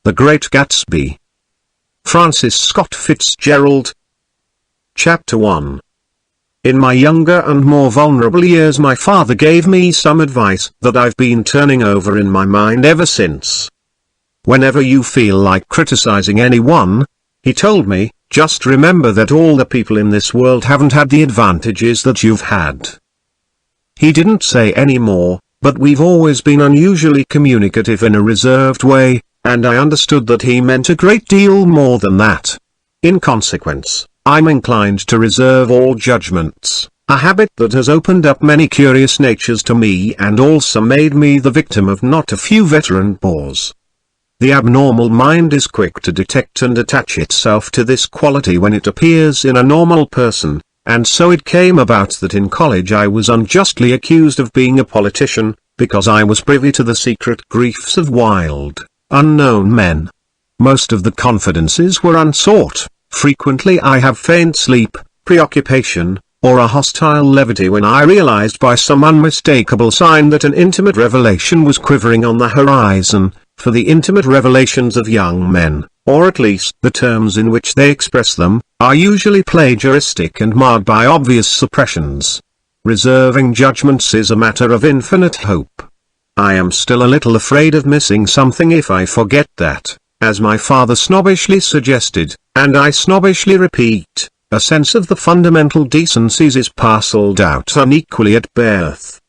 The Great Gatsby. Francis Scott Fitzgerald. Chapter 1. In my younger and more vulnerable years, my father gave me some advice that I've been turning over in my mind ever since. Whenever you feel like criticizing anyone, he told me, just remember that all the people in this world haven't had the advantages that you've had. He didn't say any more, but we've always been unusually communicative in a reserved way, and I understood that he meant a great deal more than that. In consequence, I'm inclined to reserve all judgments, a habit that has opened up many curious natures to me and also made me the victim of not a few veteran bores. The abnormal mind is quick to detect and attach itself to this quality when it appears in a normal person, and so it came about that in college I was unjustly accused of being a politician, because I was privy to the secret griefs of wild, unknown men. Most of the confidences were unsought. Frequently I have feigned sleep, preoccupation, or a hostile levity when I realized by some unmistakable sign that an intimate revelation was quivering on the horizon, for the intimate revelations of young men, or at least the terms in which they express them, are usually plagiaristic and marred by obvious suppressions. Reserving judgments is a matter of infinite hope. I am still a little afraid of missing something if I forget that, as my father snobbishly suggested, and I snobbishly repeat, a sense of the fundamental decencies is parcelled out unequally at birth.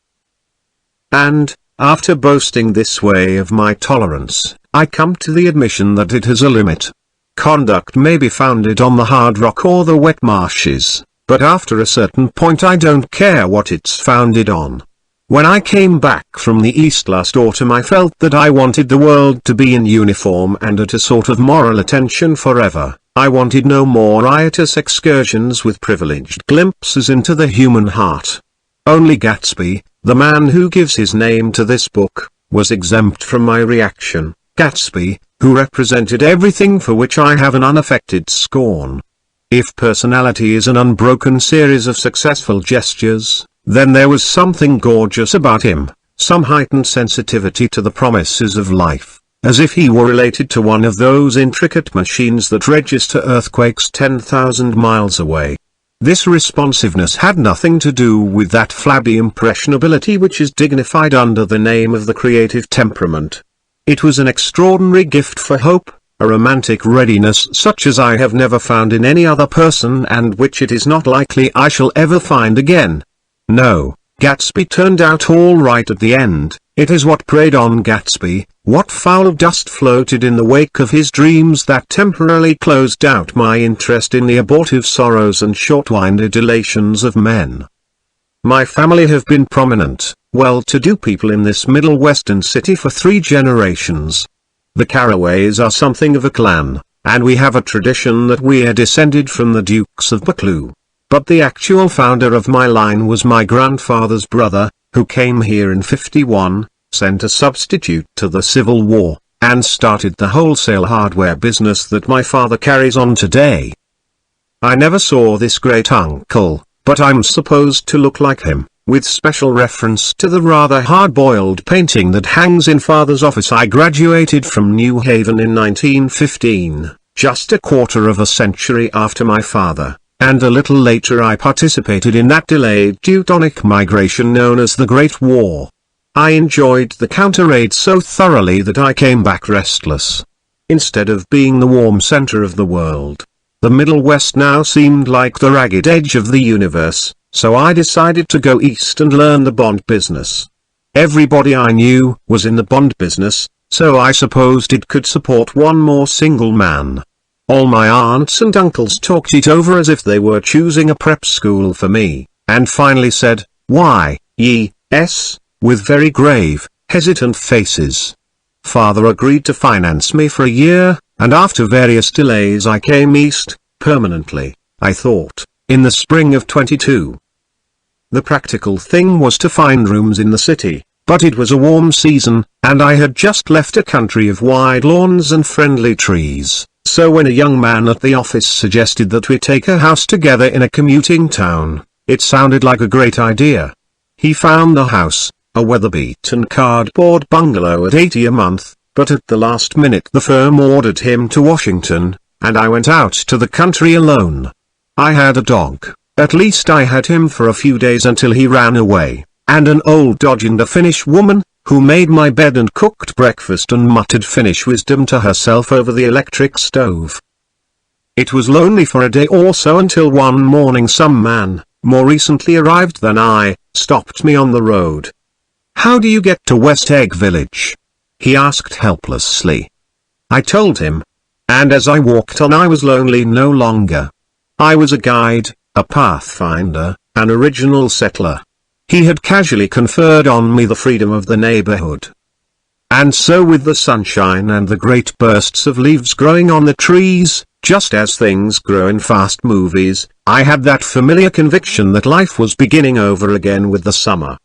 And, after boasting this way of my tolerance, I come to the admission that it has a limit. Conduct may be founded on the hard rock or the wet marshes, but after a certain point I don't care what it's founded on. When I came back from the East last autumn, I felt that I wanted the world to be in uniform and at a sort of moral attention forever. I wanted no more riotous excursions with privileged glimpses into the human heart. Only Gatsby, the man who gives his name to this book, was exempt from my reaction. Gatsby, who represented everything for which I have an unaffected scorn. If personality is an unbroken series of successful gestures, then there was something gorgeous about him, some heightened sensitivity to the promises of life, as if he were related to one of those intricate machines that register earthquakes 10,000 miles away. This responsiveness had nothing to do with that flabby impressionability which is dignified under the name of the creative temperament. It was an extraordinary gift for hope, a romantic readiness such as I have never found in any other person and which it is not likely I shall ever find again. No, Gatsby turned out all right at the end. It is what preyed on Gatsby, what foul dust floated in the wake of his dreams that temporarily closed out my interest in the abortive sorrows and short-winded elations of men. My family have been prominent, well-to-do people in this middle western city for 3 generations. The Carraways are something of a clan, and we have a tradition that we are descended from the Dukes of Buccleuch. But the actual founder of my line was my grandfather's brother, who came here in '51, sent a substitute to the Civil War, and started the wholesale hardware business that my father carries on today. I never saw this great uncle, but I'm supposed to look like him, with special reference to the rather hard-boiled painting that hangs in father's office. I graduated from New Haven in 1915, just a quarter of a century after my father. And a little later I participated in that delayed Teutonic migration known as the Great War. I enjoyed the counter-raid so thoroughly that I came back restless. Instead of being the warm center of the world, the Middle West now seemed like the ragged edge of the universe, so I decided to go east and learn the bond business. Everybody I knew was in the bond business, so I supposed it could support one more single man. All my aunts and uncles talked it over as if they were choosing a prep school for me, and finally said, "Why, yes," with very grave, hesitant faces. Father agreed to finance me for a year, and after various delays I came east, permanently, I thought, in the spring of '22. The practical thing was to find rooms in the city, but it was a warm season, and I had just left a country of wide lawns and friendly trees. So when a young man at the office suggested that we take a house together in a commuting town, it sounded like a great idea. He found the house, a weather-beaten cardboard bungalow at $80 a month, but at the last minute the firm ordered him to Washington, and I went out to the country alone. I had a dog, at least I had him for a few days until he ran away, and an old dodge and a Finnish woman, who made my bed and cooked breakfast and muttered Finnish wisdom to herself over the electric stove. It was lonely for a day or so until one morning some man, more recently arrived than I, stopped me on the road. "How do you get to West Egg Village?" he asked helplessly. I told him. And as I walked on I was lonely no longer. I was a guide, a pathfinder, an original settler. He had casually conferred on me the freedom of the neighborhood. And so with the sunshine and the great bursts of leaves growing on the trees, just as things grow in fast movies, I had that familiar conviction that life was beginning over again with the summer.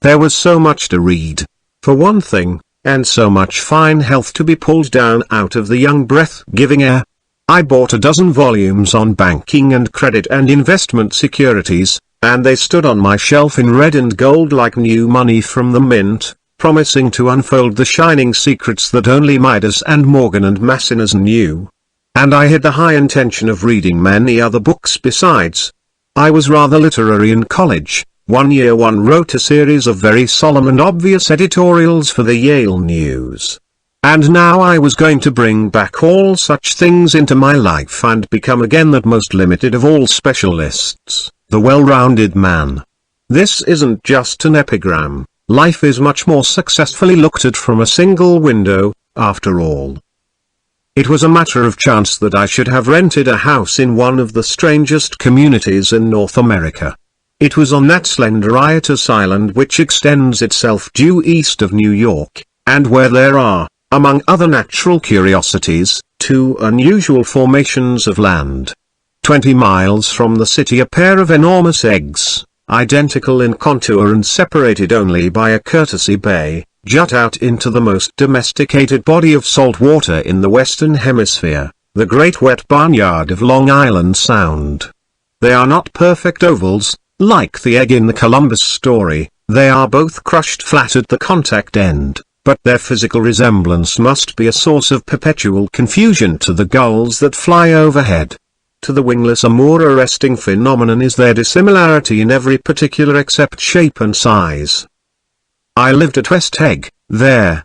There was so much to read, for one thing, and so much fine health to be pulled down out of the young breath-giving air. I bought a dozen volumes on banking and credit and investment securities, and they stood on my shelf in red and gold like new money from the mint, promising to unfold the shining secrets that only Midas and Morgan and Maecenas knew. And I had the high intention of reading many other books besides. I was rather literary in college. One year one wrote a series of very solemn and obvious editorials for the Yale News. And now I was going to bring back all such things into my life and become again that most limited of all specialists, the well-rounded man. This isn't just an epigram. Life is much more successfully looked at from a single window, after all. It was a matter of chance that I should have rented a house in one of the strangest communities in North America. It was on that slender riotous island which extends itself due east of New York, and where there are, among other natural curiosities, two unusual formations of land. 20 miles from the city a pair of enormous eggs, identical in contour and separated only by a courtesy bay, jut out into the most domesticated body of salt water in the Western Hemisphere, the great wet barnyard of Long Island Sound. They are not perfect ovals, like the egg in the Columbus story, they are both crushed flat at the contact end, but their physical resemblance must be a source of perpetual confusion to the gulls that fly overhead. To the wingless a more arresting phenomenon is their dissimilarity in every particular except shape and size. I lived at West Egg, the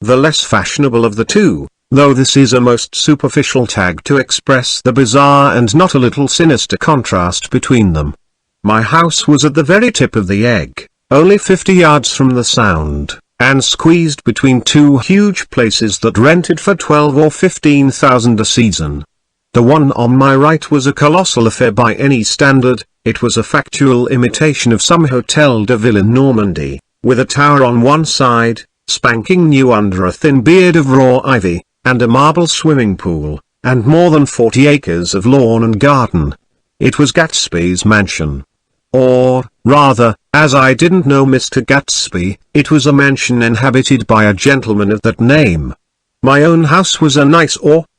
less fashionable of the two, though this is a most superficial tag to express the bizarre and not a little sinister contrast between them. My house was at the very tip of the egg, only 50 yards from the Sound, and squeezed between two huge places that rented for $12,000 or $15,000 a season. The one on my right was a colossal affair by any standard. It was a factual imitation of some Hotel de Ville in Normandy, with a tower on one side, spanking new under a thin beard of raw ivy, and a marble swimming pool, and more than 40 acres of lawn and garden. It was Gatsby's mansion. Or, rather, as I didn't know Mr. Gatsby, it was a mansion inhabited by a gentleman of that name. My own house was a nice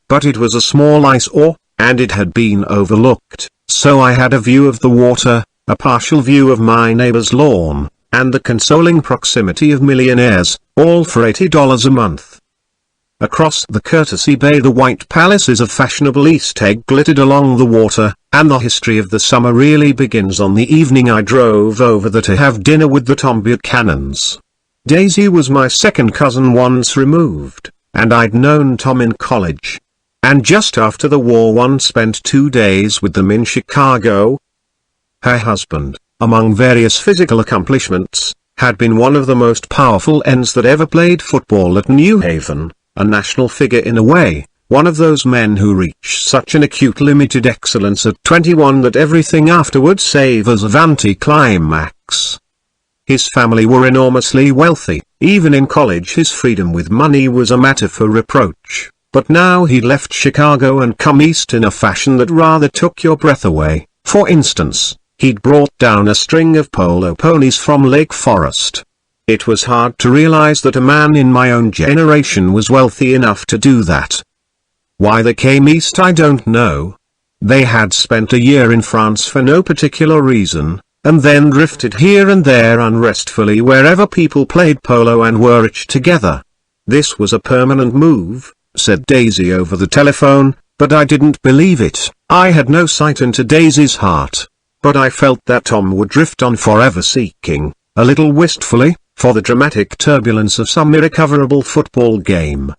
but it was a small eyesore, and it had been overlooked, so I had a view of the water, a partial view of my neighbor's lawn, and the consoling proximity of millionaires, all for $80 a month. Across the courtesy bay the white palaces of fashionable East Egg glittered along the water, and the history of the summer really begins on the evening I drove over there to have dinner with the Tom Buchanans. Daisy was my second cousin once removed, and I'd known Tom in college. And just after the war one spent 2 days with them in Chicago. Her husband, among various physical accomplishments, had been one of the most powerful ends that ever played football at New Haven, a national figure in a way, one of those men who reach such an acute limited excellence at 21 that everything afterward savors of anticlimax. His family were enormously wealthy. Even in college his freedom with money was a matter for reproach. But now he'd left Chicago and come east in a fashion that rather took your breath away. For instance, he'd brought down a string of polo ponies from Lake Forest. It was hard to realize that a man in my own generation was wealthy enough to do that. Why they came east I don't know. They had spent a year in France for no particular reason, and then drifted here and there unrestfully wherever people played polo and were rich together. "This was a permanent move," said Daisy over the telephone, but I didn't believe it. I had no sight into Daisy's heart. But I felt that Tom would drift on forever seeking, a little wistfully, for the dramatic turbulence of some irrecoverable football game.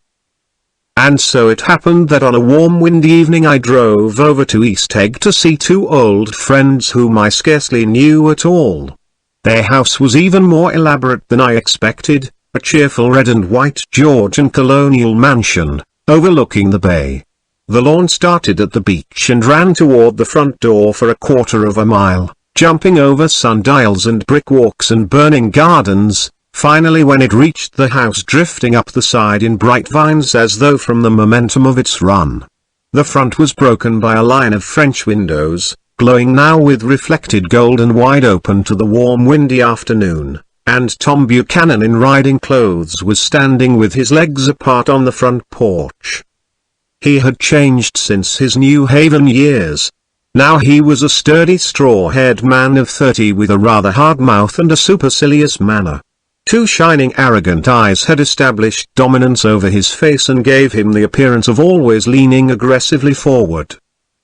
And so it happened that on a warm windy evening I drove over to East Egg to see two old friends whom I scarcely knew at all. Their house was even more elaborate than I expected, a cheerful red and white Georgian colonial mansion, overlooking the bay. The lawn started at the beach and ran toward the front door for a quarter of a mile, jumping over sundials and brick walks and burning gardens, finally when it reached the house drifting up the side in bright vines as though from the momentum of its run. The front was broken by a line of French windows, glowing now with reflected gold and wide open to the warm windy afternoon, and Tom Buchanan in riding clothes was standing with his legs apart on the front porch. He had changed since his New Haven years. Now he was a sturdy straw-haired man of 30 with a rather hard mouth and a supercilious manner. Two shining arrogant eyes had established dominance over his face and gave him the appearance of always leaning aggressively forward.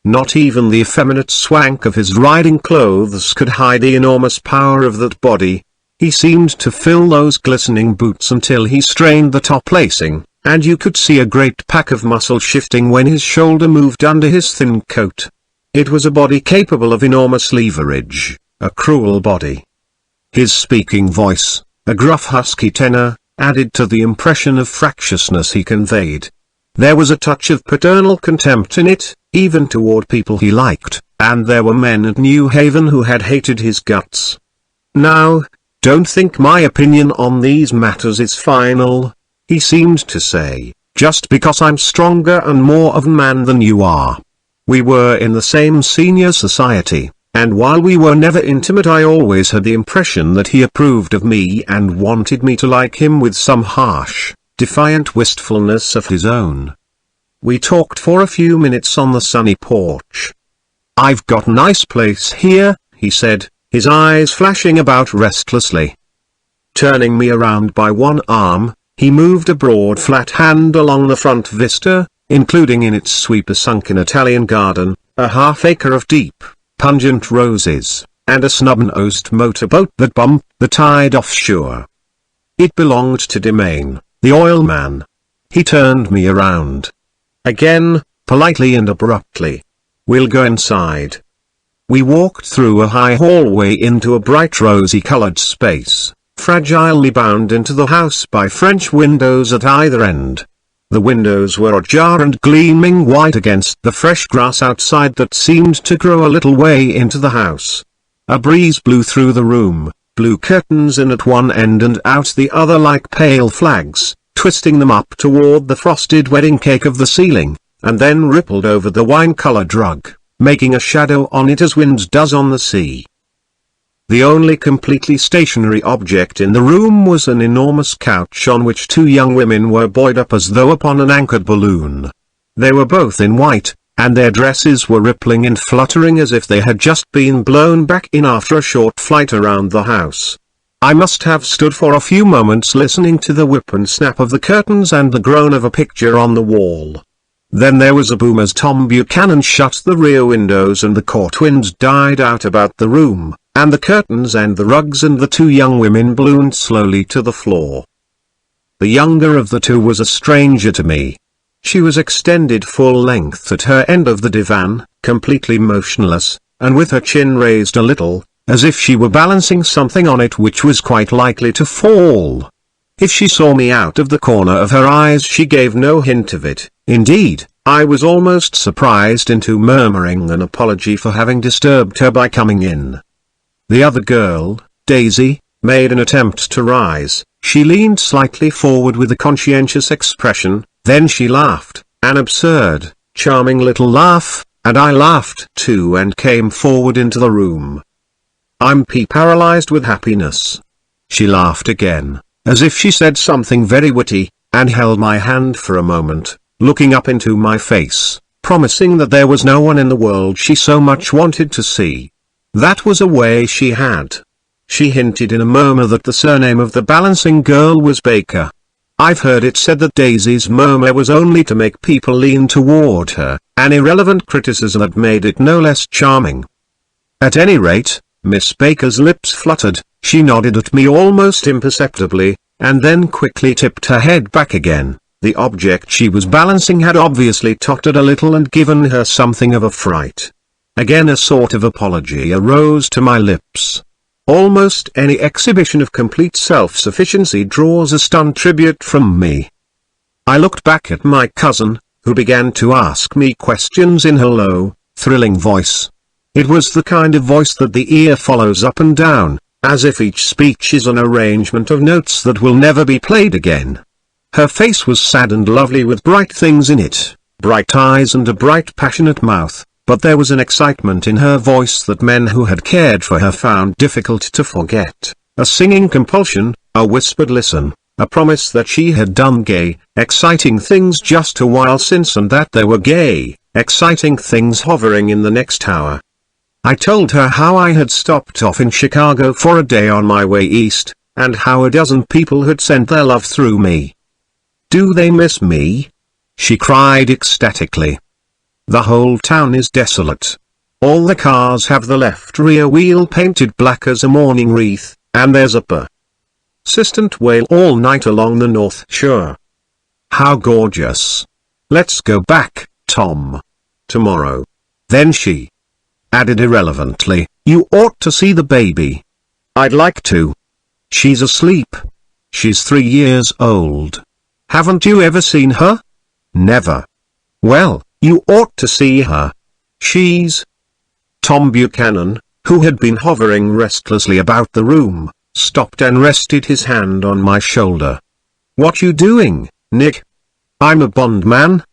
Not even the effeminate swank of his riding clothes could hide the enormous power of that body. He seemed to fill those glistening boots until he strained the top lacing, and you could see a great pack of muscle shifting when his shoulder moved under his thin coat. It was a body capable of enormous leverage, a cruel body. His speaking voice, a gruff husky tenor, added to the impression of fractiousness he conveyed. There was a touch of paternal contempt in it, even toward people he liked, and there were men at New Haven who had hated his guts. "Now, don't think my opinion on these matters is final," he seemed to say, "just because I'm stronger and more of a man than you are. We were in the same senior society, and while we were never intimate I always had the impression that he approved of me and wanted me to like him with some harsh, defiant wistfulness of his own." We talked for a few minutes on the sunny porch. "I've got a nice place here," he said, his eyes flashing about restlessly. Turning me around by one arm, he moved a broad flat hand along the front vista, including in its sweep a sunken Italian garden, a half-acre of deep, pungent roses, and a snub-nosed motorboat that bumped the tide offshore. It belonged to Demain, the oil man. He turned me around. Again, politely and abruptly. "We'll go inside." We walked through a high hallway into a bright rosy-colored space, fragilely bound into the house by French windows at either end. The windows were ajar and gleaming white against the fresh grass outside that seemed to grow a little way into the house. A breeze blew through the room, blew curtains in at one end and out the other like pale flags, twisting them up toward the frosted wedding cake of the ceiling, and then rippled over the wine-colored rug, making a shadow on it as wind does on the sea. The only completely stationary object in the room was an enormous couch on which two young women were buoyed up as though upon an anchored balloon. They were both in white, and their dresses were rippling and fluttering as if they had just been blown back in after a short flight around the house. I must have stood for a few moments listening to the whip and snap of the curtains and the groan of a picture on the wall. Then there was a boom as Tom Buchanan shut the rear windows and the court wind died out about the room, and the curtains and the rugs and the two young women ballooned slowly to the floor. The younger of the two was a stranger to me. She was extended full length at her end of the divan, completely motionless, and with her chin raised a little, as if she were balancing something on it which was quite likely to fall. If she saw me out of the corner of her eyes she gave no hint of it. Indeed, I was almost surprised into murmuring an apology for having disturbed her by coming in. The other girl, Daisy, made an attempt to rise. She leaned slightly forward with a conscientious expression, then she laughed, an absurd, charming little laugh, and I laughed too and came forward into the room. "I'm paralyzed with happiness." She laughed again, as if she said something very witty, and held my hand for a moment, looking up into my face, promising that there was no one in the world she so much wanted to see. That was a way she had. She hinted in a murmur that the surname of the balancing girl was Baker. I've heard it said that Daisy's murmur was only to make people lean toward her, an irrelevant criticism that made it no less charming. At any rate, Miss Baker's lips fluttered, she nodded at me almost imperceptibly, and then quickly tipped her head back again. The object she was balancing had obviously tottered a little and given her something of a fright. Again a sort of apology arose to my lips. Almost any exhibition of complete self-sufficiency draws a stunned tribute from me. I looked back at my cousin, who began to ask me questions in her low, thrilling voice. It was the kind of voice that the ear follows up and down, as if each speech is an arrangement of notes that will never be played again. Her face was sad and lovely with bright things in it, bright eyes and a bright passionate mouth. But there was an excitement in her voice that men who had cared for her found difficult to forget, a singing compulsion, a whispered listen, a promise that she had done gay, exciting things just a while since and that there were gay, exciting things hovering in the next hour. I told her how I had stopped off in Chicago for a day on my way east, and how a dozen people had sent their love through me. "Do they miss me?" she cried ecstatically. "The whole town is desolate. All the cars have the left rear wheel painted black as a mourning wreath, and there's a persistent wail all night along the North Shore. How gorgeous. Let's go back, Tom. Tomorrow." Then she added irrelevantly, "You ought to see the baby." "I'd like to. She's asleep. She's 3 years old. Haven't you ever seen her?" "Never." "Well, you ought to see her. She's—" Tom Buchanan, who had been hovering restlessly about the room, stopped and rested his hand on my shoulder. "What you doing, Nick?" "I'm a bondman."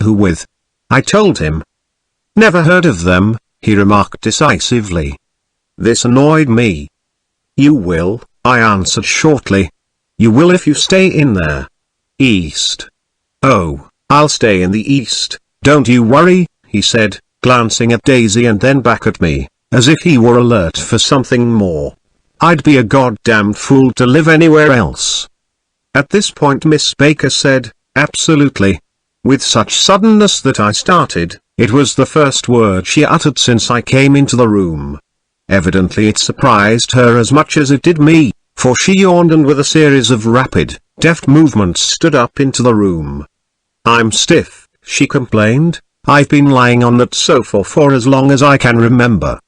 "Who with?" I told him. "Never heard of them," he remarked decisively. This annoyed me. "You will," I answered shortly. "You will if you stay in there. East." "Oh, I'll stay in the East. Don't you worry," he said, glancing at Daisy and then back at me, as if he were alert for something more. "I'd be a goddamned fool to live anywhere else." At this point Miss Baker said, "Absolutely." With such suddenness that I started, it was the first word she uttered since I came into the room. Evidently it surprised her as much as it did me, for she yawned and with a series of rapid, deft movements stood up into the room. "I'm stiff," she complained. "I've been lying on that sofa for as long as I can remember."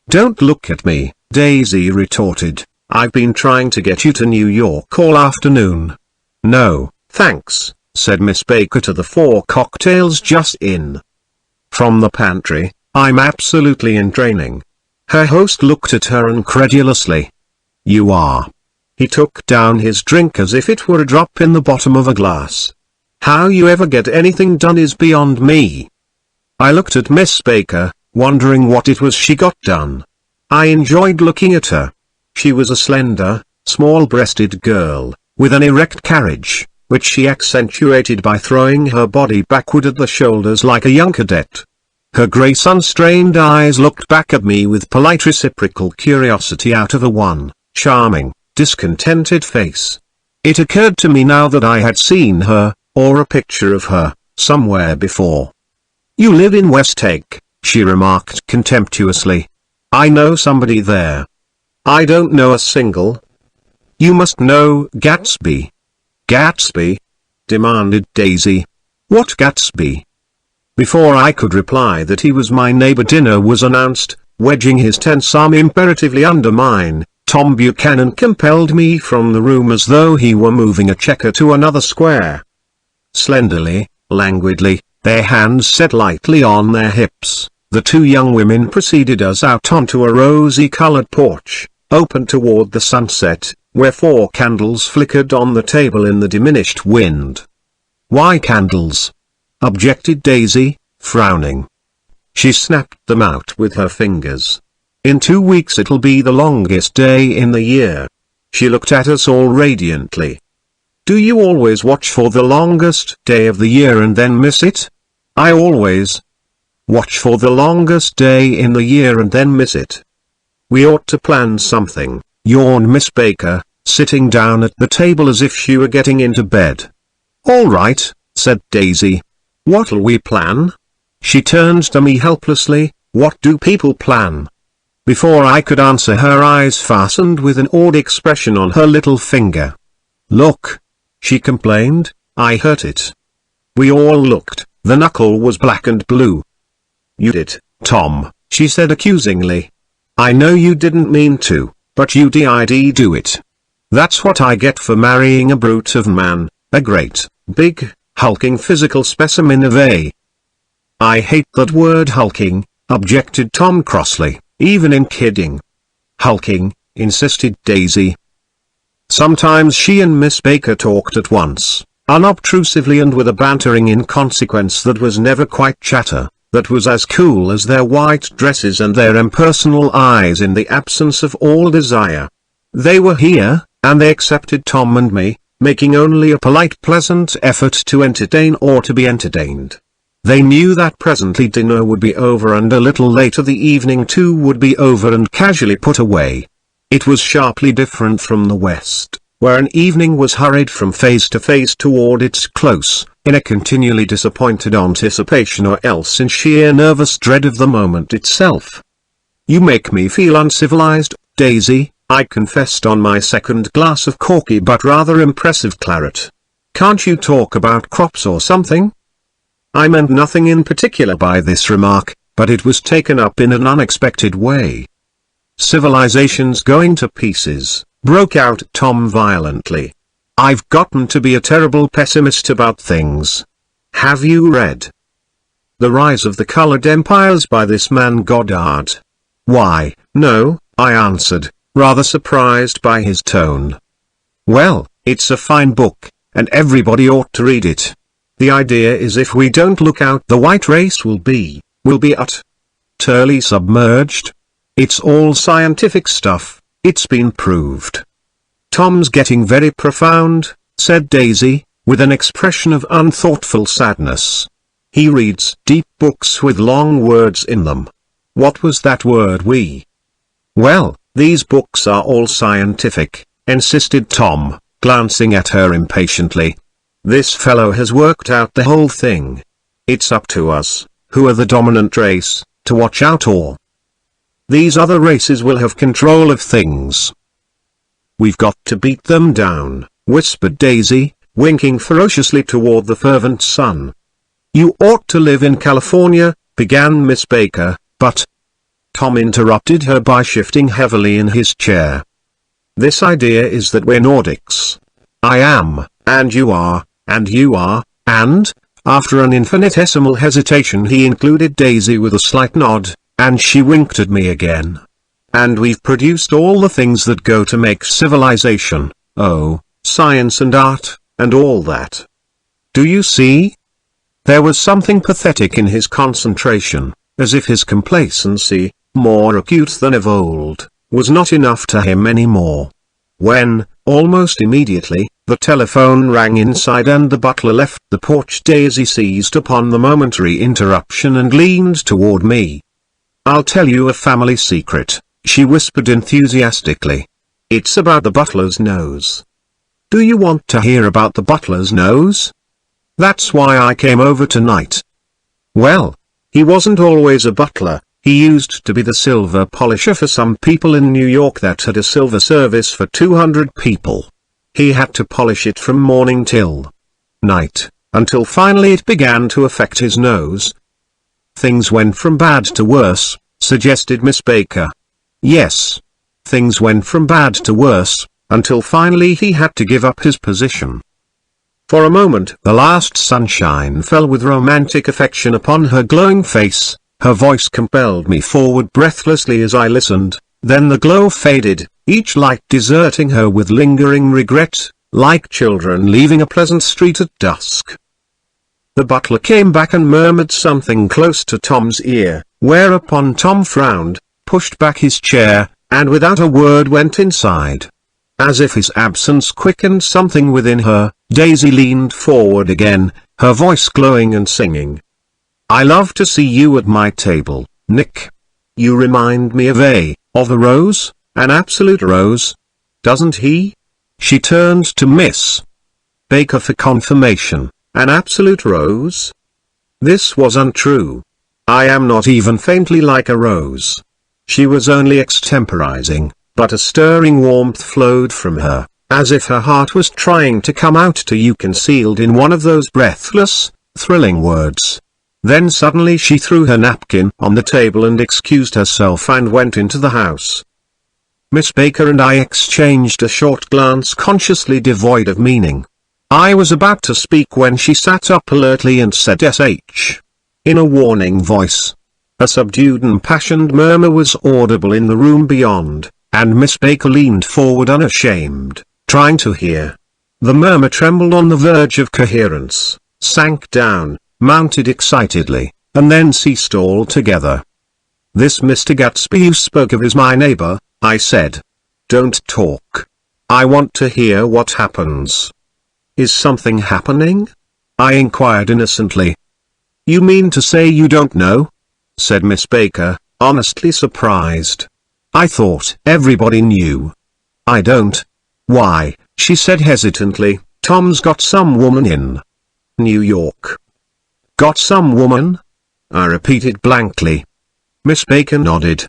"Don't look at me," Daisy retorted. "I've been trying to get you to New York all afternoon." "No, thanks," said Miss Baker to the 4 cocktails just in from the pantry. "I'm absolutely in training." Her host looked at her incredulously. "You are?" He took down his drink as if it were a drop in the bottom of a glass. "How you ever get anything done is beyond me." I looked at Miss Baker, wondering what it was she got done. I enjoyed looking at her. She was a slender, small-breasted girl, with an erect carriage, which she accentuated by throwing her body backward at the shoulders like a young cadet. Her grey sun-strained eyes looked back at me with polite reciprocal curiosity out of a charming, discontented face. It occurred to me now that I had seen her, or a picture of her, somewhere before. "You live in West Egg," she remarked contemptuously. "I know somebody there." "I don't know a single." "You must know Gatsby." "Gatsby?" demanded Daisy. "What Gatsby?" Before I could reply that he was my neighbor, dinner was announced. Wedging his tense arm imperatively under mine, Tom Buchanan compelled me from the room as though he were moving a checker to another square. Slenderly, languidly, their hands set lightly on their hips, the 2 young women preceded us out onto a rosy-colored porch, open toward the sunset, where 4 candles flickered on the table in the diminished wind. "Why candles?" objected Daisy, frowning. She snapped them out with her fingers. "In 2 weeks it'll be the longest day in the year." She looked at us all radiantly. "Do you always watch for the longest day of the year and then miss it?" "I always watch for the longest day in the year and then miss it." "We ought to plan something," yawned Miss Baker, sitting down at the table as if she were getting into bed. "All right," said Daisy. "What'll we plan?" She turned to me helplessly. "What do people plan?" Before I could answer, her eyes fastened with an odd expression on her little finger. "Look," she complained, "I hurt it." We all looked. The knuckle was black and blue. "You did, Tom," she said accusingly. "I know you didn't mean to, but you did do it. That's what I get for marrying a brute of a man, a great, big, hulking physical specimen of a—" "I hate that word hulking," objected Tom crossly, "even in kidding." "Hulking," insisted Daisy. Sometimes she and Miss Baker talked at once, unobtrusively and with a bantering inconsequence that was never quite chatter, that was as cool as their white dresses and their impersonal eyes in the absence of all desire. They were here, and they accepted Tom and me, making only a polite pleasant effort to entertain or to be entertained. They knew that presently dinner would be over, and a little later the evening too would be over and casually put away. It was sharply different from the West, where an evening was hurried from phase to phase toward its close, in a continually disappointed anticipation or else in sheer nervous dread of the moment itself. "You make me feel uncivilized, Daisy," I confessed on my second glass of corky but rather impressive claret. "Can't you talk about crops or something?" I meant nothing in particular by this remark, but it was taken up in an unexpected way. "Civilization's going to pieces," broke out Tom violently. "I've gotten to be a terrible pessimist about things. Have you read The Rise of the Colored Empires by this man Goddard?" "Why, no," I answered, rather surprised by his tone. "Well, it's a fine book, and everybody ought to read it. The idea is if we don't look out, the white race will be utterly submerged. It's all scientific stuff, it's been proved." "Tom's getting very profound," said Daisy, with an expression of unthoughtful sadness. "He reads deep books with long words in them. What was that word "Well, these books are all scientific," insisted Tom, glancing at her impatiently. "This fellow has worked out the whole thing. It's up to us, who are the dominant race, to watch out, or these other races will have control of things." "We've got to beat them down," whispered Daisy, winking ferociously toward the fervent sun. "You ought to live in California," began Miss Baker, but Tom interrupted her by shifting heavily in his chair. "This idea is that we're Nordics. I am, and you are, and you are, and," after an infinitesimal hesitation he included Daisy with a slight nod, and she winked at me again. "And we've produced all the things that go to make civilization, science and art, and all that. Do you see?" There was something pathetic in his concentration, as if his complacency, more acute than of old, was not enough to him anymore. When, almost immediately, the telephone rang inside and the butler left the porch, Daisy seized upon the momentary interruption and leaned toward me. "I'll tell you a family secret," she whispered enthusiastically. "It's about the butler's nose." "Do you want to hear about the butler's nose?" "That's why I came over tonight." "Well, he wasn't always a butler. He used to be the silver polisher for some people in New York that had a silver service for 200 people. He had to polish it from morning till night, until finally it began to affect his nose." "Things went from bad to worse," suggested Miss Baker. "Yes. Things went from bad to worse, until finally he had to give up his position." For a moment the last sunshine fell with romantic affection upon her glowing face. Her voice compelled me forward breathlessly as I listened, then the glow faded, each light deserting her with lingering regret, like children leaving a pleasant street at dusk. The butler came back and murmured something close to Tom's ear, whereupon Tom frowned, pushed back his chair, and without a word went inside. As if his absence quickened something within her, Daisy leaned forward again, her voice glowing and singing. "I love to see you at my table, Nick. You remind me of a rose, an absolute rose. Doesn't he?" She turned to Miss Baker for confirmation. An absolute rose? This was untrue. I am not even faintly like a rose. She was only extemporizing, but a stirring warmth flowed from her, as if her heart was trying to come out to you concealed in one of those breathless, thrilling words. Then suddenly she threw her napkin on the table and excused herself and went into the house. Miss Baker and I exchanged a short glance consciously devoid of meaning. I was about to speak when she sat up alertly and said "SH" in a warning voice. A subdued and impassioned murmur was audible in the room beyond, and Miss Baker leaned forward unashamed, trying to hear. The murmur trembled on the verge of coherence, sank down, mounted excitedly, and then ceased altogether. "This Mr. Gatsby you spoke of is my neighbor," I said. "Don't talk. I want to hear what happens." "Is something happening?" I inquired innocently. "You mean to say you don't know?" said Miss Baker, honestly surprised. "I thought everybody knew." "I don't." "Why," she said hesitantly, "Tom's got some woman in New York." "Got some woman?" I repeated blankly. Miss Baker nodded.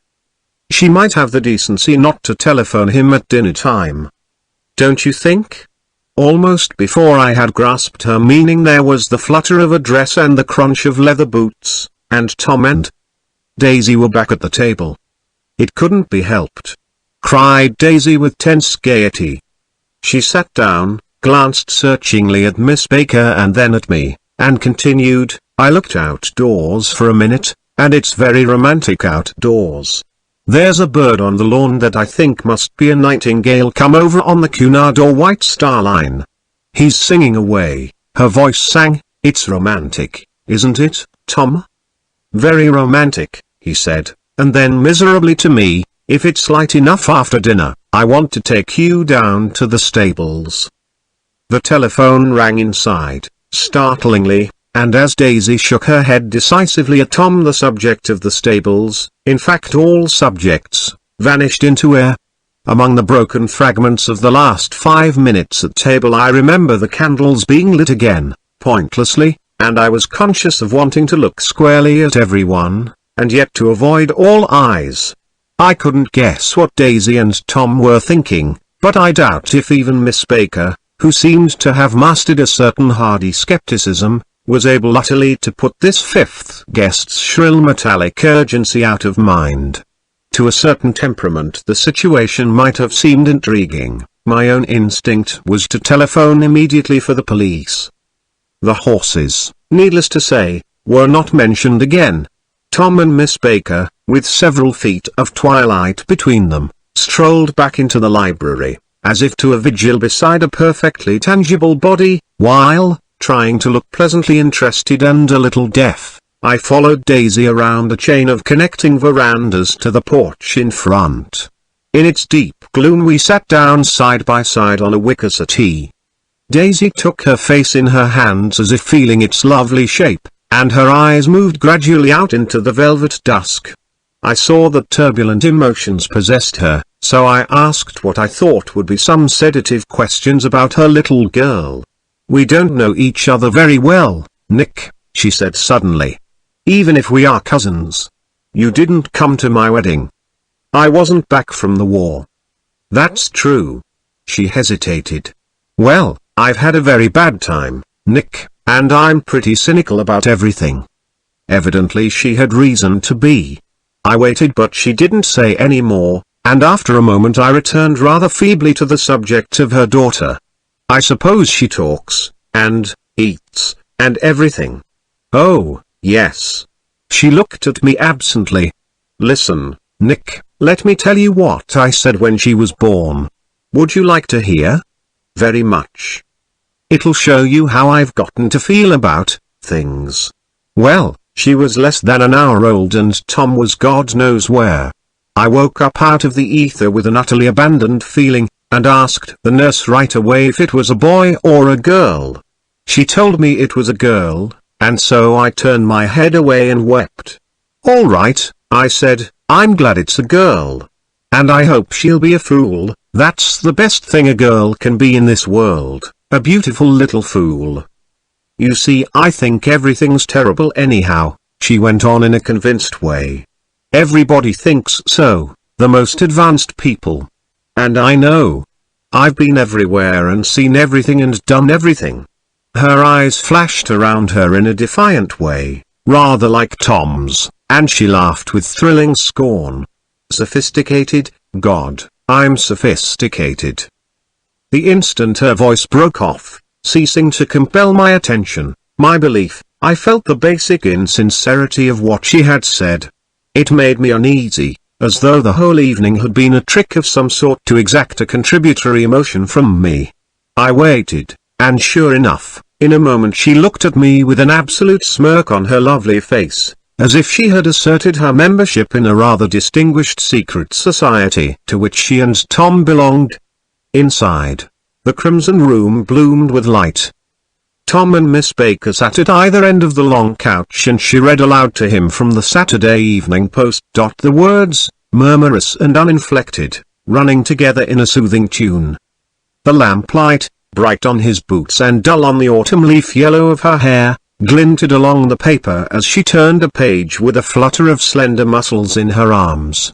"She might have the decency not to telephone him at dinner time. Don't you think?" Almost before I had grasped her meaning there was the flutter of a dress and the crunch of leather boots, and Tom and Daisy were back at the table. "It couldn't be helped," cried Daisy with tense gaiety. She sat down, glanced searchingly at Miss Baker and then at me, and continued, "I looked outdoors for a minute, and it's very romantic outdoors. There's a bird on the lawn that I think must be a nightingale come over on the Cunard or White Star Line. He's singing away," her voice sang. "It's romantic, isn't it, Tom?" "Very romantic," he said, and then miserably to me, "If it's light enough after dinner, I want to take you down to the stables." The telephone rang inside, startlingly, and as Daisy shook her head decisively at Tom, the subject of the stables, in fact all subjects, vanished into air. Among the broken fragments of the last 5 minutes at table I remember the candles being lit again, pointlessly, and I was conscious of wanting to look squarely at everyone, and yet to avoid all eyes. I couldn't guess what Daisy and Tom were thinking, but I doubt if even Miss Baker, who seemed to have mastered a certain hardy skepticism, was able utterly to put this fifth guest's shrill metallic urgency out of mind. To a certain temperament the situation might have seemed intriguing. My own instinct was to telephone immediately for the police. The horses, needless to say, were not mentioned again. Tom and Miss Baker, with several feet of twilight between them, strolled back into the library, as if to a vigil beside a perfectly tangible body, while, trying to look pleasantly interested and a little deaf, I followed Daisy around a chain of connecting verandas to the porch in front. In its deep gloom we sat down side by side on a wicker settee. Daisy took her face in her hands as if feeling its lovely shape, and her eyes moved gradually out into the velvet dusk. I saw that turbulent emotions possessed her, so I asked what I thought would be some sedative questions about her little girl. "We don't know each other very well, Nick," she said suddenly. "Even if we are cousins. You didn't come to my wedding. I wasn't back from the war." "That's true." She hesitated. "Well, I've had a very bad time, Nick, and I'm pretty cynical about everything." Evidently she had reason to be. I waited, but she didn't say any more, and after a moment I returned rather feebly to the subject of her daughter. "I suppose she talks, and eats, and everything." "Oh, yes." She looked at me absently. "Listen, Nick, let me tell you what I said when she was born. Would you like to hear?" "Very much. It'll show you how I've gotten to feel about things." Well, she was less than an hour old and Tom was God knows where. I woke up out of the ether with an utterly abandoned feeling, and asked the nurse right away if it was a boy or a girl. She told me it was a girl, and so I turned my head away and wept. "All right," I said, "I'm glad it's a girl." And I hope she'll be a fool. That's the best thing a girl can be in this world, a beautiful little fool. You see, I think everything's terrible anyhow, she went on in a convinced way. Everybody thinks so, the most advanced people. And I know. I've been everywhere and seen everything and done everything. Her eyes flashed around her in a defiant way, rather like Tom's, and she laughed with thrilling scorn. Sophisticated? God, I'm sophisticated. The instant her voice broke off, ceasing to compel my attention, my belief, I felt the basic insincerity of what she had said. It made me uneasy, as though the whole evening had been a trick of some sort to exact a contributory emotion from me. I waited, and sure enough, in a moment she looked at me with an absolute smirk on her lovely face, as if she had asserted her membership in a rather distinguished secret society to which she and Tom belonged. Inside, the Crimson Room bloomed with light. Tom and Miss Baker sat at either end of the long couch and she read aloud to him from the Saturday Evening Post. The words, murmurous and uninflected, running together in a soothing tune. The lamplight, bright on his boots and dull on the autumn leaf yellow of her hair, glinted along the paper as she turned a page with a flutter of slender muscles in her arms.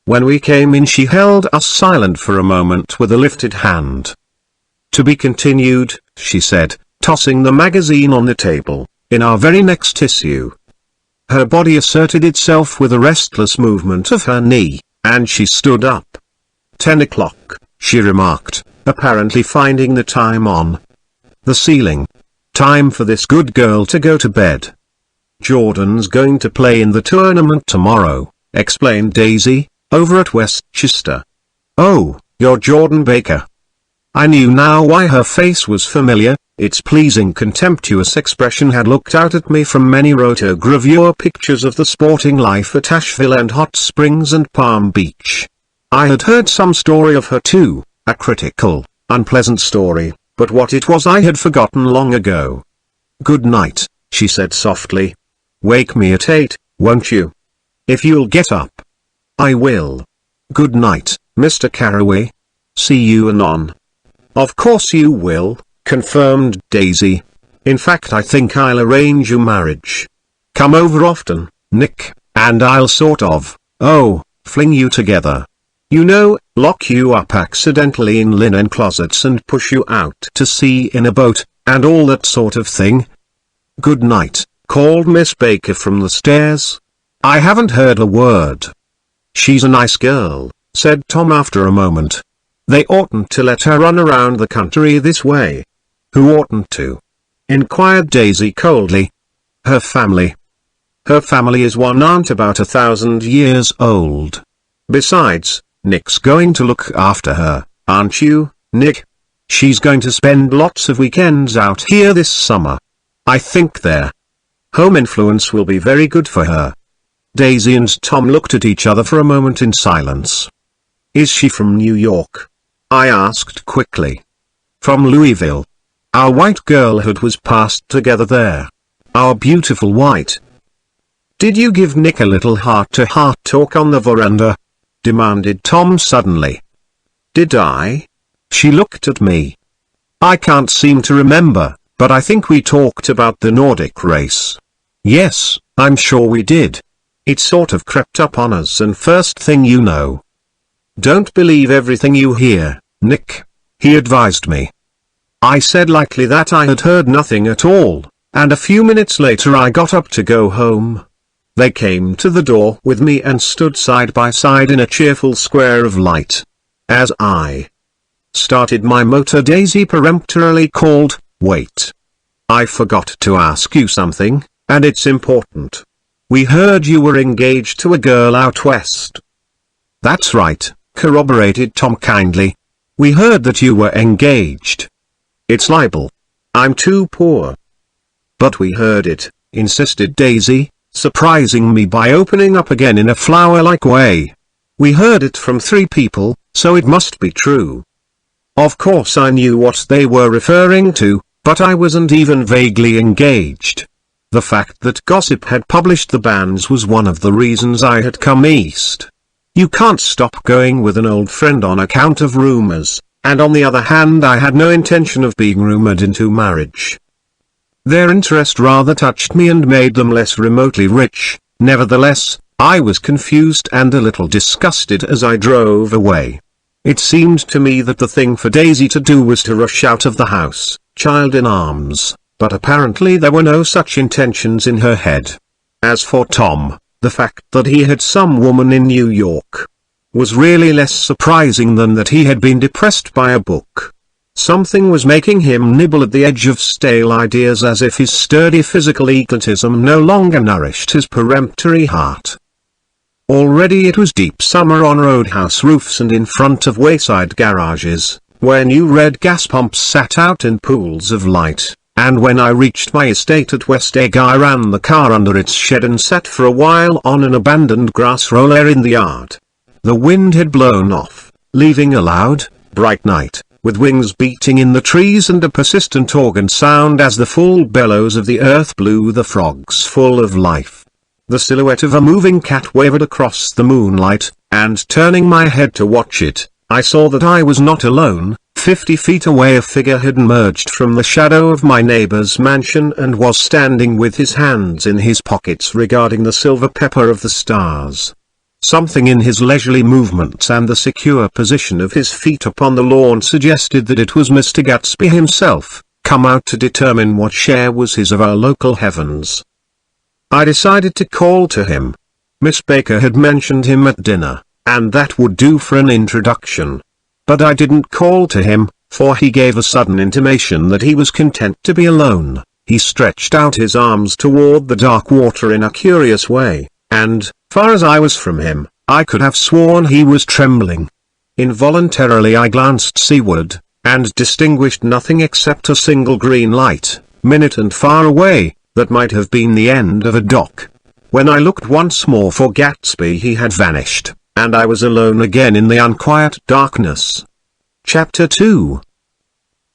When we came in she held us silent for a moment with a lifted hand. To be continued, she said, tossing the magazine on the table, in our very next issue. Her body asserted itself with a restless movement of her knee, and she stood up. 10 o'clock, she remarked, apparently finding the time on the ceiling. Time for this good girl to go to bed. Jordan's going to play in the tournament tomorrow, explained Daisy, over at Westchester. Oh, you're Jordan Baker. I knew now why her face was familiar. Its pleasing contemptuous expression had looked out at me from many rotogravure pictures of the sporting life at Asheville and Hot Springs and Palm Beach. I had heard some story of her too, a critical, unpleasant story, but what it was I had forgotten long ago. Good night, she said softly. Wake me at 8, won't you? If you'll get up. I will. Good night, Mr. Carraway. See you anon. Of course you will, confirmed Daisy. In fact I think I'll arrange your marriage. Come over often, Nick, and I'll fling you together. You know, lock you up accidentally in linen closets and push you out to sea in a boat, and all that sort of thing. Good night, called Miss Baker from the stairs. I haven't heard a word. She's a nice girl, said Tom after a moment. They oughtn't to let her run around the country this way. Who oughtn't to? Inquired Daisy coldly. Her family. Her family is one aunt about 1,000 years old. Besides, Nick's going to look after her, aren't you, Nick? She's going to spend lots of weekends out here this summer. I think their home influence will be very good for her. Daisy and Tom looked at each other for a moment in silence. Is she from New York? I asked quickly. From Louisville. Our white girlhood was passed together there. Our beautiful white. Did you give Nick a little heart-to-heart talk on the veranda? Demanded Tom suddenly. Did I? She looked at me. I can't seem to remember, but I think we talked about the Nordic race. Yes, I'm sure we did. It sort of crept up on us and first thing you know. Don't believe everything you hear, Nick, he advised me. I said lightly that I had heard nothing at all, and a few minutes later I got up to go home. They came to the door with me and stood side by side in a cheerful square of light. As I started my motor, Daisy peremptorily called, "Wait. I forgot to ask you something, and it's important. We heard you were engaged to a girl out west." "That's right," corroborated Tom kindly. "We heard that you were engaged." "It's libel. I'm too poor." "But we heard it," insisted Daisy, surprising me by opening up again in a flower-like way. "We heard it from 3 people, so it must be true." Of course I knew what they were referring to, but I wasn't even vaguely engaged. The fact that gossip had published the bans was one of the reasons I had come east. You can't stop going with an old friend on account of rumors, and on the other hand I had no intention of being rumored into marriage. Their interest rather touched me and made them less remotely rich. Nevertheless, I was confused and a little disgusted as I drove away. It seemed to me that the thing for Daisy to do was to rush out of the house, child in arms, but apparently there were no such intentions in her head. As for Tom, the fact that he had some woman in New York was really less surprising than that he had been depressed by a book. Something was making him nibble at the edge of stale ideas, as if his sturdy physical egotism no longer nourished his peremptory heart. Already it was deep summer on roadhouse roofs and in front of wayside garages, where new red gas pumps sat out in pools of light, and when I reached my estate at West Egg I ran the car under its shed and sat for a while on an abandoned grass roller in the yard. The wind had blown off, leaving a loud, bright night, with wings beating in the trees and a persistent organ sound as the full bellows of the earth blew the frogs full of life. The silhouette of a moving cat wavered across the moonlight, and turning my head to watch it, I saw that I was not alone. 50 feet away a figure had emerged from the shadow of my neighbor's mansion and was standing with his hands in his pockets regarding the silver pepper of the stars. Something in his leisurely movements and the secure position of his feet upon the lawn suggested that it was Mr. Gatsby himself, come out to determine what share was his of our local heavens. I decided to call to him. Miss Baker had mentioned him at dinner, and that would do for an introduction. But I didn't call to him, for he gave a sudden intimation that he was content to be alone. He stretched out his arms toward the dark water in a curious way, and, far as I was from him, I could have sworn he was trembling. Involuntarily I glanced seaward, and distinguished nothing except a single green light, minute and far away, that might have been the end of a dock. When I looked once more for Gatsby he had vanished, and I was alone again in the unquiet darkness. Chapter 2.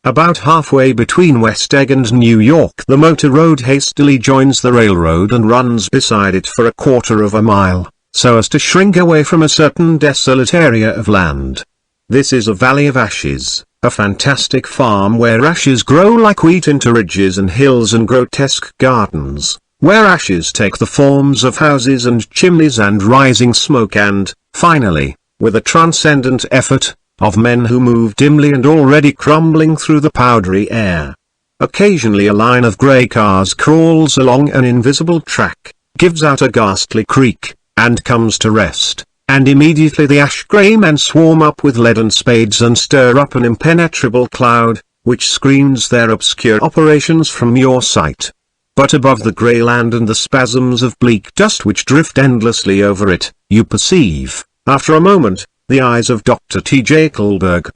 About halfway between West Egg and New York the motor road hastily joins the railroad and runs beside it for a quarter of a mile, so as to shrink away from a certain desolate area of land. This is a valley of ashes, a fantastic farm where ashes grow like wheat into ridges and hills and grotesque gardens, where ashes take the forms of houses and chimneys and rising smoke and, finally, with a transcendent effort, of men who move dimly and already crumbling through the powdery air. Occasionally a line of grey cars crawls along an invisible track, gives out a ghastly creak, and comes to rest, and immediately the ash-grey men swarm up with leaden spades and stir up an impenetrable cloud, which screens their obscure operations from your sight. But above the grey land and the spasms of bleak dust which drift endlessly over it, you perceive, after a moment, the eyes of Dr. T.J. Eichelberg.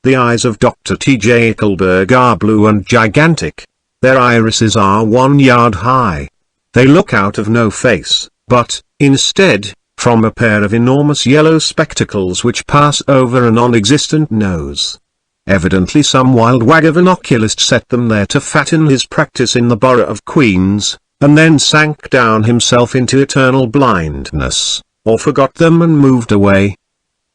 The eyes of Dr. T.J. Eichelberg are blue and gigantic. Their irises are 1 yard high. They look out of no face, but, instead, from a pair of enormous yellow spectacles which pass over a non-existent nose. Evidently some wild wag of an oculist set them there to fatten his practice in the borough of Queens, and then sank down himself into eternal blindness, or forgot them and moved away.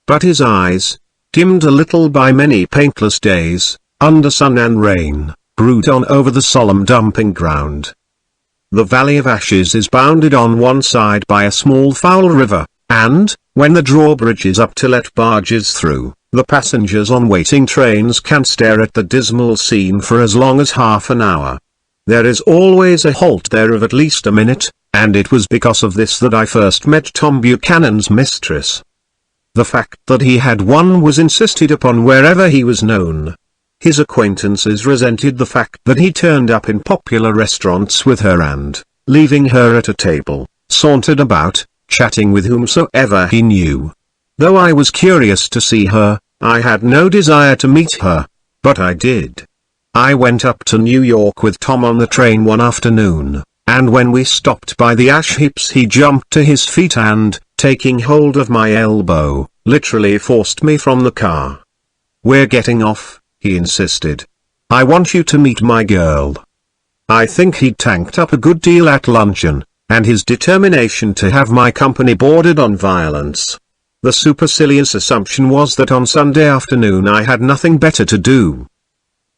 But his eyes, dimmed a little by many paintless days, under sun and rain, brood on over the solemn dumping ground. The Valley of Ashes is bounded on one side by a small foul river, and, when the drawbridge is up to let barges through, the passengers on waiting trains can stare at the dismal scene for as long as half an hour. There is always a halt there of at least a minute, and it was because of this that I first met Tom Buchanan's mistress. The fact that he had one was insisted upon wherever he was known. His acquaintances resented the fact that he turned up in popular restaurants with her and, leaving her at a table, sauntered about, chatting with whomsoever he knew. Though I was curious to see her, I had no desire to meet her, but I did. I went up to New York with Tom on the train one afternoon, and when we stopped by the ash heaps he jumped to his feet and, taking hold of my elbow, literally forced me from the car. "We're getting off," he insisted. "I want you to meet my girl." I think he'd tanked up a good deal at luncheon, and his determination to have my company bordered on violence. The supercilious assumption was that on Sunday afternoon I had nothing better to do.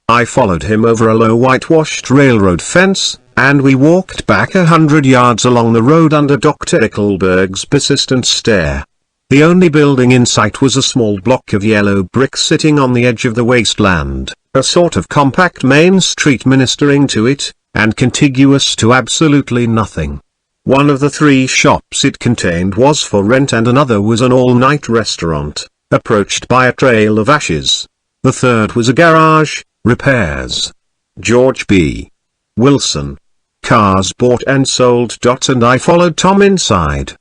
I followed him over a low whitewashed railroad fence, and we walked back 100 yards along the road under Dr. Ickelberg's persistent stare. The only building in sight was a small block of yellow brick sitting on the edge of the wasteland, a sort of compact main street ministering to it, and contiguous to absolutely nothing. One of the 3 shops it contained was for rent and another was an all-night restaurant, approached by a trail of ashes. The third was a garage, repairs. George B. Wilson. Cars bought and sold. And I followed Tom inside.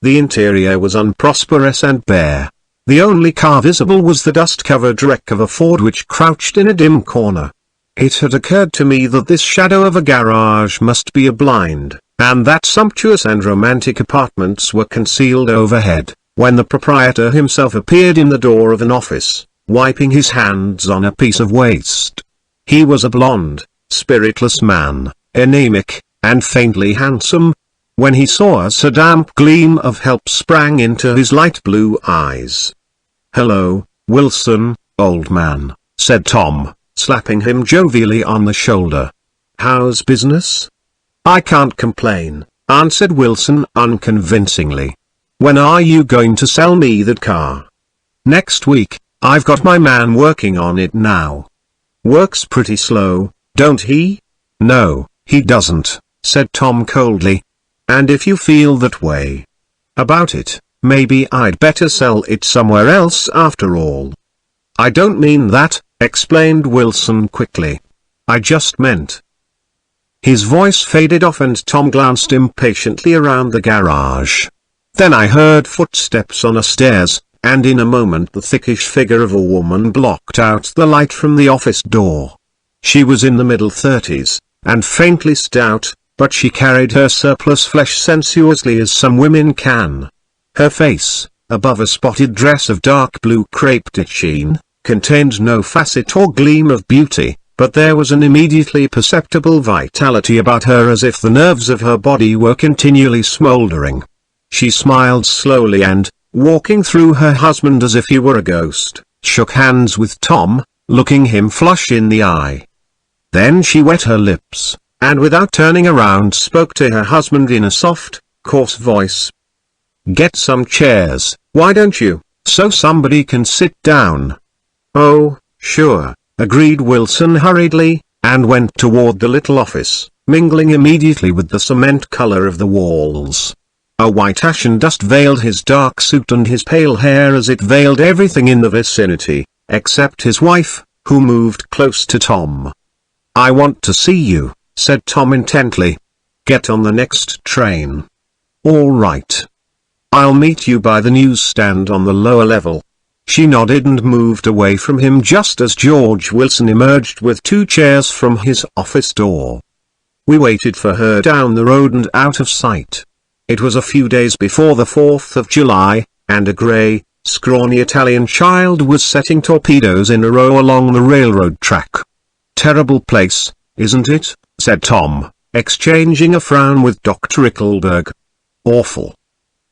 The interior was unprosperous and bare. The only car visible was the dust-covered wreck of a Ford which crouched in a dim corner. It had occurred to me that this shadow of a garage must be a blind, and that sumptuous and romantic apartments were concealed overhead, when the proprietor himself appeared in the door of an office, wiping his hands on a piece of waste. He was a blond, spiritless man, anemic, and faintly handsome. When he saw us a damp gleam of help sprang into his light blue eyes. "Hello, Wilson, old man," said Tom, slapping him jovially on the shoulder. "How's business?" "I can't complain," answered Wilson unconvincingly. "When are you going to sell me that car?" "Next week. I've got my man working on it now." "Works pretty slow, don't he?" "No, he doesn't," said Tom coldly. "And if you feel that way about it, maybe I'd better sell it somewhere else after all." "I don't mean that," explained Wilson quickly. "I just meant—" His voice faded off and Tom glanced impatiently around the garage. Then I heard footsteps on the stairs, and in a moment the thickish figure of a woman blocked out the light from the office door. She was in the middle 30s, and faintly stout, but she carried her surplus flesh sensuously as some women can. Her face, above a spotted dress of dark blue crepe de chine, contained no facet or gleam of beauty, but there was an immediately perceptible vitality about her as if the nerves of her body were continually smouldering. She smiled slowly and, walking through her husband as if he were a ghost, shook hands with Tom, looking him flush in the eye. Then she wet her lips, and without turning around spoke to her husband in a soft, coarse voice. "Get some chairs, why don't you, so somebody can sit down?" "Oh, sure," agreed Wilson hurriedly, and went toward the little office, mingling immediately with the cement color of the walls. A white ashen dust veiled his dark suit and his pale hair as it veiled everything in the vicinity, except his wife, who moved close to Tom. "I want to see you," said Tom intently. "Get on the next train." "All right. I'll meet you by the newsstand on the lower level." She nodded and moved away from him just as George Wilson emerged with 2 chairs from his office door. We waited for her down the road and out of sight. It was a few days before the 4th of July, and a grey, scrawny Italian child was setting torpedoes in a row along the railroad track. "Terrible place, isn't it?" said Tom, exchanging a frown with Dr. Ickelberg. "Awful.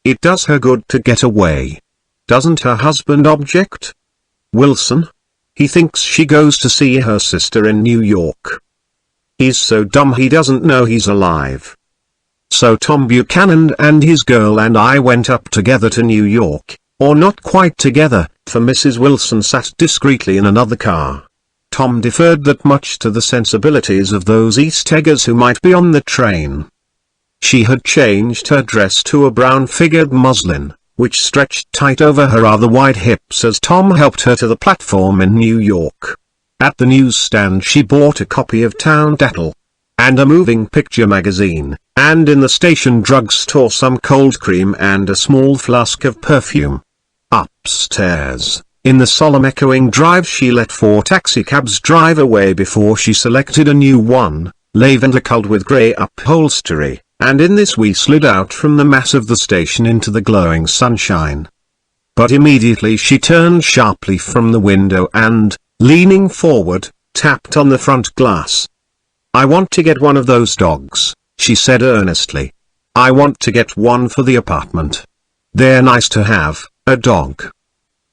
It does her good to get away. Doesn't her husband object?" "Wilson? He thinks she goes to see her sister in New York. He's so dumb he doesn't know he's alive." So Tom Buchanan and his girl and I went up together to New York, or not quite together, for Mrs. Wilson sat discreetly in another car. Tom deferred that much to the sensibilities of those East Eggers who might be on the train. She had changed her dress to a brown-figured muslin, which stretched tight over her rather wide hips as Tom helped her to the platform in New York. At the newsstand she bought a copy of Town Dattel and a moving picture magazine, and in the station drugstore some cold cream and a small flask of perfume. Upstairs, in the solemn echoing drive, she let 4 taxicabs drive away before she selected a new one, lavender-colored with grey upholstery, and in this we slid out from the mass of the station into the glowing sunshine. But immediately she turned sharply from the window and, leaning forward, tapped on the front glass. "I want to get one of those dogs," she said earnestly. "I want to get one for the apartment. They're nice to have, a dog.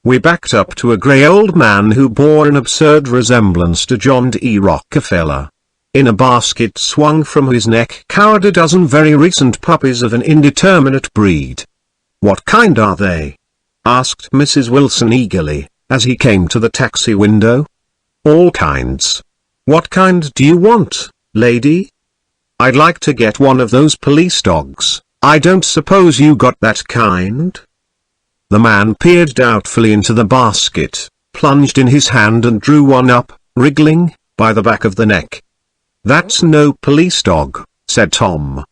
We backed up to a grey old man who bore an absurd resemblance to John D. Rockefeller. In a basket swung from his neck cowered a dozen very recent puppies of an indeterminate breed. "What kind are they?" asked Mrs. Wilson eagerly, as he came to the taxi window. "All kinds. What kind do you want, lady?" "I'd like to get one of those police dogs. I don't suppose you got that kind?" The man peered doubtfully into the basket, plunged in his hand and drew one up, wriggling, by the back of the neck. "That's no police dog," said Tom.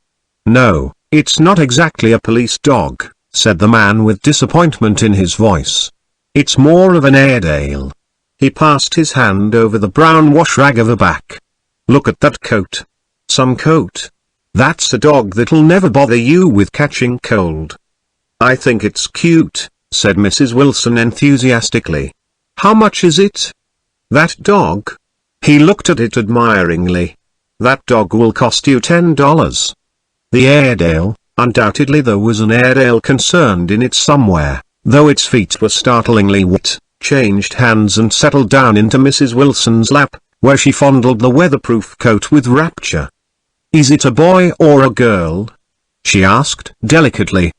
"No, it's not exactly a police dog," said the man with disappointment in his voice. "It's more of an Airedale." He passed his hand over the brown wash rag of a back. "Look at that coat. Some coat. That's a dog that'll never bother you with catching cold." "I think it's cute," said Mrs. Wilson enthusiastically. "How much is it?" "That dog?" He looked at it admiringly. "That dog will cost you $10. The Airedale?" Undoubtedly there was an Airedale concerned in it somewhere, though its feet were startlingly white, changed hands and settled down into Mrs. Wilson's lap, where she fondled the weatherproof coat with rapture. "Is it a boy or a girl?" she asked delicately.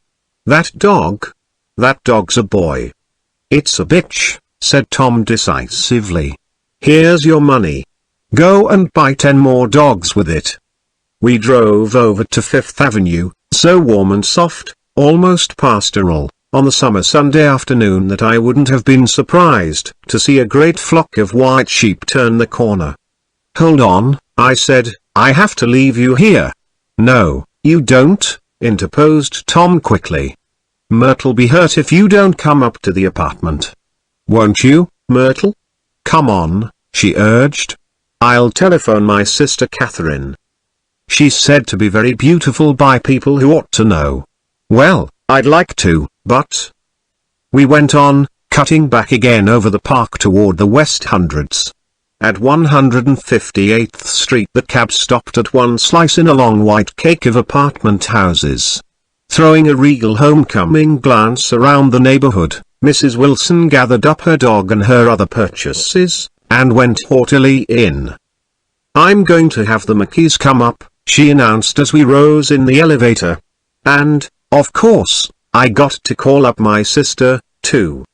"That dog? That dog's a boy." "It's a bitch," said Tom decisively. "Here's your money. Go and buy 10 more dogs with it." We drove over to Fifth Avenue, so warm and soft, almost pastoral, on the summer Sunday afternoon that I wouldn't have been surprised to see a great flock of white sheep turn the corner. "Hold on," I said, "I have to leave you here." "No, you don't," interposed Tom quickly. "Myrtle'll be hurt if you don't come up to the apartment." "Won't you, Myrtle?" "Come on," she urged. "I'll telephone my sister Catherine. She's said to be very beautiful by people who ought to know." "Well, I'd like to, but—" We went on, cutting back again over the park toward the West Hundreds. At 158th Street the cab stopped at one slice in a long white cake of apartment houses. Throwing a regal homecoming glance around the neighborhood, Mrs. Wilson gathered up her dog and her other purchases, and went haughtily in. "I'm going to have the Mackeys come up," she announced as we rose in the elevator. "And, of course, I got to call up my sister, too."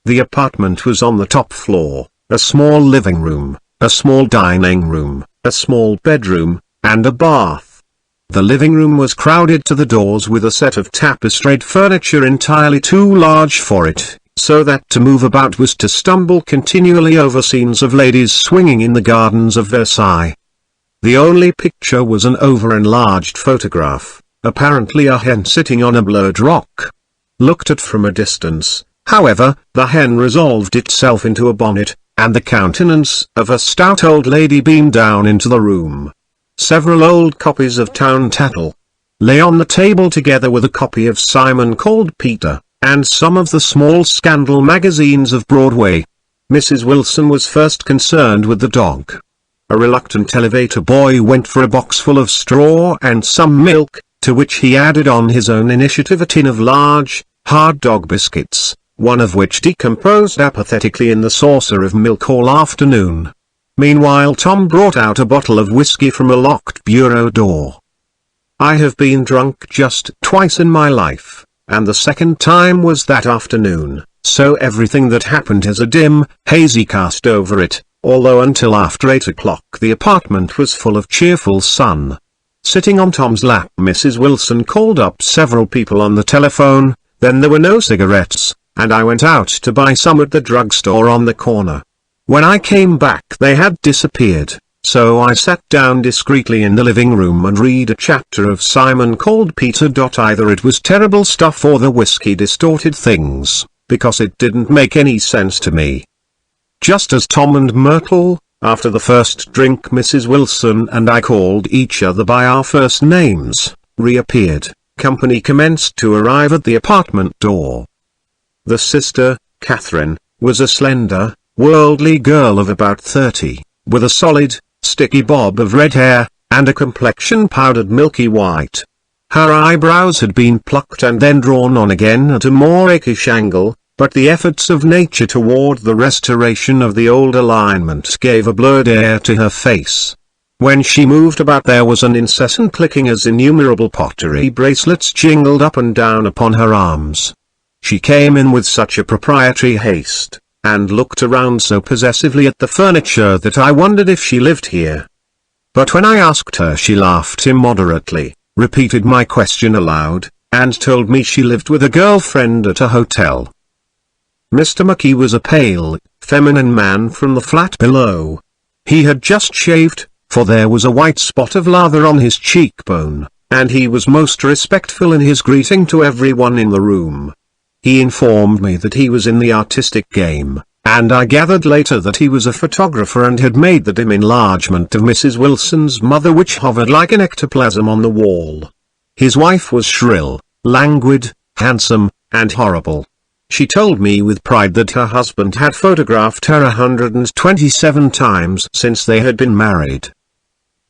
The apartment was on the top floor, a small living room, a small dining room, a small bedroom, and a bath. The living room was crowded to the doors with a set of tapestried furniture entirely too large for it, so that to move about was to stumble continually over scenes of ladies swinging in the gardens of Versailles. The only picture was an over-enlarged photograph, apparently a hen sitting on a blurred rock. Looked at from a distance, however, the hen resolved itself into a bonnet, and the countenance of a stout old lady beamed down into the room. Several old copies of Town Tattle lay on the table together with a copy of Simon Called Peter, and some of the small scandal magazines of Broadway. Mrs. Wilson was first concerned with the dog. A reluctant elevator boy went for a box full of straw and some milk, to which he added on his own initiative a tin of large, hard dog biscuits, one of which decomposed apathetically in the saucer of milk all afternoon. Meanwhile Tom brought out a bottle of whiskey from a locked bureau door. "I have been drunk just twice in my life, and the second time was that afternoon, so everything that happened has a dim, hazy cast over it, although until after 8 o'clock the apartment was full of cheerful sun." Sitting on Tom's lap, Mrs. Wilson called up several people on the telephone, then there were no cigarettes, and I went out to buy some at the drugstore on the corner. When I came back they had disappeared, so I sat down discreetly in the living room and read a chapter of Simon Called Peter. Either it was terrible stuff or the whiskey distorted things, because it didn't make any sense to me. Just as Tom and Myrtle, after the first drink Mrs. Wilson and I called each other by our first names, reappeared, company commenced to arrive at the apartment door. The sister, Catherine, was a slender, worldly girl of about 30, with a solid, sticky bob of red hair, and a complexion powdered milky white. Her eyebrows had been plucked and then drawn on again at a more rakish angle, but the efforts of nature toward the restoration of the old alignment gave a blurred air to her face. When she moved about there was an incessant clicking as innumerable pottery bracelets jingled up and down upon her arms. She came in with such a proprietary haste, and looked around so possessively at the furniture that I wondered if she lived here. But when I asked her she laughed immoderately, repeated my question aloud, and told me she lived with a girlfriend at a hotel. Mr. McKee was a pale, feminine man from the flat below. He had just shaved, for there was a white spot of lather on his cheekbone, and he was most respectful in his greeting to everyone in the room. He informed me that he was in the artistic game, and I gathered later that he was a photographer and had made the dim enlargement of Mrs. Wilson's mother which hovered like an ectoplasm on the wall. His wife was shrill, languid, handsome, and horrible. She told me with pride that her husband had photographed her 127 times since they had been married.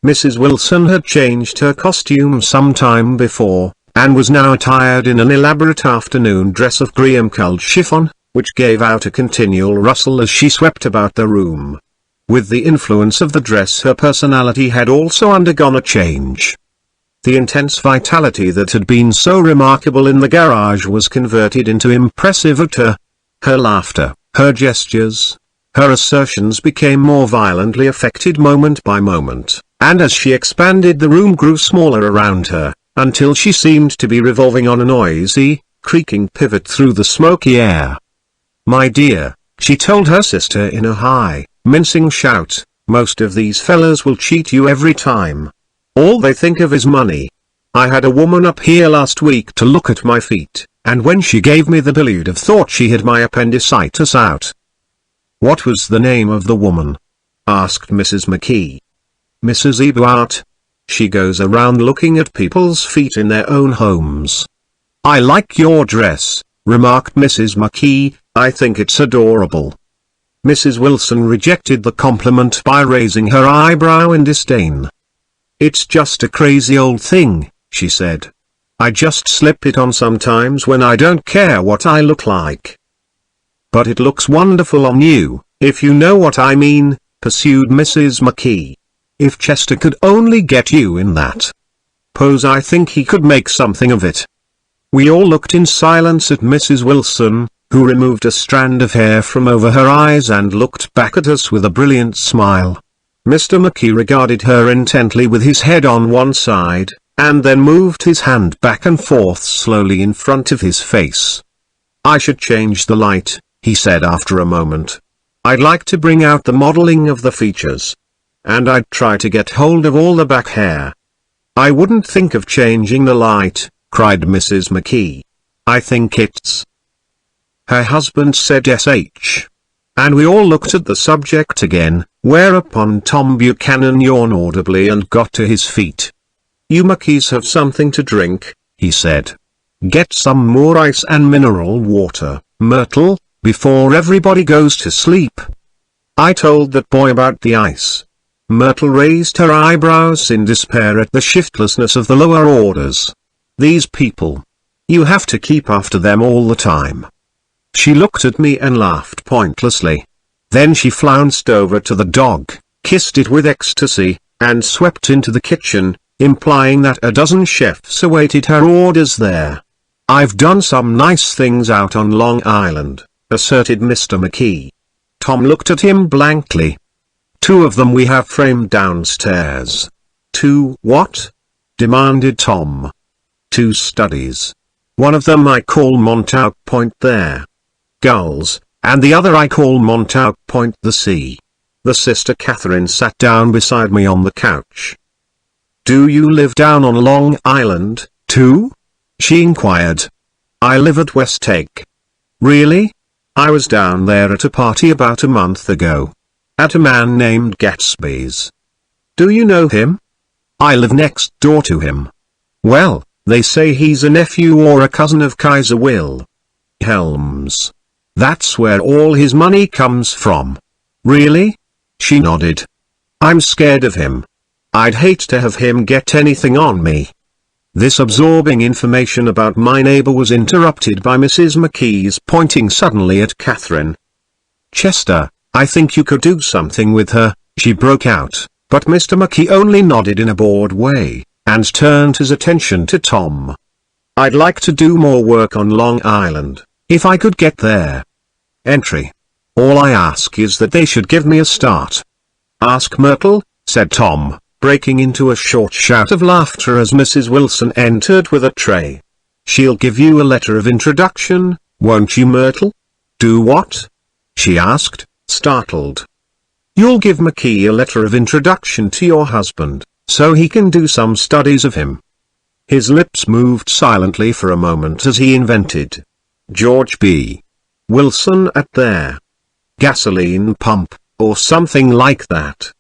Mrs. Wilson had changed her costume some time before, and was now attired in an elaborate afternoon dress of cream-colored chiffon, which gave out a continual rustle as she swept about the room. With the influence of the dress her personality had also undergone a change. The intense vitality that had been so remarkable in the garage was converted into impressive hauteur. Her laughter, her gestures, her assertions became more violently affected moment by moment, and as she expanded the room grew smaller around her, until she seemed to be revolving on a noisy, creaking pivot through the smoky air. "My dear," she told her sister in a high, mincing shout, "most of these fellas will cheat you every time. All they think of is money. I had a woman up here last week to look at my feet, and when she gave me the bill you'd have thought she had my appendicitis out." "What was the name of the woman?" asked Mrs. McKee. "Mrs. Ebuart. She goes around looking at people's feet in their own homes." "I like your dress," remarked Mrs. McKee, "I think it's adorable." Mrs. Wilson rejected the compliment by raising her eyebrow in disdain. "It's just a crazy old thing," she said. "I just slip it on sometimes when I don't care what I look like." "But it looks wonderful on you, if you know what I mean," pursued Mrs. McKee. "If Chester could only get you in that pose I think he could make something of it." We all looked in silence at Mrs. Wilson, who removed a strand of hair from over her eyes and looked back at us with a brilliant smile. Mr. McKee regarded her intently with his head on one side, and then moved his hand back and forth slowly in front of his face. "I should change the light," he said after a moment. "I'd like to bring out the modeling of the features. And I'd try to get hold of all the back hair." "I wouldn't think of changing the light," cried Mrs. McKee. "I think it's—" Her husband said "sh." And we all looked at the subject again, whereupon Tom Buchanan yawned audibly and got to his feet. "You McKees have something to drink," he said. "Get some more ice and mineral water, Myrtle, before everybody goes to sleep." I told that boy about the ice. Myrtle raised her eyebrows in despair at the shiftlessness of the lower orders. "These people. You have to keep after them all the time." She looked at me and laughed pointlessly. Then she flounced over to the dog, kissed it with ecstasy, and swept into the kitchen, implying that a dozen chefs awaited her orders there. "I've done some nice things out on Long Island," asserted Mr. McKee. Tom looked at him blankly. "Two of them we have framed downstairs." "Two what?" demanded Tom. "Two studies. One of them I call Montauk Point there. Gulls, and the other I call Montauk Point the sea." The sister Catherine sat down beside me on the couch. "Do you live down on Long Island, too?" she inquired. "I live at West Egg." "Really? I was down there at a party about a month ago. At a man named Gatsby's. Do you know him?" "I live next door to him." "Well, they say he's a nephew or a cousin of Kaiser Wilhelm's. That's where all his money comes from." "Really?" She nodded. "I'm scared of him. I'd hate to have him get anything on me." This absorbing information about my neighbor was interrupted by Mrs. McKee's pointing suddenly at Catherine. "Chester, I think you could do something with her," she broke out, but Mr. McKee only nodded in a bored way, and turned his attention to Tom. "I'd like to do more work on Long Island, if I could get there. Entry. All I ask is that they should give me a start." "Ask Myrtle," said Tom, breaking into a short shout of laughter as Mrs. Wilson entered with a tray. "She'll give you a letter of introduction, won't you, Myrtle?" "Do what?" she asked, startled. "You'll give McKee a letter of introduction to your husband, so he can do some studies of him." His lips moved silently for a moment as he invented George B. Wilson at their gasoline pump, or something like that.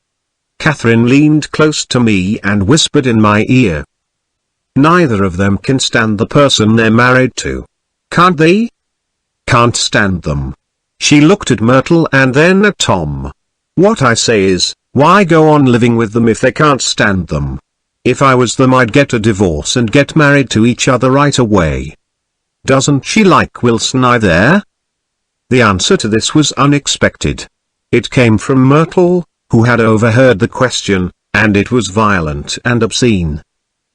Catherine leaned close to me and whispered in my ear. "Neither of them can stand the person they're married to. Can't they?" "Can't stand them." She looked at Myrtle and then at Tom. "What I say is, why go on living with them if they can't stand them? If I was them, I'd get a divorce and get married to each other right away." "Doesn't she like Wilson either?" The answer to this was unexpected. It came from Myrtle, who had overheard the question, and it was violent and obscene.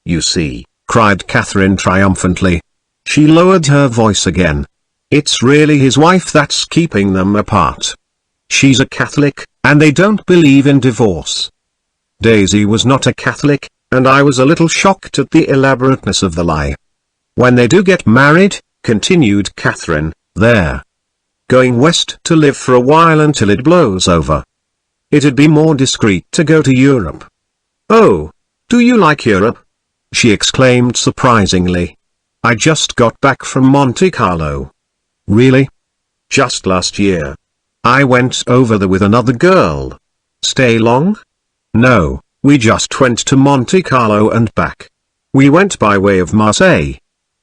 "You see," cried Catherine triumphantly. She lowered her voice again. "It's really his wife that's keeping them apart. She's a Catholic, and they don't believe in divorce." Daisy was not a Catholic, and I was a little shocked at the elaborateness of the lie. "When they do get married," continued Catherine, "they're going west to live for a while until it blows over. It'd be more discreet to go to Europe." "Oh, do you like Europe?" she exclaimed surprisingly. "I just got back from Monte Carlo." "Really?" "Just last year. I went over there with another girl." "Stay long?" "No, we just went to Monte Carlo and back. We went by way of Marseille.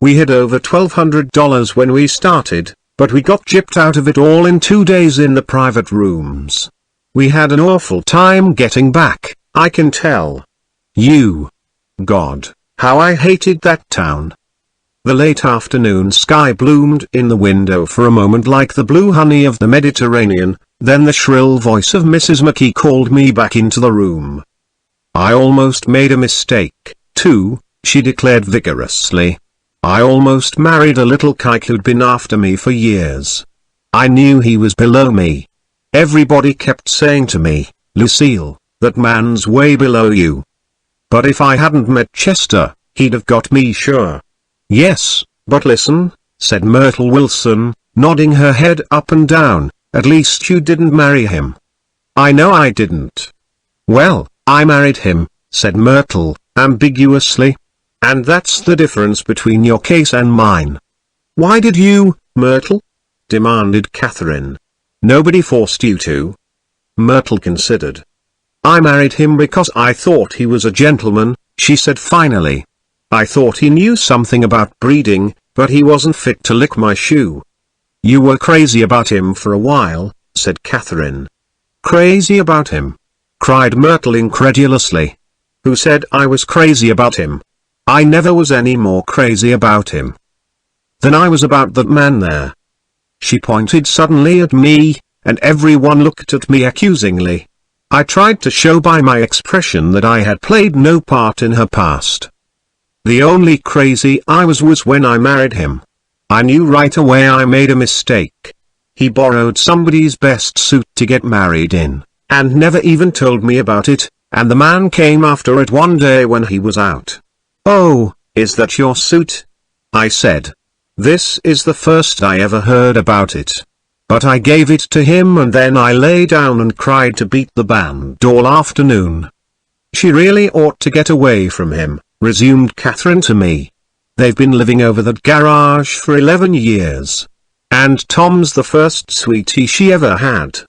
We had over $1,200 when we started, but we got gypped out of it all in 2 days in the private rooms. We had an awful time getting back, I can tell you. God, how I hated that town." The late afternoon sky bloomed in the window for a moment like the blue honey of the Mediterranean, then the shrill voice of Mrs. McKee called me back into the room. "I almost made a mistake, too," she declared vigorously. "I almost married a little kike who'd been after me for years. I knew he was below me. Everybody kept saying to me, 'Lucille, that man's way below you.' But if I hadn't met Chester, he'd have got me sure." "Yes, but listen," said Myrtle Wilson, nodding her head up and down, "at least you didn't marry him." "I know I didn't." "Well, I married him," said Myrtle, ambiguously. "And that's the difference between your case and mine." "Why did you, Myrtle?" demanded Catherine. "Nobody forced you to." Myrtle considered. "I married him because I thought he was a gentleman," she said finally. "I thought he knew something about breeding, but he wasn't fit to lick my shoe." "You were crazy about him for a while," said Catherine. "Crazy about him?" cried Myrtle incredulously. "Who said I was crazy about him? I never was any more crazy about him than I was about that man there." She pointed suddenly at me, and everyone looked at me accusingly. I tried to show by my expression that I had played no part in her past. "The only crazy I was when I married him. I knew right away I made a mistake. He borrowed somebody's best suit to get married in, and never even told me about it, and the man came after it one day when he was out. 'Oh, is that your suit?' I said. This is the first I ever heard about it. But I gave it to him and then I lay down and cried to beat the band all afternoon." "She really ought to get away from him," resumed Catherine to me. "They've been living over that garage for 11 years. And Tom's the first sweetie she ever had."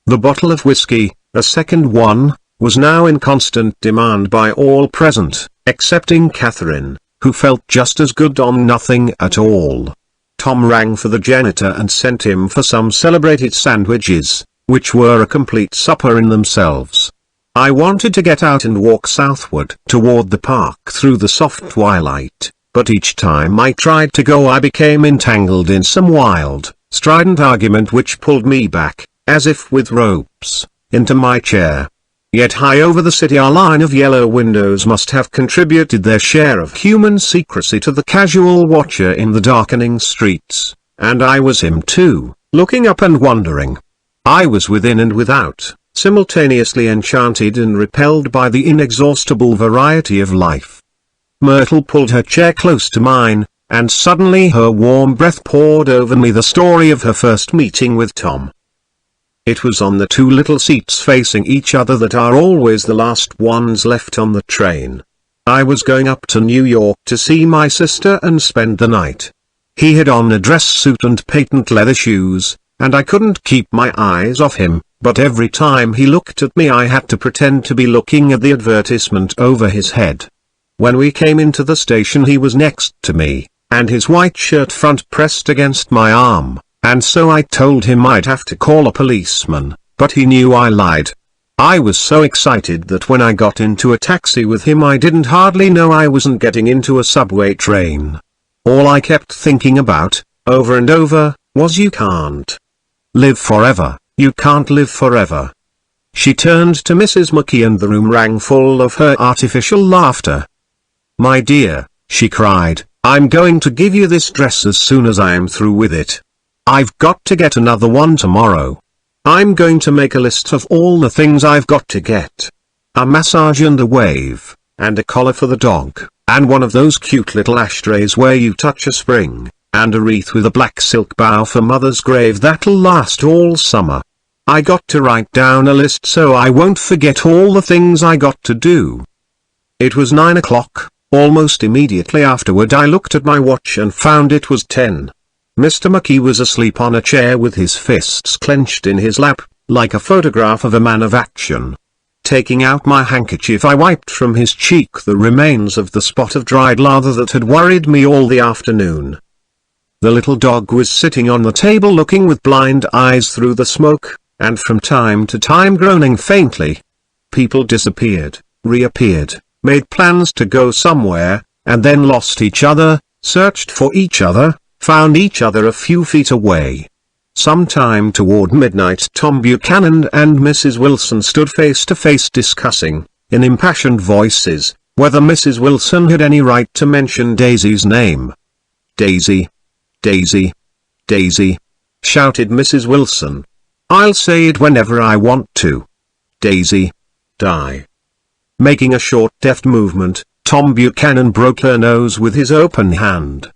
The bottle of whiskey, a second one, was now in constant demand by all present, excepting Catherine, who felt just as good on nothing at all. Tom rang for the janitor and sent him for some celebrated sandwiches, which were a complete supper in themselves. I wanted to get out and walk southward toward the park through the soft twilight, but each time I tried to go I became entangled in some wild, strident argument which pulled me back, as if with ropes, into my chair. Yet high over the city our line of yellow windows must have contributed their share of human secrecy to the casual watcher in the darkening streets, and I was him too, looking up and wondering. I was within and without, simultaneously enchanted and repelled by the inexhaustible variety of life. Myrtle pulled her chair close to mine, and suddenly her warm breath poured over me the story of her first meeting with Tom. It was on the two little seats facing each other that are always the last ones left on the train. I was going up to New York to see my sister and spend the night. He had on a dress suit and patent leather shoes, and I couldn't keep my eyes off him, but every time he looked at me I had to pretend to be looking at the advertisement over his head. When we came into the station he was next to me, and his white shirt front pressed against my arm. And so I told him I'd have to call a policeman, but he knew I lied. I was so excited that when I got into a taxi with him I didn't hardly know I wasn't getting into a subway train. All I kept thinking about, over and over, was you can't live forever, you can't live forever. She turned to Mrs. McKee and the room rang full of her artificial laughter. "My dear," she cried, "I'm going to give you this dress as soon as I am through with it. I've got to get another one tomorrow. I'm going to make a list of all the things I've got to get. A massage and a wave, and a collar for the dog, and one of those cute little ashtrays where you touch a spring, and a wreath with a black silk bow for Mother's grave that'll last all summer. I got to write down a list so I won't forget all the things I got to do." It was 9 o'clock. Almost immediately afterward I looked at my watch and found it was 10. Mr. McKee was asleep on a chair with his fists clenched in his lap, like a photograph of a man of action. Taking out my handkerchief I wiped from his cheek the remains of the spot of dried lather that had worried me all the afternoon. The little dog was sitting on the table looking with blind eyes through the smoke, and from time to time groaning faintly. People disappeared, reappeared, made plans to go somewhere, and then lost each other, searched for each other, found each other a few feet away. Sometime toward midnight Tom Buchanan and Mrs. Wilson stood face to face discussing, in impassioned voices, whether Mrs. Wilson had any right to mention Daisy's name. "Daisy! Daisy! Daisy!" shouted Mrs. Wilson. "I'll say it whenever I want to. Daisy! Die!" Making a short deft movement, Tom Buchanan broke her nose with his open hand.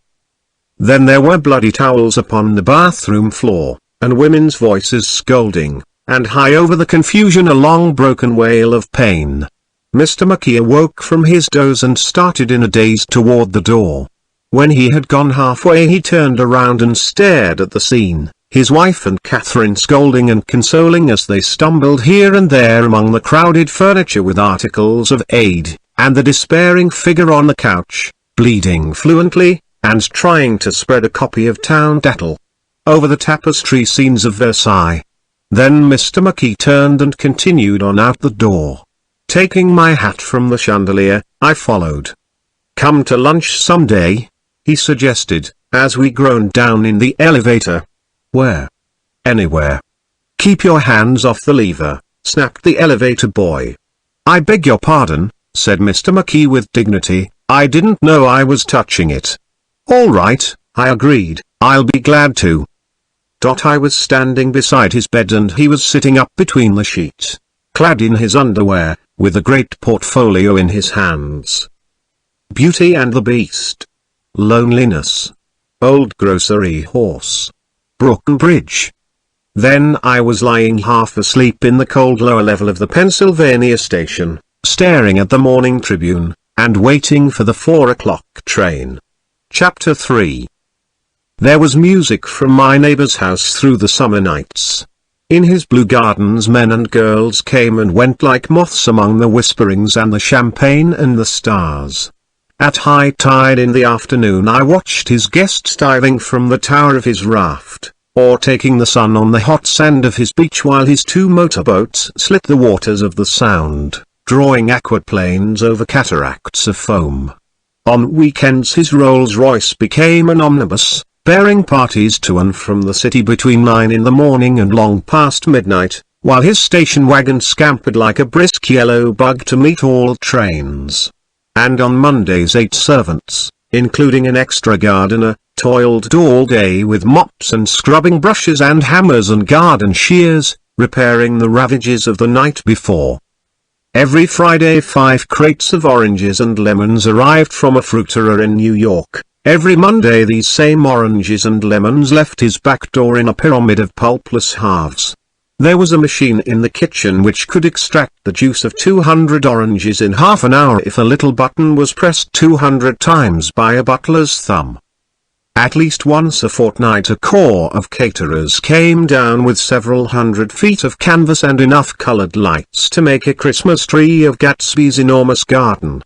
Then there were bloody towels upon the bathroom floor, and women's voices scolding, and high over the confusion a long broken wail of pain. Mr. McKee awoke from his doze and started in a daze toward the door. When he had gone halfway he turned around and stared at the scene, his wife and Catherine scolding and consoling as they stumbled here and there among the crowded furniture with articles of aid, and the despairing figure on the couch, bleeding fluently, and trying to spread a copy of Town Tattle over the tapestry scenes of Versailles. Then Mr. McKee turned and continued on out the door. Taking my hat from the chandelier, I followed. "Come to lunch someday," he suggested, as we groaned down in the elevator. "Where?" "Anywhere." "Keep your hands off the lever," snapped the elevator boy. "I beg your pardon," said Mr. McKee with dignity, "I didn't know I was touching it." "All right," I agreed, "I'll be glad to." I was standing beside his bed and he was sitting up between the sheets, clad in his underwear, with a great portfolio in his hands. Beauty and the Beast. Loneliness. Old Grocery Horse. Brooklyn Bridge. Then I was lying half asleep in the cold lower level of the Pennsylvania station, staring at the Morning Tribune, and waiting for the 4 o'clock train. Chapter 3. There was music from my neighbor's house through the summer nights. In his blue gardens men and girls came and went like moths among the whisperings and the champagne and the stars. At high tide in the afternoon I watched his guests diving from the tower of his raft, or taking the sun on the hot sand of his beach while his two motorboats slit the waters of the Sound, drawing aquaplanes over cataracts of foam. On weekends his Rolls-Royce became an omnibus, bearing parties to and from the city between 9 in the morning and long past midnight, while his station wagon scampered like a brisk yellow bug to meet all trains. And on Mondays 8 servants, including an extra gardener, toiled all day with mops and scrubbing brushes and hammers and garden shears, repairing the ravages of the night before. Every Friday 5 crates of oranges and lemons arrived from a fruiterer in New York. Every Monday these same oranges and lemons left his back door in a pyramid of pulpless halves. There was a machine in the kitchen which could extract the juice of 200 oranges in half an hour if a little button was pressed 200 times by a butler's thumb. At least once a fortnight a corps of caterers came down with several hundred feet of canvas and enough colored lights to make a Christmas tree of Gatsby's enormous garden.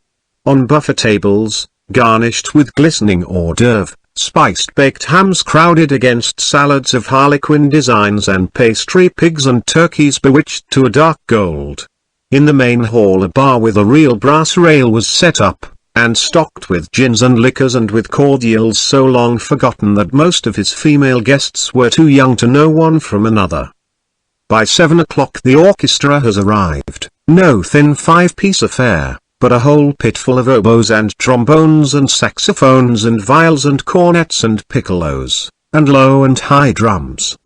On buffet tables, garnished with glistening hors d'oeuvre, spiced baked hams crowded against salads of harlequin designs and pastry pigs and turkeys bewitched to a dark gold. In the main hall a bar with a real brass rail was set up, and stocked with gins and liquors and with cordials so long forgotten that most of his female guests were too young to know one from another. By 7 o'clock the orchestra has arrived, no thin 5-piece affair, but a whole pit full of oboes and trombones and saxophones and viols and cornets and piccolos, and low and high drums.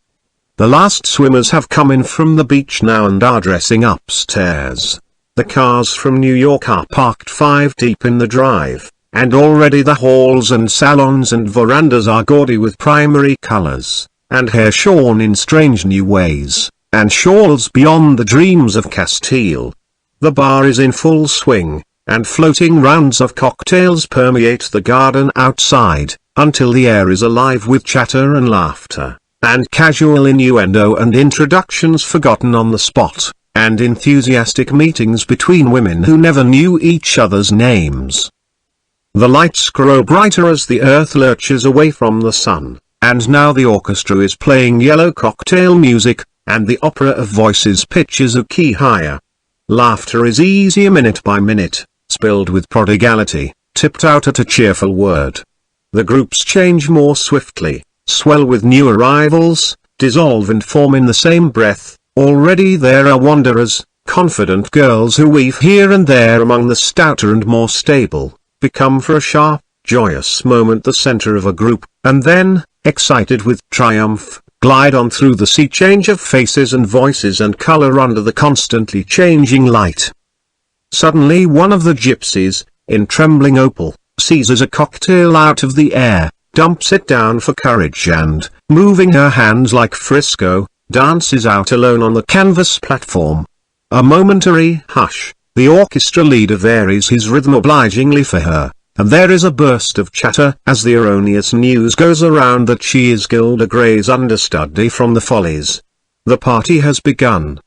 The last swimmers have come in from the beach now and are dressing upstairs. The cars from New York are parked 5 deep in the drive, and already the halls and salons and verandas are gaudy with primary colors, and hair shorn in strange new ways, and shawls beyond the dreams of Castile. The bar is in full swing, and floating rounds of cocktails permeate the garden outside, until the air is alive with chatter and laughter, and casual innuendo and introductions forgotten on the spot, and enthusiastic meetings between women who never knew each other's names. The lights grow brighter as the earth lurches away from the sun, and now the orchestra is playing yellow cocktail music, and the opera of voices pitches a key higher. Laughter is easier minute by minute, spilled with prodigality, tipped out at a cheerful word. The groups change more swiftly, swell with new arrivals, dissolve and form in the same breath. Already there are wanderers, confident girls who weave here and there among the stouter and more stable, become for a sharp, joyous moment the center of a group, and then, excited with triumph, glide on through the sea change of faces and voices and color under the constantly changing light. Suddenly one of the gypsies, in trembling opal, seizes a cocktail out of the air, dumps it down for courage and, moving her hands like Frisco, dances out alone on the canvas platform. A momentary hush, the orchestra leader varies his rhythm obligingly for her, and there is a burst of chatter as the erroneous news goes around that she is Gilda Gray's understudy from the Follies. The party has begun.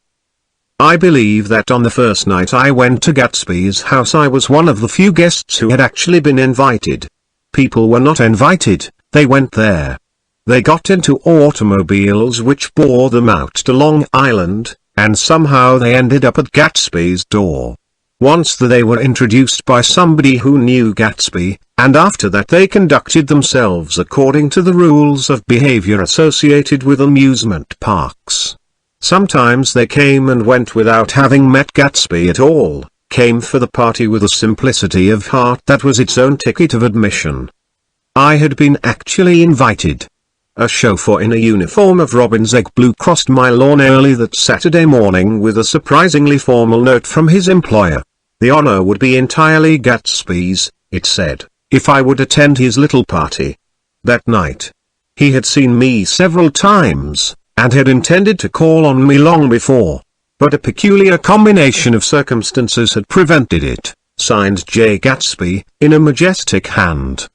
I believe that on the first night I went to Gatsby's house I was one of the few guests who had actually been invited. People were not invited, they went there. They got into automobiles which bore them out to Long Island, and somehow they ended up at Gatsby's door. Once they were introduced by somebody who knew Gatsby, and after that they conducted themselves according to the rules of behavior associated with amusement parks. Sometimes they came and went without having met Gatsby at all, came for the party with a simplicity of heart that was its own ticket of admission. I had been actually invited. A chauffeur in a uniform of robin's egg blue crossed my lawn early that Saturday morning with a surprisingly formal note from his employer. The honor would be entirely Gatsby's, it said, if I would attend his little party. That night. He had seen me several times, and had intended to call on me long before. But a peculiar combination of circumstances had prevented it. Signed J. Gatsby, in a majestic hand.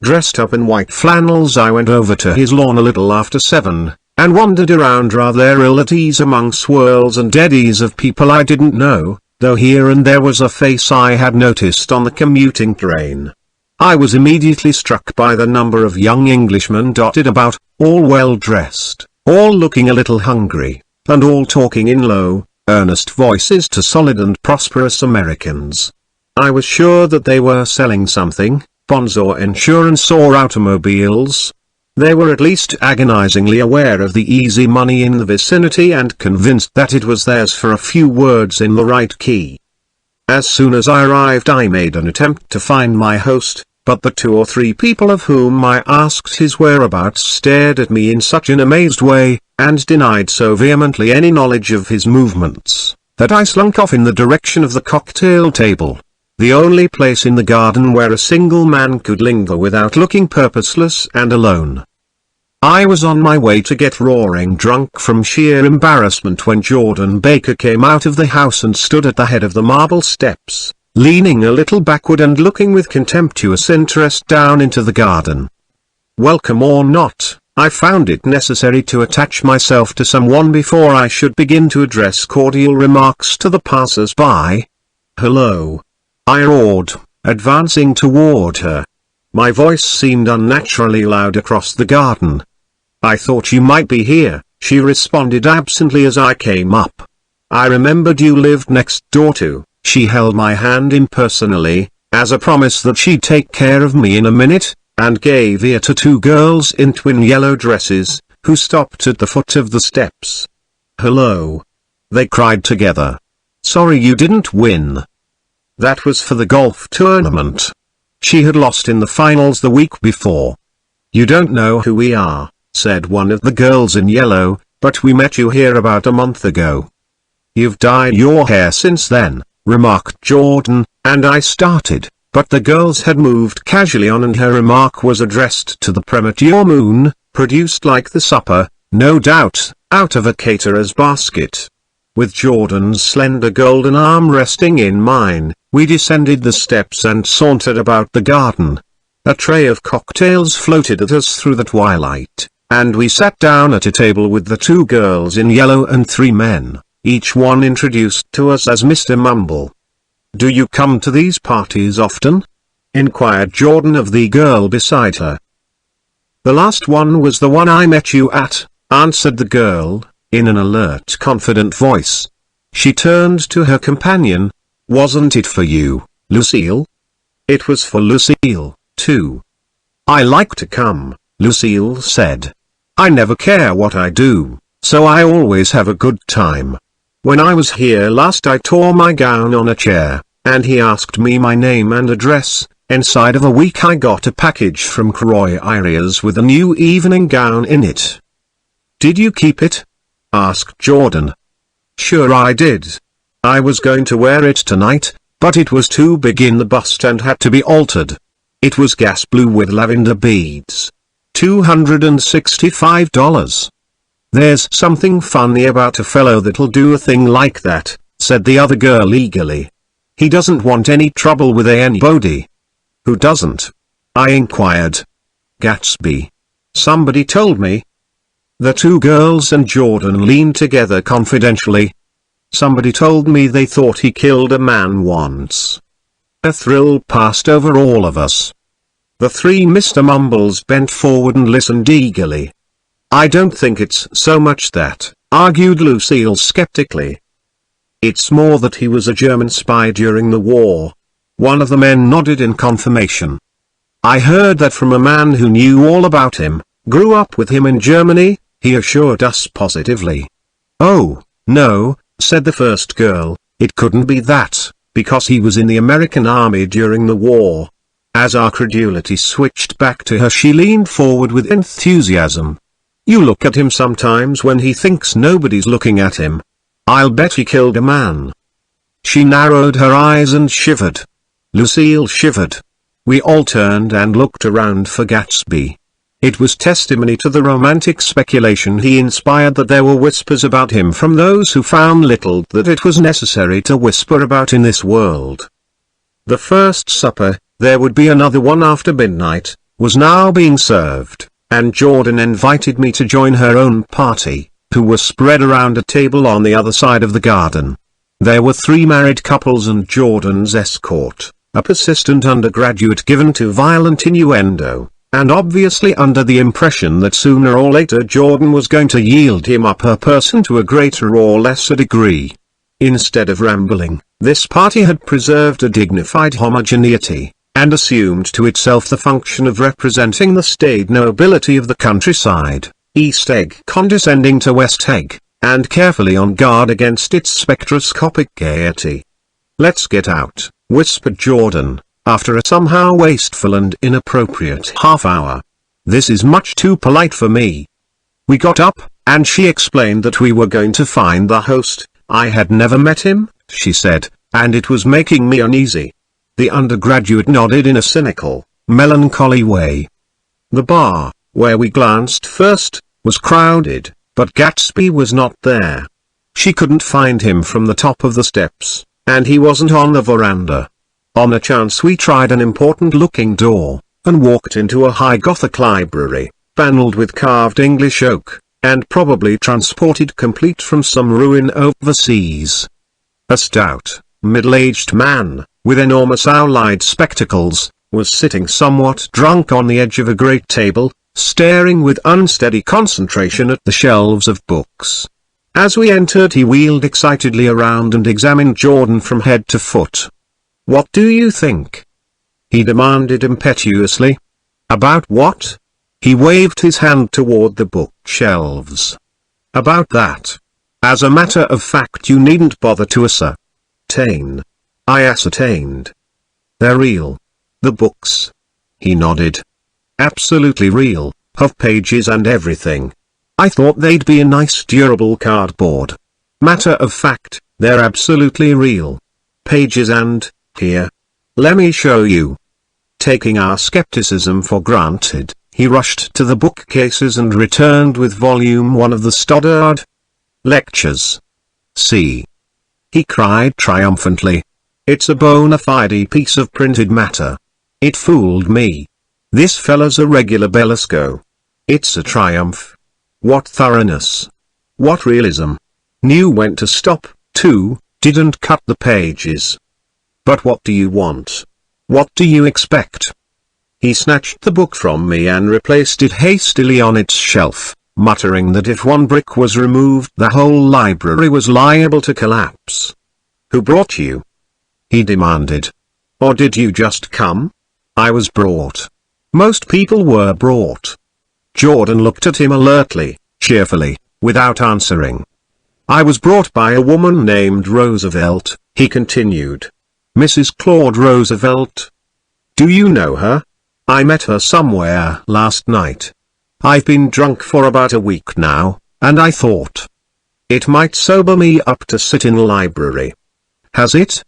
Dressed up in white flannels I went over to his lawn a little after 7, and wandered around rather ill at ease among swirls and eddies of people I didn't know, though here and there was a face I had noticed on the commuting train. I was immediately struck by the number of young Englishmen dotted about, all well dressed, all looking a little hungry, and all talking in low, earnest voices to solid and prosperous Americans. I was sure that they were selling something, bonds or insurance or automobiles. They were at least agonizingly aware of the easy money in the vicinity and convinced that it was theirs for a few words in the right key. As soon as I arrived, I made an attempt to find my host, but the 2 or 3 people of whom I asked his whereabouts stared at me in such an amazed way, and denied so vehemently any knowledge of his movements, that I slunk off in the direction of the cocktail table, the only place in the garden where a single man could linger without looking purposeless and alone. I was on my way to get roaring drunk from sheer embarrassment when Jordan Baker came out of the house and stood at the head of the marble steps, leaning a little backward and looking with contemptuous interest down into the garden. Welcome or not, I found it necessary to attach myself to someone before I should begin to address cordial remarks to the passers-by. "Hello," I roared, advancing toward her. My voice seemed unnaturally loud across the garden. "I thought you might be here," she responded absently as I came up. "I remembered you lived next door to." She held my hand impersonally, as a promise that she'd take care of me in a minute, and gave ear to 2 girls in twin yellow dresses, who stopped at the foot of the steps. "Hello," they cried together. "Sorry you didn't win." That was for the golf tournament. She had lost in the finals the week before. "You don't know who we are," said one of the girls in yellow, "but we met you here about a month ago." "You've dyed your hair since then," remarked Jordan, and I started, but the girls had moved casually on and her remark was addressed to the premature moon, produced like the supper, no doubt, out of a caterer's basket. With Jordan's slender golden arm resting in mine, we descended the steps and sauntered about the garden. A tray of cocktails floated at us through the twilight, and we sat down at a table with the 2 girls in yellow and 3 men, each one introduced to us as Mr. Mumble. "Do you come to these parties often?" inquired Jordan of the girl beside her. "The last one was the one I met you at," answered the girl, in an alert, confident voice. She turned to her companion. "Wasn't it for you, Lucille?" "It was for Lucille, too." "I like to come," Lucille said. "I never care what I do, so I always have a good time. When I was here last I tore my gown on a chair, and he asked me my name and address. Inside of a week I got a package from Croy Arias with a new evening gown in it." "Did you keep it?" asked Jordan. "Sure I did. I was going to wear it tonight, but it was too big in the bust and had to be altered. It was gas blue with lavender beads. $265. "There's something funny about a fellow that'll do a thing like that," said the other girl eagerly. "He doesn't want any trouble with anybody." "Who doesn't?" I inquired. "Gatsby. Somebody told me." The 2 girls and Jordan leaned together confidentially. "Somebody told me they thought he killed a man once." A thrill passed over all of us. The 3 Mr. Mumbles bent forward and listened eagerly. "I don't think it's so much that," argued Lucille skeptically. "It's more that he was a German spy during the war." One of the men nodded in confirmation. "I heard that from a man who knew all about him, grew up with him in Germany," he assured us positively. "Oh, no," said the first girl, "it couldn't be that, because he was in the American Army during the war." As our credulity switched back to her, she leaned forward with enthusiasm. "You look at him sometimes when he thinks nobody's looking at him. I'll bet he killed a man." She narrowed her eyes and shivered. Lucille shivered. We all turned and looked around for Gatsby. It was testimony to the romantic speculation he inspired that there were whispers about him from those who found little that it was necessary to whisper about in this world. The first supper, there would be another one after midnight, was now being served, and Jordan invited me to join her own party, who were spread around a table on the other side of the garden. There were 3 married couples and Jordan's escort, a persistent undergraduate given to violent innuendo, and obviously under the impression that sooner or later Jordan was going to yield him up her person to a greater or lesser degree. Instead of rambling, this party had preserved a dignified homogeneity, and assumed to itself the function of representing the staid nobility of the countryside, East Egg condescending to West Egg, and carefully on guard against its spectroscopic gaiety. "Let's get out," whispered Jordan, after a somehow wasteful and inappropriate half-hour. "This is much too polite for me." We got up, and she explained that we were going to find the host. I had never met him, she said, and it was making me uneasy. The undergraduate nodded in a cynical, melancholy way. The bar, where we glanced first, was crowded, but Gatsby was not there. She couldn't find him from the top of the steps, and he wasn't on the veranda. On a chance we tried an important-looking door, and walked into a high Gothic library, panelled with carved English oak, and probably transported complete from some ruin overseas. A stout, middle-aged man, with enormous owl-eyed spectacles, was sitting somewhat drunk on the edge of a great table, staring with unsteady concentration at the shelves of books. As we entered he wheeled excitedly around and examined Jordan from head to foot. "What do you think?" he demanded impetuously. "About what?" He waved his hand toward the bookshelves. "About that. As a matter of fact you needn't bother to ascertain." I ascertained. "They're real. The books?" He nodded. "Absolutely real, have pages and everything. I thought they'd be a nice durable cardboard. Matter of fact, they're absolutely real. Pages and, here. Let me show you." Taking our skepticism for granted, he rushed to the bookcases and returned with volume 1 of the Stoddard Lectures. "See!" he cried triumphantly. "It's a bona fide piece of printed matter. It fooled me. This fella's a regular Belasco. It's a triumph. What thoroughness! What realism! Knew when to stop, too, didn't cut the pages. But what do you want? What do you expect?" He snatched the book from me and replaced it hastily on its shelf, muttering that if one brick was removed the whole library was liable to collapse. "Who brought you?" he demanded. "Or did you just come?" "I was brought. Most people were brought." Jordan looked at him alertly, cheerfully, without answering. "I was brought by a woman named Roosevelt," he continued. "Mrs. Claude Roosevelt. Do you know her? I met her somewhere last night. I've been drunk for about a week now, and I thought it might sober me up to sit in the library." "Has it?"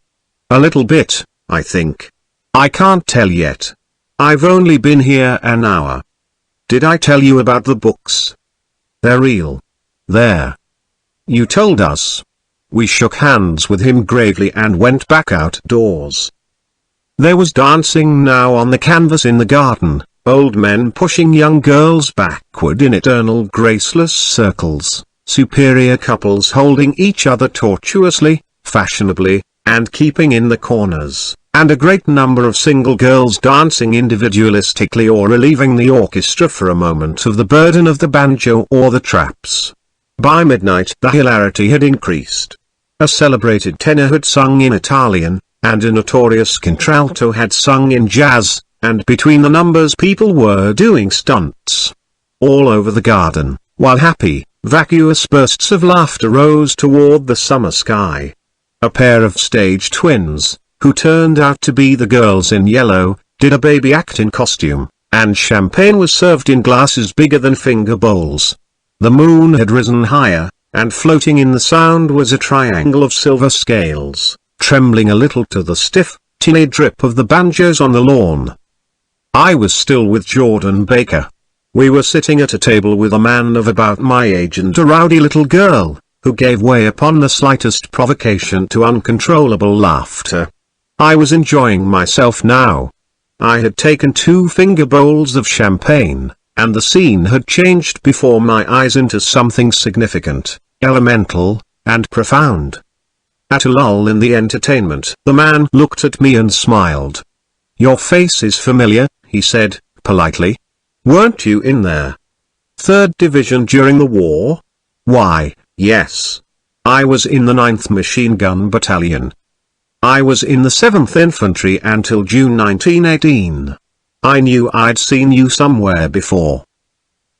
"A little bit, I think. I can't tell yet. I've only been here an hour." "Did I tell you about the books?" "They're real. There. You told us." We shook hands with him gravely and went back outdoors. There was dancing now on the canvas in the garden, old men pushing young girls backward in eternal graceless circles, superior couples holding each other tortuously, fashionably, and keeping in the corners, and a great number of single girls dancing individualistically or relieving the orchestra for a moment of the burden of the banjo or the traps. By midnight the hilarity had increased. A celebrated tenor had sung in Italian, and a notorious contralto had sung in jazz, and between the numbers people were doing stunts all over the garden, while happy, vacuous bursts of laughter rose toward the summer sky. A pair of stage twins, who turned out to be the girls in yellow, did a baby act in costume, and champagne was served in glasses bigger than finger bowls. The moon had risen higher, and floating in the sound was a triangle of silver scales, trembling a little to the stiff, tinny drip of the banjos on the lawn. I was still with Jordan Baker. We were sitting at a table with a man of about my age and a rowdy little girl, who gave way upon the slightest provocation to uncontrollable laughter. I was enjoying myself now. I had taken 2 finger bowls of champagne, and the scene had changed before my eyes into something significant, elemental, and profound. At a lull in the entertainment, the man looked at me and smiled. "Your face is familiar," he said, politely. Weren't you in there? 3rd Division during the war? Why, yes. I was in the 9th Machine Gun Battalion. I was in the 7th Infantry until June 1918. I knew I'd seen you somewhere before.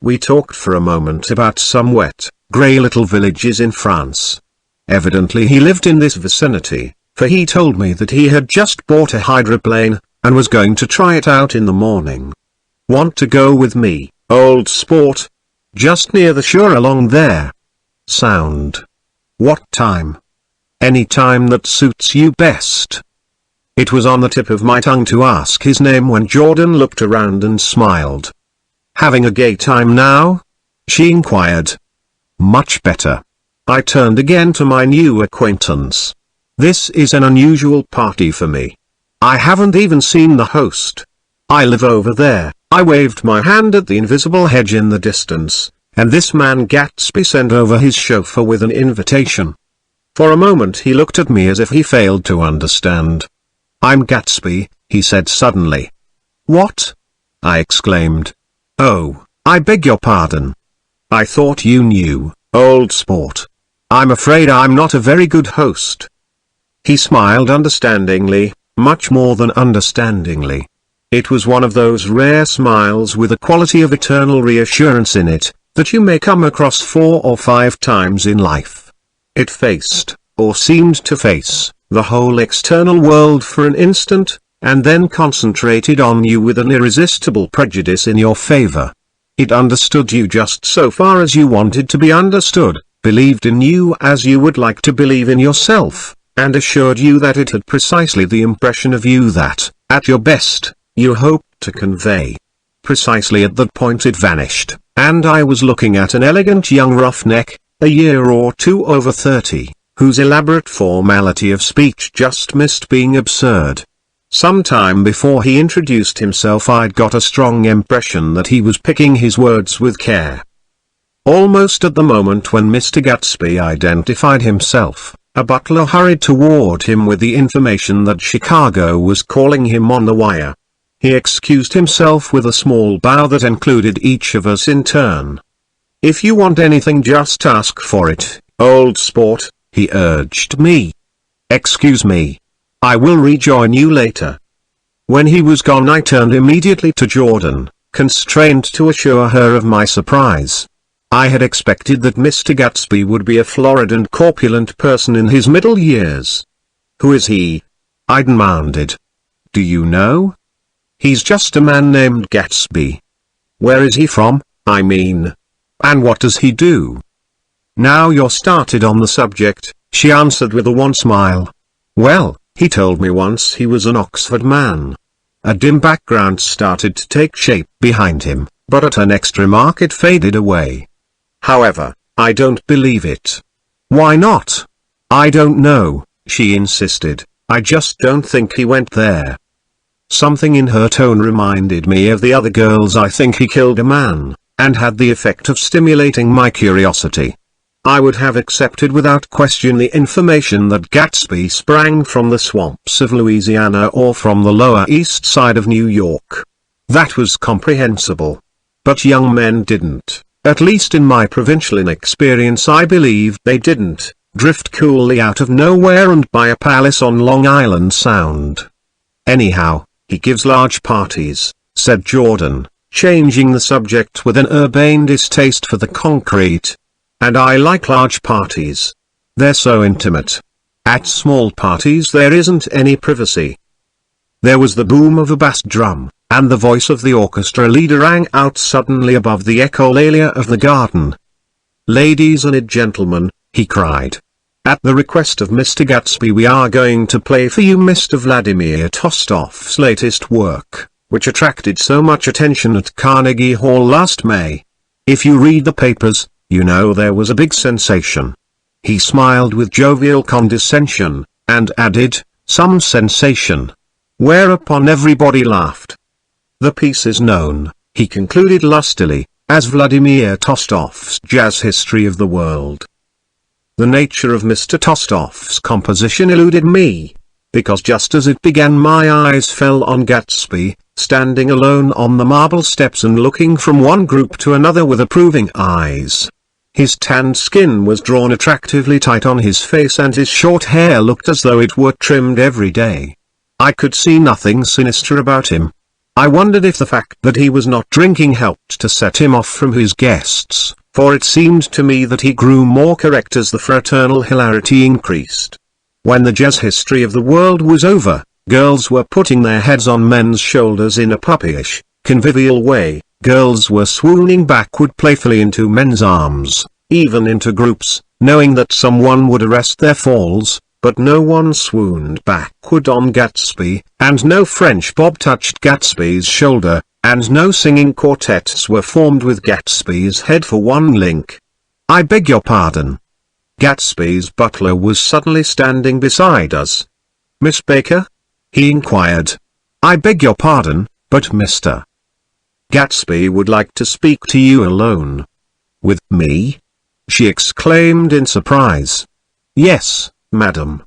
We talked for a moment about some wet, grey little villages in France. Evidently he lived in this vicinity, for he told me that he had just bought a hydroplane, and was going to try it out in the morning. Want to go with me, old sport? Just near the shore along there. Sound. What time? Any time that suits you best. It was on the tip of my tongue to ask his name when Jordan looked around and smiled. Having a gay time now? She inquired. Much better. I turned again to my new acquaintance. This is an unusual party for me. I haven't even seen the host. I live over there. I waved my hand at the invisible hedge in the distance, and this man Gatsby sent over his chauffeur with an invitation. For a moment he looked at me as if he failed to understand. I'm Gatsby, he said suddenly. What? I exclaimed. Oh, I beg your pardon. I thought you knew, old sport. I'm afraid I'm not a very good host. He smiled understandingly, much more than understandingly. It was one of those rare smiles with a quality of eternal reassurance in it, that you may come across 4 or 5 times in life. It faced, or seemed to face, the whole external world for an instant, and then concentrated on you with an irresistible prejudice in your favor. It understood you just so far as you wanted to be understood, believed in you as you would like to believe in yourself, and assured you that it had precisely the impression of you that, at your best, you hoped to convey. Precisely at that point it vanished, and I was looking at an elegant young roughneck, a year or 2 over 30, whose elaborate formality of speech just missed being absurd. Some time before he introduced himself I'd got a strong impression that he was picking his words with care. Almost at the moment when Mr. Gatsby identified himself, a butler hurried toward him with the information that Chicago was calling him on the wire. He excused himself with a small bow that included each of us in turn. If you want anything just ask for it, old sport, he urged me. Excuse me. I will rejoin you later. When he was gone I turned immediately to Jordan, constrained to assure her of my surprise. I had expected that Mr. Gatsby would be a florid and corpulent person in his middle years. Who is he? I demanded. Do you know? He's just a man named Gatsby. Where is he from, I mean? And what does he do? Now you're started on the subject, she answered with a wan smile. Well, he told me once he was an Oxford man. A dim background started to take shape behind him, but at her next remark it faded away. However, I don't believe it. Why not? I don't know, she insisted. I just don't think he went there. Something in her tone reminded me of the other girls. I think he killed a man, and had the effect of stimulating my curiosity. I would have accepted without question the information that Gatsby sprang from the swamps of Louisiana or from the Lower East Side of New York. That was comprehensible. But young men didn't, at least in my provincial inexperience I believe they didn't, drift coolly out of nowhere and buy a palace on Long Island Sound. Anyhow, he gives large parties, said Jordan, changing the subject with an urbane distaste for the concrete. And I like large parties. They're so intimate. At small parties there isn't any privacy. There was the boom of a bass drum, and the voice of the orchestra leader rang out suddenly above the echolalia of the garden. Ladies and gentlemen, he cried. At the request of Mr. Gatsby we are going to play for you Mr. Vladimir Tostof's latest work, which attracted so much attention at Carnegie Hall last May. If you read the papers, you know there was a big sensation. He smiled with jovial condescension, and added, some sensation. Whereupon everybody laughed. The piece is known, he concluded lustily, as Vladimir Tostof's Jazz History of the World. The nature of Mr. Tostof's composition eluded me, because just as it began my eyes fell on Gatsby, standing alone on the marble steps and looking from one group to another with approving eyes. His tanned skin was drawn attractively tight on his face and his short hair looked as though it were trimmed every day. I could see nothing sinister about him. I wondered if the fact that he was not drinking helped to set him off from his guests, for it seemed to me that he grew more correct as the fraternal hilarity increased. When the jazz history of the world was over, girls were putting their heads on men's shoulders in a puppyish, convivial way. Girls were swooning backward playfully into men's arms, even into groups, knowing that someone would arrest their falls, but no one swooned backward on Gatsby, and no French bob touched Gatsby's shoulder, and no singing quartets were formed with Gatsby's head for one link. "I beg your pardon." Gatsby's butler was suddenly standing beside us. "Miss Baker?" he inquired. "I beg your pardon, but Mr. Gatsby would like to speak to you alone." "With me?" she exclaimed in surprise. "Yes, madam."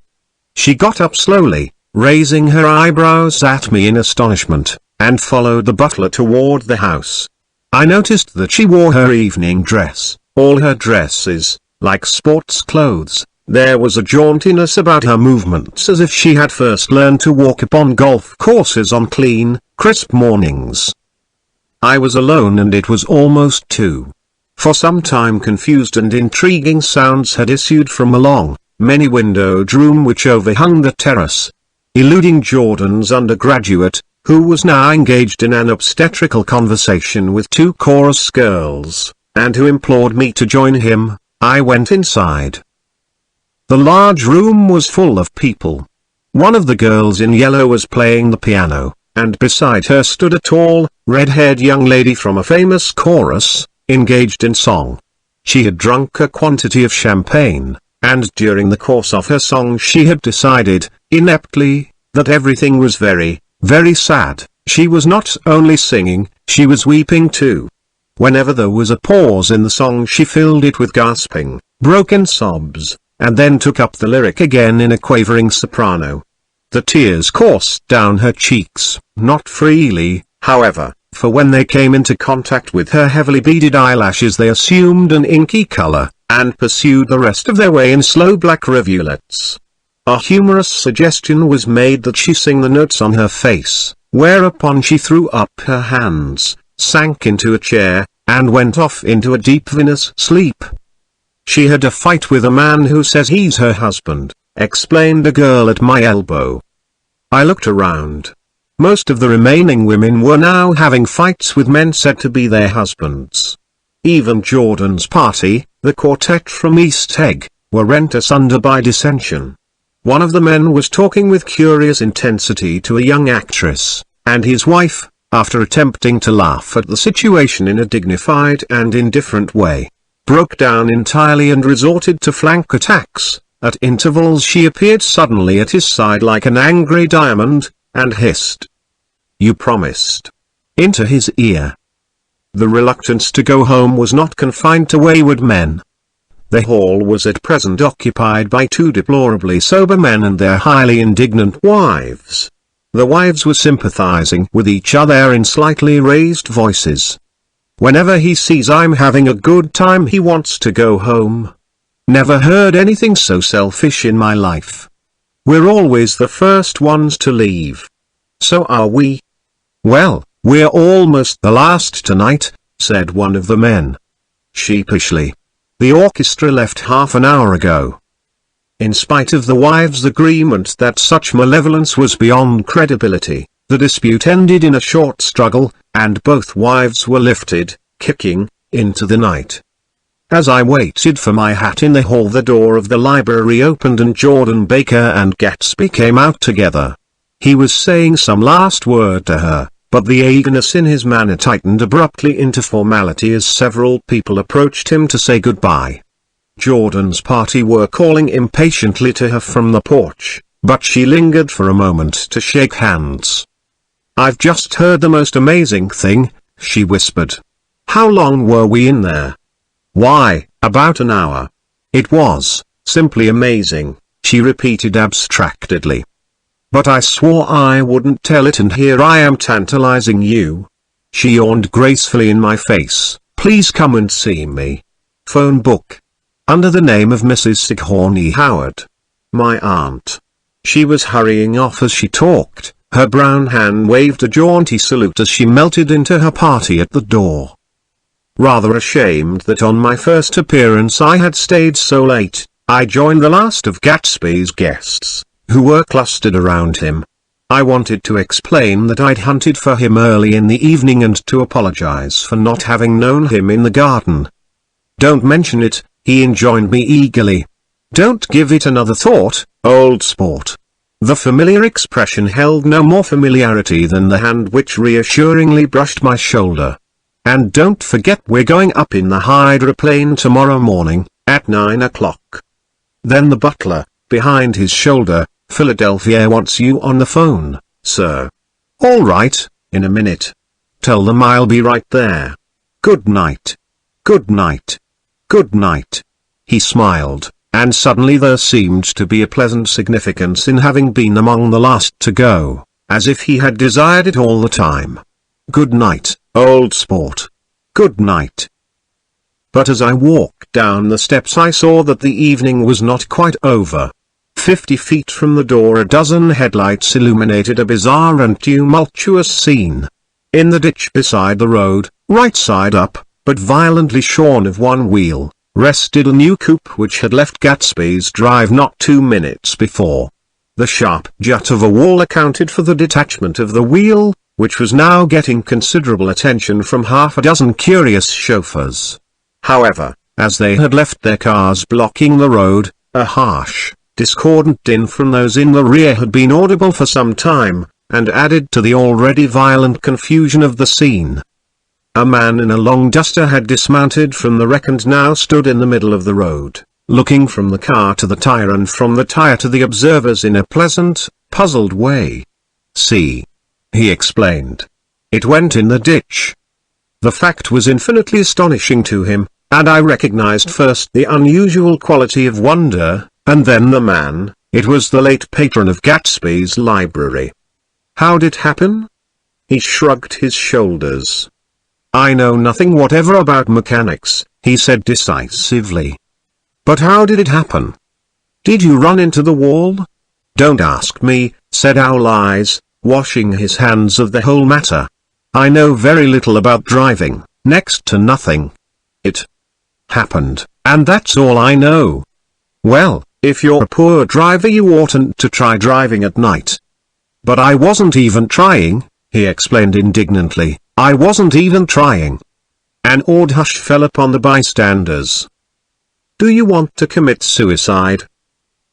She got up slowly, raising her eyebrows at me in astonishment, and followed the butler toward the house. I noticed that she wore her evening dress, all her dresses, like sports clothes. There was a jauntiness about her movements as if she had first learned to walk upon golf courses on clean, crisp mornings. I was alone and it was almost 2. For some time confused and intriguing sounds had issued from a long, many-windowed room which overhung the terrace. Eluding Jordan's undergraduate, who was now engaged in an obstetrical conversation with 2 chorus girls, and who implored me to join him, I went inside. The large room was full of people. One of the girls in yellow was playing the piano, and beside her stood a tall, red-haired young lady from a famous chorus, engaged in song. She had drunk a quantity of champagne, and during the course of her song she had decided, ineptly, that everything was very, very sad. She was not only singing, she was weeping too. Whenever there was a pause in the song she filled it with gasping, broken sobs, and then took up the lyric again in a quavering soprano. The tears coursed down her cheeks, not freely, however, for when they came into contact with her heavily beaded eyelashes they assumed an inky color, and pursued the rest of their way in slow black rivulets. A humorous suggestion was made that she sing the notes on her face, whereupon she threw up her hands, sank into a chair, and went off into a deep vinous sleep. "She had a fight with a man who says he's her husband," explained a girl at my elbow. I looked around. Most of the remaining women were now having fights with men said to be their husbands. Even Jordan's party, the quartet from East Egg, were rent asunder by dissension. One of the men was talking with curious intensity to a young actress, and his wife, after attempting to laugh at the situation in a dignified and indifferent way, broke down entirely and resorted to flank attacks. At intervals she appeared suddenly at his side like an angry diamond, and hissed, "You promised," into his ear. The reluctance to go home was not confined to wayward men. The hall was at present occupied by 2 deplorably sober men and their highly indignant wives. The wives were sympathizing with each other in slightly raised voices. "Whenever he sees I'm having a good time he wants to go home. Never heard anything so selfish in my life. We're always the first ones to leave." "So are we." "Well, we're almost the last tonight," said one of the men, sheepishly. "The orchestra left half an hour ago." In spite of the wives' agreement that such malevolence was beyond credibility, the dispute ended in a short struggle, and both wives were lifted, kicking, into the night. As I waited for my hat in the hall the door of the library opened and Jordan Baker and Gatsby came out together. He was saying some last word to her, but the eagerness in his manner tightened abruptly into formality as several people approached him to say goodbye. Jordan's party were calling impatiently to her from the porch, but she lingered for a moment to shake hands. "I've just heard the most amazing thing," she whispered. "How long were we in there?" "Why, about an hour. It was simply amazing," she repeated abstractedly. But I swore I wouldn't tell it, and here I am tantalizing you. She yawned gracefully in my face. Please come and see me. Phone book. Under the name of Mrs. Sigourney Howard. My aunt. She was hurrying off as she talked. Her brown hand waved a jaunty salute as she melted into her party at the door. Rather ashamed that on my first appearance I had stayed so late, I joined the last of Gatsby's guests, who were clustered around him. I wanted to explain that I'd hunted for him early in the evening and to apologize for not having known him in the garden. Don't mention it, he enjoined me eagerly. Don't give it another thought, old sport. The familiar expression held no more familiarity than the hand which reassuringly brushed my shoulder. And don't forget we're going up in the hydroplane tomorrow morning, at 9 o'clock. Then the butler, behind his shoulder, Philadelphia wants you on the phone, sir. All right, in a minute. Tell them I'll be right there. Good night. Good night. Good night. He smiled, and suddenly there seemed to be a pleasant significance in having been among the last to go, as if he had desired it all the time. Good night, old sport. Good night. But as I walked down the steps I saw that the evening was not quite over. 50 feet from the door a dozen headlights illuminated a bizarre and tumultuous scene. In the ditch beside the road, right side up, but violently shorn of one wheel, rested a new coupe which had left Gatsby's drive not 2 minutes before. The sharp jut of a wall accounted for the detachment of the wheel, which was now getting considerable attention from half a dozen curious chauffeurs. However, as they had left their cars blocking the road, a harsh, discordant din from those in the rear had been audible for some time, and added to the already violent confusion of the scene. A man in a long duster had dismounted from the wreck and now stood in the middle of the road, looking from the car to the tire and from the tire to the observers in a pleasant, puzzled way. See, he explained. It went in the ditch. The fact was infinitely astonishing to him, and I recognized first the unusual quality of wonder, and then the man. It was the late patron of Gatsby's library. How'd it happen? He shrugged his shoulders. I know nothing whatever about mechanics, he said decisively. But how did it happen? Did you run into the wall? Don't ask me, said Owl Eyes, washing his hands of the whole matter. I know very little about driving, next to nothing. It happened, and that's all I know. Well, if you're a poor driver you oughtn't to try driving at night. But I wasn't even trying, he explained indignantly, I wasn't even trying. An awed hush fell upon the bystanders. Do you want to commit suicide?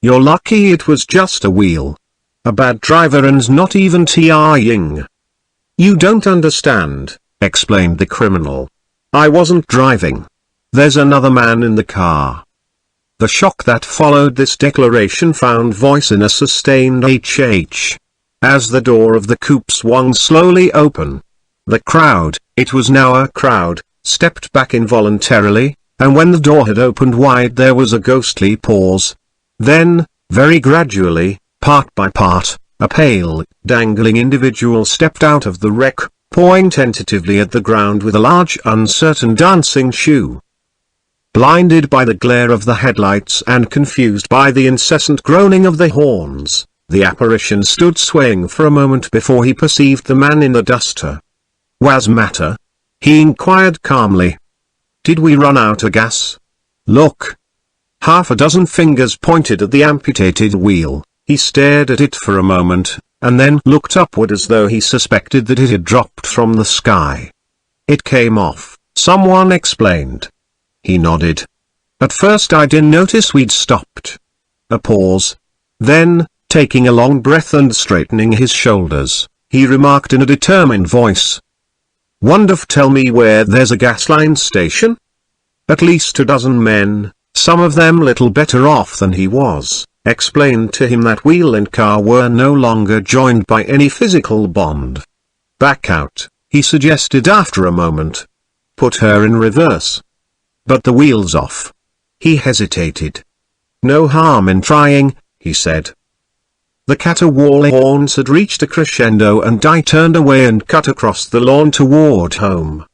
You're lucky it was just a wheel. A bad driver and not even trying. You don't understand, explained the criminal. I wasn't driving. There's another man in the car. The shock that followed this declaration found voice in a sustained HH. As the door of the coupe swung slowly open, the crowd, it was now a crowd, stepped back involuntarily, and when the door had opened wide there was a ghostly pause. Then, very gradually, part by part, a pale, dangling individual stepped out of the wreck, pawing tentatively at the ground with a large uncertain dancing shoe. Blinded by the glare of the headlights and confused by the incessant groaning of the horns, the apparition stood swaying for a moment before he perceived the man in the duster. "What's matter?" he inquired calmly. "Did we run out of gas? Look." Half a dozen fingers pointed at the amputated wheel. He stared at it for a moment, and then looked upward as though he suspected that it had dropped from the sky. "It came off," someone explained. He nodded. "At first I didn't notice we'd stopped." A pause. Then, taking a long breath and straightening his shoulders, he remarked in a determined voice. "Wonder if tell me where there's a gas line station?" At least a dozen men, some of them little better off than he was, explained to him that wheel and car were no longer joined by any physical bond. "Back out," he suggested after a moment. "Put her in reverse." "But the wheel's off." He hesitated. "No harm in trying," he said. The caterwauling horns had reached a crescendo and I turned away and cut across the lawn toward home.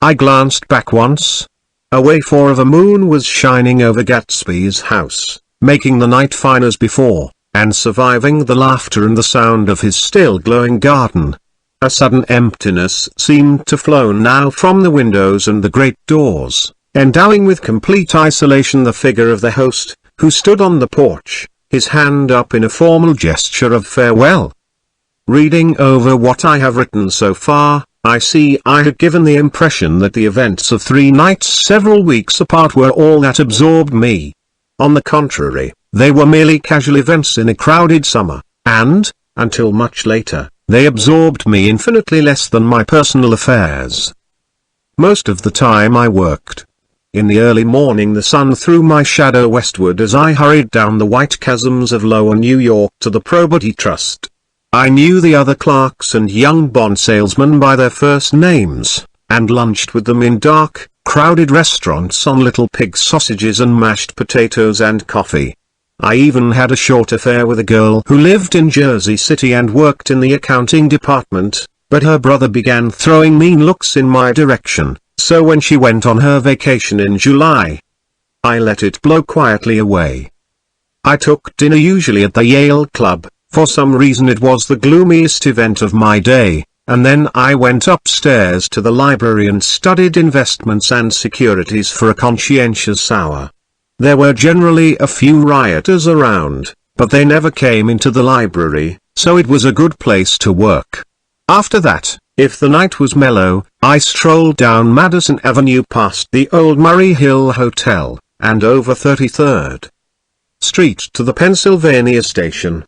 I glanced back once. A wafer of a moon was shining over Gatsby's house, making the night fine as before, and surviving the laughter and the sound of his still glowing garden. A sudden emptiness seemed to flow now from the windows and the great doors, endowing with complete isolation the figure of the host, who stood on the porch, his hand up in a formal gesture of farewell. Reading over what I have written so far, I see I had given the impression that the events of 3 nights several weeks apart were all that absorbed me. On the contrary, they were merely casual events in a crowded summer, and, until much later, they absorbed me infinitely less than my personal affairs. Most of the time I worked. In the early morning the sun threw my shadow westward as I hurried down the white chasms of lower New York to the Probity Trust. I knew the other clerks and young bond salesmen by their first names, and lunched with them in dark, crowded restaurants on little pig sausages and mashed potatoes and coffee. I even had a short affair with a girl who lived in Jersey City and worked in the accounting department, but her brother began throwing mean looks in my direction. So when she went on her vacation in July, I let it blow quietly away. I took dinner usually at the Yale Club. For some reason it was the gloomiest event of my day, and then I went upstairs to the library and studied investments and securities for a conscientious hour. There were generally a few rioters around, but they never came into the library, so it was a good place to work. After that, if the night was mellow, I strolled down Madison Avenue past the old Murray Hill Hotel, and over 33rd Street to the Pennsylvania Station.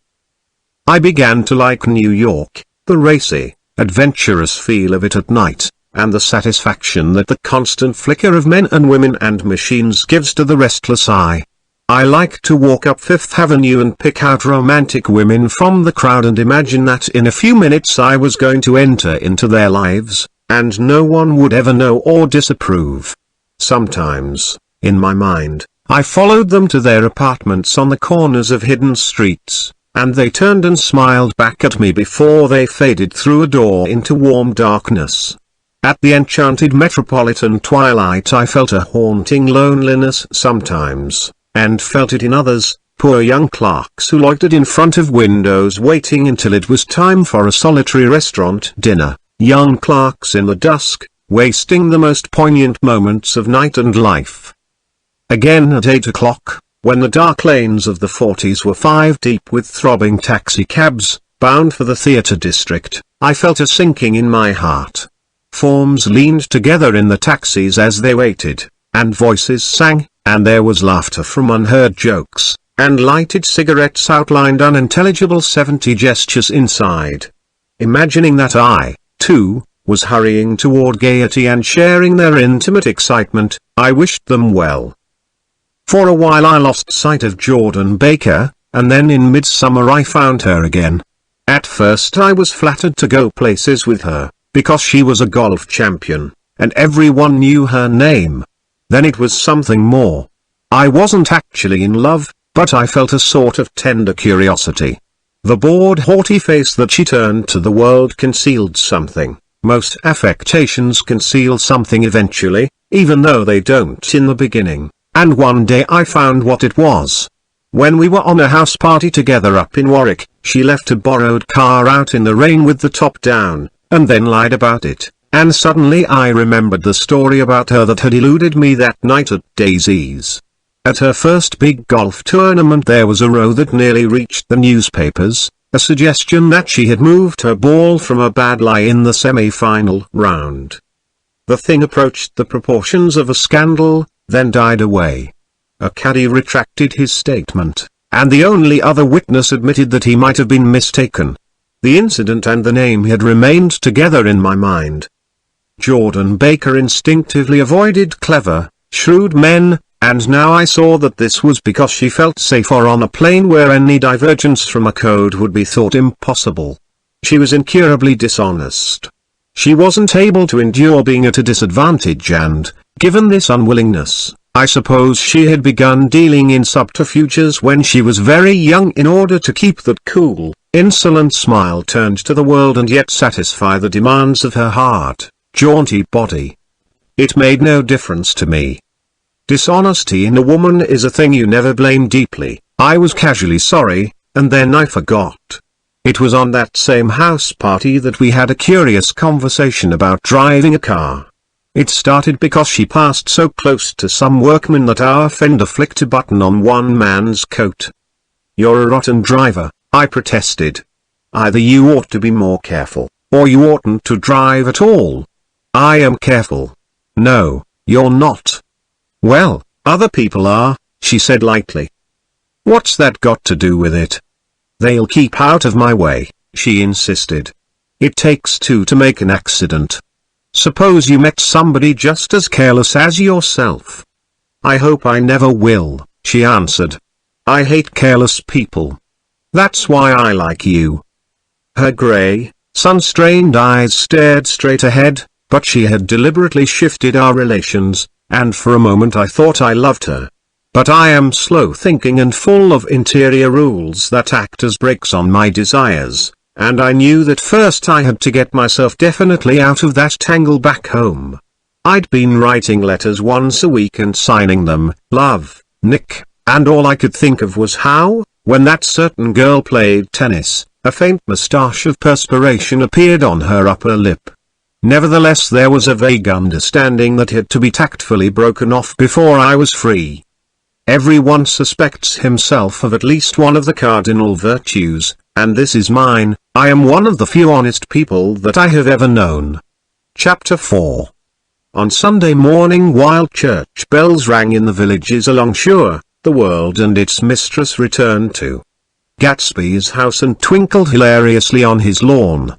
I began to like New York, the racy, adventurous feel of it at night, and the satisfaction that the constant flicker of men and women and machines gives to the restless eye. I like to walk up Fifth Avenue and pick out romantic women from the crowd and imagine that in a few minutes I was going to enter into their lives, and no one would ever know or disapprove. Sometimes, in my mind, I followed them to their apartments on the corners of hidden streets, and they turned and smiled back at me before they faded through a door into warm darkness. At the enchanted metropolitan twilight I felt a haunting loneliness sometimes, and felt it in others, poor young clerks who loitered in front of windows waiting until it was time for a solitary restaurant dinner, young clerks in the dusk, wasting the most poignant moments of night and life. Again at 8 o'clock, when the dark lanes of the 40s were 5 deep with throbbing taxicabs, bound for the theatre district, I felt a sinking in my heart. Forms leaned together in the taxis as they waited, and voices sang, and there was laughter from unheard jokes, and lighted cigarettes outlined unintelligible 70 gestures inside. Imagining that I, too, was hurrying toward gaiety and sharing their intimate excitement, I wished them well. For a while I lost sight of Jordan Baker, and then in midsummer I found her again. At first I was flattered to go places with her, because she was a golf champion, and everyone knew her name. Then it was something more. I wasn't actually in love, but I felt a sort of tender curiosity. The bored haughty face that she turned to the world concealed something. Most affectations conceal something eventually, even though they don't in the beginning, and one day I found what it was. When we were on a house party together up in Warwick, she left a borrowed car out in the rain with the top down, and then lied about it, and suddenly I remembered the story about her that had eluded me that night at Daisy's. At her first big golf tournament there was a row that nearly reached the newspapers, a suggestion that she had moved her ball from a bad lie in the semi-final round. The thing approached the proportions of a scandal, then died away. A caddy retracted his statement, and the only other witness admitted that he might have been mistaken. The incident and the name had remained together in my mind. Jordan Baker instinctively avoided clever, shrewd men, and now I saw that this was because she felt safer on a plane where any divergence from a code would be thought impossible. She was incurably dishonest. She wasn't able to endure being at a disadvantage and, given this unwillingness, I suppose she had begun dealing in subterfuges when she was very young in order to keep that cool, insolent smile turned to the world and yet satisfy the demands of her hard, jaunty body. It made no difference to me. Dishonesty in a woman is a thing you never blame deeply. I was casually sorry, and then I forgot. It was on that same house party that we had a curious conversation about driving a car. It started because she passed so close to some workman that our fender flicked a button on one man's coat. "You're a rotten driver," I protested. "Either you ought to be more careful, or you oughtn't to drive at all." "I am careful." "No, you're not." "Well, other people are," she said lightly. "What's that got to do with it?" "They'll keep out of my way," she insisted. "It takes two to make an accident. Suppose you met somebody just as careless as yourself." "I hope I never will," she answered. "I hate careless people. That's why I like you." Her grey, sun-strained eyes stared straight ahead, but she had deliberately shifted our relations, and for a moment I thought I loved her. But I am slow-thinking and full of interior rules that act as brakes on my desires, and I knew that first I had to get myself definitely out of that tangle back home. I'd been writing letters once a week and signing them, "Love, Nick," and all I could think of was how, when that certain girl played tennis, a faint moustache of perspiration appeared on her upper lip. Nevertheless, there was a vague understanding that had to be tactfully broken off before I was free. Everyone suspects himself of at least one of the cardinal virtues, and this is mine. I am one of the few honest people that I have ever known. Chapter 4. On Sunday morning, while church bells rang in the villages along shore, the world and its mistress returned to Gatsby's house and twinkled hilariously on his lawn.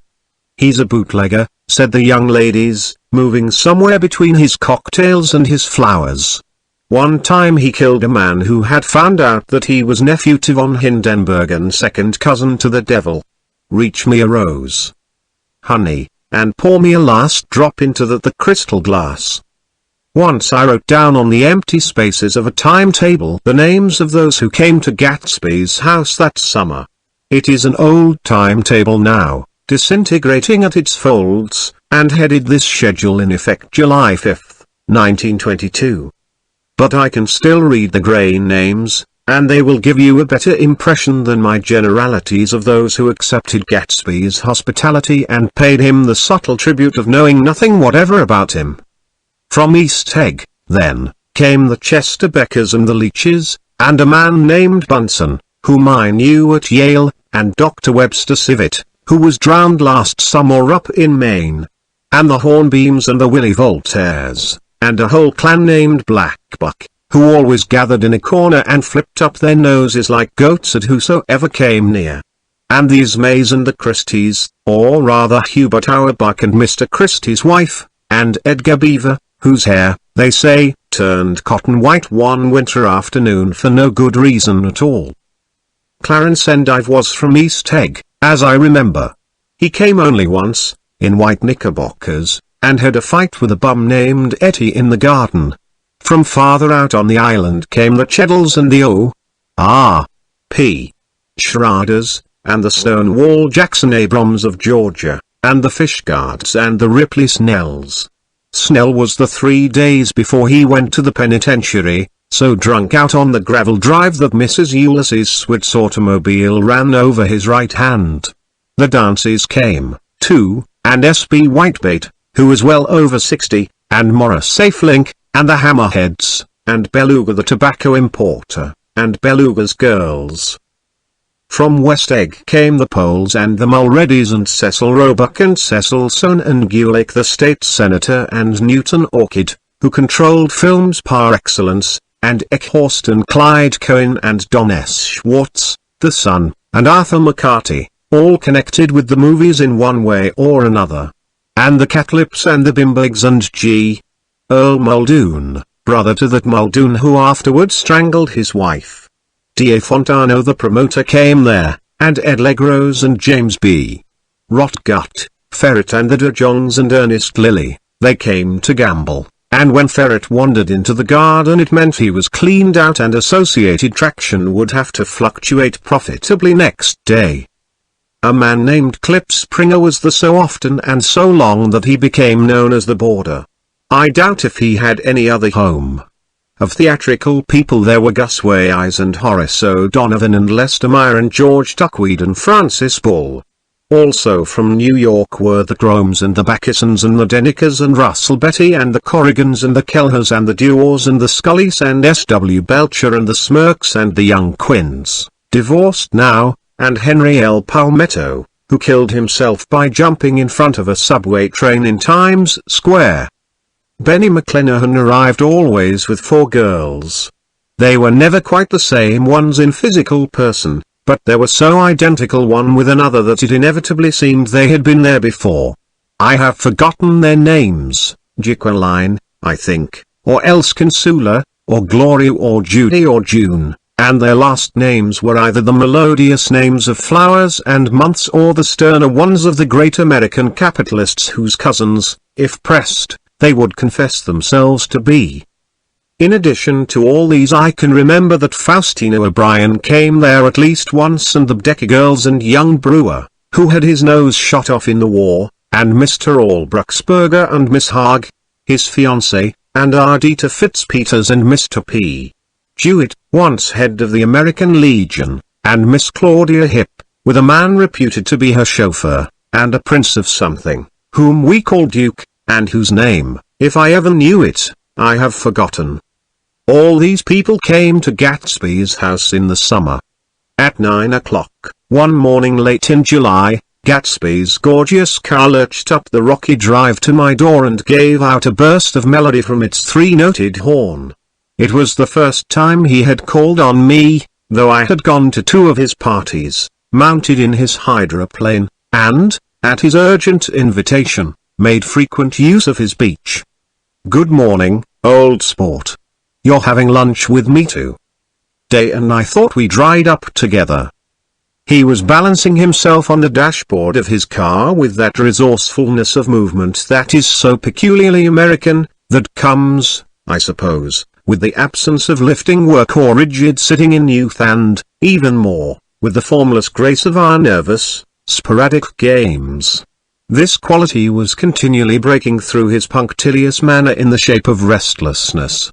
"He's a bootlegger," said the young ladies, moving somewhere between his cocktails and his flowers. "One time he killed a man who had found out that he was nephew to von Hindenburg and second cousin to the devil. Reach me a rose, honey, and pour me a last drop into the crystal glass." Once I wrote down on the empty spaces of a timetable the names of those who came to Gatsby's house that summer. It is an old timetable now, disintegrating at its folds, and headed this schedule in effect July 5, 1922. But I can still read the grey names, and they will give you a better impression than my generalities of those who accepted Gatsby's hospitality and paid him the subtle tribute of knowing nothing whatever about him. From East Egg, then, came the Chester Beckers and the Leaches, and a man named Bunsen, whom I knew at Yale, and Dr. Webster Civet, who was drowned last summer up in Maine, and the Hornbeams and the Willie Voltaires, and a whole clan named Blackbuck, who always gathered in a corner and flipped up their noses like goats at whosoever came near. And the Ismays and the Christies, or rather Hubert Auerbach and Mr. Christie's wife, and Edgar Beaver, whose hair, they say, turned cotton white one winter afternoon for no good reason at all. Clarence Endive was from East Egg, as I remember. He came only once, in white knickerbockers, and had a fight with a bum named Etty in the garden. From farther out on the island came the Cheddles and the O.R.P. Schraders, and the Stonewall Jackson Abrams of Georgia, and the Fishguards and the Ripley Snells. Snell was the 3 days before he went to the penitentiary, so drunk out on the gravel drive that Mrs. Ulysses Swift's automobile ran over his right hand. The Dances came, too, and S.B. Whitebait, who was well over 60, and Morris Safelink, and the Hammerheads, and Beluga the tobacco importer, and Beluga's girls. From West Egg came the Poles and the Mulreadys and Cecil Roebuck and Cecil Sohn and Gulick the state senator and Newton Orchid, who controlled films par excellence, and Eckhorst and Clyde Cohen and Don S. Schwartz, the son, and Arthur McCarty, all connected with the movies in one way or another. And the Catlips and the Bimbergs and G. Earl Muldoon, brother to that Muldoon who afterwards strangled his wife. D.A. Fontano the promoter came there, and Ed Legros and James B. Rotgut, Ferret and the De Jongs and Ernest Lilly, they came to gamble, and when Ferret wandered into the garden it meant he was cleaned out and associated traction would have to fluctuate profitably next day. A man named Klipspringer was there so often and so long that he became known as the Boarder. I doubt if he had any other home. Of theatrical people there were Gus Weyes and Horace O'Donovan and Lester Meyer and George Duckweed and Francis Bull. Also from New York were the Gromes and the Backisons and the Dennikers and Russell Betty and the Corrigans and the Kelhers and the Dewars and the Scullys and S.W. Belcher and the Smirks and the Young Quins, divorced now, and Henry L. Palmetto, who killed himself by jumping in front of a subway train in Times Square. Benny McClanahan arrived always with 4 girls. They were never quite the same ones in physical person, but they were so identical one with another that it inevitably seemed they had been there before. I have forgotten their names, Jacqueline, I think, or else Consula, or Gloria or Judy or June, and their last names were either the melodious names of flowers and months or the sterner ones of the great American capitalists whose cousins, if pressed, they would confess themselves to be. In addition to all these I can remember that Faustino O'Brien came there at least once and the Decker girls and young Brewer, who had his nose shot off in the war, and Mr. Albruxberger and Miss Haag, his fiancée, and Ardita Fitzpeters and Mr. P. Jewett, once head of the American Legion, and Miss Claudia Hip, with a man reputed to be her chauffeur, and a prince of something, whom we called Duke, and whose name, if I ever knew it, I have forgotten. All these people came to Gatsby's house in the summer. At 9 o'clock, one morning late in July, Gatsby's gorgeous car lurched up the rocky drive to my door and gave out a burst of melody from its 3-noted horn. It was the first time he had called on me, though I had gone to 2 of his parties, mounted in his hydroplane, and, at his urgent invitation, made frequent use of his beach. "Good morning, old sport. You're having lunch with me too?" Day and I thought we dried up together. He was balancing himself on the dashboard of his car with that resourcefulness of movement that is so peculiarly American, that comes, I suppose, with the absence of lifting work or rigid sitting in youth and, even more, with the formless grace of our nervous, sporadic games. This quality was continually breaking through his punctilious manner in the shape of restlessness.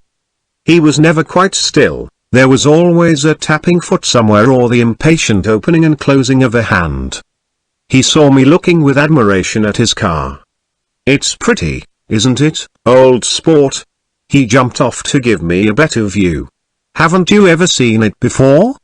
He was never quite still, there was always a tapping foot somewhere or the impatient opening and closing of a hand. He saw me looking with admiration at his car. "It's pretty, isn't it, old sport?" He jumped off to give me a better view. "Haven't you ever seen it before?"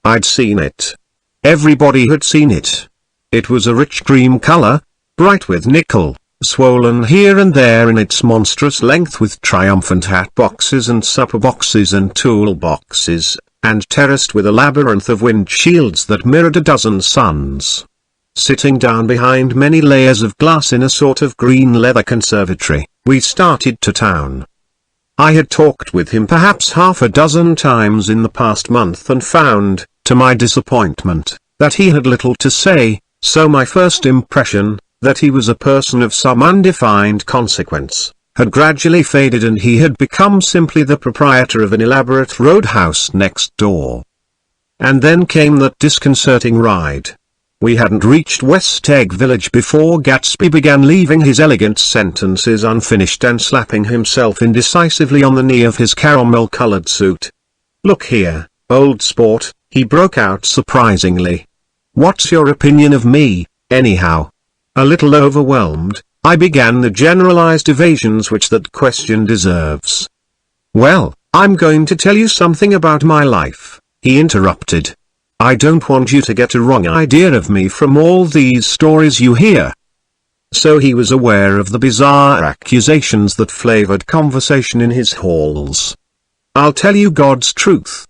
I'd seen it. Everybody had seen it. It was a rich cream color, bright with nickel, swollen here and there in its monstrous length with triumphant hat boxes and supper boxes and tool boxes, and terraced with a labyrinth of windshields that mirrored a dozen suns. Sitting down behind many layers of glass in a sort of green leather conservatory, we started to town. I had talked with him perhaps half a dozen times in the past month and found, to my disappointment, that he had little to say, so my first impression, that he was a person of some undefined consequence, had gradually faded and he had become simply the proprietor of an elaborate roadhouse next door. And then came that disconcerting ride. We hadn't reached West Egg Village before Gatsby began leaving his elegant sentences unfinished and slapping himself indecisively on the knee of his caramel-colored suit. "Look here, old sport," he broke out surprisingly. "What's your opinion of me, anyhow?" A little overwhelmed, I began the generalized evasions which that question deserves. "Well, I'm going to tell you something about my life," he interrupted. "I don't want you to get a wrong idea of me from all these stories you hear." So he was aware of the bizarre accusations that flavored conversation in his halls. "I'll tell you God's truth."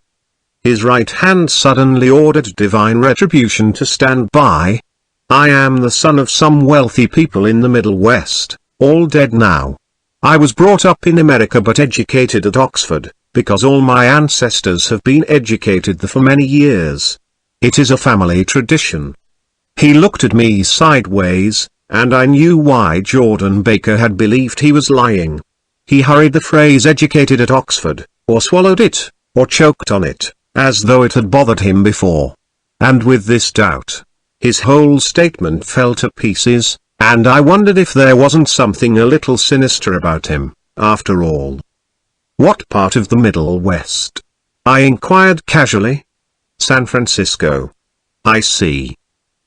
His right hand suddenly ordered divine retribution to stand by. "I am the son of some wealthy people in the Middle West, all dead now. I was brought up in America but educated at Oxford, because all my ancestors have been educated there for many years. It is a family tradition." He looked at me sideways, and I knew why Jordan Baker had believed he was lying. He hurried the phrase educated at Oxford, or swallowed it, or choked on it, as though it had bothered him before. And with this doubt, his whole statement fell to pieces, and I wondered if there wasn't something a little sinister about him, after all. "What part of the Middle West?" I inquired casually. "San Francisco." "I see.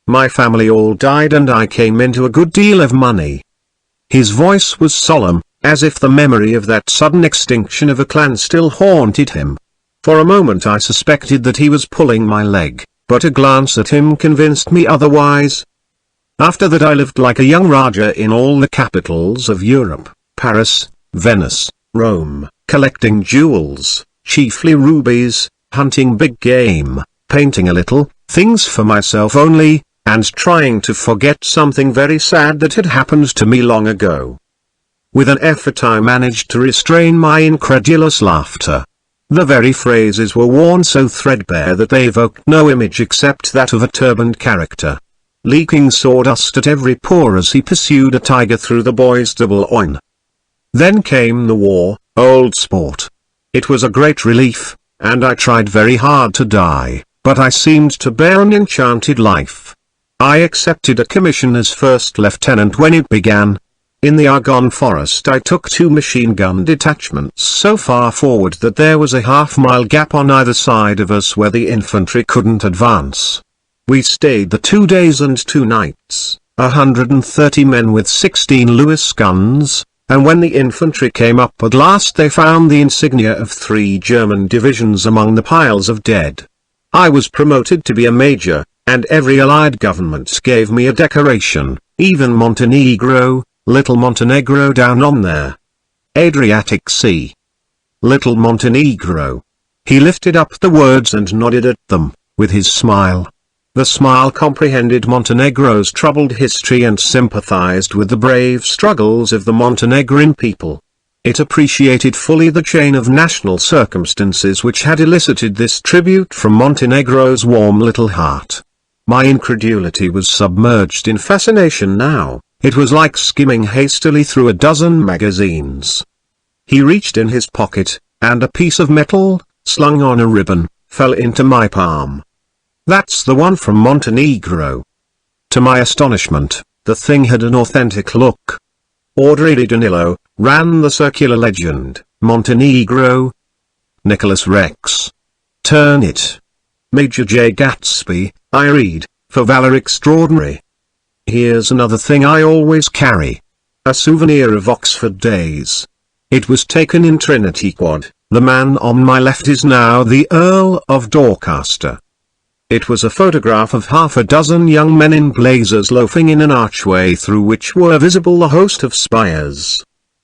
My family all died and I came into a good deal of money." His voice was solemn, as if the memory of that sudden extinction of a clan still haunted him. For a moment I suspected that he was pulling my leg, but a glance at him convinced me otherwise. "After that I lived like a young Raja in all the capitals of Europe, Paris, Venice, Rome, collecting jewels, chiefly rubies, hunting big game, painting a little, things for myself only, and trying to forget something very sad that had happened to me long ago." With an effort I managed to restrain my incredulous laughter. The very phrases were worn so threadbare that they evoked no image except that of a turbaned character, leaking sawdust at every pore as he pursued a tiger through the bois de Boulogne. Then came the war, old sport. It was a great relief, and I tried very hard to die, but I seemed to bear an enchanted life. I accepted a commission as first lieutenant when it began. In the Argonne Forest I took 2 machine-gun detachments so far forward that there was a half-mile gap on either side of us where the infantry couldn't advance. We stayed the 2 days and 2 nights, 130 men with 16 Lewis guns, and when the infantry came up at last they found the insignia of 3 German divisions among the piles of dead. I was promoted to be a major, and every Allied government gave me a decoration, even Montenegro. Little Montenegro down on there. Adriatic Sea. Little Montenegro. He lifted up the words and nodded at them, with his smile. The smile comprehended Montenegro's troubled history and sympathized with the brave struggles of the Montenegrin people. It appreciated fully the chain of national circumstances which had elicited this tribute from Montenegro's warm little heart. My incredulity was submerged in fascination now. It was like skimming hastily through a dozen magazines. He reached in his pocket, and a piece of metal, slung on a ribbon, fell into my palm. "That's the one from Montenegro." To my astonishment, the thing had an authentic look. Audrey di Danilo, ran the circular legend, Montenegro. Nicholas Rex. Turn it. Major J. Gatsby, I read, for valor extraordinary. Here's another thing I always carry. A souvenir of Oxford days. It was taken in Trinity Quad. The man on my left is now the Earl of Dorchester. It was a photograph of half a dozen young men in blazers loafing in an archway through which were visible a host of spires.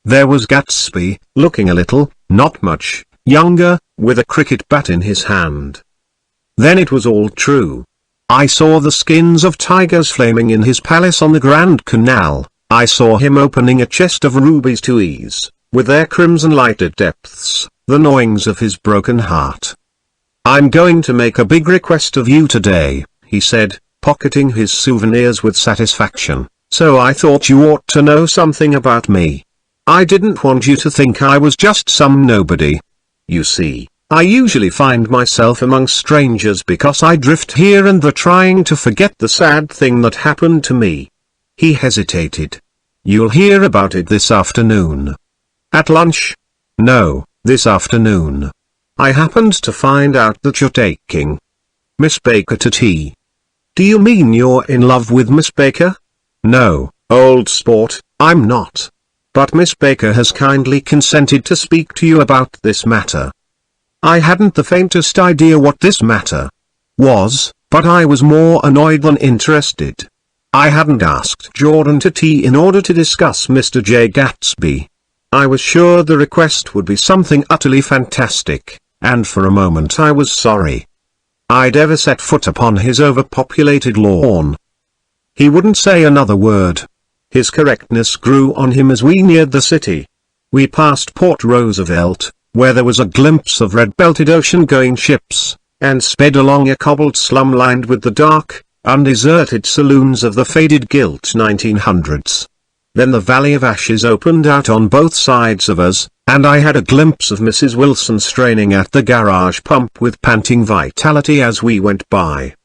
There was Gatsby, looking a little, not much, younger, with a cricket bat in his hand. Then it was all true. I saw the skins of tigers flaming in his palace on the Grand Canal. I saw him opening a chest of rubies to ease, with their crimson-lighted depths, the gnawings of his broken heart. "I'm going to make a big request of you today," he said, pocketing his souvenirs with satisfaction, "so I thought you ought to know something about me. I didn't want you to think I was just some nobody. You see, I usually find myself among strangers because I drift here and there trying to forget the sad thing that happened to me." He hesitated. "You'll hear about it this afternoon." "At lunch?" "No, this afternoon. I happened to find out that you're taking Miss Baker to tea." "Do you mean you're in love with Miss Baker?" "No, old sport, I'm not. But Miss Baker has kindly consented to speak to you about this matter." I hadn't the faintest idea what this matter was, but I was more annoyed than interested. I hadn't asked Jordan to tea in order to discuss Mr. J. Gatsby. I was sure the request would be something utterly fantastic, and for a moment I was sorry I'd ever set foot upon his overpopulated lawn. He wouldn't say another word. His correctness grew on him as we neared the city. We passed Port Roosevelt, where there was a glimpse of red-belted ocean-going ships, and sped along a cobbled slum lined with the dark, undeserted saloons of the faded gilt 1900s. Then the Valley of Ashes opened out on both sides of us, and I had a glimpse of Mrs. Wilson straining at the garage pump with panting vitality as we went by.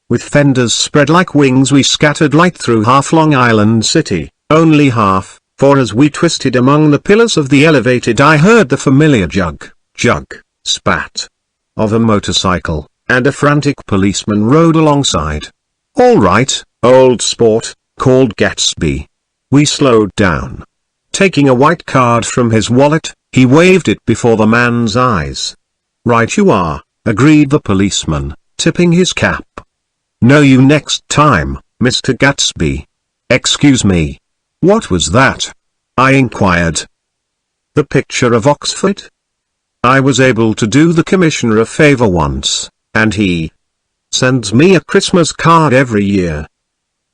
With fenders spread like wings we scattered light through half Long Island City, only half, for as we twisted among the pillars of the elevated I heard the familiar jug, spat of a motorcycle, and a frantic policeman rode alongside. "All right, old sport," called Gatsby. We slowed down. Taking a white card from his wallet, he waved it before the man's eyes. "Right you are," agreed the policeman, tipping his cap. "Know you next time, Mr. Gatsby." "Excuse me. What was that?" I inquired. "The picture of Oxford? I was able to do the commissioner a favor once, and he sends me a Christmas card every year.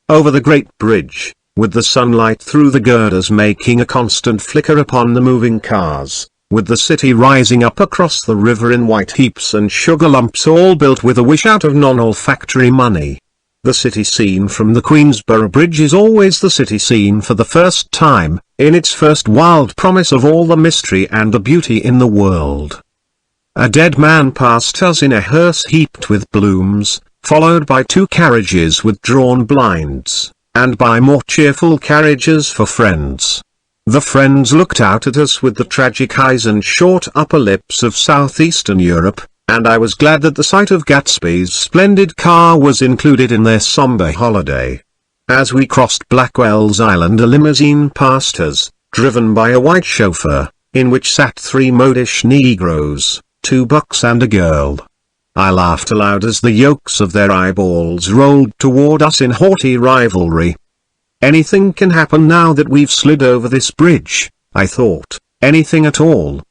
Over the Great Bridge, with the sunlight through the girders making a constant flicker upon the moving cars, with the city rising up across the river in white heaps and sugar lumps all built with a wish out of non-olfactory money. The city scene from the Queensborough Bridge is always the city scene for the first time, in its first wild promise of all the mystery and the beauty in the world. A dead man passed us in a hearse heaped with blooms, followed by 2 carriages with drawn blinds, and by more cheerful carriages for friends. The friends looked out at us with the tragic eyes and short upper lips of southeastern Europe, and I was glad that the sight of Gatsby's splendid car was included in their somber holiday. As we crossed Blackwell's Island a limousine passed us, driven by a white chauffeur, in which sat 3 modish Negroes, 2 bucks and a girl. I laughed aloud as the yolks of their eyeballs rolled toward us in haughty rivalry. Anything can happen now that we've slid over this bridge, I thought, anything at all.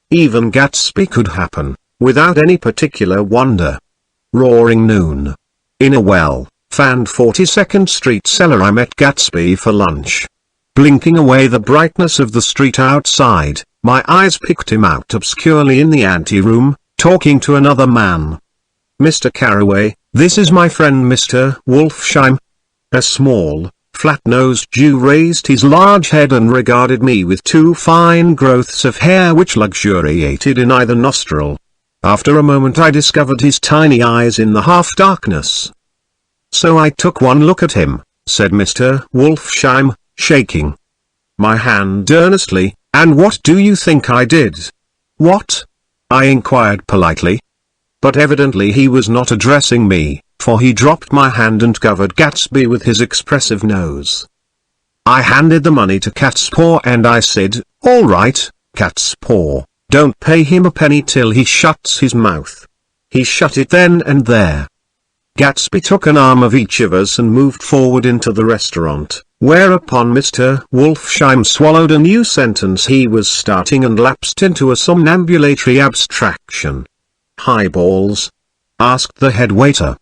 Even Gatsby could happen, without any particular wonder. Roaring noon. In a well-fanned 42nd Street cellar I met Gatsby for lunch. Blinking away the brightness of the street outside, my eyes picked him out obscurely in the ante-room, talking to another man. "Mr. Carraway, this is my friend Mr. Wolfsheim." A small, flat-nosed Jew raised his large head and regarded me with 2 fine growths of hair which luxuriated in either nostril. After a moment I discovered his tiny eyes in the half-darkness. "So I took one look at him," said Mr. Wolfsheim, shaking my hand earnestly, "and what do you think I did?" "What?" I inquired politely. But evidently he was not addressing me, for he dropped my hand and covered Gatsby with his expressive nose. I handed the money to Cat's Paw and I said, "All right, Cat's Paw, don't pay him a penny till he shuts his mouth." He shut it then and there. Gatsby took an arm of each of us and moved forward into the restaurant, whereupon Mr. Wolfsheim swallowed a new sentence he was starting and lapsed into a somnambulatory abstraction. "Highballs?" asked the head waiter.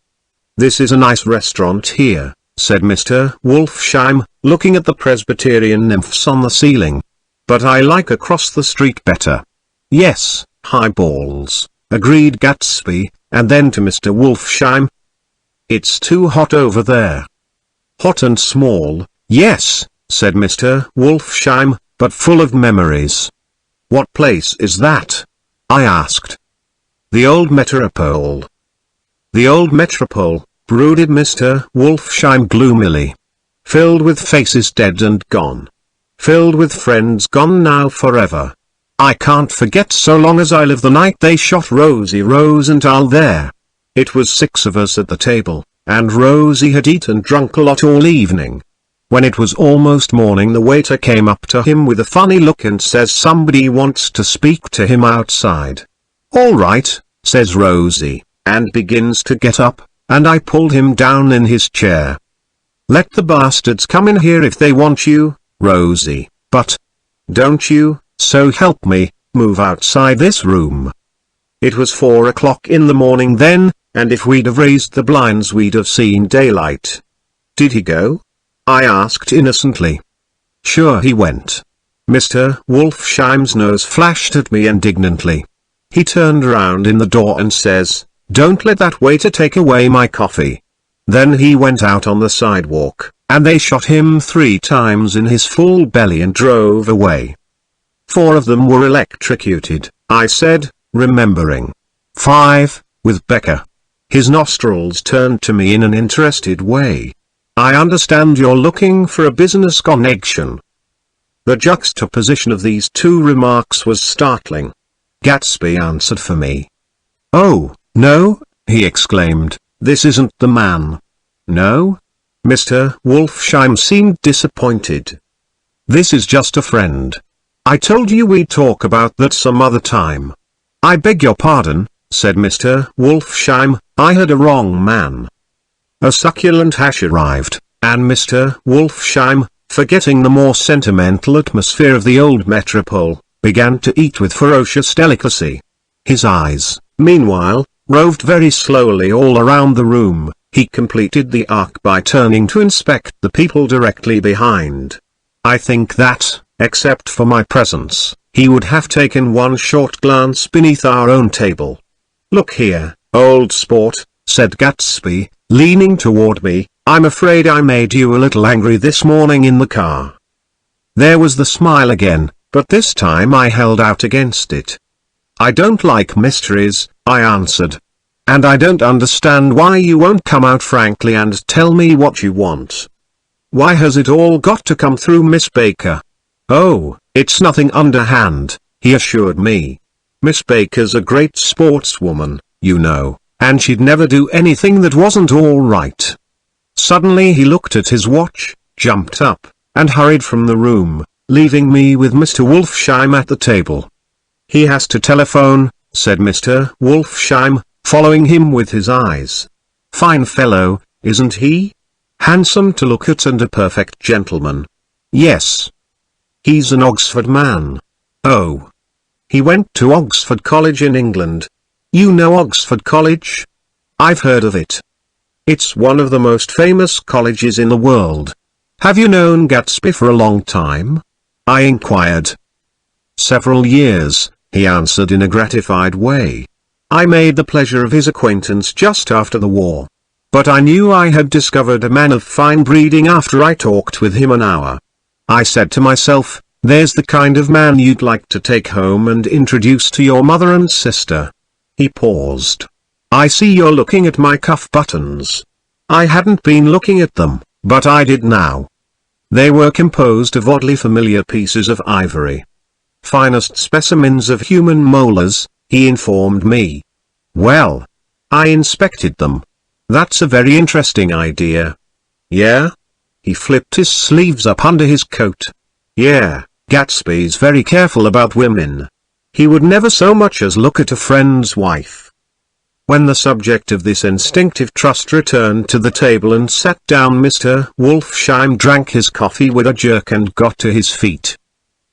"This is a nice restaurant here," said Mr. Wolfsheim, looking at the Presbyterian nymphs on the ceiling. "But I like across the street better." "Yes, highballs," agreed Gatsby, and then to Mr. Wolfsheim, "It's too hot over there." "Hot and small, yes," said Mr. Wolfsheim, "but full of memories." "What place is that?" I asked. "The old Metropole." "The old Metropole," brooded Mr. Wolfsheim gloomily. "Filled with faces dead and gone. Filled with friends gone now forever. I can't forget so long as I live the night they shot Rosie Rosenthal there. It was 6 of us at the table, and Rosie had eaten and drunk a lot all evening. When it was almost morning the waiter came up to him with a funny look and says somebody wants to speak to him outside. "All right," says Rosie, and begins to get up, and I pulled him down in his chair. "Let the bastards come in here if they want you, Rosie, but don't you, so help me, move outside this room." It was 4 o'clock in the morning then, and if we'd have raised the blinds we'd have seen daylight. "Did he go?" I asked innocently. "Sure he went." Mr. Wolfsheim's nose flashed at me indignantly. He turned round in the door and says, "Don't let that waiter take away my coffee." Then he went out on the sidewalk, and they shot him 3 times in his full belly and drove away. 4 of them were electrocuted, I said, remembering. 5, with Becca. His nostrils turned to me in an interested way. I understand you're looking for a business connection. The juxtaposition of these 2 remarks was startling. Gatsby answered for me. Oh, no, he exclaimed, this isn't the man. No? Mr. Wolfsheim seemed disappointed. This is just a friend. I told you we'd talk about that some other time. I beg your pardon, said Mr. Wolfsheim, I had a wrong man. A succulent hash arrived, and Mr. Wolfsheim, forgetting the more sentimental atmosphere of the old metropole, began to eat with ferocious delicacy. His eyes, meanwhile, roved very slowly all around the room. He completed the arc by turning to inspect the people directly behind. I think that, except for my presence, he would have taken one short glance beneath our own table. Look here, old sport, said Gatsby, leaning toward me, I'm afraid I made you a little angry this morning in the car. There was the smile again, but this time I held out against it. I don't like mysteries, I answered. And I don't understand why you won't come out frankly and tell me what you want. Why has it all got to come through Miss Baker? Oh, it's nothing underhand, he assured me. Miss Baker's a great sportswoman, you know, and she'd never do anything that wasn't all right. Suddenly he looked at his watch, jumped up, and hurried from the room, leaving me with Mr. Wolfsheim at the table. He has to telephone, said Mr. Wolfsheim, following him with his eyes. Fine fellow, isn't he? Handsome to look at and a perfect gentleman. Yes. He's an Oxford man. Oh. He went to Oxford College in England. You know Oxford College? I've heard of it. It's one of the most famous colleges in the world. Have you known Gatsby for a long time? I inquired. Several years, he answered in a gratified way. I made the pleasure of his acquaintance just after the war. But I knew I had discovered a man of fine breeding after I talked with him an hour. I said to myself, there's the kind of man you'd like to take home and introduce to your mother and sister. He paused. I see you're looking at my cuff buttons. I hadn't been looking at them, but I did now. They were composed of oddly familiar pieces of ivory. Finest specimens of human molars, he informed me. Well, I inspected them. That's a very interesting idea. Yeah? He flipped his sleeves up under his coat. Yeah, Gatsby's very careful about women. He would never so much as look at a friend's wife. When the subject of this instinctive trust returned to the table and sat down, Mr. Wolfsheim drank his coffee with a jerk and got to his feet.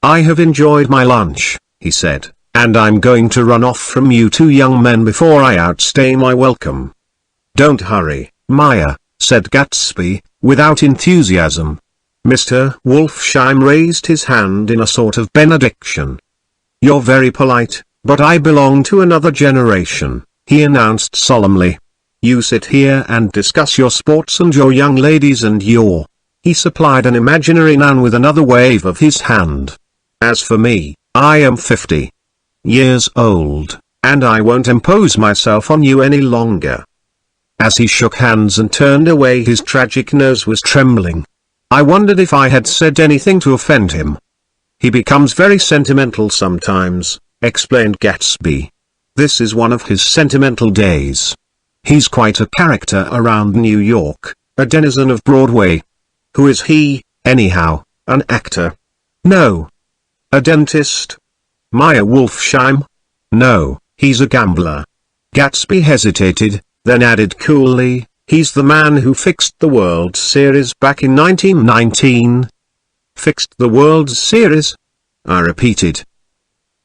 I have enjoyed my lunch, he said, and I'm going to run off from you 2 young men before I outstay my welcome. Don't hurry, Maya, said Gatsby, without enthusiasm. Mr. Wolfsheim raised his hand in a sort of benediction. You're very polite, but I belong to another generation, he announced solemnly. You sit here and discuss your sports and your young ladies and your... He supplied an imaginary noun with another wave of his hand. As for me, I am 50 years old, and I won't impose myself on you any longer. As he shook hands and turned away, his tragic nose was trembling. I wondered if I had said anything to offend him. He becomes very sentimental sometimes, explained Gatsby. This is one of his sentimental days. He's quite a character around New York, a denizen of Broadway. Who is he, anyhow, an actor? No. A dentist? Maya Wolfsheim? No, he's a gambler. Gatsby hesitated, then added coolly, he's the man who fixed the World Series back in 1919. Fixed the World Series? I repeated.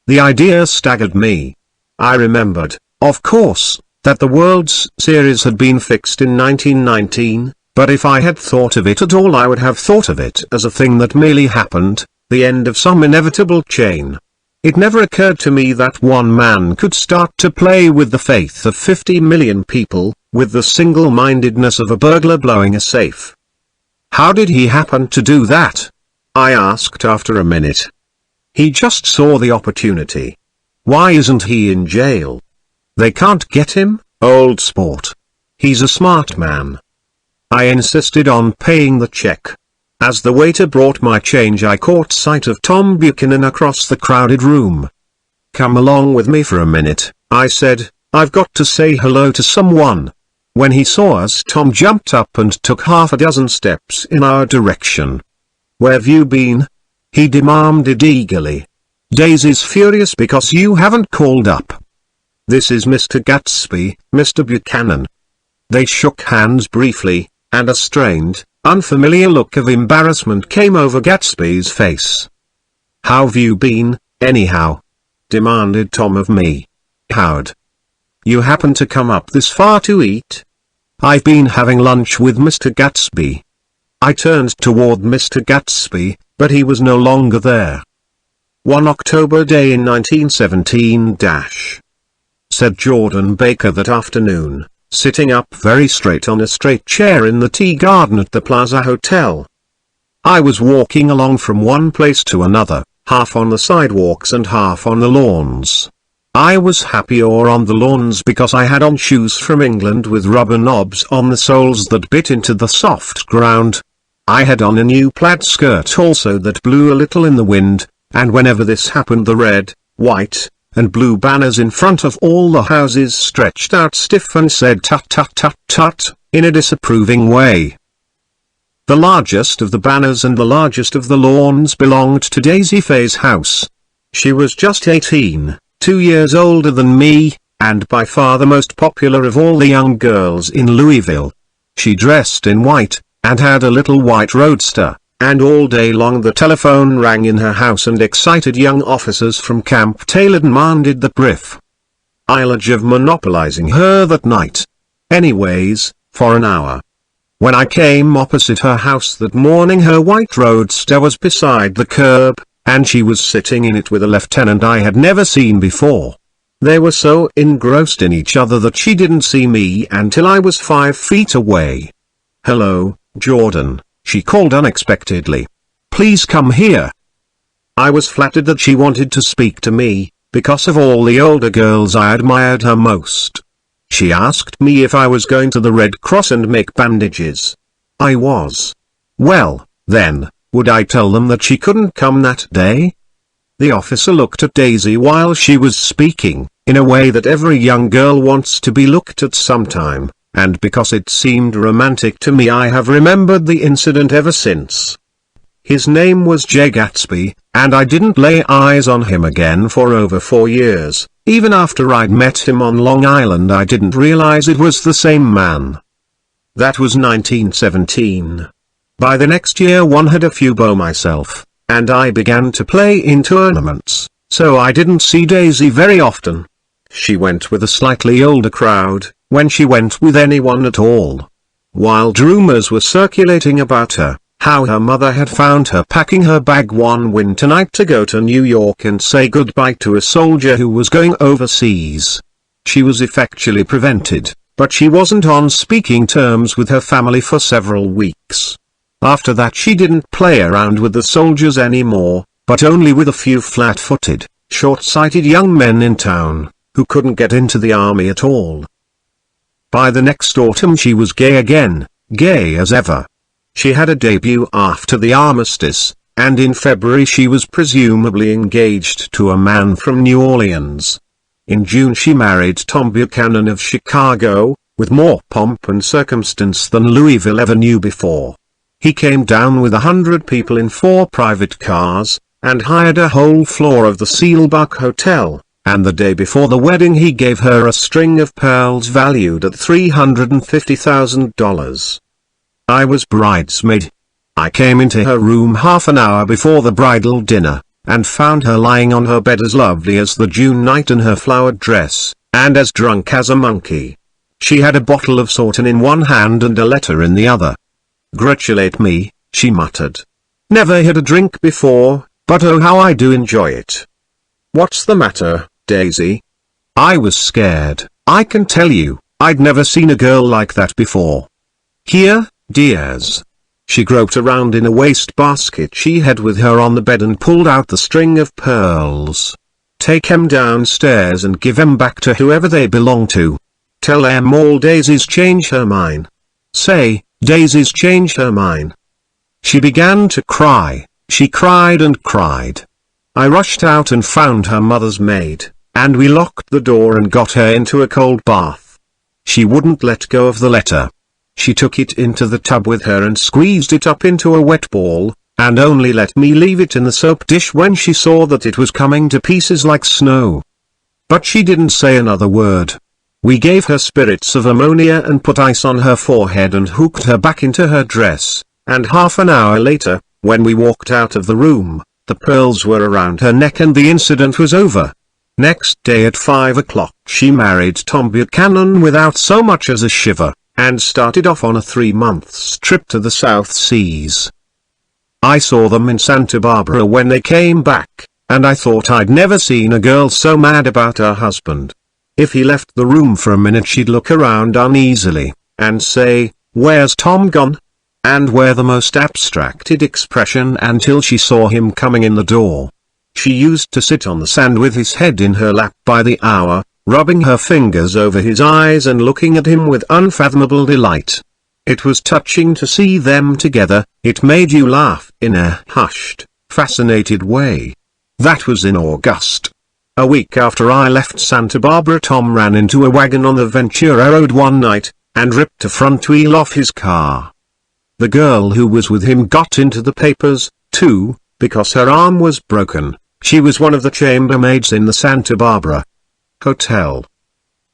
The idea staggered me. I remembered, of course, that the World Series had been fixed in 1919, but if I had thought of it at all, I would have thought of it as a thing that merely happened, the end of some inevitable chain. It never occurred to me that one man could start to play with the faith of 50 million people, with the single-mindedness of a burglar blowing a safe. How did he happen to do that? I asked after a minute. He just saw the opportunity. Why isn't he in jail? They can't get him, old sport. He's a smart man. I insisted on paying the check. As the waiter brought my change, I caught sight of Tom Buchanan across the crowded room. "Come along with me for a minute," I said. "I've got to say hello to someone." When he saw us, Tom jumped up and took half a dozen steps in our direction. "Where've you been?" he demanded eagerly. "Daisy's furious because you haven't called up." "This is Mr. Gatsby, Mr. Buchanan." They shook hands briefly, and a strained, unfamiliar look of embarrassment came over Gatsby's face. "How've you been, anyhow?" demanded Tom of me. "How'd you happen to come up this far to eat?" "I've been having lunch with Mr. Gatsby." I turned toward Mr. Gatsby, but he was no longer there. "One October day in 1917 said Jordan Baker that afternoon, sitting up very straight on a straight chair in the tea garden at the Plaza Hotel. "I was walking along from one place to another, half on the sidewalks and half on the lawns. I was happier on the lawns because I had on shoes from England with rubber knobs on the soles that bit into the soft ground. I had on a new plaid skirt also that blew a little in the wind, and whenever this happened the red, white, and blue banners in front of all the houses stretched out stiff and said tut tut tut tut, in a disapproving way. The largest of the banners and the largest of the lawns belonged to Daisy Faye's house. She was just 18, 2 years older than me, and by far the most popular of all the young girls in Louisville. She dressed in white, and had a little white roadster, and all day long the telephone rang in her house and excited young officers from Camp Taylor demanded the privilege of monopolizing her that night. Anyways, for an hour. When I came opposite her house that morning, her white roadster was beside the curb, and she was sitting in it with a lieutenant I had never seen before. They were so engrossed in each other that she didn't see me until I was 5 feet away. "Hello, Jordan," she called unexpectedly. "Please come here." I was flattered that she wanted to speak to me, because of all the older girls I admired her most. She asked me if I was going to the Red Cross and make bandages. I was. Well, then, would I tell them that she couldn't come that day? The officer looked at Daisy while she was speaking, in a way that every young girl wants to be looked at sometime, and because it seemed romantic to me I have remembered the incident ever since. His name was J. Gatsby, and I didn't lay eyes on him again for over 4 years. Even after I'd met him on Long Island I didn't realize it was the same man. That was 1917. By the next year one had a few beaux myself, and I began to play in tournaments, so I didn't see Daisy very often. She went with a slightly older crowd, when she went with anyone at all. Wild rumors were circulating about her, how her mother had found her packing her bag one winter night to go to New York and say goodbye to a soldier who was going overseas. She was effectually prevented, but she wasn't on speaking terms with her family for several weeks. After that she didn't play around with the soldiers anymore, but only with a few flat-footed, short-sighted young men in town, who couldn't get into the army at all. By the next autumn she was gay again, gay as ever. She had a debut after the armistice, and in February she was presumably engaged to a man from New Orleans. In June she married Tom Buchanan of Chicago, with more pomp and circumstance than Louisville ever knew before. He came down with 100 people in 4 private cars, and hired a whole floor of the Sealbuck Hotel, and the day before the wedding he gave her a string of pearls valued at $350,000. I was bridesmaid. I came into her room half an hour before the bridal dinner, and found her lying on her bed as lovely as the June night in her flowered dress, and as drunk as a monkey. She had a bottle of Sorton in one hand and a letter in the other. "Gratulate me," she muttered. "Never had a drink before, but oh how I do enjoy it." "What's the matter, Daisy?" I was scared, I can tell you. I'd never seen a girl like that before. "Here, dears." She groped around in a wastebasket she had with her on the bed and pulled out the string of pearls. "Take 'em downstairs and give 'em back to whoever they belong to. Tell 'em all Daisy's change her mind. Say, Daisy's change her mind." She began to cry. She cried and cried. I rushed out and found her mother's maid, and we locked the door and got her into a cold bath. She wouldn't let go of the letter. She took it into the tub with her and squeezed it up into a wet ball, and only let me leave it in the soap dish when she saw that it was coming to pieces like snow. But she didn't say another word. We gave her spirits of ammonia and put ice on her forehead and hooked her back into her dress, and half an hour later, when we walked out of the room, the pearls were around her neck and the incident was over. Next day at 5 o'clock she married Tom Buchanan without so much as a shiver, and started off on a 3-month trip to the South Seas. I saw them in Santa Barbara when they came back, and I thought I'd never seen a girl so mad about her husband. If he left the room for a minute she'd look around uneasily, and say, "Where's Tom gone?" and wear the most abstracted expression until she saw him coming in the door. She used to sit on the sand with his head in her lap by the hour, rubbing her fingers over his eyes and looking at him with unfathomable delight. It was touching to see them together. It made you laugh in a hushed, fascinated way. That was in August. A week after I left Santa Barbara, Tom ran into a wagon on the Ventura Road one night, and ripped a front wheel off his car. The girl who was with him got into the papers, too, because her arm was broken. She was one of the chambermaids in the Santa Barbara hotel.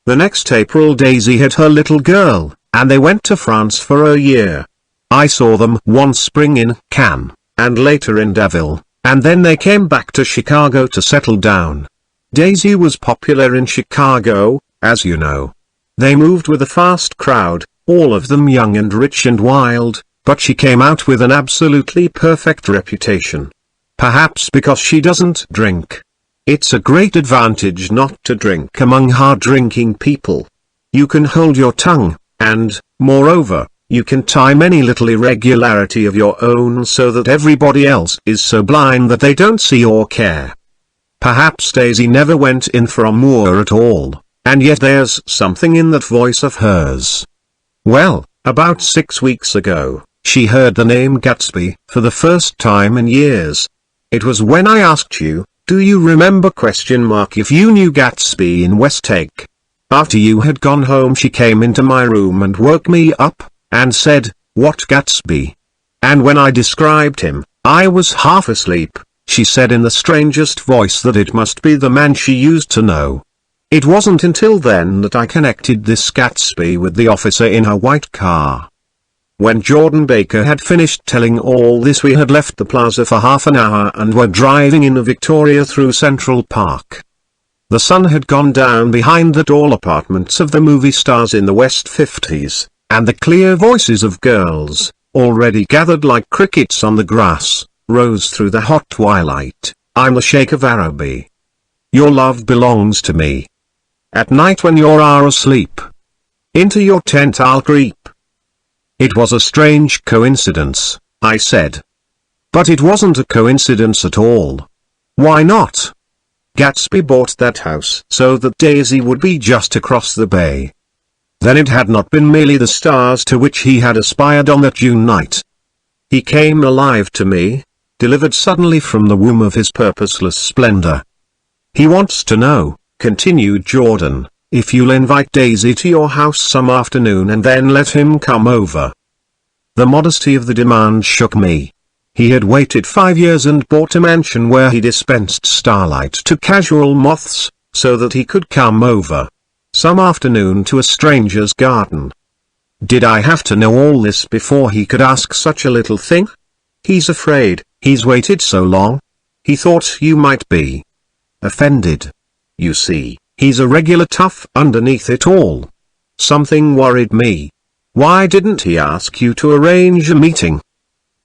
The next April Daisy had her little girl, and they went to France for a year. I saw them one spring in Cannes, and later in Deauville, and then they came back to Chicago to settle down. Daisy was popular in Chicago, as you know. They moved with a fast crowd, all of them young and rich and wild, but she came out with an absolutely perfect reputation. Perhaps because she doesn't drink. It's a great advantage not to drink among hard-drinking people. You can hold your tongue, and, moreover, you can time any little irregularity of your own so that everybody else is so blind that they don't see or care. Perhaps Daisy never went in for amour at all, and yet there's something in that voice of hers. Well, about 6 weeks ago, she heard the name Gatsby for the first time in years. It was when I asked you, "Do you remember if you knew Gatsby in West Egg?" After you had gone home she came into my room and woke me up, and said, "What Gatsby?" And when I described him, I was half asleep. She said in the strangest voice that it must be the man she used to know. It wasn't until then that I connected this Gatsby with the officer in her white car. When Jordan Baker had finished telling all this, we had left the plaza for half an hour and were driving in a Victoria through Central Park. The sun had gone down behind the tall apartments of the movie stars in the West 50s, and the clear voices of girls, already gathered like crickets on the grass, rose through the hot twilight. I'm the Sheikh of Araby. Your love belongs to me. At night when you are asleep, into your tent I'll creep. It was a strange coincidence, I said. But it wasn't a coincidence at all. Why not? Gatsby bought that house so that Daisy would be just across the bay. Then it had not been merely the stars to which he had aspired on that June night. He came alive to me, delivered suddenly from the womb of his purposeless splendor. He wants to know, continued Jordan, if you'll invite Daisy to your house some afternoon and then let him come over. The modesty of the demand shook me. He had waited 5 years and bought a mansion where he dispensed starlight to casual moths, so that he could come over some afternoon to a stranger's garden. Did I have to know all this before he could ask such a little thing? He's afraid, he's waited so long. He thought you might be offended. You see, he's a regular tough underneath it all. Something worried me. Why didn't he ask you to arrange a meeting?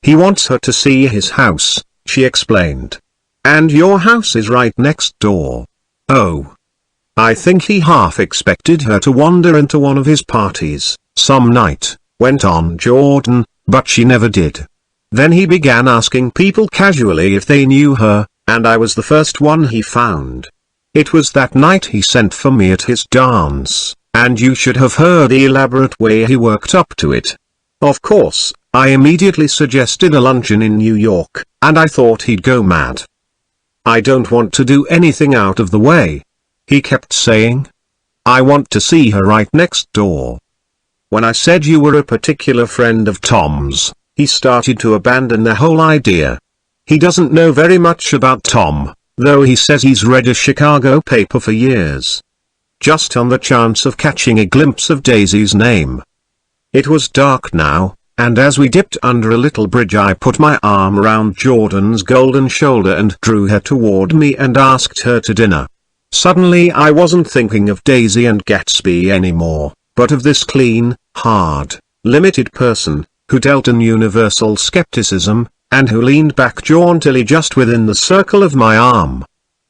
He wants her to see his house, she explained. And your house is right next door. Oh. I think he half expected her to wander into one of his parties some night, went on Jordan, but she never did. Then he began asking people casually if they knew her, and I was the first one he found. It was that night he sent for me at his dance, and you should have heard the elaborate way he worked up to it. Of course, I immediately suggested a luncheon in New York, and I thought he'd go mad. I don't want to do anything out of the way, he kept saying. I want to see her right next door. When I said you were a particular friend of Tom's, he started to abandon the whole idea. He doesn't know very much about Tom, though he says he's read a Chicago paper for years. Just on the chance of catching a glimpse of Daisy's name. It was dark now, and as we dipped under a little bridge I put my arm around Jordan's golden shoulder and drew her toward me and asked her to dinner. Suddenly I wasn't thinking of Daisy and Gatsby anymore, but of this clean, hard, limited person, who dealt in universal skepticism, and who leaned back jauntily just within the circle of my arm.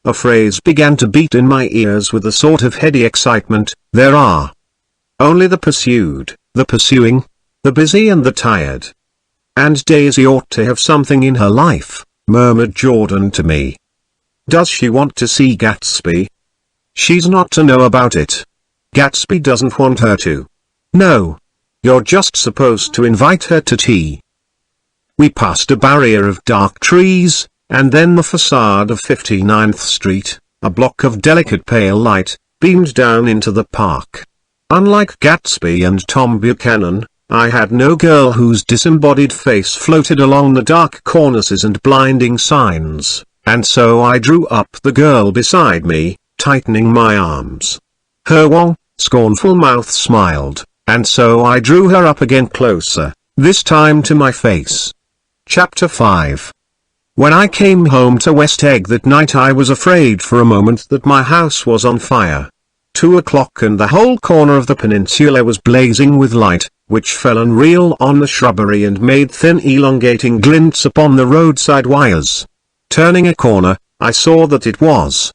A phrase began to beat in my ears with a sort of heady excitement: there are only the pursued, the pursuing, the busy and the tired. And Daisy ought to have something in her life, murmured Jordan to me. Does she want to see Gatsby? She's not to know about it. Gatsby doesn't want her to. No. You're just supposed to invite her to tea. We passed a barrier of dark trees, and then the facade of 59th Street, a block of delicate pale light, beamed down into the park. Unlike Gatsby and Tom Buchanan, I had no girl whose disembodied face floated along the dark cornices and blinding signs, and so I drew up the girl beside me, tightening my arms. Her wan, scornful mouth smiled, and so I drew her up again closer, this time to my face. Chapter 5. When I came home to West Egg that night I was afraid for a moment that my house was on fire. 2 o'clock and the whole corner of the peninsula was blazing with light, which fell unreal on the shrubbery and made thin elongating glints upon the roadside wires. Turning a corner, I saw that it was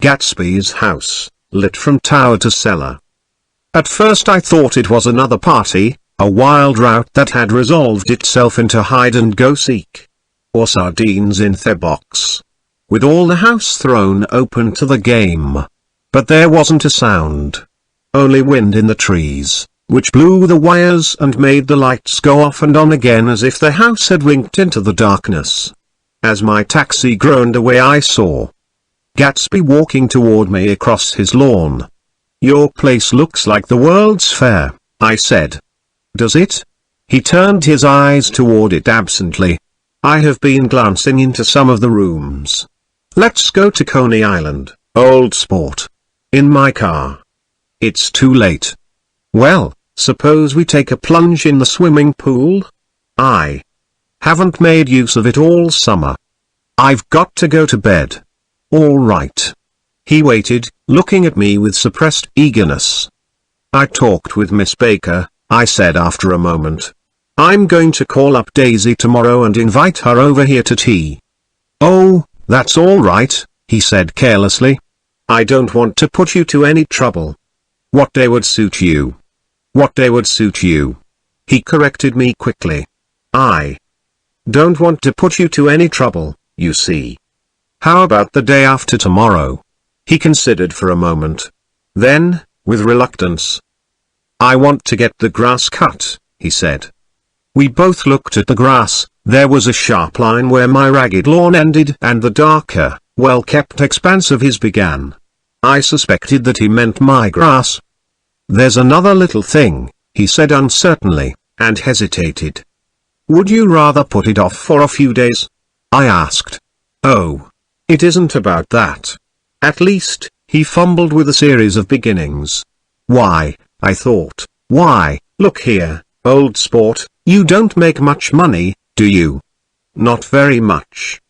Gatsby's house, lit from tower to cellar. At first I thought it was another party, a wild rout that had resolved itself into hide-and-go-seek, or sardines in their box, with all the house thrown open to the game. But there wasn't a sound. Only wind in the trees, which blew the wires and made the lights go off and on again as if the house had winked into the darkness. As my taxi groaned away I saw Gatsby walking toward me across his lawn. Your place looks like the World's Fair, I said. Does it? He turned his eyes toward it absently. I have been glancing into some of the rooms. Let's go to Coney Island, old sport. In my car. It's too late. Well, suppose we take a plunge in the swimming pool? I haven't made use of it all summer. I've got to go to bed. All right. He waited, looking at me with suppressed eagerness. I talked with Miss Baker, I said after a moment. I'm going to call up Daisy tomorrow and invite her over here to tea. Oh, that's all right, he said carelessly. I don't want to put you to any trouble. What day would suit you? What day would suit you? He corrected me quickly. I don't want to put you to any trouble, you see. How about the day after tomorrow? He considered for a moment. Then, with reluctance. I want to get the grass cut, he said. We both looked at the grass. There was a sharp line where my ragged lawn ended and the darker, well-kept expanse of his began. I suspected that he meant my grass. There's another little thing, he said uncertainly, and hesitated. Would you rather put it off for a few days? I asked. Oh. It isn't about that. At least, he fumbled with a series of beginnings. Why, I thought, why, look here, old sport, you don't make much money, do you? Not very much.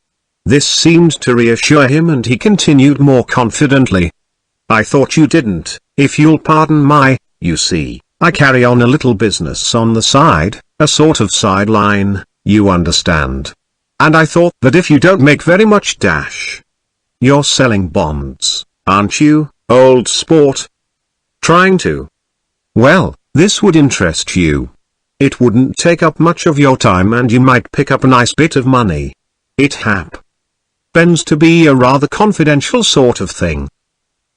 This seemed to reassure him and he continued more confidently. I thought you didn't, if you'll pardon you see, I carry on a little business on the side, a sort of sideline, you understand. And I thought that if you don't make very much dash. You're selling bonds, aren't you, old sport? Trying to. Well, this would interest you. It wouldn't take up much of your time and you might pick up a nice bit of money. It happens to be a rather confidential sort of thing.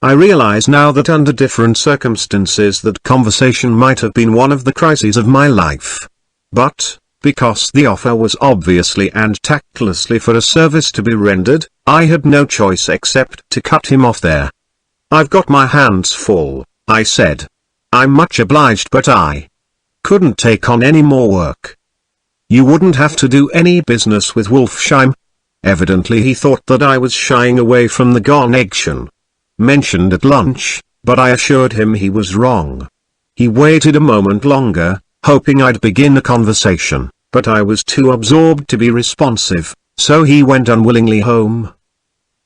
I realize now that under different circumstances that conversation might have been one of the crises of my life. But, because the offer was obviously and tactlessly for a service to be rendered, I had no choice except to cut him off there. I've got my hands full, I said. I'm much obliged, but I couldn't take on any more work. You wouldn't have to do any business with Wolfsheim. Evidently he thought that I was shying away from the connection mentioned at lunch, but I assured him he was wrong. He waited a moment longer, hoping I'd begin a conversation, but I was too absorbed to be responsive, so he went unwillingly home.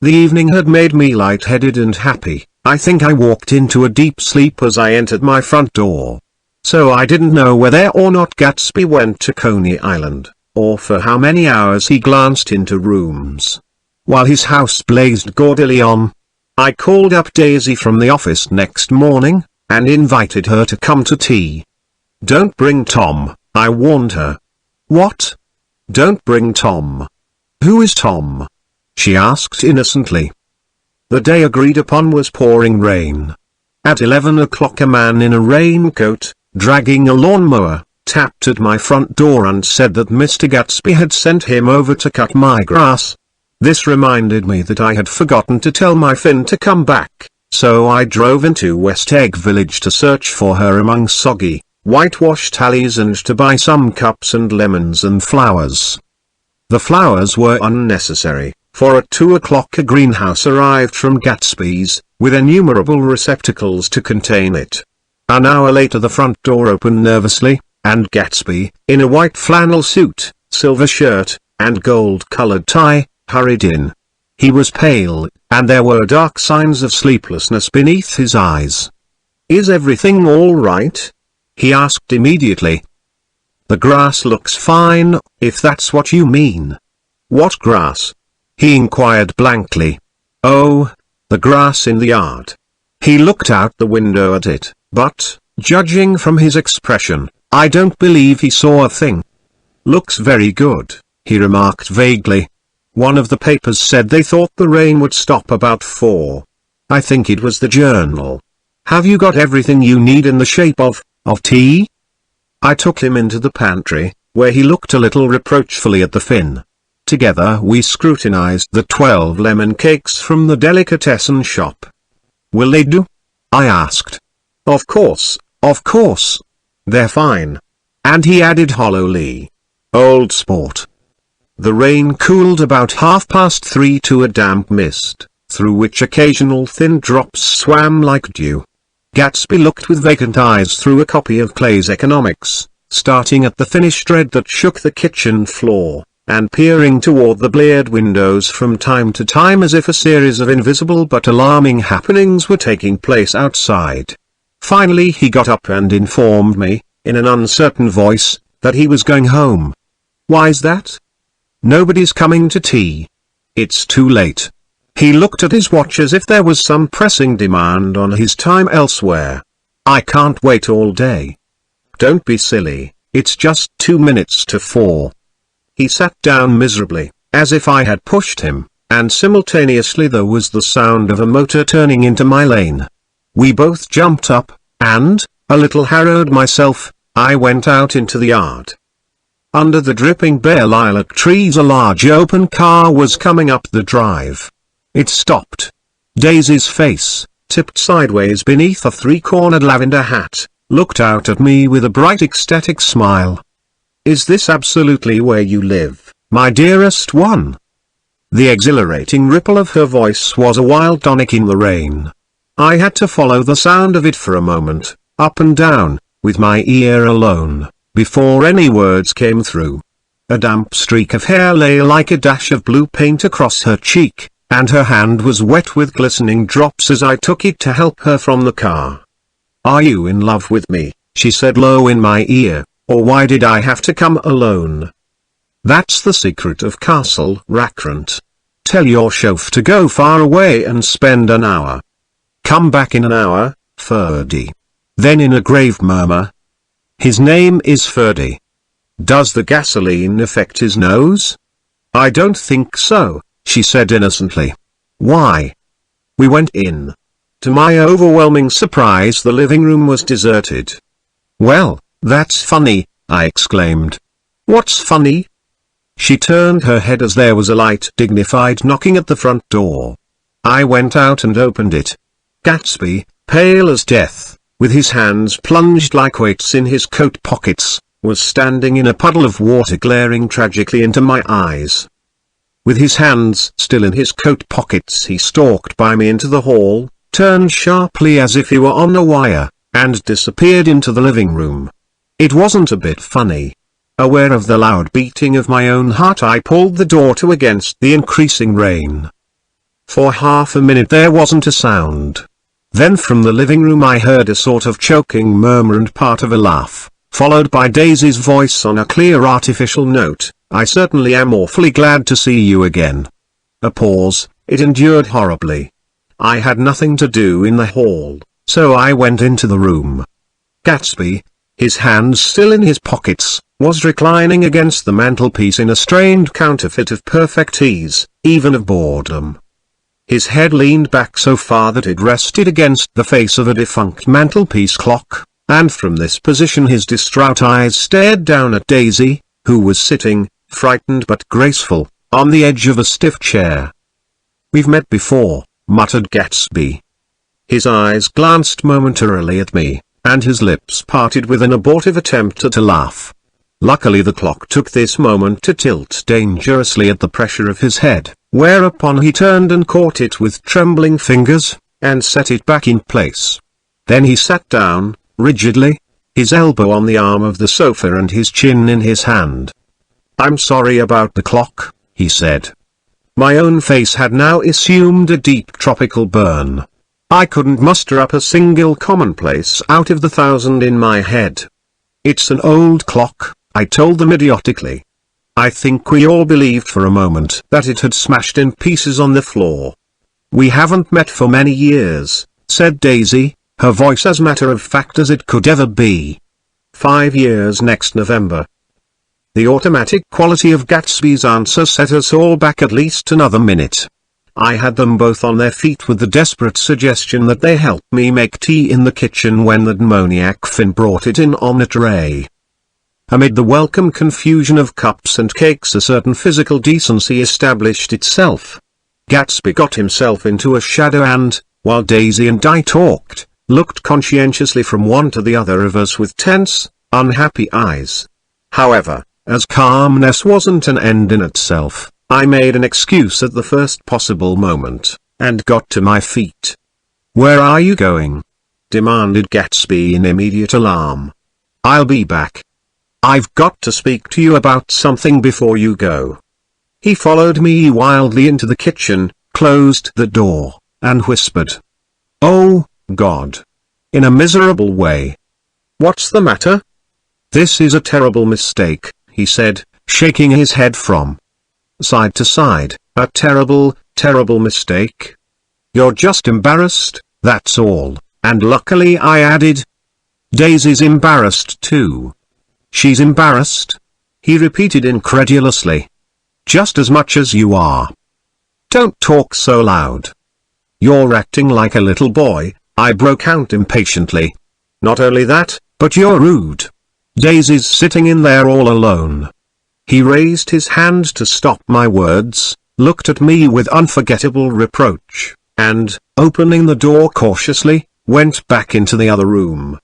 The evening had made me light-headed and happy. I think I walked into a deep sleep as I entered my front door. So I didn't know whether or not Gatsby went to Coney Island, or for how many hours he glanced into rooms, while his house blazed gaudily on. I called up Daisy from the office next morning, and invited her to come to tea. Don't bring Tom, I warned her. What? Don't bring Tom. Who is Tom? She asked innocently. The day agreed upon was pouring rain. At 11 o'clock a man in a raincoat, dragging a lawnmower, tapped at my front door and said that Mr. Gatsby had sent him over to cut my grass. This reminded me that I had forgotten to tell my Finn to come back, so I drove into West Egg Village to search for her among soggy, whitewashed alleys and to buy some cups and lemons and flowers. The flowers were unnecessary, for at 2 o'clock a greenhouse arrived from Gatsby's, with innumerable receptacles to contain it. An hour later the front door opened nervously, and Gatsby, in a white flannel suit, silver shirt, and gold-colored tie, hurried in. He was pale, and there were dark signs of sleeplessness beneath his eyes. Is everything all right? He asked immediately. The grass looks fine, if that's what you mean. What grass? He inquired blankly. Oh, the grass in the yard. He looked out the window at it, but, judging from his expression, I don't believe he saw a thing. Looks very good, he remarked vaguely. One of the papers said they thought the rain would stop about 4. I think it was the Journal. Have you got everything you need in the shape of tea? I took him into the pantry, where he looked a little reproachfully at the Finn. Together we scrutinized the 12 lemon cakes from the delicatessen shop. Will they do? I asked. Of course, of course. They're fine. And he added hollowly. Old sport. The rain cooled about 3:30 to a damp mist, through which occasional thin drops swam like dew. Gatsby looked with vacant eyes through a copy of Clay's Economics, starting at the finished thread that shook the kitchen floor, and peering toward the bleared windows from time to time as if a series of invisible but alarming happenings were taking place outside. Finally he got up and informed me, in an uncertain voice, that he was going home. Why's that? Nobody's coming to tea. It's too late. He looked at his watch as if there was some pressing demand on his time elsewhere. I can't wait all day. Don't be silly, it's just 2 minutes to 4. He sat down miserably, as if I had pushed him, and simultaneously there was the sound of a motor turning into my lane. We both jumped up, and, a little harrowed myself, I went out into the yard. Under the dripping bare lilac trees a large open car was coming up the drive. It stopped. Daisy's face, tipped sideways beneath a 3-cornered lavender hat, looked out at me with a bright ecstatic smile. Is this absolutely where you live, my dearest one? The exhilarating ripple of her voice was a wild tonic in the rain. I had to follow the sound of it for a moment, up and down, with my ear alone, before any words came through. A damp streak of hair lay like a dash of blue paint across her cheek, and her hand was wet with glistening drops as I took it to help her from the car. Are you in love with me? She said low in my ear, or why did I have to come alone? That's the secret of Castle Rackrent. Tell your chauffeur to go far away and spend an hour. Come back in an hour, Ferdy. Then in a grave murmur. His name is Ferdy. Does the gasoline affect his nose? I don't think so, she said innocently. Why? We went in. To my overwhelming surprise, the living room was deserted. Well, that's funny, I exclaimed. What's funny? She turned her head as there was a light, dignified knocking at the front door. I went out and opened it. Gatsby, pale as death, with his hands plunged like weights in his coat pockets, was standing in a puddle of water glaring tragically into my eyes. With his hands still in his coat pockets, he stalked by me into the hall, turned sharply as if he were on a wire, and disappeared into the living room. It wasn't a bit funny. Aware of the loud beating of my own heart, I pulled the door to against the increasing rain. For half a minute there wasn't a sound. Then from the living room I heard a sort of choking murmur and part of a laugh, followed by Daisy's voice on a clear artificial note, I certainly am awfully glad to see you again. A pause. It endured horribly. I had nothing to do in the hall, so I went into the room. Gatsby, his hands still in his pockets, was reclining against the mantelpiece in a strained counterfeit of perfect ease, even of boredom. His head leaned back so far that it rested against the face of a defunct mantelpiece clock, and from this position his distraught eyes stared down at Daisy, who was sitting, frightened but graceful, on the edge of a stiff chair. We've met before, muttered Gatsby. His eyes glanced momentarily at me, and his lips parted with an abortive attempt at a laugh. Luckily the clock took this moment to tilt dangerously at the pressure of his head, whereupon he turned and caught it with trembling fingers, and set it back in place. Then he sat down, rigidly, his elbow on the arm of the sofa and his chin in his hand. I'm sorry about the clock, he said. My own face had now assumed a deep tropical burn. I couldn't muster up a single commonplace out of the 1,000 in my head. It's an old clock, I told them idiotically. I think we all believed for a moment that it had smashed in pieces on the floor. We haven't met for many years, said Daisy, her voice as matter-of-fact as it could ever be. 5 years next November. The automatic quality of Gatsby's answer set us all back at least another minute. I had them both on their feet with the desperate suggestion that they help me make tea in the kitchen when the demoniac Finn brought it in on a tray. Amid the welcome confusion of cups and cakes a certain physical decency established itself. Gatsby got himself into a shadow and, while Daisy and I talked, looked conscientiously from one to the other of us with tense, unhappy eyes. However, as calmness wasn't an end in itself, I made an excuse at the first possible moment, and got to my feet. Where are you going? Demanded Gatsby in immediate alarm. I'll be back. I've got to speak to you about something before you go. He followed me wildly into the kitchen, closed the door, and whispered. Oh, God. In a miserable way. What's the matter? This is a terrible mistake, he said, shaking his head from side to side. A terrible, terrible mistake. You're just embarrassed, that's all, and luckily I added. Daisy's embarrassed too. She's embarrassed? He repeated incredulously. Just as much as you are. Don't talk so loud. You're acting like a little boy, I broke out impatiently. Not only that, but you're rude. Daisy's sitting in there all alone. He raised his hand to stop my words, looked at me with unforgettable reproach, and, opening the door cautiously, went back into the other room.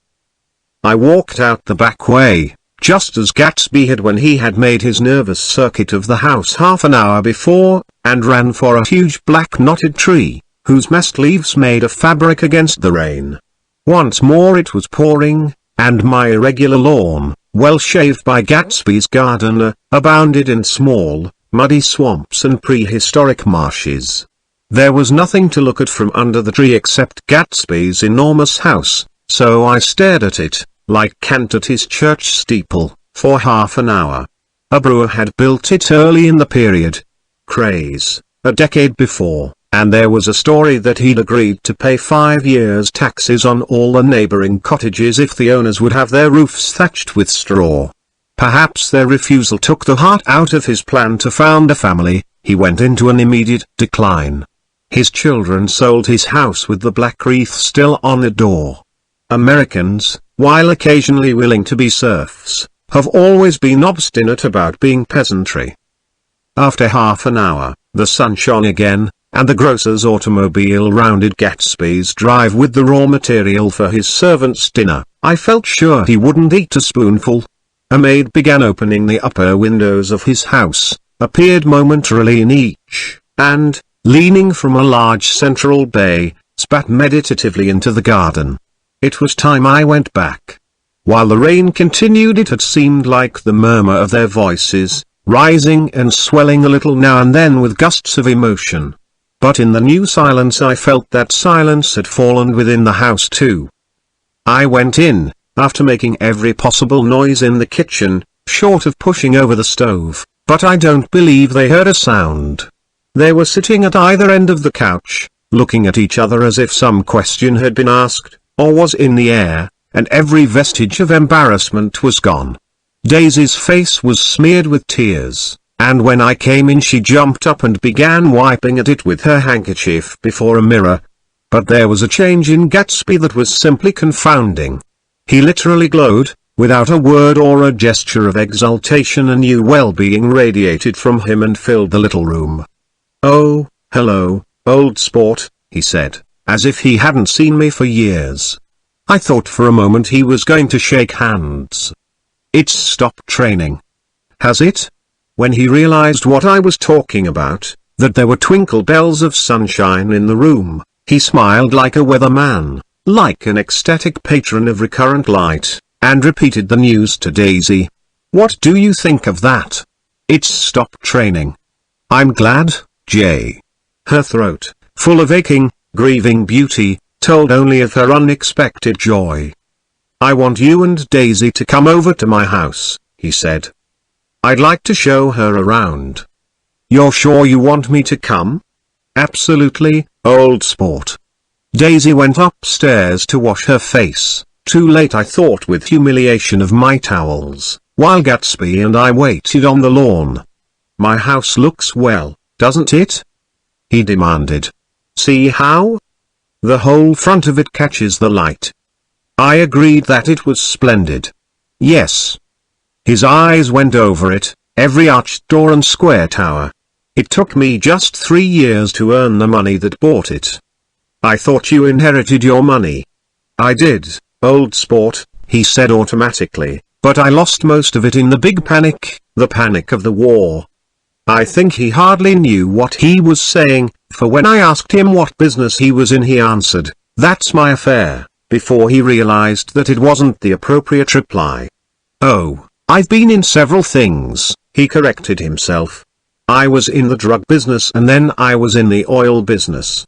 I walked out the back way, just as Gatsby had when he had made his nervous circuit of the house half an hour before, and ran for a huge black knotted tree, whose massed leaves made a fabric against the rain. Once more it was pouring, and my irregular lawn, well shaved by Gatsby's gardener, abounded in small, muddy swamps and prehistoric marshes. There was nothing to look at from under the tree except Gatsby's enormous house, so I stared at it, like Kant at his church steeple, for half an hour. A brewer had built it early in the period craze, a decade before, and there was a story that he'd agreed to pay 5 years' taxes on all the neighboring cottages if the owners would have their roofs thatched with straw. Perhaps their refusal took the heart out of his plan to found a family. He went into an immediate decline. His children sold his house with the black wreath still on the door. Americans, while occasionally willing to be serfs, have always been obstinate about being peasantry. After half an hour, the sun shone again, and the grocer's automobile rounded Gatsby's drive with the raw material for his servant's dinner. I felt sure he wouldn't eat a spoonful. A maid began opening the upper windows of his house, appeared momentarily in each, and, leaning from a large central bay, spat meditatively into the garden. It was time I went back. While the rain continued, it had seemed like the murmur of their voices, rising and swelling a little now and then with gusts of emotion. But in the new silence I felt that silence had fallen within the house too. I went in, after making every possible noise in the kitchen, short of pushing over the stove, but I don't believe they heard a sound. They were sitting at either end of the couch, looking at each other as if some question had been asked, or was in the air, and every vestige of embarrassment was gone. Daisy's face was smeared with tears, and when I came in she jumped up and began wiping at it with her handkerchief before a mirror. But there was a change in Gatsby that was simply confounding. He literally glowed. Without a word or a gesture of exultation, a new well-being radiated from him and filled the little room. "Oh, hello, old sport," he said, as if he hadn't seen me for years. I thought for a moment he was going to shake hands. "It's stopped training." "Has it?" When he realized what I was talking about, that there were twinkle bells of sunshine in the room, he smiled like a weatherman, like an ecstatic patron of recurrent light, and repeated the news to Daisy. "What do you think of that?" "It's stopped training." "I'm glad, Jay." Her throat, full of aching, grieving beauty, told only of her unexpected joy. "I want you and Daisy to come over to my house," he said. "I'd like to show her around." "You're sure you want me to come?" "Absolutely, old sport." Daisy went upstairs to wash her face, too late I thought with humiliation of my towels, while Gatsby and I waited on the lawn. "My house looks well, doesn't it?" he demanded. "See how? The whole front of it catches the light." I agreed that it was splendid. "Yes." His eyes went over it, every arched door and square tower. "It took me just 3 years to earn the money that bought it." "I thought you inherited your money." "I did, old sport," he said automatically, "but I lost most of it in the big panic, the panic of the war." I think he hardly knew what he was saying, for when I asked him what business he was in he answered, "That's my affair," before he realized that it wasn't the appropriate reply. "Oh, I've been in several things," he corrected himself. "I was in the drug business and then I was in the oil business.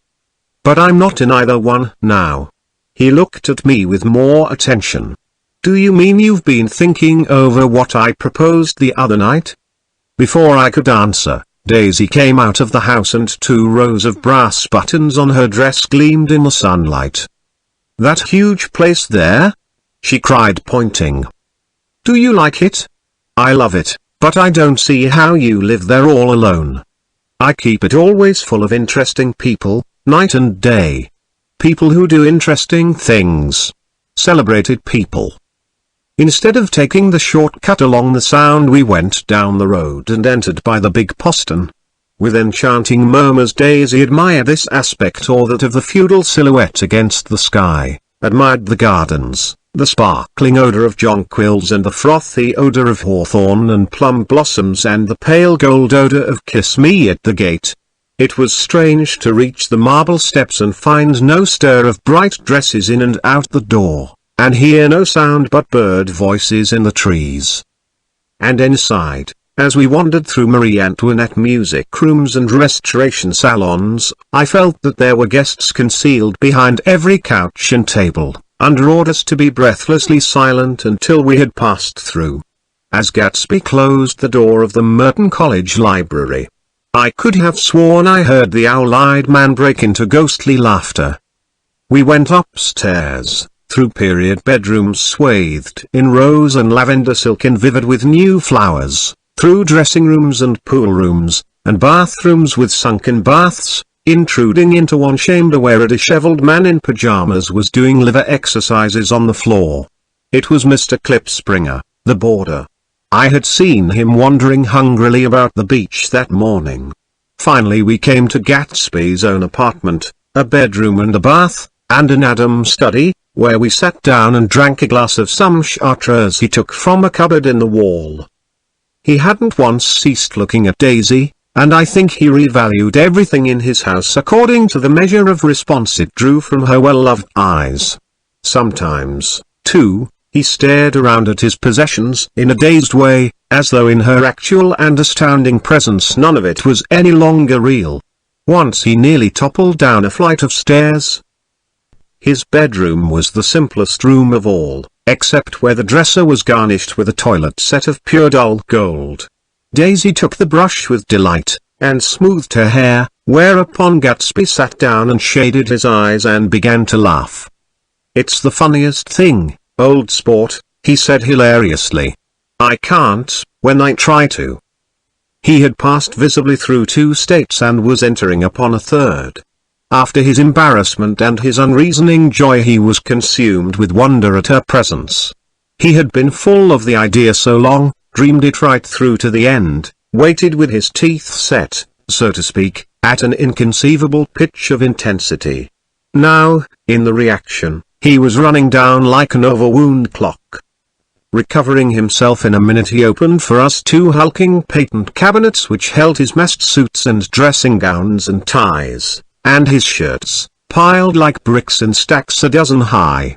But I'm not in either one now." He looked at me with more attention. "Do you mean you've been thinking over what I proposed the other night?" Before I could answer, Daisy came out of the house and 2 rows of brass buttons on her dress gleamed in the sunlight. "That huge place there?" she cried, pointing. "Do you like it?" "I love it, but I don't see how you live there all alone." "I keep it always full of interesting people, night and day. People who do interesting things. Celebrated people." Instead of taking the shortcut along the Sound, we went down the road and entered by the big postern. With enchanting murmurs Daisy admired this aspect or that of the feudal silhouette against the sky, admired the gardens, the sparkling odor of jonquils and the frothy odor of hawthorn and plum blossoms and the pale gold odor of kiss me at the gate. It was strange to reach the marble steps and find no stir of bright dresses in and out the door, and hear no sound but bird voices in the trees. And inside, as we wandered through Marie Antoinette music rooms and restoration salons, I felt that there were guests concealed behind every couch and table, under orders to be breathlessly silent until we had passed through. as Gatsby closed the door of the Merton College library. I could have sworn I heard the owl-eyed man break into ghostly laughter. We went upstairs, through period bedrooms swathed in rose and lavender silk and vivid with new flowers, through dressing rooms and pool rooms, and bathrooms with sunken baths, intruding into one chamber where a disheveled man in pajamas was doing liver exercises on the floor. It was Mr. Klipspringer, the boarder. I had seen him wandering hungrily about the beach that morning. Finally we came to Gatsby's own apartment, a bedroom and a bath, and an Adam's study, where we sat down and drank a glass of some chartreuse he took from a cupboard in the wall. He hadn't once ceased looking at Daisy, and I think he revalued everything in his house according to the measure of response it drew from her well-loved eyes. Sometimes, too, he stared around at his possessions in a dazed way, as though in her actual and astounding presence none of it was any longer real. Once he nearly toppled down a flight of stairs. His bedroom was the simplest room of all, except where the dresser was garnished with a toilet set of pure dull gold. Daisy took the brush with delight, and smoothed her hair, whereupon Gatsby sat down and shaded his eyes and began to laugh. "It's the funniest thing, old sport," he said hilariously. "I can't, when I try to." He had passed visibly through 2 states and was entering upon a third. After his embarrassment and his unreasoning joy he was consumed with wonder at her presence. He had been full of the idea so long, dreamed it right through to the end, waited with his teeth set, so to speak, at an inconceivable pitch of intensity. Now, in the reaction, he was running down like an overwound clock. Recovering himself in a minute he opened for us 2 hulking patent cabinets which held his mess suits and dressing gowns and ties, and his shirts, piled like bricks in stacks a dozen high.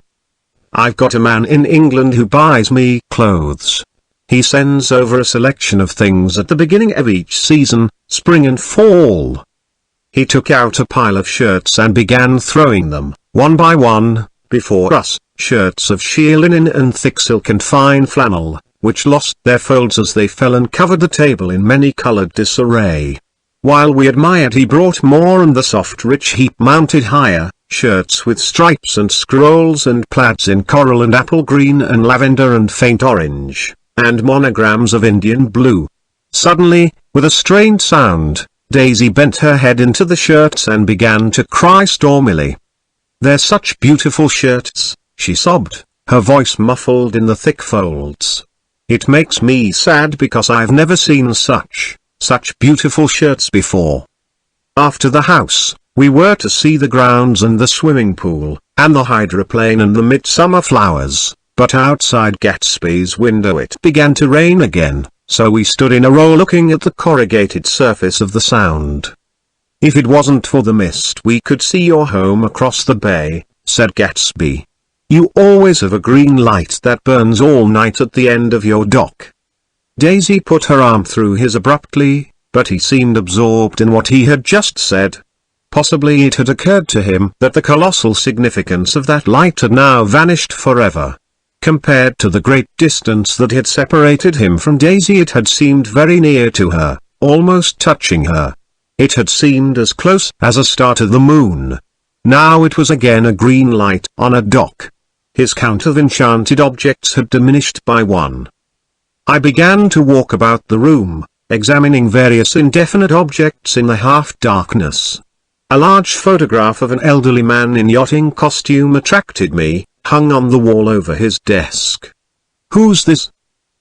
"I've got a man in England who buys me clothes. He sends over a selection of things at the beginning of each season, spring and fall." He took out a pile of shirts and began throwing them, one by one, before us, shirts of sheer linen and thick silk and fine flannel, which lost their folds as they fell and covered the table in many-colored disarray. While we admired he brought more and the soft rich heap mounted higher, shirts with stripes and scrolls and plaids in coral and apple green and lavender and faint orange, and monograms of Indian blue. Suddenly, with a strained sound, Daisy bent her head into the shirts and began to cry stormily. "They're such beautiful shirts," she sobbed, her voice muffled in the thick folds. "It makes me sad because I've never seen such beautiful shirts before." After the house, we were to see the grounds and the swimming pool, and the hydroplane and the midsummer flowers, but outside Gatsby's window it began to rain again, so we stood in a row looking at the corrugated surface of the Sound. "If it wasn't for the mist we could see your home across the bay," said Gatsby. "You always have a green light that burns all night at the end of your dock." Daisy put her arm through his abruptly, but he seemed absorbed in what he had just said. Possibly it had occurred to him that the colossal significance of that light had now vanished forever. Compared to the great distance that had separated him from Daisy it had seemed very near to her, almost touching her. It had seemed as close as a star to the moon. Now it was again a green light on a dock. His count of enchanted objects had diminished by 1. I began to walk about the room, examining various indefinite objects in the half-darkness. A large photograph of an elderly man in yachting costume attracted me, hung on the wall over his desk. "Who's this?"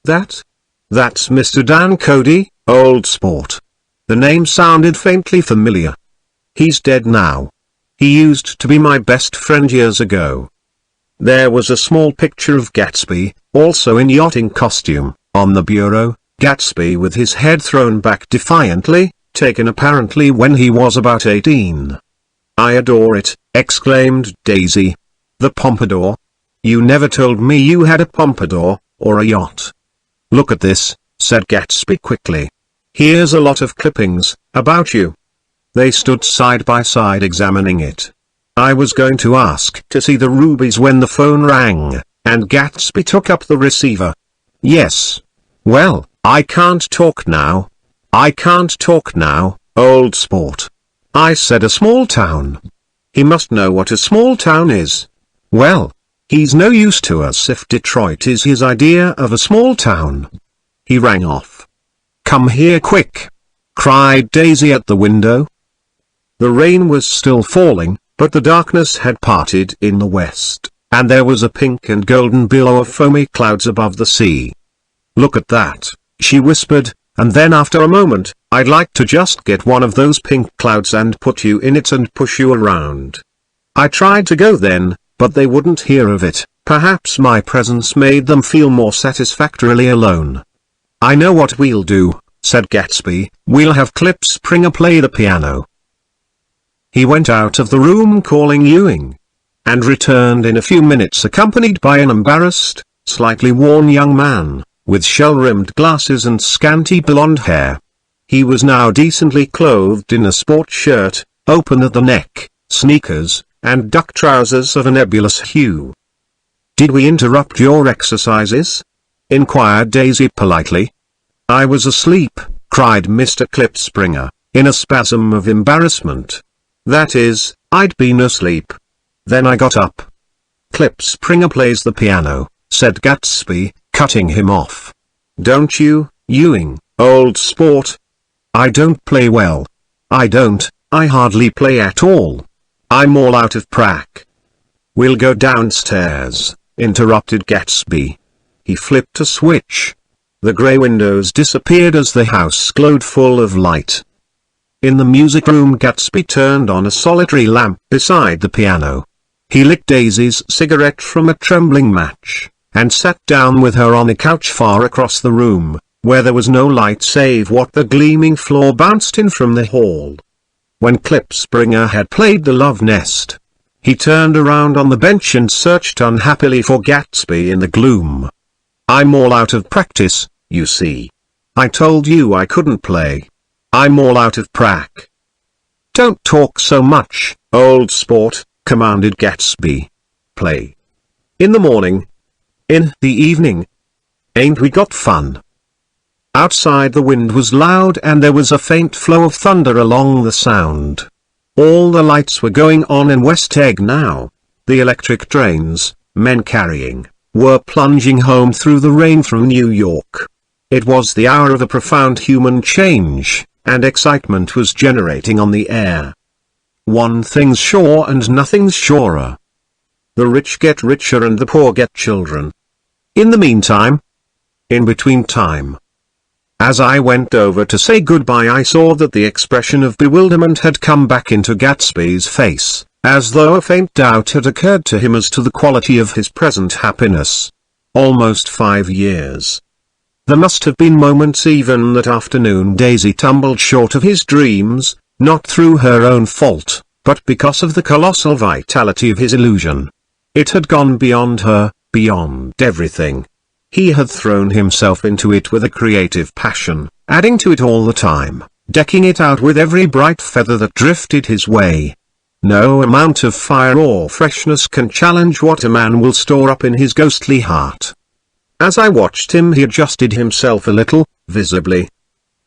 "That? That's Mr. Dan Cody, old sport." The name sounded faintly familiar. "He's dead now. He used to be my best friend years ago." There was a small picture of Gatsby, also in yachting costume, on the bureau, Gatsby with his head thrown back defiantly, taken apparently when he was about 18. "I adore it," exclaimed Daisy. "The pompadour? You never told me you had a pompadour, or a yacht." "Look at this," said Gatsby quickly. "Here's a lot of clippings, about you." They stood side by side examining it. I was going to ask to see the rubies when the phone rang, and Gatsby took up the receiver. "Yes. Well, I can't talk now. I can't talk now, old sport. I said a small town. He must know what a small town is. Well, he's no use to us if Detroit is his idea of a small town. He rang off. Come here quick, cried Daisy at the window. The rain was still falling, but the darkness had parted in the west, and there was a pink and golden billow of foamy clouds above the sea. Look at that, she whispered, and then after a moment, I'd like to just get one of those pink clouds and put you in it and push you around. I tried to go then, but they wouldn't hear of it. Perhaps my presence made them feel more satisfactorily alone. I know what we'll do, said Gatsby, we'll have Klipspringer play the piano. He went out of the room calling Ewing, and returned in a few minutes accompanied by an embarrassed, slightly worn young man, with shell-rimmed glasses and scanty blonde hair. He was now decently clothed in a sport shirt, open at the neck, sneakers, and duck trousers of a nebulous hue. Did we interrupt your exercises? Inquired Daisy politely. I was asleep, cried Mr. Klipspringer, in a spasm of embarrassment. That is, I'd been asleep. Then I got up. Klipspringer plays the piano, said Gatsby, cutting him off. Don't you, Ewing, old sport? I don't play well. I hardly play at all. I'm all out of prac. We'll go downstairs, interrupted Gatsby. He flipped a switch. The grey windows disappeared as the house glowed full of light. In the music room Gatsby turned on a solitary lamp beside the piano. He lit Daisy's cigarette from a trembling match, and sat down with her on a couch far across the room, where there was no light save what the gleaming floor bounced in from the hall. When Klipspringer had played the Love Nest, he turned around on the bench and searched unhappily for Gatsby in the gloom. I'm all out of practice, you see. I told you I couldn't play. I'm all out of prac. Don't talk so much, old sport, commanded Gatsby. Play. In the morning. In the evening. Ain't we got fun? Outside the wind was loud and there was a faint flow of thunder along the sound. All the lights were going on in West Egg now. The electric trains, men carrying, were plunging home through the rain from New York. It was the hour of a profound human change, and excitement was generating on the air. One thing's sure and nothing's surer. The rich get richer and the poor get children. In the meantime. In between time. As I went over to say goodbye I saw that the expression of bewilderment had come back into Gatsby's face, as though a faint doubt had occurred to him as to the quality of his present happiness. Almost 5 years. There must have been moments even that afternoon Daisy tumbled short of his dreams, not through her own fault, but because of the colossal vitality of his illusion. It had gone beyond her, beyond everything. He had thrown himself into it with a creative passion, adding to it all the time, decking it out with every bright feather that drifted his way. No amount of fire or freshness can challenge what a man will store up in his ghostly heart. As I watched him he adjusted himself a little, visibly.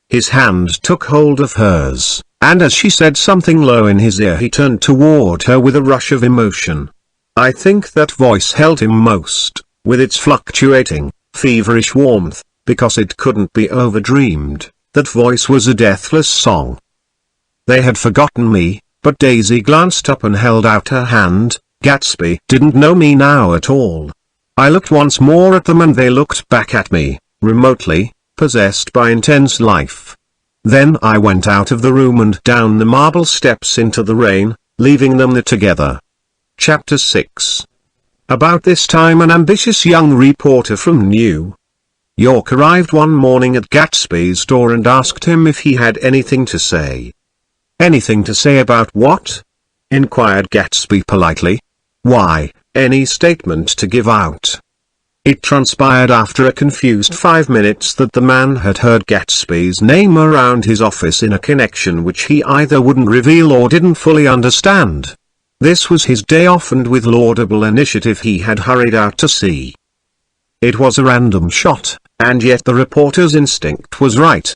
His hand took hold of hers, and as she said something low in his ear he turned toward her with a rush of emotion. I think that voice held him most, with its fluctuating, feverish warmth, because it couldn't be overdreamed. That voice was a deathless song. They had forgotten me, but Daisy glanced up and held out her hand. Gatsby didn't know me now at all. I looked once more at them and they looked back at me, remotely, possessed by intense life. Then I went out of the room and down the marble steps into the rain, leaving them there together. Chapter 6. About this time an ambitious young reporter from New York arrived one morning at Gatsby's door and asked him if he had anything to say. Anything to say about what? Inquired Gatsby politely. Why, any statement to give out. It transpired after a confused 5 minutes that the man had heard Gatsby's name around his office in a connection which he either wouldn't reveal or didn't fully understand. This was his day off and with laudable initiative he had hurried out to see. It was a random shot, and yet the reporter's instinct was right.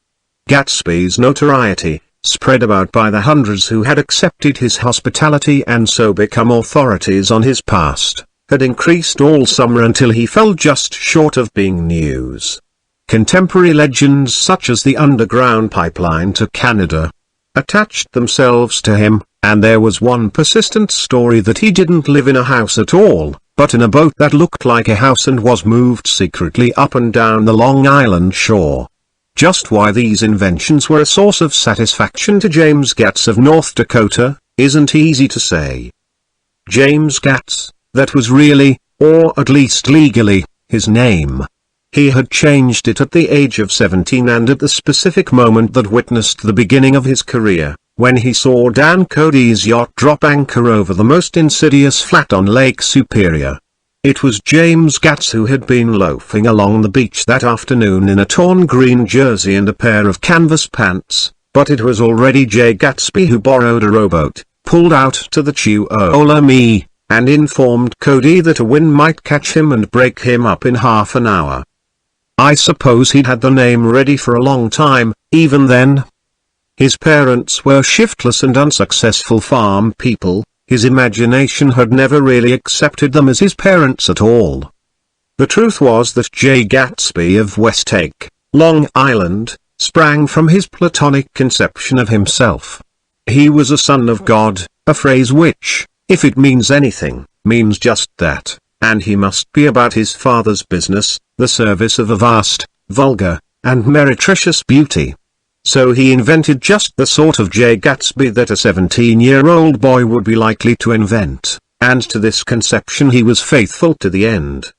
Gatsby's notoriety, spread about by the hundreds who had accepted his hospitality and so become authorities on his past, had increased all summer until he fell just short of being news. Contemporary legends such as the underground pipeline to Canada attached themselves to him, and there was one persistent story that he didn't live in a house at all, but in a boat that looked like a house and was moved secretly up and down the Long Island shore. Just why these inventions were a source of satisfaction to James Gatz of North Dakota, isn't easy to say. James Gatz, that was really, or at least legally, his name. He had changed it at the age of 17 and at the specific moment that witnessed the beginning of his career, when he saw Dan Cody's yacht drop anchor over the most insidious flat on Lake Superior. It was James Gatz who had been loafing along the beach that afternoon in a torn green jersey and a pair of canvas pants, but it was already Jay Gatsby who borrowed a rowboat, pulled out to the Tuolumne, and informed Cody that a wind might catch him and break him up in half an hour. I suppose he'd had the name ready for a long time, even then. His parents were shiftless and unsuccessful farm people. His imagination had never really accepted them as his parents at all. The truth was that Jay Gatsby of Westlake, Long Island, sprang from his platonic conception of himself. He was a son of God, a phrase which, if it means anything, means just that, and he must be about his father's business, the service of a vast, vulgar, and meretricious beauty. So he invented just the sort of Jay Gatsby that a 17-year-old boy would be likely to invent, and to this conception he was faithful to the end.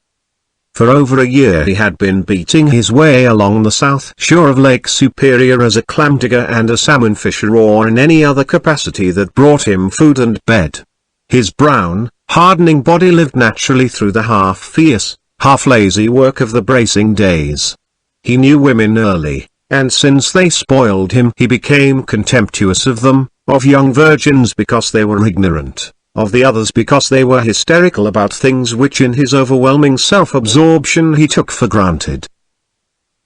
For over a year he had been beating his way along the south shore of Lake Superior as a clam digger and a salmon fisher or in any other capacity that brought him food and bed. His brown, hardening body lived naturally through the half-fierce, half-lazy work of the bracing days. He knew women early, and since they spoiled him he became contemptuous of them, of young virgins because they were ignorant, of the others because they were hysterical about things which in his overwhelming self-absorption he took for granted.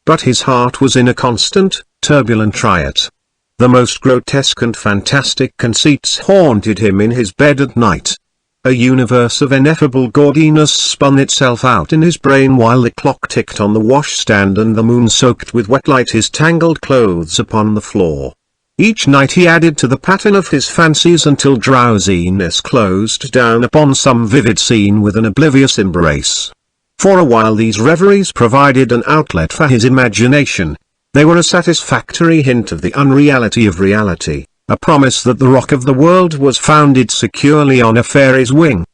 But his heart was in a constant, turbulent riot. The most grotesque and fantastic conceits haunted him in his bed at night. A universe of ineffable gaudiness spun itself out in his brain while the clock ticked on the washstand and the moon soaked with wet light his tangled clothes upon the floor. Each night he added to the pattern of his fancies until drowsiness closed down upon some vivid scene with an oblivious embrace. For a while these reveries provided an outlet for his imagination. They were a satisfactory hint of the unreality of reality, a promise that the rock of the world was founded securely on a fairy's wing.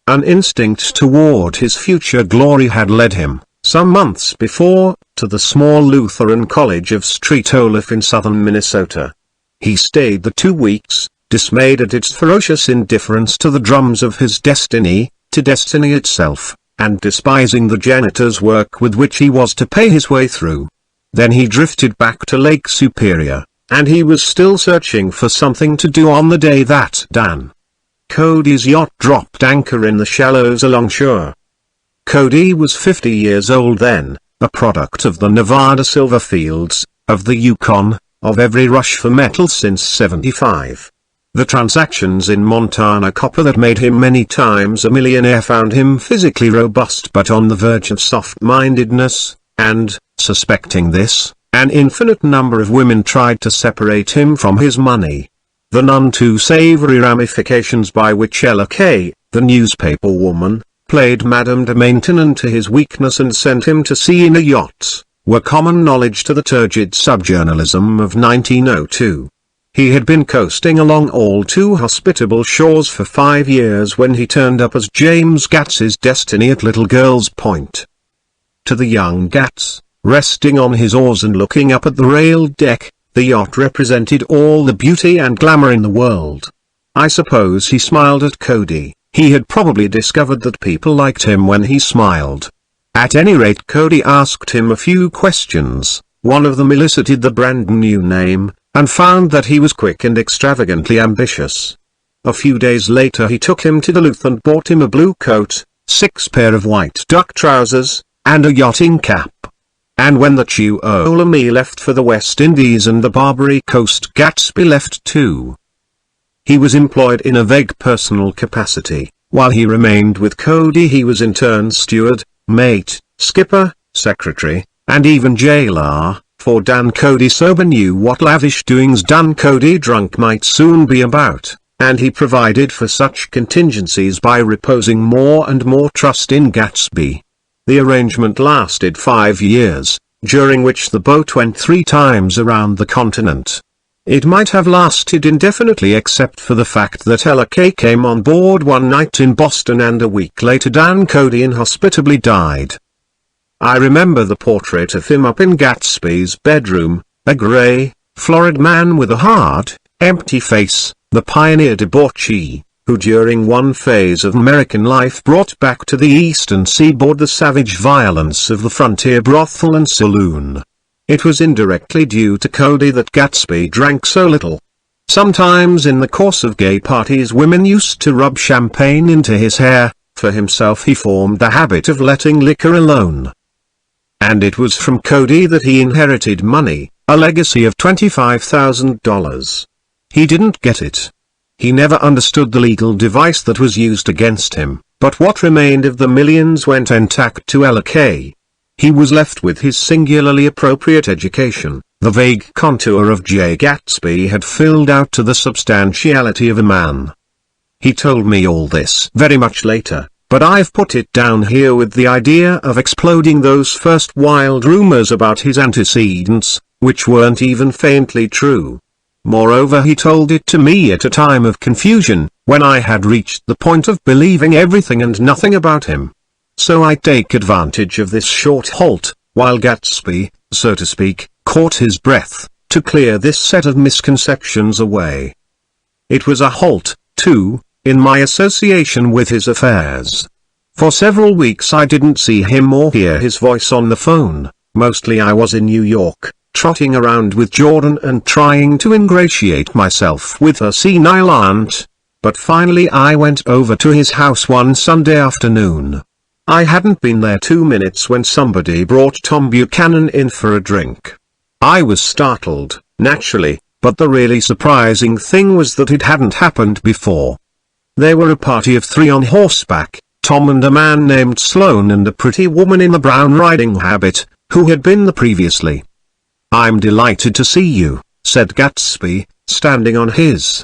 An instinct toward his future glory had led him, some months before, to the small Lutheran college of Street Olaf in southern Minnesota. He stayed the 2 weeks, dismayed at its ferocious indifference to the drums of his destiny, to destiny itself, and despising the janitor's work with which he was to pay his way through. Then he drifted back to Lake Superior, and he was still searching for something to do on the day that Dan Cody's yacht dropped anchor in the shallows alongshore. Cody was 50 years old then, a product of the Nevada silver fields, of the Yukon, of every rush for metal since '75. The transactions in Montana copper that made him many times a millionaire found him physically robust but on the verge of soft-mindedness, and, suspecting this, an infinite number of women tried to separate him from his money. The none too savory ramifications by which Ella Kay, the newspaper woman, played Madame de Maintenon to his weakness and sent him to sea in a yacht, were common knowledge to the turgid subjournalism of 1902. He had been coasting along all too hospitable shores for 5 years when he turned up as James Gats's destiny at Little Girl's Point. To the young Gatz, resting on his oars and looking up at the railed deck, the yacht represented all the beauty and glamour in the world. I suppose he smiled at Cody. He had probably discovered that people liked him when he smiled. At any rate, Cody asked him a few questions. One of them elicited the brand new name, and found that he was quick and extravagantly ambitious. A few days later he took him to Duluth and bought him a blue coat, 6 pair of white duck trousers, and a yachting cap. and when the Tuolumne left for the West Indies and the Barbary Coast, Gatsby left too. He was employed in a vague personal capacity. While he remained with Cody, he was in turn steward, mate, skipper, secretary, and even jailer, for Dan Cody sober knew what lavish doings Dan Cody drunk might soon be about, and he provided for such contingencies by reposing more and more trust in Gatsby. The arrangement lasted 5 years, during which the boat went 3 times around the continent. It might have lasted indefinitely except for the fact that Ella Kay came on board one night in Boston and a week later Dan Cody inhospitably died. I remember the portrait of him up in Gatsby's bedroom, a grey, florid man with a hard, empty face, the pioneer debauchee, who during one phase of American life brought back to the eastern seaboard the savage violence of the frontier brothel and saloon. It was indirectly due to Cody that Gatsby drank so little. Sometimes in the course of gay parties women used to rub champagne into his hair. For himself he formed the habit of letting liquor alone. And it was from Cody that he inherited money, a legacy of $25,000. He didn't get it. He never understood the legal device that was used against him, but what remained of the millions went intact to Ella Kay. He was left with his singularly appropriate education. The vague contour of J. Gatsby had filled out to the substantiality of a man. He told me all this very much later, but I've put it down here with the idea of exploding those first wild rumors about his antecedents, which weren't even faintly true. Moreover, he told it to me at a time of confusion, when I had reached the point of believing everything and nothing about him. So I take advantage of this short halt, while Gatsby, so to speak, caught his breath, to clear this set of misconceptions away. It was a halt, too, in my association with his affairs. For several weeks I didn't see him or hear his voice on the phone. Mostly I was in New York, trotting around with Jordan and trying to ingratiate myself with her senile aunt. But finally I went over to his house one Sunday afternoon. I hadn't been there 2 minutes when somebody brought Tom Buchanan in for a drink. I was startled, naturally, but the really surprising thing was that it hadn't happened before. They were a party of 3 on horseback, Tom and a man named Sloane and a pretty woman in the brown riding habit, who had been the previously. "I'm delighted to see you," said Gatsby, standing on his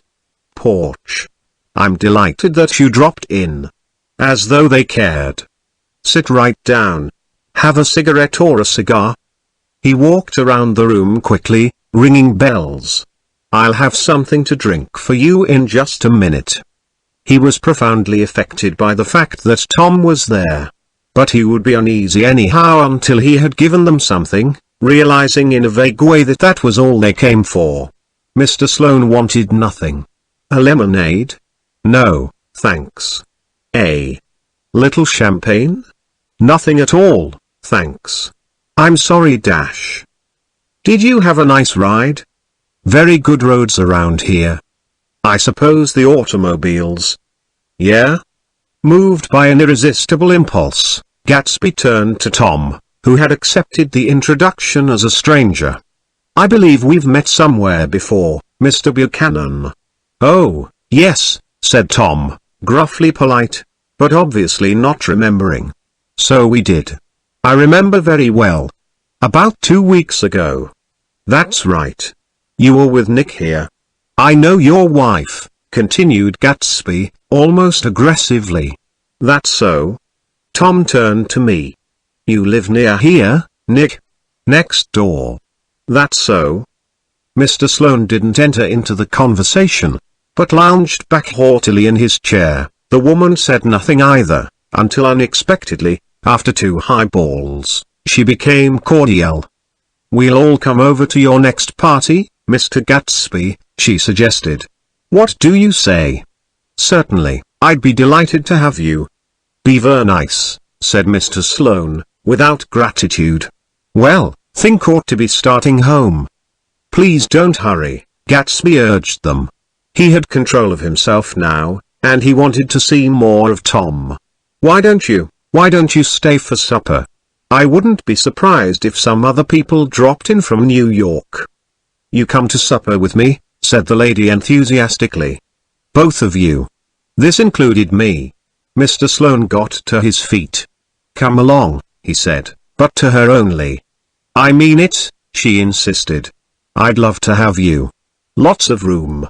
porch. "I'm delighted that you dropped in." As though they cared. "Sit right down. Have a cigarette or a cigar?" He walked around the room quickly, ringing bells. "I'll have something to drink for you in just a minute." He was profoundly affected by the fact that Tom was there. But he would be uneasy anyhow until he had given them something, realizing in a vague way that that was all they came for. Mr. Sloane wanted nothing. "A lemonade?" "No, thanks." "A little champagne?" "Nothing at all, thanks." "I'm sorry dash. Did you have a nice ride?" "Very good roads around here." "I suppose the automobiles?" "Yeah?" Moved by an irresistible impulse, Gatsby turned to Tom, who had accepted the introduction as a stranger. "I believe we've met somewhere before, Mr. Buchanan." "Oh, yes," said Tom, gruffly polite, but obviously not remembering. "So we did. I remember very well. About 2 weeks ago." "That's right. You were with Nick here." "I know your wife," continued Gatsby, almost aggressively. "That's so?" Tom turned to me. "You live near here, Nick?" "Next door." "That's so?" Mr. Sloane didn't enter into the conversation, but lounged back haughtily in his chair. The woman said nothing either, until unexpectedly, after 2 highballs, she became cordial. "We'll all come over to your next party, Mr. Gatsby," she suggested. "What do you say?" "Certainly, I'd be delighted to have you." "Be ver nice," said Mr. Sloane, without gratitude. "Well, think ought to be starting home." "Please don't hurry," Gatsby urged them. He had control of himself now, and he wanted to see more of Tom. Why don't you stay for supper?" I wouldn't be surprised if some other people dropped in from New York. You come to supper with me, said the lady enthusiastically. Both of you. This included me. Mr. Sloane got to his feet. Come along, he said, but to her only. I mean it, she insisted. I'd love to have you. Lots of room.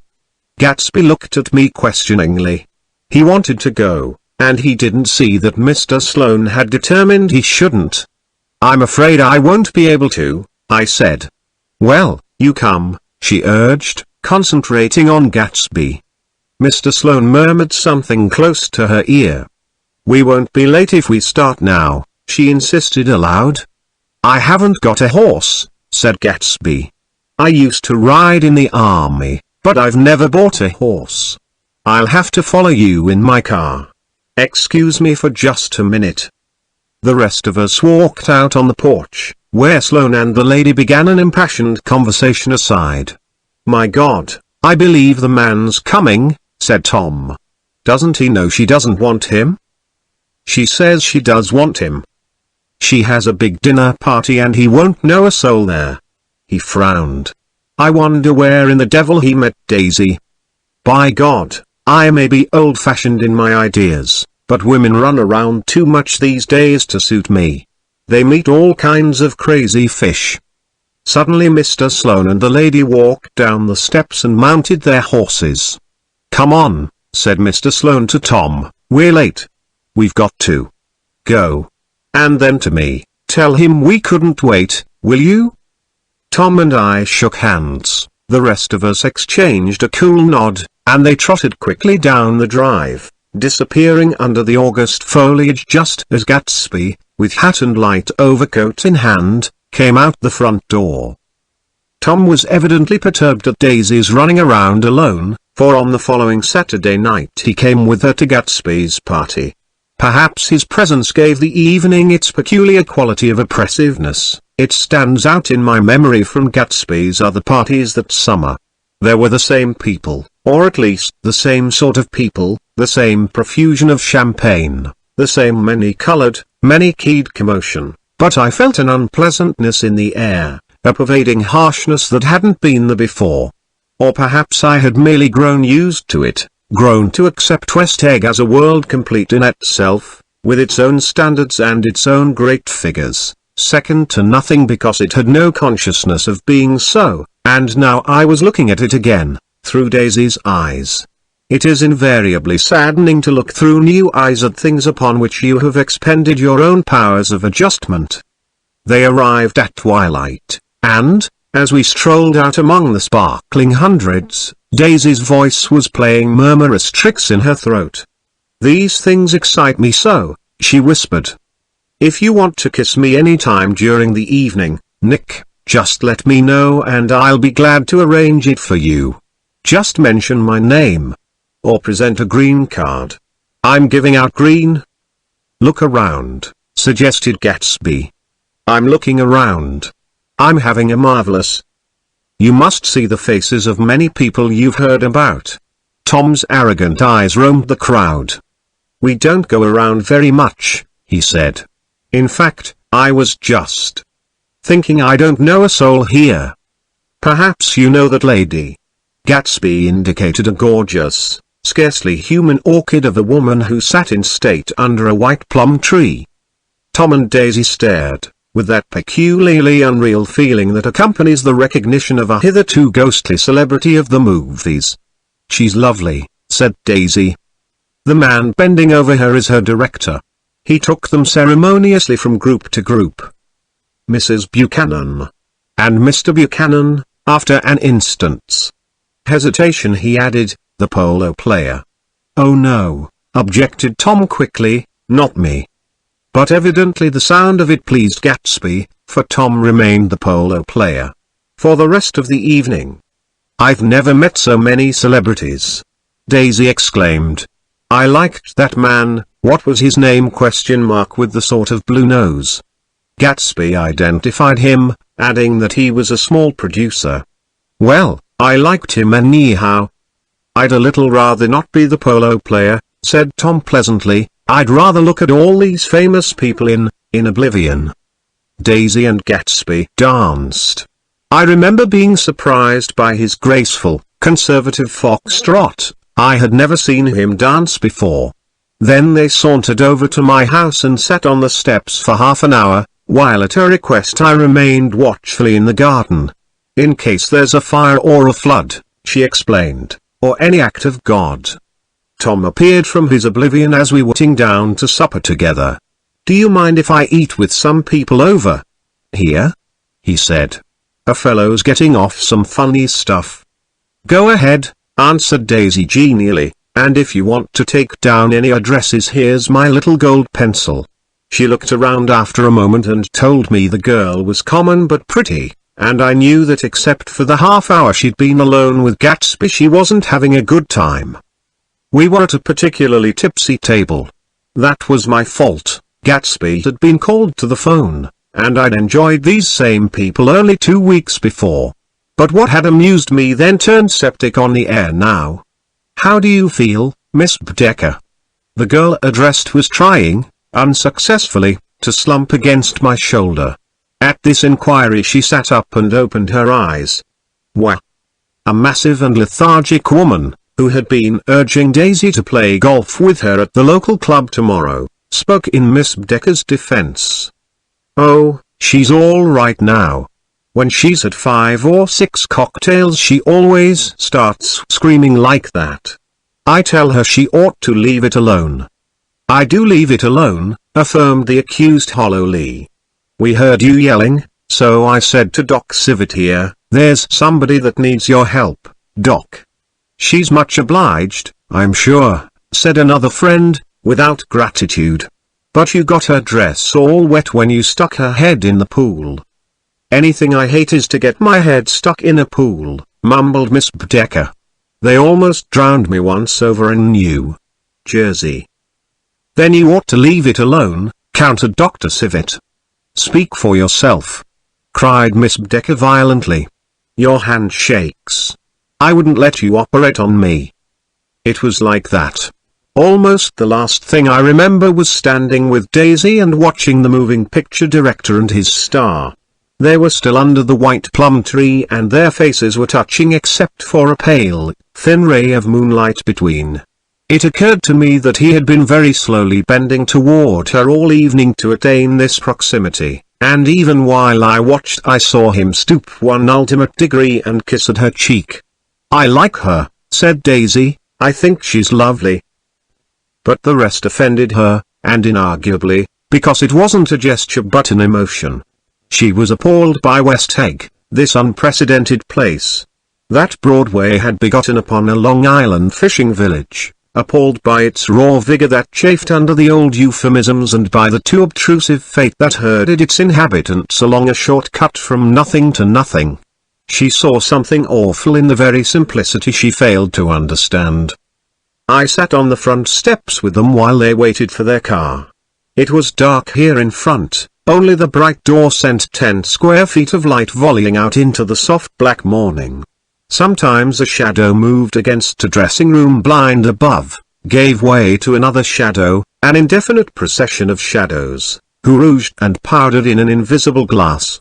Gatsby looked at me questioningly. He wanted to go, and he didn't see that Mr. Sloane had determined he shouldn't. I'm afraid I won't be able to, I said. Well, you come, she urged, concentrating on Gatsby. Mr. Sloane murmured something close to her ear. We won't be late if we start now, she insisted aloud. I haven't got a horse, said Gatsby. I used to ride in the army, but I've never bought a horse. I'll have to follow you in my car. Excuse me for just a minute. The rest of us walked out on the porch, where Sloane and the lady began an impassioned conversation aside. My God, I believe the man's coming, said Tom. Doesn't he know she doesn't want him? She says she does want him. She has a big dinner party and he won't know a soul there. He frowned. I wonder where in the devil he met Daisy. By God, I may be old-fashioned in my ideas, but women run around too much these days to suit me. They meet all kinds of crazy fish. Suddenly Mr. Sloane and the lady walked down the steps and mounted their horses. Come on, said Mr. Sloane to Tom, we're late. We've got to go. And then to me, tell him we couldn't wait, will you? Tom and I shook hands, the rest of us exchanged a cool nod, and they trotted quickly down the drive, disappearing under the August foliage just as Gatsby, with hat and light overcoat in hand, came out the front door. Tom was evidently perturbed at Daisy's running around alone, for on the following Saturday night he came with her to Gatsby's party. Perhaps his presence gave the evening its peculiar quality of oppressiveness. It stands out in my memory from Gatsby's other parties that summer. There were the same people, or at least the same sort of people, the same profusion of champagne, the same many-colored, many-keyed commotion, but I felt an unpleasantness in the air, a pervading harshness that hadn't been there before. Or perhaps I had merely grown used to it, grown to accept West Egg as a world complete in itself, with its own standards and its own great figures, second to nothing because it had no consciousness of being so, and now I was looking at it again, through Daisy's eyes. It is invariably saddening to look through new eyes at things upon which you have expended your own powers of adjustment. They arrived at twilight, and, as we strolled out among the sparkling hundreds, Daisy's voice was playing murmurous tricks in her throat. These things excite me so, she whispered. If you want to kiss me any time during the evening, Nick, just let me know and I'll be glad to arrange it for you. Just mention my name. Or present a green card. I'm giving out green. Look around, suggested Gatsby. I'm looking around. I'm having a marvelous. You must see the faces of many people you've heard about. Tom's arrogant eyes roamed the crowd. We don't go around very much, he said. In fact, I was just thinking I don't know a soul here. Perhaps you know that lady. Gatsby indicated a gorgeous, scarcely human orchid of a woman who sat in state under a white plum tree. Tom and Daisy stared, with that peculiarly unreal feeling that accompanies the recognition of a hitherto ghostly celebrity of the movies. She's lovely, said Daisy. The man bending over her is her director. He took them ceremoniously from group to group. Mrs. Buchanan. And Mr. Buchanan, after an instant's hesitation he added, the polo player. Oh no, objected Tom quickly, not me. But evidently the sound of it pleased Gatsby, for Tom remained the polo player for the rest of the evening. I've never met so many celebrities, Daisy exclaimed. I liked that man, what was his name with the sort of blue nose. Gatsby identified him, adding that he was a small producer. Well, I liked him anyhow. I'd a little rather not be the polo player, said Tom pleasantly. I'd rather look at all these famous people in oblivion. Daisy and Gatsby danced. I remember being surprised by his graceful, conservative foxtrot. I had never seen him dance before. Then they sauntered over to my house and sat on the steps for half an hour, while at her request I remained watchfully in the garden. In case there's a fire or a flood, she explained, or any act of God. Tom appeared from his oblivion as we were sitting down to supper together. "Do you mind if I eat with some people over here?" he said. "A fellow's getting off some funny stuff." "Go ahead," answered Daisy genially, "and if you want to take down any addresses, here's my little gold pencil." She looked around after a moment and told me the girl was common but pretty, and I knew that except for the half hour she'd been alone with Gatsby she wasn't having a good time. We were at a particularly tipsy table. That was my fault. Gatsby had been called to the phone, and I'd enjoyed these same people only 2 weeks before. But what had amused me then turned septic on the air now. "How do you feel, Miss Bedecker?" The girl addressed was trying, unsuccessfully, to slump against my shoulder. At this inquiry she sat up and opened her eyes. Well, a massive and lethargic woman, who had been urging Daisy to play golf with her at the local club tomorrow, spoke in Miss Bedecker's defense. "Oh, she's all right now. When she's had 5 or 6 cocktails she always starts screaming like that. I tell her she ought to leave it alone." "I do leave it alone," affirmed the accused hollowly. "We heard you yelling, so I said to Doc Civet here, 'There's somebody that needs your help, Doc.'" "She's much obliged, I'm sure," said another friend, without gratitude. "But you got her dress all wet when you stuck her head in the pool." "Anything I hate is to get my head stuck in a pool," mumbled Miss Bedecker. "They almost drowned me once over in New Jersey." "Then you ought to leave it alone," countered Dr. Civet. "Speak for yourself," cried Miss Bedecker violently. "Your hand shakes. I wouldn't let you operate on me." It was like that. Almost the last thing I remember was standing with Daisy and watching the moving picture director and his star. They were still under the white plum tree and their faces were touching except for a pale, thin ray of moonlight between. It occurred to me that he had been very slowly bending toward her all evening to attain this proximity, and even while I watched I saw him stoop 1 ultimate degree and kiss at her cheek. "I like her," said Daisy, "I think she's lovely." But the rest offended her, and inarguably, because it wasn't a gesture but an emotion. She was appalled by West Egg, this unprecedented place. That Broadway had begotten upon a Long Island fishing village, appalled by its raw vigor that chafed under the old euphemisms and by the too obtrusive fate that herded its inhabitants along a short cut from nothing to nothing. She saw something awful in the very simplicity she failed to understand. I sat on the front steps with them while they waited for their car. It was dark here in front, only the bright door sent 10 square feet of light volleying out into the soft black morning. Sometimes a shadow moved against a dressing room blind above, gave way to another shadow, an indefinite procession of shadows, who rouged and powdered in an invisible glass.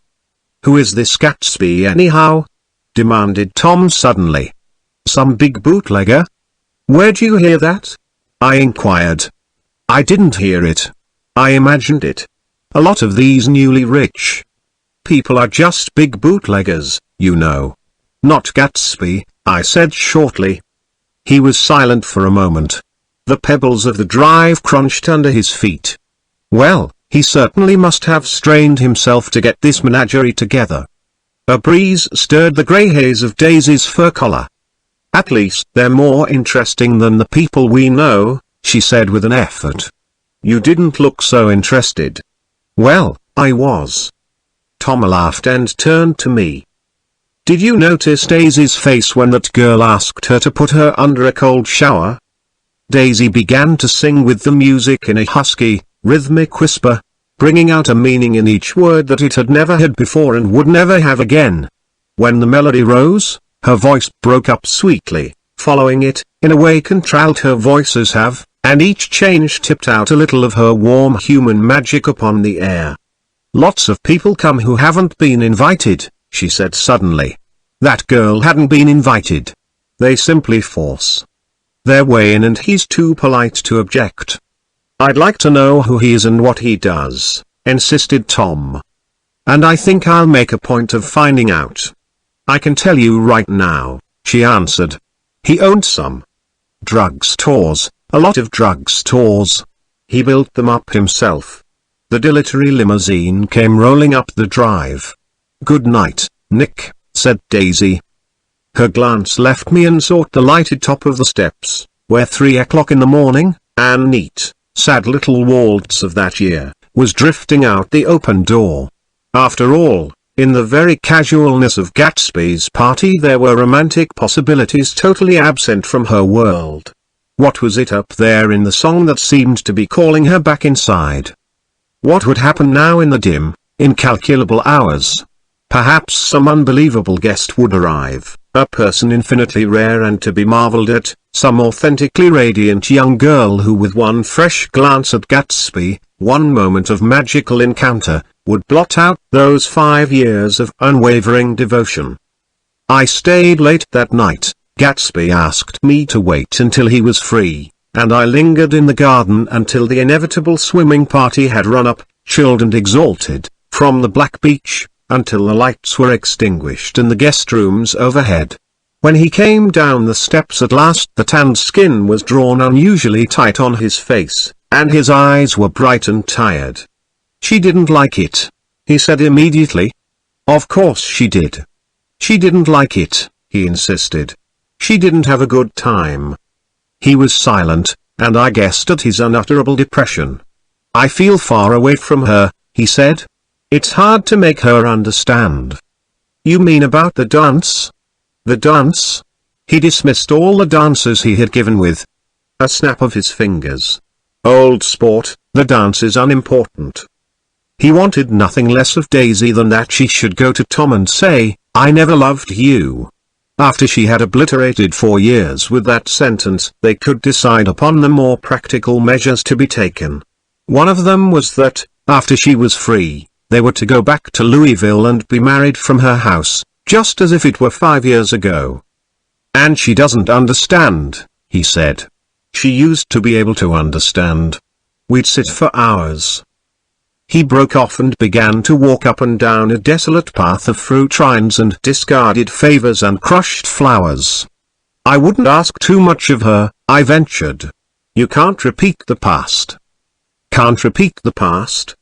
"Who is this Gatsby anyhow?" demanded Tom suddenly. "Some big bootlegger?" "Where'd you hear that?" I inquired. "I didn't hear it. I imagined it. A lot of these newly rich people are just big bootleggers, you know." "Not Gatsby," I said shortly. He was silent for a moment. The pebbles of the drive crunched under his feet. Well, he certainly must have strained himself to get this menagerie together. A breeze stirred the grey haze of Daisy's fur collar. "At least they're more interesting than the people we know," she said with an effort. "You didn't look so interested." "Well, I was." Tom laughed and turned to me. "Did you notice Daisy's face when that girl asked her to put her under a cold shower?" Daisy began to sing with the music in a husky, rhythmic whisper, bringing out a meaning in each word that it had never had before and would never have again. When the melody rose, her voice broke up sweetly, following it, in a way contralto voices have, and each change tipped out a little of her warm human magic upon the air. Lots of people come who haven't been invited, she said suddenly. That girl hadn't been invited. They simply force their way in and he's too polite to object. I'd like to know who he is and what he does, insisted Tom. And I think I'll make a point of finding out. I can tell you right now, she answered. He owned some drugstores, a lot of drugstores. He built them up himself. The dilatory limousine came rolling up the drive. Good night, Nick, said Daisy. Her glance left me and sought the lighted top of the steps, where 3 o'clock in the morning, and neat, sad little waltz of that year, was drifting out the open door. After all, in the very casualness of Gatsby's party there were romantic possibilities totally absent from her world. What was it up there in the song that seemed to be calling her back inside? What would happen now in the dim, incalculable hours? Perhaps some unbelievable guest would arrive, a person infinitely rare and to be marveled at, some authentically radiant young girl who with one fresh glance at Gatsby, one moment of magical encounter, would blot out those 5 years of unwavering devotion. I stayed late that night. Gatsby asked me to wait until he was free, and I lingered in the garden until the inevitable swimming party had run up, chilled and exalted, from the black beach, until the lights were extinguished in the guest rooms overhead. When he came down the steps at last, the tanned skin was drawn unusually tight on his face, and his eyes were bright and tired. She didn't like it, he said immediately. Of course she did. She didn't like it, he insisted. She didn't have a good time. He was silent, and I guessed at his unutterable depression. I feel far away from her, he said. It's hard to make her understand. You mean about the dance? The dance? He dismissed all the dancers he had given with a snap of his fingers. Old sport, the dance is unimportant. He wanted nothing less of Daisy than that she should go to Tom and say, I never loved you. After she had obliterated 4 years with that sentence, they could decide upon the more practical measures to be taken. One of them was that, after she was free, they were to go back to Louisville and be married from her house, just as if it were 5 years ago. And she doesn't understand, he said. She used to be able to understand. We'd sit for hours. He broke off and began to walk up and down a desolate path of fruit rinds and discarded favors and crushed flowers. I wouldn't ask too much of her, I ventured. You can't repeat the past. Can't repeat the past?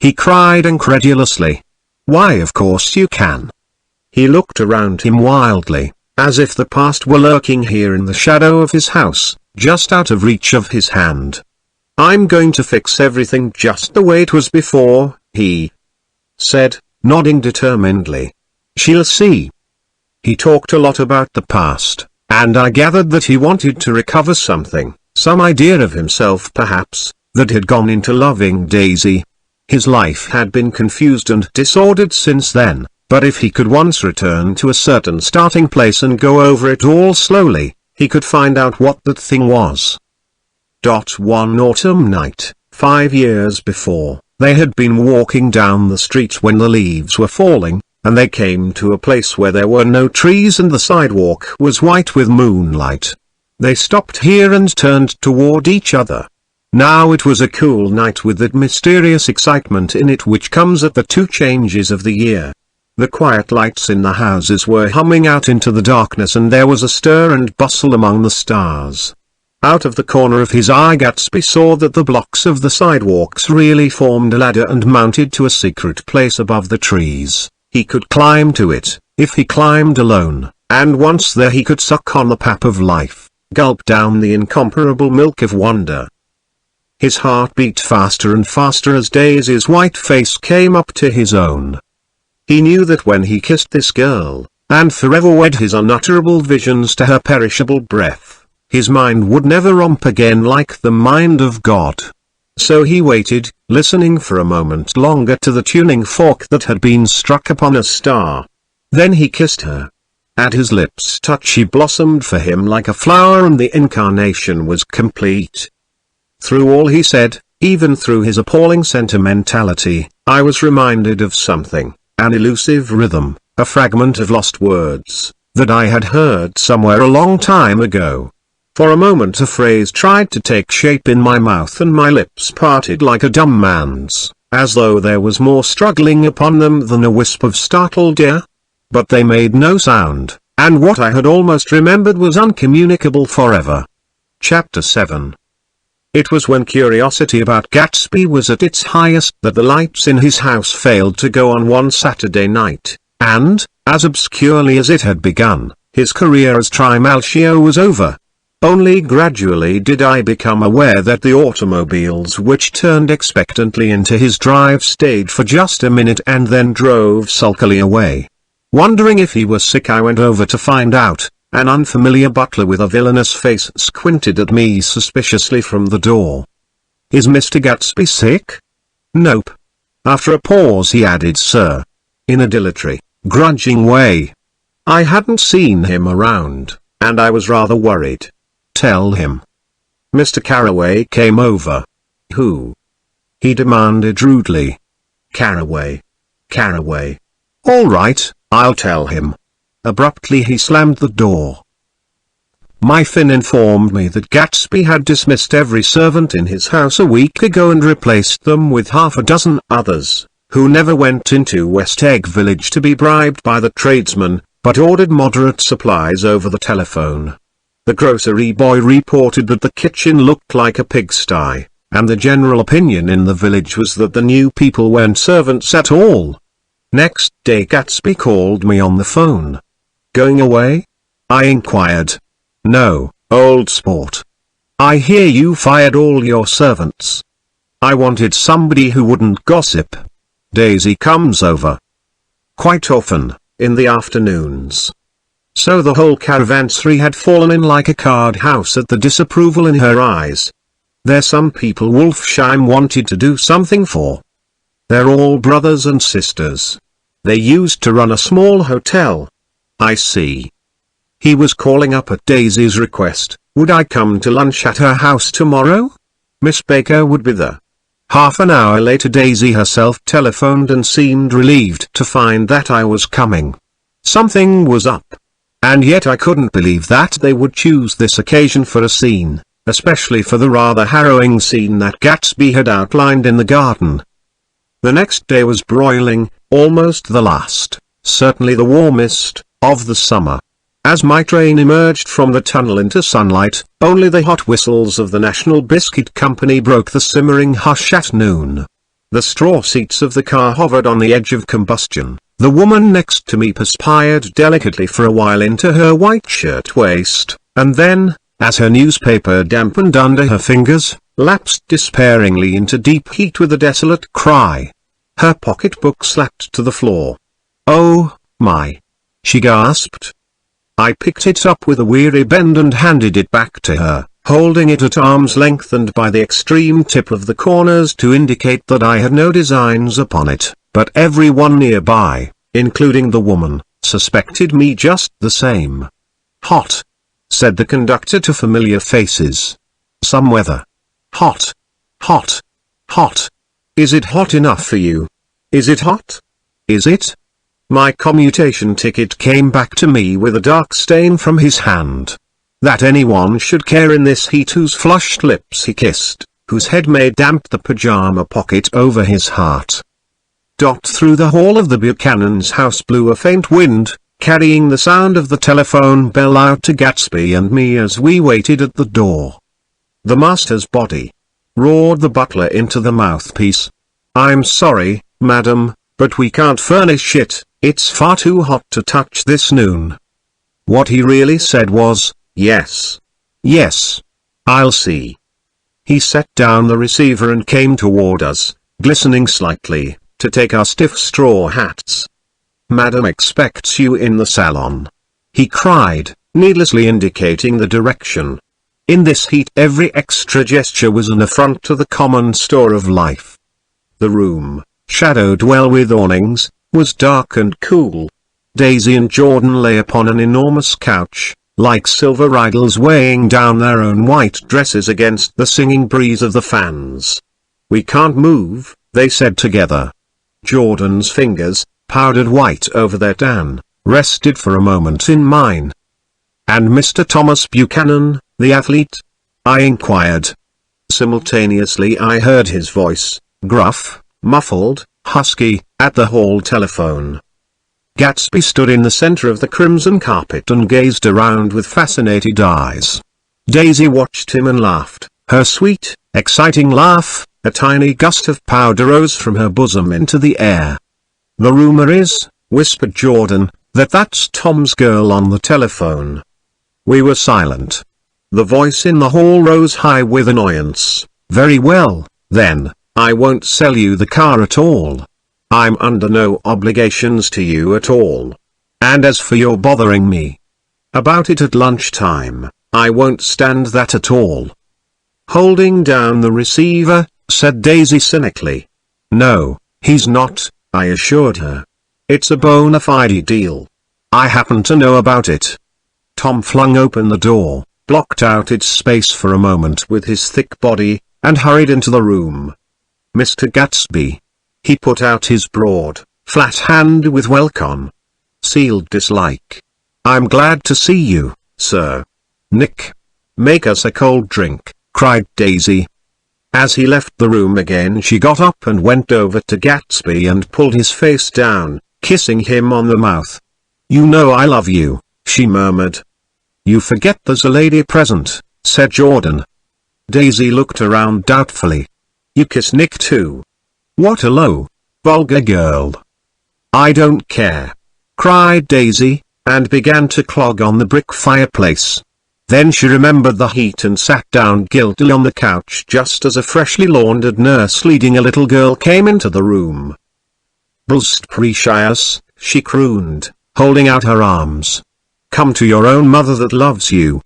He cried incredulously. Why, of course you can. He looked around him wildly, as if the past were lurking here in the shadow of his house, just out of reach of his hand. I'm going to fix everything just the way it was before, he said, nodding determinedly. She'll see. He talked a lot about the past, and I gathered that he wanted to recover something, some idea of himself perhaps, that had gone into loving Daisy. His life had been confused and disordered since then, but if he could once return to a certain starting place and go over it all slowly, he could find out what that thing was. One autumn night, 5 years before, they had been walking down the street when the leaves were falling, and they came to a place where there were no trees and the sidewalk was white with moonlight. They stopped here and turned toward each other. Now it was a cool night with that mysterious excitement in it which comes at the 2 changes of the year. The quiet lights in the houses were humming out into the darkness and there was a stir and bustle among the stars. Out of the corner of his eye Gatsby saw that the blocks of the sidewalks really formed a ladder and mounted to a secret place above the trees. He could climb to it, if he climbed alone, and once there he could suck on the pap of life, gulp down the incomparable milk of wonder. His heart beat faster and faster as Daisy's white face came up to his own. He knew that when he kissed this girl, and forever wed his unutterable visions to her perishable breath, his mind would never romp again like the mind of God. So he waited, listening for a moment longer to the tuning fork that had been struck upon a star. Then he kissed her. At his lips' touch she blossomed for him like a flower and the incarnation was complete. Through all he said, even through his appalling sentimentality, I was reminded of something, an elusive rhythm, a fragment of lost words, that I had heard somewhere a long time ago. For a moment a phrase tried to take shape in my mouth and my lips parted like a dumb man's, as though there was more struggling upon them than a wisp of startled air. But they made no sound, and what I had almost remembered was uncommunicable forever. Chapter 7. It was when curiosity about Gatsby was at its highest that the lights in his house failed to go on one Saturday night, and, as obscurely as it had begun, his career as Trimalchio was over. Only gradually did I become aware that the automobiles which turned expectantly into his drive stayed for just a minute and then drove sulkily away. Wondering if he was sick, I went over to find out. An unfamiliar butler with a villainous face squinted at me suspiciously from the door. "Is Mr. Gatsby sick?" "Nope." After a pause he added, "Sir," in a dilatory, grudging way. I hadn't seen him around, and I was rather worried. "Tell him." Mr. Carraway came over. "Who?" he demanded rudely. "Carraway. Carraway." "All right, I'll tell him." Abruptly he slammed the door. My Finn informed me that Gatsby had dismissed every servant in his house a week ago and replaced them with half a dozen others, who never went into West Egg Village to be bribed by the tradesmen, but ordered moderate supplies over the telephone. The grocery boy reported that the kitchen looked like a pigsty, and the general opinion in the village was that the new people weren't servants at all. Next day Gatsby called me on the phone. "Going away?" I inquired. "No, old sport. I hear you fired all your servants." I wanted somebody who wouldn't gossip. "Daisy comes over quite often, in the afternoons." So the whole caravanserai had fallen in like a card house at the disapproval in her eyes. "They're some people Wolfsheim wanted to do something for. They're all brothers and sisters. They used to run a small hotel." "I see." He was calling up at Daisy's request. Would I come to lunch at her house tomorrow? Miss Baker would be there. Half an hour later Daisy herself telephoned and seemed relieved to find that I was coming. Something was up. And yet I couldn't believe that they would choose this occasion for a scene, especially for the rather harrowing scene that Gatsby had outlined in the garden. The next day was broiling, almost the last, certainly the warmest, of the summer. As my train emerged from the tunnel into sunlight, only the hot whistles of the National Biscuit Company broke the simmering hush at noon. The straw seats of the car hovered on the edge of combustion. The woman next to me perspired delicately for a while into her white shirtwaist, and then, as her newspaper dampened under her fingers, lapsed despairingly into deep heat with a desolate cry. Her pocketbook slapped to the floor. "Oh, my!" she gasped. I picked it up with a weary bend and handed it back to her, holding it at arm's length and by the extreme tip of the corners to indicate that I had no designs upon it, but everyone nearby, including the woman, suspected me just the same. "Hot," said the conductor to familiar faces. "Some weather. Hot. Hot. Hot. Is it hot enough for you? Is it hot? Is it?" My commutation ticket came back to me with a dark stain from his hand. That anyone should care in this heat, whose flushed lips he kissed, whose head made damp the pajama pocket over his heart. Through the hall of the Buchanan's house blew a faint wind, carrying the sound of the telephone bell out to Gatsby and me as we waited at the door. "The master's body," roared the butler into the mouthpiece. "I'm sorry, madam, but we can't furnish it. It's far too hot to touch this noon." What he really said was, "Yes. Yes. I'll see." He set down the receiver and came toward us, glistening slightly, to take our stiff straw hats. "Madam expects you in the salon," he cried, needlessly indicating the direction. In this heat every extra gesture was an affront to the common store of life. The room, shadowed well with awnings, was dark and cool. Daisy and Jordan lay upon an enormous couch, like silver idols weighing down their own white dresses against the singing breeze of the fans. "We can't move," they said together. Jordan's fingers, powdered white over their tan, rested for a moment in mine. "And Mr. Thomas Buchanan, the athlete?" I inquired. Simultaneously I heard his voice, gruff, muffled, husky, at the hall telephone. Gatsby stood in the center of the crimson carpet and gazed around with fascinated eyes. Daisy watched him and laughed, her sweet, exciting laugh. A tiny gust of powder rose from her bosom into the air. "The rumor is," whispered Jordan, "that's Tom's girl on the telephone." We were silent. The voice in the hall rose high with annoyance. "Very well, then, I won't sell you the car at all. I'm under no obligations to you at all. And as for your bothering me about it at lunchtime, I won't stand that at all." Holding down the receiver, said Daisy cynically. "No, he's not," I assured her. "It's a bona fide deal. I happen to know about it." Tom flung open the door, blocked out its space for a moment with his thick body, and hurried into the room. "Mr. Gatsby." He put out his broad, flat hand with welcome. Sealed dislike. "I'm glad to see you, sir." "Nick, make us a cold drink," cried Daisy. As he left the room again, she got up and went over to Gatsby and pulled his face down, kissing him on the mouth. "You know I love you," she murmured. "You forget there's a lady present," said Jordan. Daisy looked around doubtfully. "You kiss Nick too? What a low, vulgar girl." "I don't care," cried Daisy, and began to clog on the brick fireplace. Then she remembered the heat and sat down guiltily on the couch just as a freshly laundered nurse leading a little girl came into the room. "Blst precious," she crooned, holding out her arms. "Come to your own mother that loves you."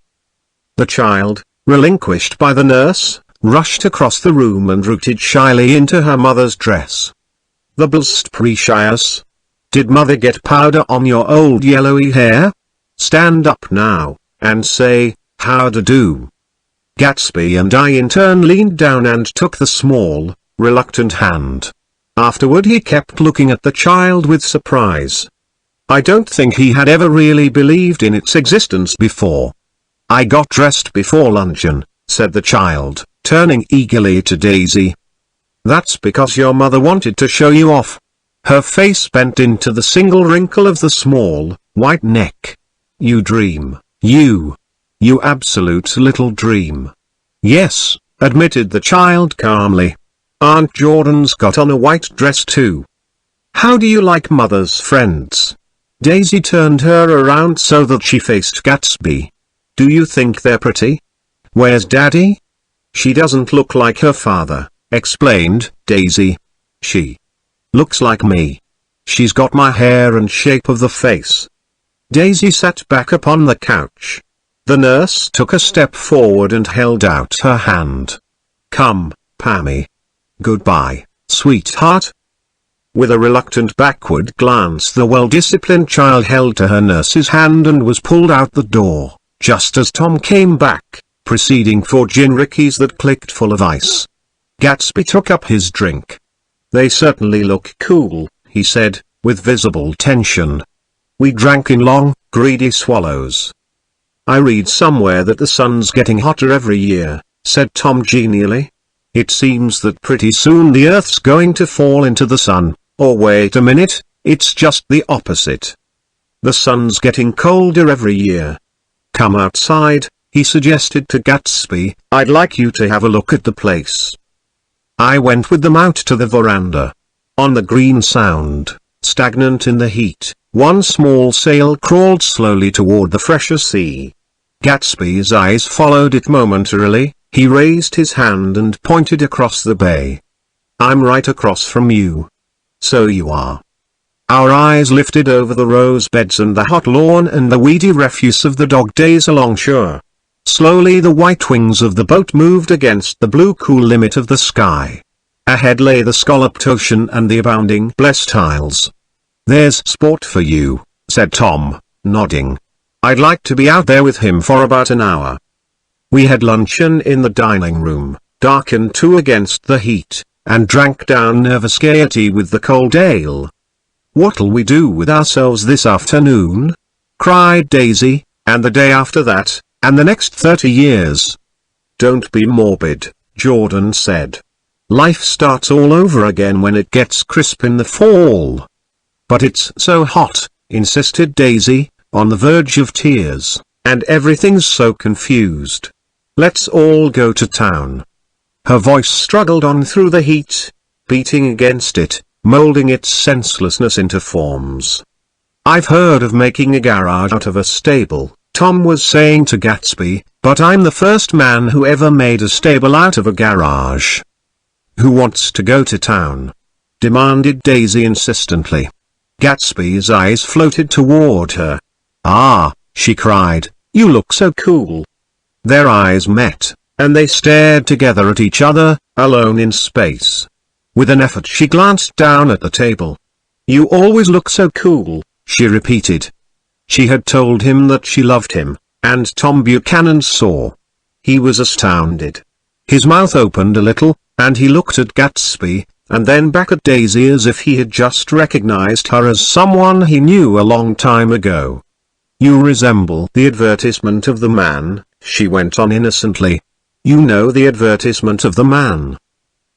The child, relinquished by the nurse, rushed across the room and rooted shyly into her mother's dress. "The blst precious. Did mother get powder on your old yellowy hair? Stand up now, and say, how-do-do." Gatsby and I in turn leaned down and took the small, reluctant hand. Afterward he kept looking at the child with surprise. I don't think he had ever really believed in its existence before. "I got dressed before luncheon," said the child, turning eagerly to Daisy. "That's because your mother wanted to show you off." Her face bent into the single wrinkle of the small, white neck. "You dream. You absolute little dream." "Yes," admitted the child calmly. "Aunt Jordan's got on a white dress too." "How do you like mother's friends?" Daisy turned her around so that she faced Gatsby. "Do you think they're pretty?" "Where's Daddy?" "She doesn't look like her father," explained Daisy. "She looks like me. She's got my hair and shape of the face." Daisy sat back upon the couch. The nurse took a step forward and held out her hand. "Come, Pammy. Goodbye, sweetheart." With a reluctant backward glance, the well-disciplined child held to her nurse's hand and was pulled out the door, just as Tom came back, proceeding for gin rickeys that clicked full of ice. Gatsby took up his drink. "They certainly look cool," he said, with visible tension. We drank in long, greedy swallows. "I read somewhere that the sun's getting hotter every year," said Tom genially. "It seems that pretty soon the Earth's going to fall into the sun, or wait a minute, it's just the opposite. The sun's getting colder every year. Come outside," he suggested to Gatsby. "I'd like you to have a look at the place." I went with them out to the veranda. On the Green Sound, stagnant in the heat, one small sail crawled slowly toward the fresher sea. Gatsby's eyes followed it momentarily. He raised his hand and pointed across the bay. "I'm right across from you." "So you are." Our eyes lifted over the rose beds and the hot lawn and the weedy refuse of the dog days along shore. Slowly the white wings of the boat moved against the blue cool limit of the sky. Ahead lay the scalloped ocean and the abounding blessed isles. "There's sport for you," said Tom, nodding. "I'd like to be out there with him for about an hour." We had luncheon in the dining room, darkened too against the heat. and drank down nervous gaiety with the cold ale. "What'll we do with ourselves this afternoon?" cried Daisy, "and the day after that, and the next 30 years. "Don't be morbid," Jordan said. "Life starts all over again when it gets crisp in the fall." "But it's so hot," insisted Daisy, on the verge of tears, "and everything's so confused. Let's all go to town." Her voice struggled on through the heat, beating against it, molding its senselessness into forms. "I've heard of making a garage out of a stable," Tom was saying to Gatsby, "but I'm the first man who ever made a stable out of a garage." "Who wants to go to town?" demanded Daisy insistently. Gatsby's eyes floated toward her. "Ah," she cried, "you look so cool." Their eyes met, and they stared together at each other, alone in space. With an effort she glanced down at the table. "You always look so cool," she repeated. She had told him that she loved him, and Tom Buchanan saw. He was astounded. His mouth opened a little, and he looked at Gatsby, and then back at Daisy as if he had just recognized her as someone he knew a long time ago. "You resemble the advertisement of the man," she went on innocently. "You know the advertisement of the man."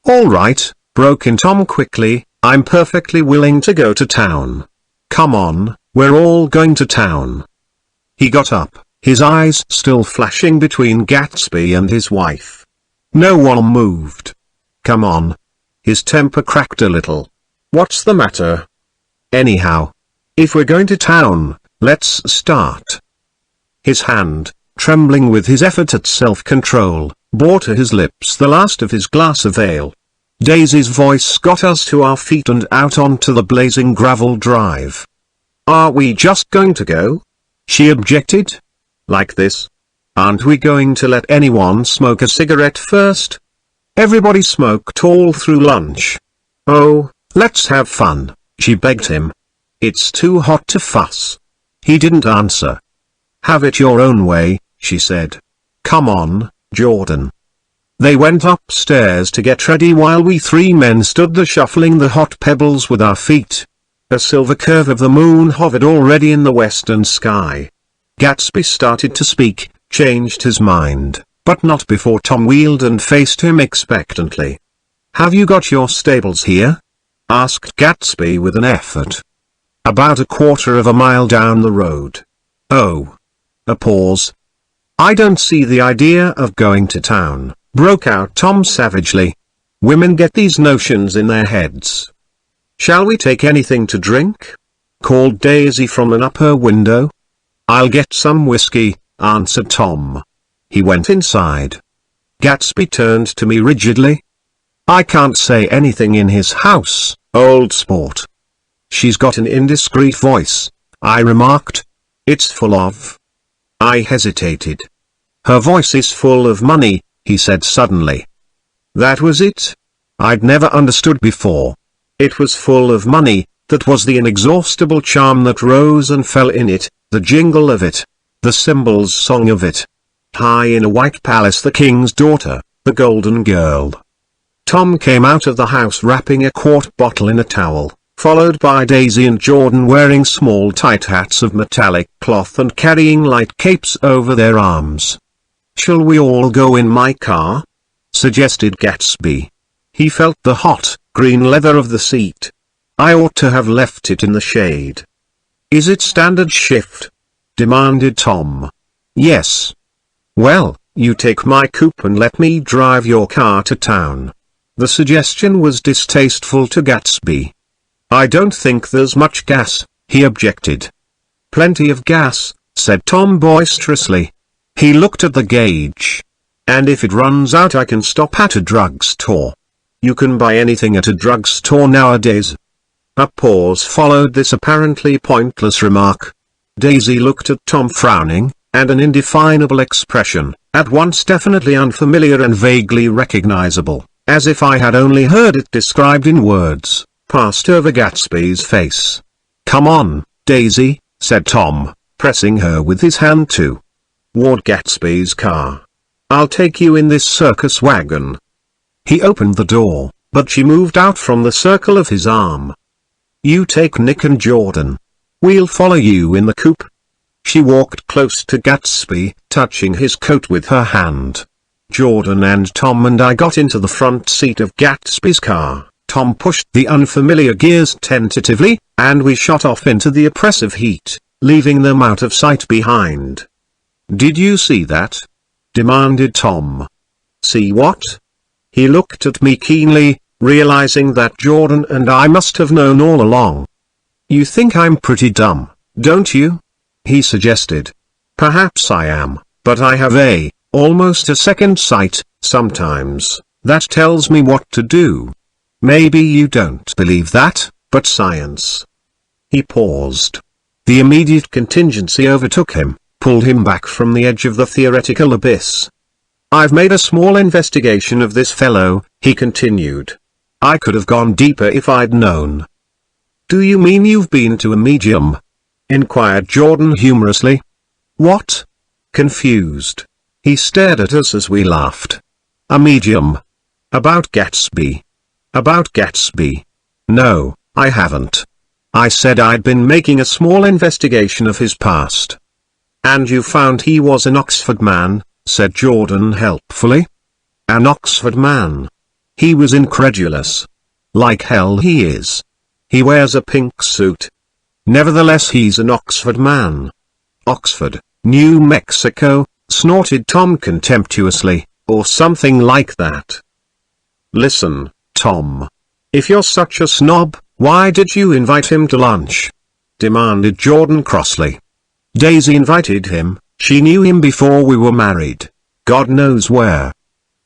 "All right," broke in Tom quickly, "I'm perfectly willing to go to town. Come on, we're all going to town." He got up, his eyes still flashing between Gatsby and his wife. No one moved. "Come on." His temper cracked a little. "What's the matter?" "Anyhow, if we're going to town, let's start." His hand, trembling with his effort at self-control, brought to his lips the last of his glass of ale. Daisy's voice got us to our feet and out onto the blazing gravel drive. "Are we just going to go?" she objected. "Like this? Aren't we going to let anyone smoke a cigarette first?" Everybody smoked all through lunch. "Oh, let's have fun," she begged him. "It's too hot to fuss." He didn't answer. "Have it your own way," she said. "Come on, Jordan." They went upstairs to get ready while we three men stood there shuffling the hot pebbles with our feet. A silver curve of the moon hovered already in the western sky. Gatsby started to speak, changed his mind, but not before Tom wheeled and faced him expectantly. "Have you got your stables here?" asked Gatsby with an effort. "About a quarter of a mile down the road." "Oh." A pause. "I don't see the idea of going to town," broke out Tom savagely. "Women get these notions in their heads." "Shall we take anything to drink?" called Daisy from an upper window. "I'll get some whiskey," answered Tom. He went inside. Gatsby turned to me rigidly. "I can't say anything in his house, old sport." "She's got an indiscreet voice," I remarked. "It's full of—" I hesitated. "Her voice is full of money," he said suddenly. That was it. I'd never understood before. It was full of money, that was the inexhaustible charm that rose and fell in it, the jingle of it, the cymbals' song of it. High in a white palace the king's daughter, the golden girl. Tom came out of the house wrapping a quart bottle in a towel, followed by Daisy and Jordan wearing small tight hats of metallic cloth and carrying light capes over their arms. "Shall we all go in my car?" suggested Gatsby. He felt the hot, green leather of the seat. I ought to have left it in the shade. "Is it standard shift?" demanded Tom. "Yes." "Well, you take my coupe and let me drive your car to town." The suggestion was distasteful to Gatsby. "I don't think there's much gas," he objected. "Plenty of gas," said Tom boisterously. He looked at the gauge. "And if it runs out I can stop at a drugstore." "You can buy anything at a drugstore nowadays." A pause followed this apparently pointless remark. Daisy looked at Tom frowning, and an indefinable expression, at once definitely unfamiliar and vaguely recognizable, as if I had only heard it described in words, passed over Gatsby's face. "Come on, Daisy," said Tom, pressing her with his hand toward Gatsby's car. "I'll take you in this circus wagon." He opened the door, but she moved out from the circle of his arm. "You take Nick and Jordan. We'll follow you in the coupe." She walked close to Gatsby, touching his coat with her hand. Jordan and Tom and I got into the front seat of Gatsby's car. Tom pushed the unfamiliar gears tentatively, and we shot off into the oppressive heat, leaving them out of sight behind. "Did you see that?" demanded Tom. "See what?" He looked at me keenly, realizing that Jordan and I must have known all along. "You think I'm pretty dumb, don't you?" he suggested. "Perhaps I am, but I have almost a second sight, sometimes, that tells me what to do. Maybe you don't believe that, but science." He paused. The immediate contingency overtook him, pulled him back from the edge of the theoretical abyss. "I've made a small investigation of this fellow," he continued. "I could have gone deeper if I'd known." "Do you mean you've been to a medium?" inquired Jordan humorously. "What?" Confused. He stared at us as we laughed. "A medium? About Gatsby?" "About Gatsby? No, I haven't. I said I'd been making a small investigation of his past." "And you found he was an Oxford man," said Jordan helpfully. "An Oxford man?" He was incredulous. "Like hell he is. He wears a pink suit. Nevertheless he's an Oxford man." "Oxford, New Mexico," snorted Tom contemptuously, "or something like that." "Listen, Tom. If you're such a snob, why did you invite him to lunch?" demanded Jordan crossly. "Daisy invited him. She knew him before we were married. God knows where."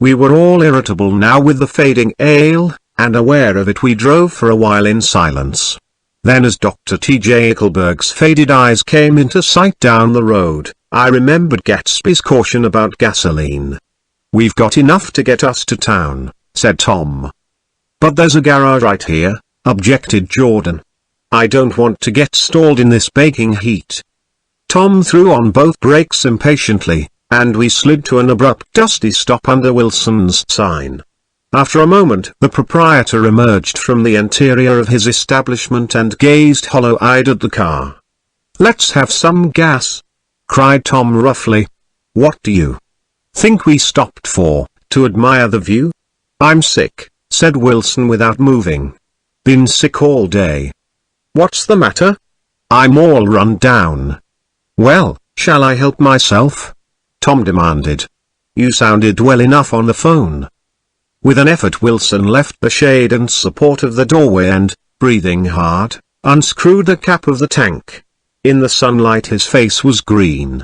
We were all irritable now with the fading ale, and aware of it we drove for a while in silence. Then as Dr. T.J. Eichelberg's faded eyes came into sight down the road, I remembered Gatsby's caution about gasoline. "We've got enough to get us to town," said Tom. "But there's a garage right here," objected Jordan. "I don't want to get stalled in this baking heat." Tom threw on both brakes impatiently, and we slid to an abrupt dusty stop under Wilson's sign. After a moment the proprietor emerged from the interior of his establishment and gazed hollow-eyed at the car. "Let's have some gas," cried Tom roughly. "What do you think we stopped for, to admire the view?" "I'm sick," said Wilson without moving. "Been sick all day." "What's the matter?" "I'm all run down." "Well, shall I help myself?" Tom demanded. "You sounded well enough on the phone." With an effort Wilson left the shade and support of the doorway and, breathing hard, unscrewed the cap of the tank. In the sunlight his face was green.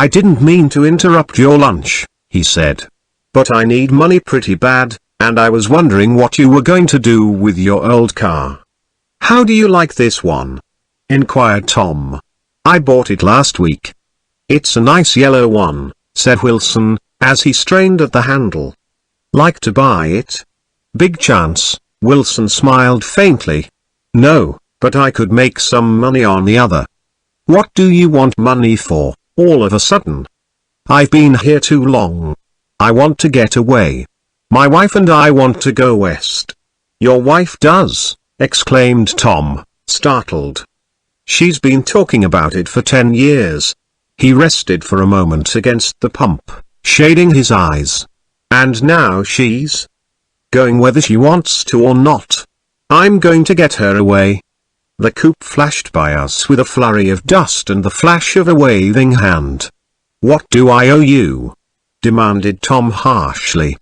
"I didn't mean to interrupt your lunch," he said. "But I need money pretty bad, and I was wondering what you were going to do with your old car." "How do you like this one?" inquired Tom. "I bought it last week." "It's a nice yellow one," said Wilson, as he strained at the handle. "Like to buy it?" "Big chance," Wilson smiled faintly. "No, but I could make some money on the other." "What do you want money for, all of a sudden?" "I've been here too long. I want to get away. My wife and I want to go west." "Your wife does?" exclaimed Tom, startled. "She's been talking about it for 10 years. He rested for a moment against the pump, shading his eyes. "And now she's going whether she wants to or not. I'm going to get her away." The coupe flashed by us with a flurry of dust and the flash of a waving hand. "What do I owe you?" demanded Tom harshly.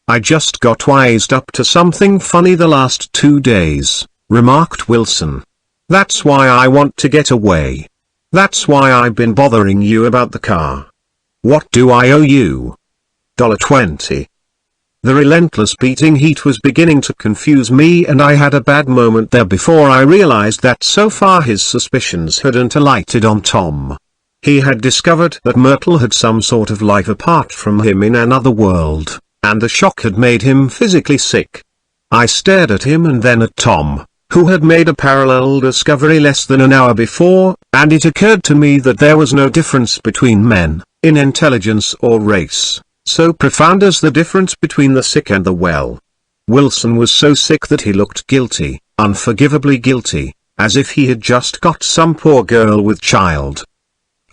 "I just got wised up to something funny the last 2 days," remarked Wilson. "That's why I want to get away. That's why I've been bothering you about the car." "What do I owe you?" $20. The relentless beating heat was beginning to confuse me, and I had a bad moment there before I realized that so far his suspicions hadn't alighted on Tom. He had discovered that Myrtle had some sort of life apart from him in another world, and the shock had made him physically sick. I stared at him and then at Tom, who had made a parallel discovery less than an hour before, and it occurred to me that there was no difference between men, in intelligence or race, so profound as the difference between the sick and the well. Wilson was so sick that he looked guilty, unforgivably guilty, as if he had just got some poor girl with child.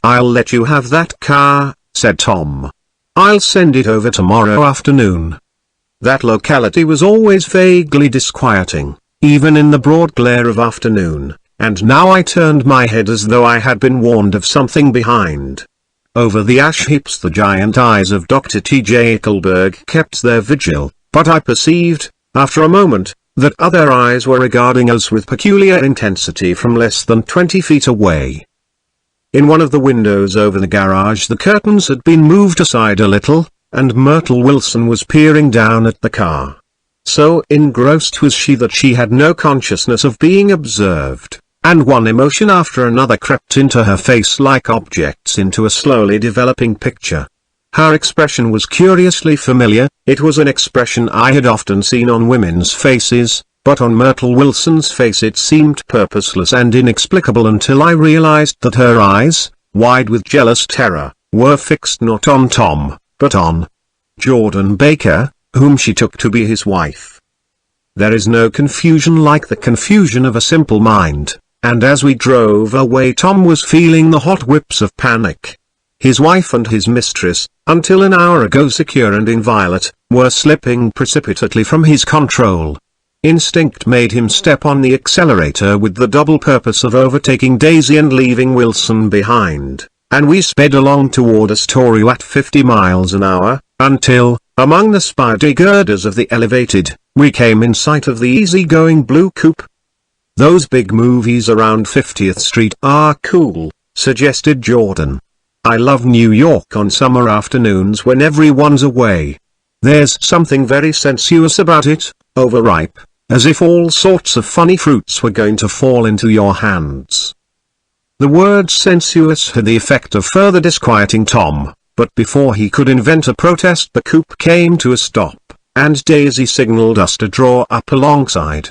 "I'll let you have that car," said Tom. "I'll send it over tomorrow afternoon." That locality was always vaguely disquieting, even in the broad glare of afternoon, and now I turned my head as though I had been warned of something behind. Over the ash heaps the giant eyes of Dr. T.J. Eichelberg kept their vigil, but I perceived, after a moment, that other eyes were regarding us with peculiar intensity from less than 20 feet away. In one of the windows over the garage the curtains had been moved aside a little, and Myrtle Wilson was peering down at the car. So engrossed was she that she had no consciousness of being observed, and one emotion after another crept into her face like objects into a slowly developing picture. Her expression was curiously familiar. It was an expression I had often seen on women's faces, but on Myrtle Wilson's face it seemed purposeless and inexplicable until I realized that her eyes, wide with jealous terror, were fixed not on Tom, but on Jordan Baker, whom she took to be his wife. There is no confusion like the confusion of a simple mind, and as we drove away Tom was feeling the hot whips of panic. His wife and his mistress, until an hour ago secure and inviolate, were slipping precipitately from his control. Instinct made him step on the accelerator with the double purpose of overtaking Daisy and leaving Wilson behind, and we sped along toward Astoria at 50 miles an hour, until, among the spidey girders of the elevated, we came in sight of the easy-going blue coupe. "Those big movies around 50th Street are cool," suggested Jordan. "I love New York on summer afternoons when everyone's away. There's something very sensuous about it, overripe, as if all sorts of funny fruits were going to fall into your hands." The word sensuous had the effect of further disquieting Tom, but before he could invent a protest the coupe came to a stop, and Daisy signaled us to draw up alongside.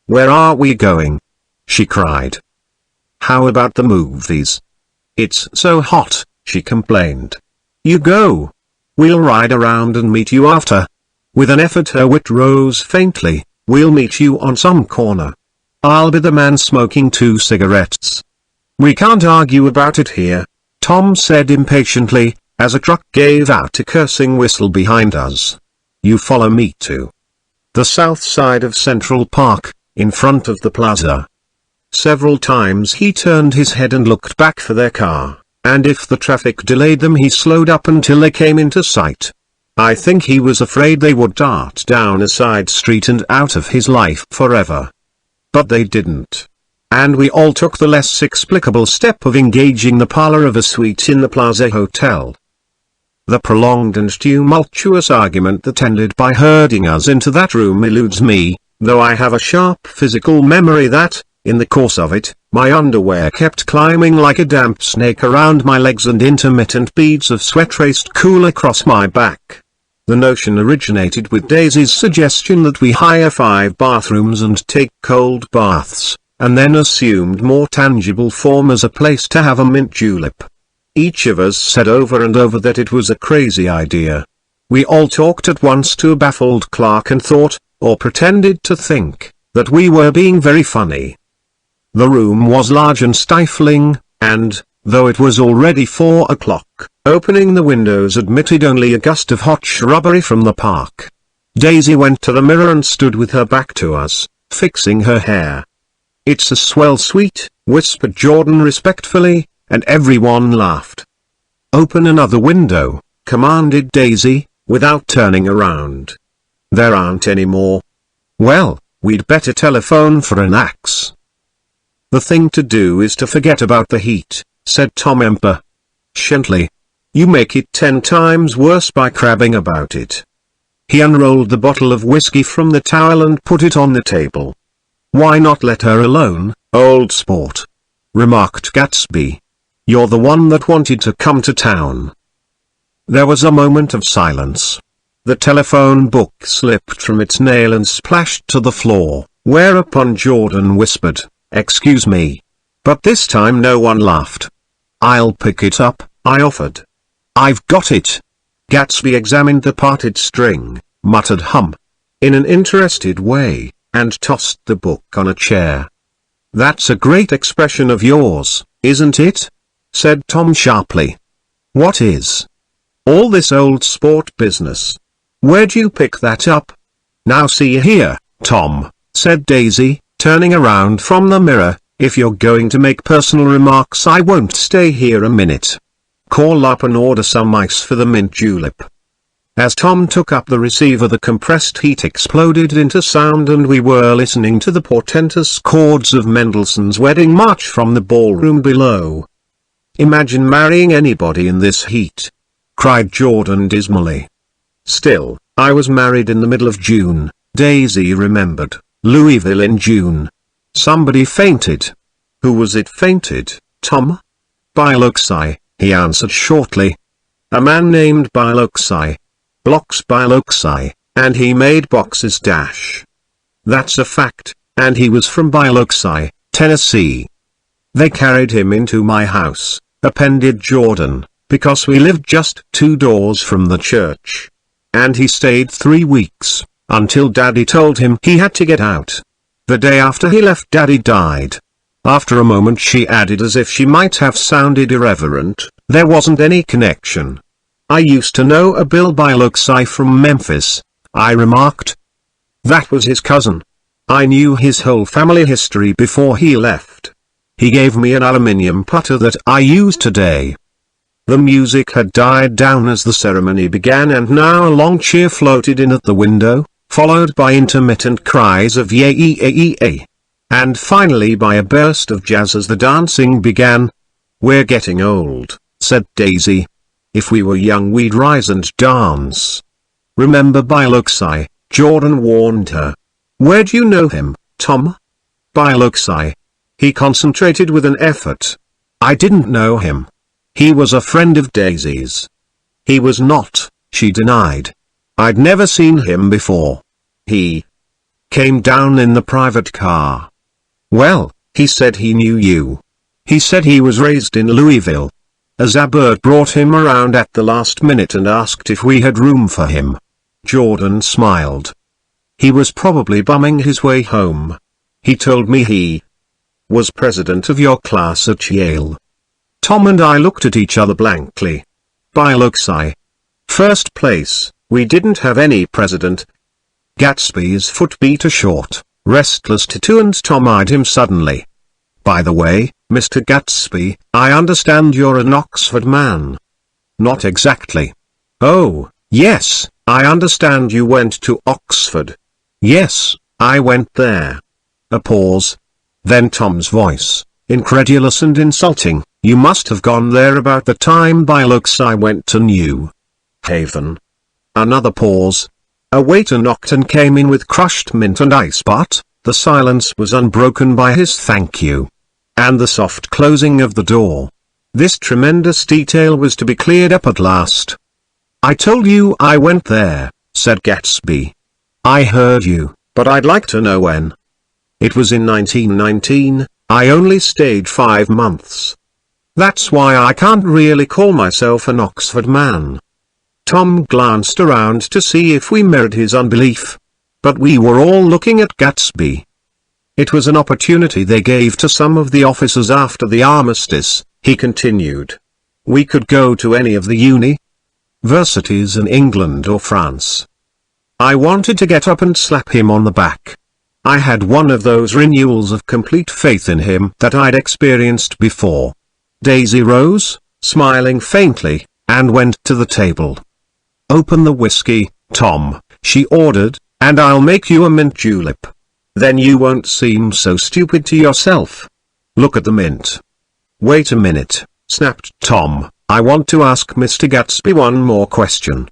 "Where are we going?" she cried. "How about the movies?" "It's so hot," she complained. "You go. We'll ride around and meet you after." With an effort her wit rose faintly. "We'll meet you on some corner. I'll be the man smoking 2 cigarettes." "We can't argue about it here," Tom said impatiently, as a truck gave out a cursing whistle behind us. "You follow me to the south side of Central Park, in front of the plaza." Several times he turned his head and looked back for their car, and if the traffic delayed them he slowed up until they came into sight. I think he was afraid they would dart down a side street and out of his life forever. But they didn't. And we all took the less explicable step of engaging the parlor of a suite in the Plaza Hotel. The prolonged and tumultuous argument that ended by herding us into that room eludes me, though I have a sharp physical memory that, in the course of it, my underwear kept climbing like a damp snake around my legs and intermittent beads of sweat raced cool across my back. The notion originated with Daisy's suggestion that we hire 5 bathrooms and take cold baths, and then assumed more tangible form as a place to have a mint julep. Each of us said over and over that it was a crazy idea. We all talked at once to a baffled clerk and thought, or pretended to think, that we were being very funny. The room was large and stifling, and, though it was already 4 o'clock, opening the windows admitted only a gust of hot shrubbery from the park. Daisy went to the mirror and stood with her back to us, fixing her hair. "It's a swell suite," whispered Jordan respectfully, and everyone laughed. "Open another window," commanded Daisy, without turning around. "There aren't any more." "Well, we'd better telephone for an axe." "The thing to do is to forget about the heat," said Tom impatiently. "You make it 10 times worse by crabbing about it." He unrolled the bottle of whiskey from the towel and put it on the table. "Why not let her alone, old sport?" remarked Gatsby. "You're the one that wanted to come to town." There was a moment of silence. The telephone book slipped from its nail and splashed to the floor, whereupon Jordan whispered, "Excuse me." But this time no one laughed. "I'll pick it up," I offered. "I've got it." Gatsby examined the parted string, muttered hum. in an interested way, and tossed the book on a chair. "That's a great expression of yours, isn't it?" said Tom sharply. "What is? All this old sport business. Where'd you pick that up?" "Now see here, Tom," said Daisy, turning around from the mirror, "if you're going to make personal remarks I won't stay here a minute. Call up and order some ice for the mint julep." As Tom took up the receiver, the compressed heat exploded into sound and we were listening to the portentous chords of Mendelssohn's Wedding March from the ballroom below. "Imagine marrying anybody in this heat," cried Jordan dismally. "Still, I was married in the middle of June," Daisy remembered. "Louisville in June. Somebody fainted." "Who was it fainted, Tom?" "Biloxi," he answered shortly. "A man named Biloxi. Blocks Biloxi, and he made boxes dash. That's a fact, and he was from Biloxi, Tennessee. They carried him into my house," appended Jordan, "because we lived just 2 doors from the church. And he stayed 3 weeks, until Daddy told him he had to get out. The day after he left, Daddy died." After a moment she added, as if she might have sounded irreverent, "There wasn't any connection." "I used to know a Bill Biloxi from Memphis," I remarked. "That was his cousin. I knew his whole family history before he left. He gave me an aluminium putter that I use today." The music had died down as the ceremony began, and now a long cheer floated in at the window, followed by intermittent cries of yay, and finally by a burst of jazz as the dancing began. "We're getting old," said Daisy. "If we were young we'd rise and dance." "Remember Biloxi," Jordan warned her. "Where'd you know him, Tom?" "Biloxi." He concentrated with an effort. "I didn't know him. He was a friend of Daisy's." "He was not," she denied. "I'd never seen him before. He came down in the private car." "Well, he said he knew you. He said he was raised in Louisville. Zabert brought him around at the last minute and asked if we had room for him." Jordan smiled. "He was probably bumming his way home. He told me he was president of your class at Yale." Tom and I looked at each other blankly. "Biloxi. First place, we didn't have any president." Gatsby's foot beat a short, restless tattoo and Tom eyed him suddenly. "By the way, Mr. Gatsby, I understand you're an Oxford man." "Not exactly." "Oh, yes, I understand you went to Oxford." "Yes, I went there." A pause. Then Tom's voice, incredulous and insulting, "You must have gone there about the time Biloxi went to New Haven." Another pause. A waiter knocked and came in with crushed mint and ice, but the silence was unbroken by his "thank you" and the soft closing of the door. This tremendous detail was to be cleared up at last. "I told you I went there," said Gatsby. "I heard you, but I'd like to know when." "It was in 1919, I only stayed 5 months. That's why I can't really call myself an Oxford man." Tom glanced around to see if we mirrored his unbelief. But we were all looking at Gatsby. "It was an opportunity they gave to some of the officers after the armistice," he continued. "We could go to any of the universities in England or France." I wanted to get up and slap him on the back. I had one of those renewals of complete faith in him that I'd experienced before. Daisy rose, smiling faintly, and went to the table. "Open the whiskey, Tom," she ordered, "and I'll make you a mint julep. Then you won't seem so stupid to yourself. Look at the mint." "Wait a minute," snapped Tom, "I want to ask Mr. Gatsby one more question."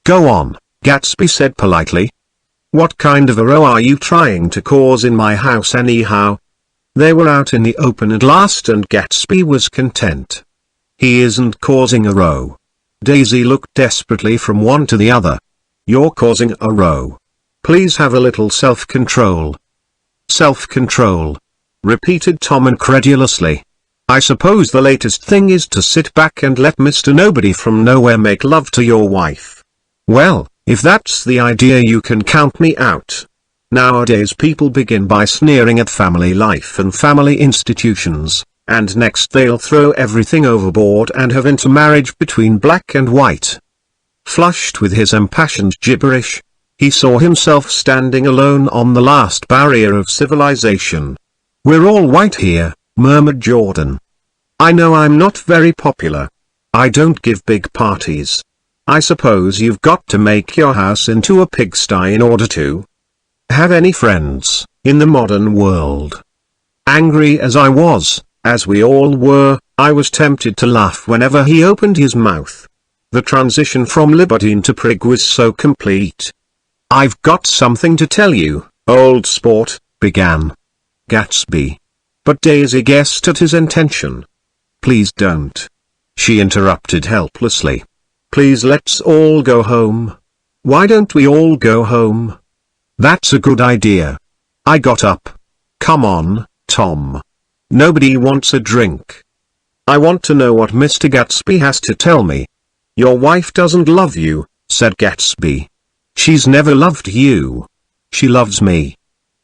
"Go on," Gatsby said politely. "What kind of a row are you trying to cause in my house anyhow?" They were out in the open at last and Gatsby was content. "He isn't causing a row." Daisy looked desperately from one to the other. "You're causing a row. Please have a little self-control." "Self-control," repeated Tom incredulously. "I suppose the latest thing is to sit back and let Mr. Nobody from Nowhere make love to your wife." "Well, If that's the idea, you can count me out. Nowadays people begin by sneering at family life and family institutions, and next they'll throw everything overboard and have intermarriage between black and white. Flushed with his impassioned gibberish, he saw himself standing alone on the last barrier of civilization. "We're all white here," murmured Jordan. "I know I'm not very popular. I don't give big parties. I suppose you've got to make your house into a pigsty in order to have any friends in the modern world." Angry as I was, as we all were, I was tempted to laugh whenever he opened his mouth. The transition from libertine to prig was so complete. "I've got something to tell you, old sport," began Gatsby. But Daisy guessed at his intention. "Please don't," she interrupted helplessly. "Please, let's all go home." "Why don't we all go home?" "That's a good idea." I got up. "Come on, Tom. Nobody wants a drink. I want to know what Mr. Gatsby has to tell me." "Your wife doesn't love you," said Gatsby. "She's never loved you. She loves me."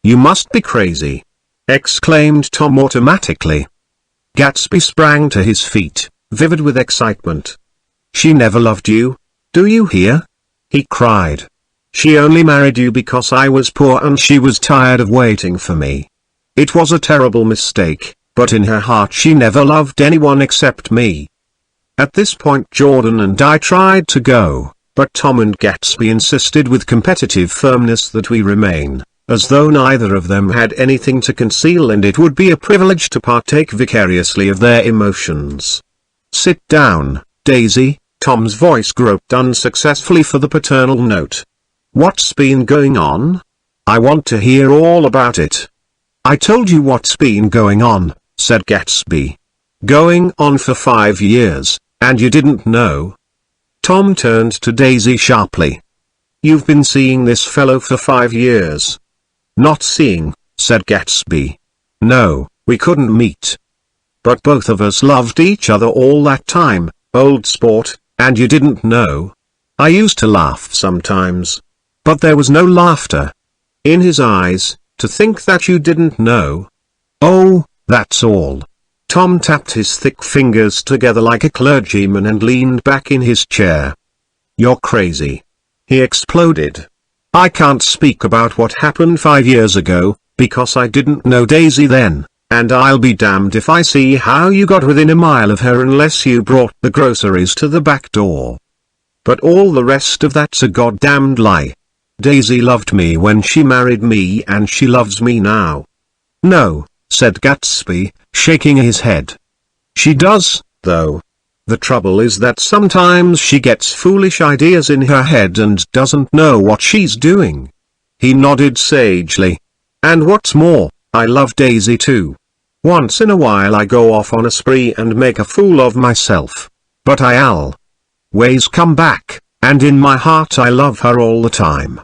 "You must be crazy," exclaimed Tom automatically. Gatsby sprang to his feet, vivid with excitement. "She never loved you. Do you hear?" he cried. "She only married you because I was poor and she was tired of waiting for me. It was a terrible mistake, but in her heart she never loved anyone except me." At this point Jordan and I tried to go, but Tom and Gatsby insisted with competitive firmness that we remain, as though neither of them had anything to conceal and it would be a privilege to partake vicariously of their emotions. "Sit down, Daisy." Tom's voice groped unsuccessfully for the paternal note. "What's been going on? I want to hear all about it." "I told you what's been going on," said Gatsby. "Going on for 5 years, and you didn't know?" Tom turned to Daisy sharply. "You've been seeing this fellow for 5 years?" "Not seeing," said Gatsby. "No, we couldn't meet. But both of us loved each other all that time, old sport, and you didn't know?" I used to laugh sometimes. But there was no laughter in his eyes. "To think that you didn't know." "Oh, that's all." Tom tapped his thick fingers together like a clergyman and leaned back in his chair. "You're crazy," he exploded. "I can't speak about what happened 5 years ago, because I didn't know Daisy then, and I'll be damned if I see how you got within a mile of her unless you brought the groceries to the back door. But all the rest of that's a goddamned lie. Daisy loved me when she married me and she loves me now." "No," said Gatsby, shaking his head. "She does, though. The trouble is that sometimes she gets foolish ideas in her head and doesn't know what she's doing." He nodded sagely. "And what's more, I love Daisy too. Once in a while I go off on a spree and make a fool of myself. But I always come back, and in my heart I love her all the time."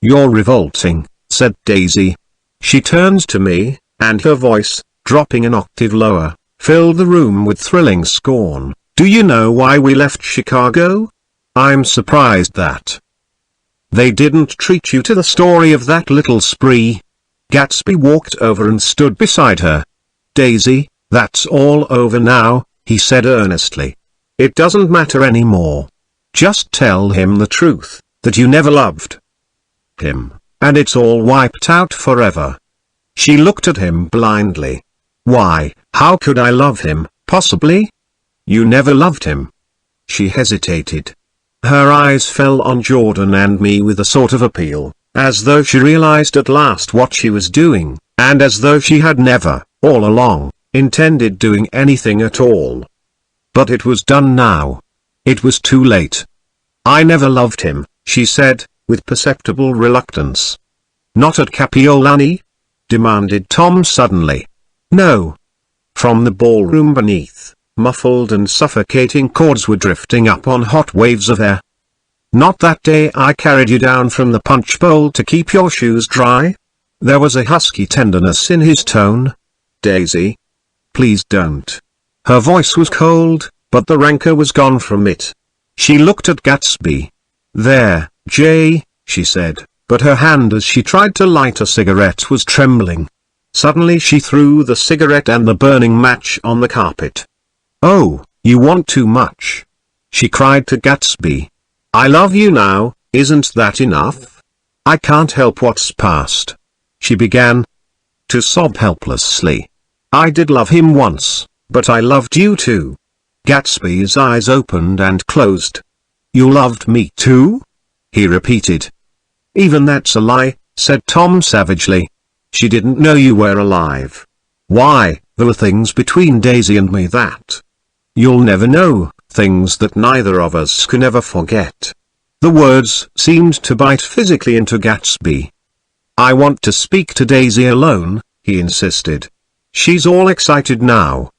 "You're revolting," said Daisy. She turned to me, and her voice, dropping an octave lower, filled the room with thrilling scorn. "Do you know why we left Chicago? I'm surprised that they didn't treat you to the story of that little spree." Gatsby walked over and stood beside her. "Daisy, that's all over now," he said earnestly. "It doesn't matter anymore. Just tell him the truth, that you never loved him, and it's all wiped out forever." She looked at him blindly. "Why, how could I love him, possibly? You never loved him." She hesitated. Her eyes fell on Jordan and me with a sort of appeal, as though she realized at last what she was doing, and as though she had never, all along, intended doing anything at all. But it was done now. It was too late. "I never loved him," she said, with perceptible reluctance. "Not at Capiolani?" demanded Tom suddenly. "No." From the ballroom beneath, muffled and suffocating chords were drifting up on hot waves of air. "Not that day I carried you down from the punch bowl to keep your shoes dry?" There was a husky tenderness in his tone. "Daisy, please don't." Her voice was cold, but the rancor was gone from it. She looked at Gatsby. "There, Jay, she said, but her hand as she tried to light a cigarette was trembling. Suddenly she threw the cigarette and the burning match on the carpet. "Oh, you want too much," she cried to Gatsby. "I love you now, isn't that enough? I can't help what's past." She began to sob helplessly. "I did love him once, but I loved you too." Gatsby's eyes opened and closed. "You loved me too?" he repeated. "Even that's a lie," said Tom savagely. "She didn't know you were alive. Why, there were things between Daisy and me that you'll never know, things that neither of us can ever forget." The words seemed to bite physically into Gatsby. "I want to speak to Daisy alone," he insisted. "She's all excited now."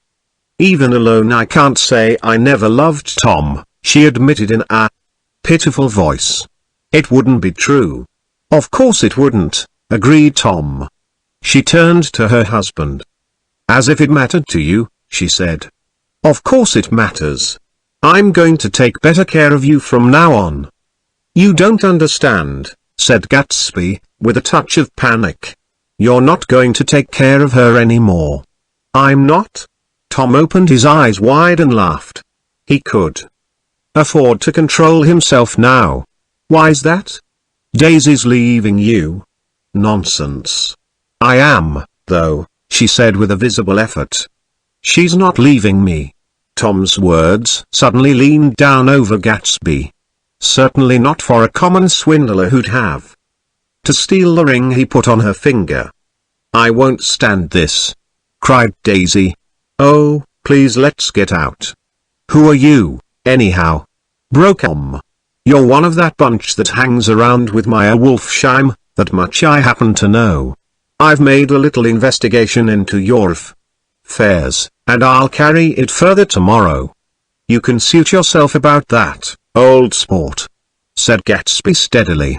"Even alone I can't say I never loved Tom," she admitted in a pitiful voice. "It wouldn't be true." "Of course it wouldn't," agreed Tom. She turned to her husband. "As if it mattered to you," she said. "Of course it matters. I'm going to take better care of you from now on." "You don't understand," said Gatsby, with a touch of panic. "You're not going to take care of her anymore." "I'm not?" Tom opened his eyes wide and laughed. He could afford to control himself now. "Why's that?" "Daisy's leaving you." "Nonsense." "I am, though," she said with a visible effort. "She's not leaving me." Tom's words suddenly leaned down over Gatsby. Certainly not for a common swindler who'd have to steal the ring he put on her finger. "I won't stand this," cried Daisy. "Oh, please let's get out." "Who are you, anyhow?" broke Tom. "You're one of that bunch that hangs around with Meyer Wolfsheim, that much I happen to know. I've made a little investigation into your affairs, and I'll carry it further tomorrow. You can suit yourself about that, old sport," said Gatsby steadily.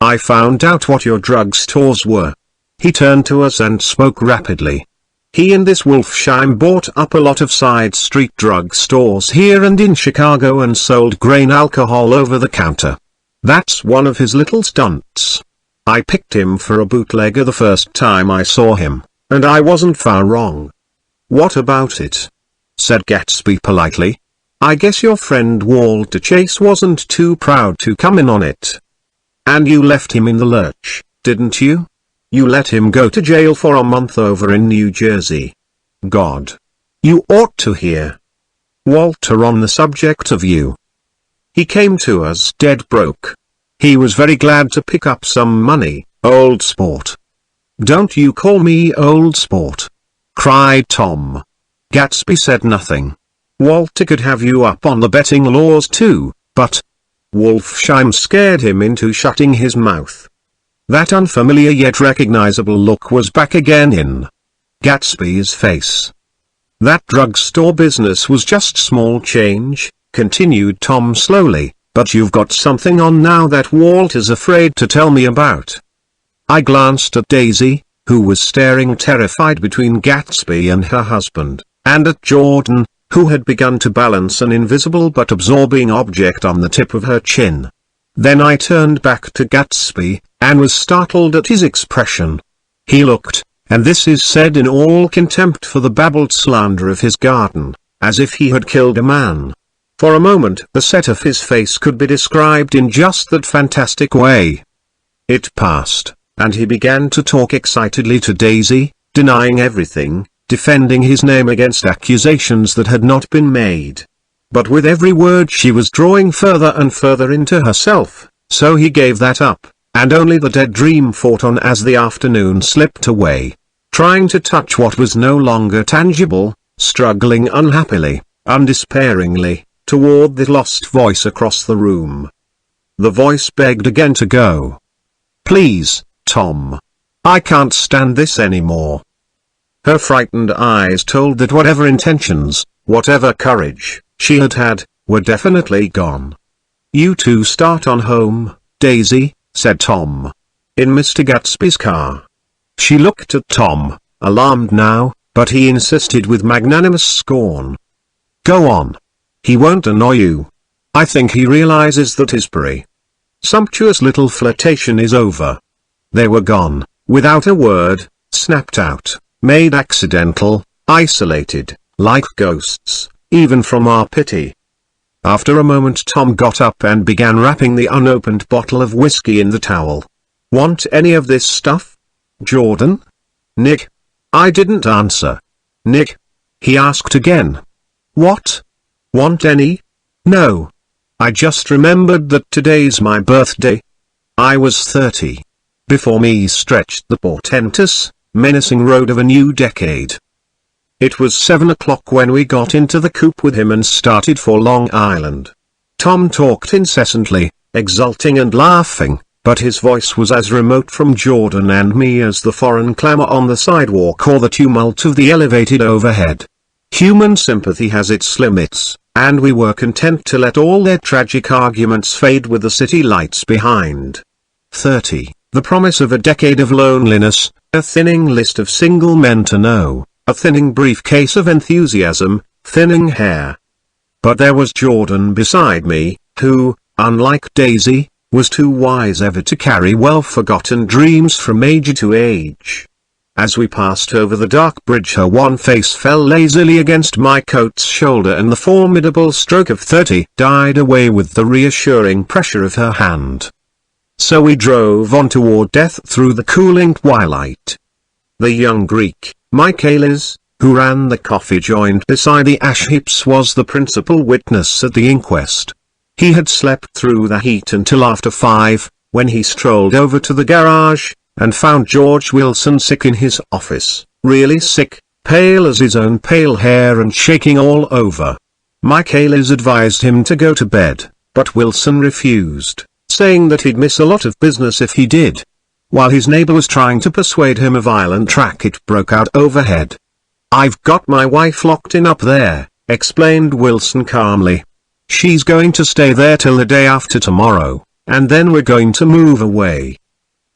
"I found out what your drug stores were." He turned to us and spoke rapidly. He and this Wolfsheim bought up a lot of side street drug stores here and in Chicago and sold grain alcohol over the counter. That's one of his little stunts. I picked him for a bootlegger the first time I saw him, and I wasn't far wrong. "What about it?" said Gatsby politely. "I guess your friend Walter Chase wasn't too proud to come in on it. And you left him in the lurch, didn't you? You let him go to jail for a month over in New Jersey. God. You ought to hear Walter on the subject of you. He came to us dead broke. He was very glad to pick up some money, old sport." "Don't you call me old sport," cried Tom. Gatsby said nothing. "Walter could have you up on the betting laws too, but Wolfsheim scared him into shutting his mouth." That unfamiliar yet recognizable look was back again in Gatsby's face. "That drugstore business was just small change," continued Tom slowly, "but you've got something on now that Walter's afraid to tell me about." I glanced at Daisy, who was staring terrified between Gatsby and her husband, and at Jordan, who had begun to balance an invisible but absorbing object on the tip of her chin. Then I turned back to Gatsby, and was startled at his expression. He looked, and this is said in all contempt for the babbled slander of his garden, as if he had killed a man. For a moment the set of his face could be described in just that fantastic way. It passed, and he began to talk excitedly to Daisy, denying everything, defending his name against accusations that had not been made. But with every word she was drawing further and further into herself, so he gave that up, and only the dead dream fought on as the afternoon slipped away, trying to touch what was no longer tangible, struggling unhappily, undespairingly, toward the lost voice across the room. The voice begged again to go. "Please, Tom. I can't stand this anymore." Her frightened eyes told that whatever intentions, whatever courage, she had had, were definitely gone. "You two start on home, Daisy," said Tom. "In Mr. Gatsby's car." She looked at Tom, alarmed now, but he insisted with magnanimous scorn. "Go on. He won't annoy you. I think he realizes that his sumptuous little flirtation is over. They were gone, without a word, snapped out, made accidental, isolated, like ghosts, even from our pity. After a moment Tom got up and began wrapping the unopened bottle of whiskey in the towel. "Want any of this stuff, Jordan?" "Nick." I didn't answer. "Nick?" he asked again. "What? Want any?" "No. I just remembered that today's my birthday." I was 30. Before me stretched the portentous, menacing road of a new decade. It was 7 o'clock when we got into the coupe with him and started for Long Island. Tom talked incessantly, exulting and laughing, but his voice was as remote from Jordan and me as the foreign clamor on the sidewalk or the tumult of the elevated overhead. Human sympathy has its limits, and we were content to let all their tragic arguments fade with the city lights behind. 30, the promise of a decade of loneliness, a thinning list of single men to know, a thinning briefcase of enthusiasm, thinning hair. But there was Jordan beside me, who, unlike Daisy, was too wise ever to carry well-forgotten dreams from age to age. As we passed over the dark bridge her wan face fell lazily against my coat's shoulder and the formidable stroke of 30 died away with the reassuring pressure of her hand. So we drove on toward death through the cooling twilight. The young Greek, Michaelis, who ran the coffee joint beside the ash heaps, was the principal witness at the inquest. He had slept through the heat until after 5, when he strolled over to the garage, and found George Wilson sick in his office, really sick, pale as his own pale hair and shaking all over. Michaelis advised him to go to bed, but Wilson refused, saying that he'd miss a lot of business if he did. While his neighbor was trying to persuade him, a violent racket broke out overhead. "I've got my wife locked in up there," explained Wilson calmly. "She's going to stay there till the day after tomorrow, and then we're going to move away."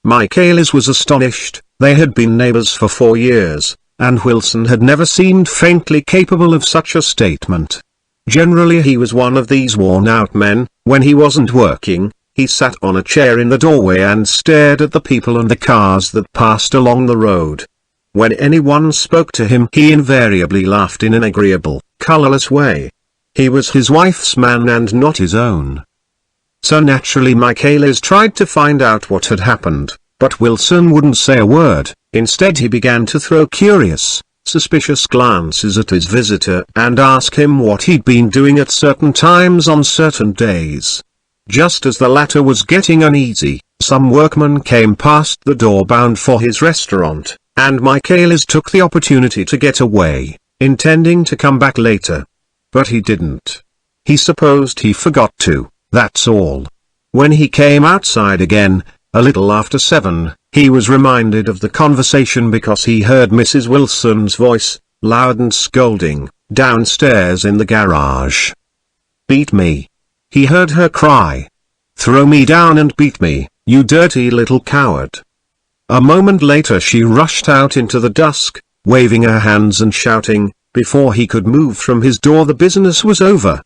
Michaelis was astonished. They had been neighbors for 4 years, and Wilson had never seemed faintly capable of such a statement. Generally he was one of these worn-out men. When he wasn't working, he sat on a chair in the doorway and stared at the people and the cars that passed along the road. When anyone spoke to him, he invariably laughed in an agreeable, colorless way. He was his wife's man and not his own. So naturally Michaelis tried to find out what had happened, but Wilson wouldn't say a word. Instead he began to throw curious, suspicious glances at his visitor and ask him what he'd been doing at certain times on certain days. Just as the latter was getting uneasy, some workman came past the door bound for his restaurant, and Michaelis took the opportunity to get away, intending to come back later. But he didn't. He supposed he forgot to. That's all. When he came outside again, a little after 7, he was reminded of the conversation because he heard Mrs. Wilson's voice, loud and scolding, downstairs in the garage. "Beat me!" he heard her cry. "Throw me down and beat me, you dirty little coward." A moment later she rushed out into the dusk, waving her hands and shouting, before he could move from his door, the business was over.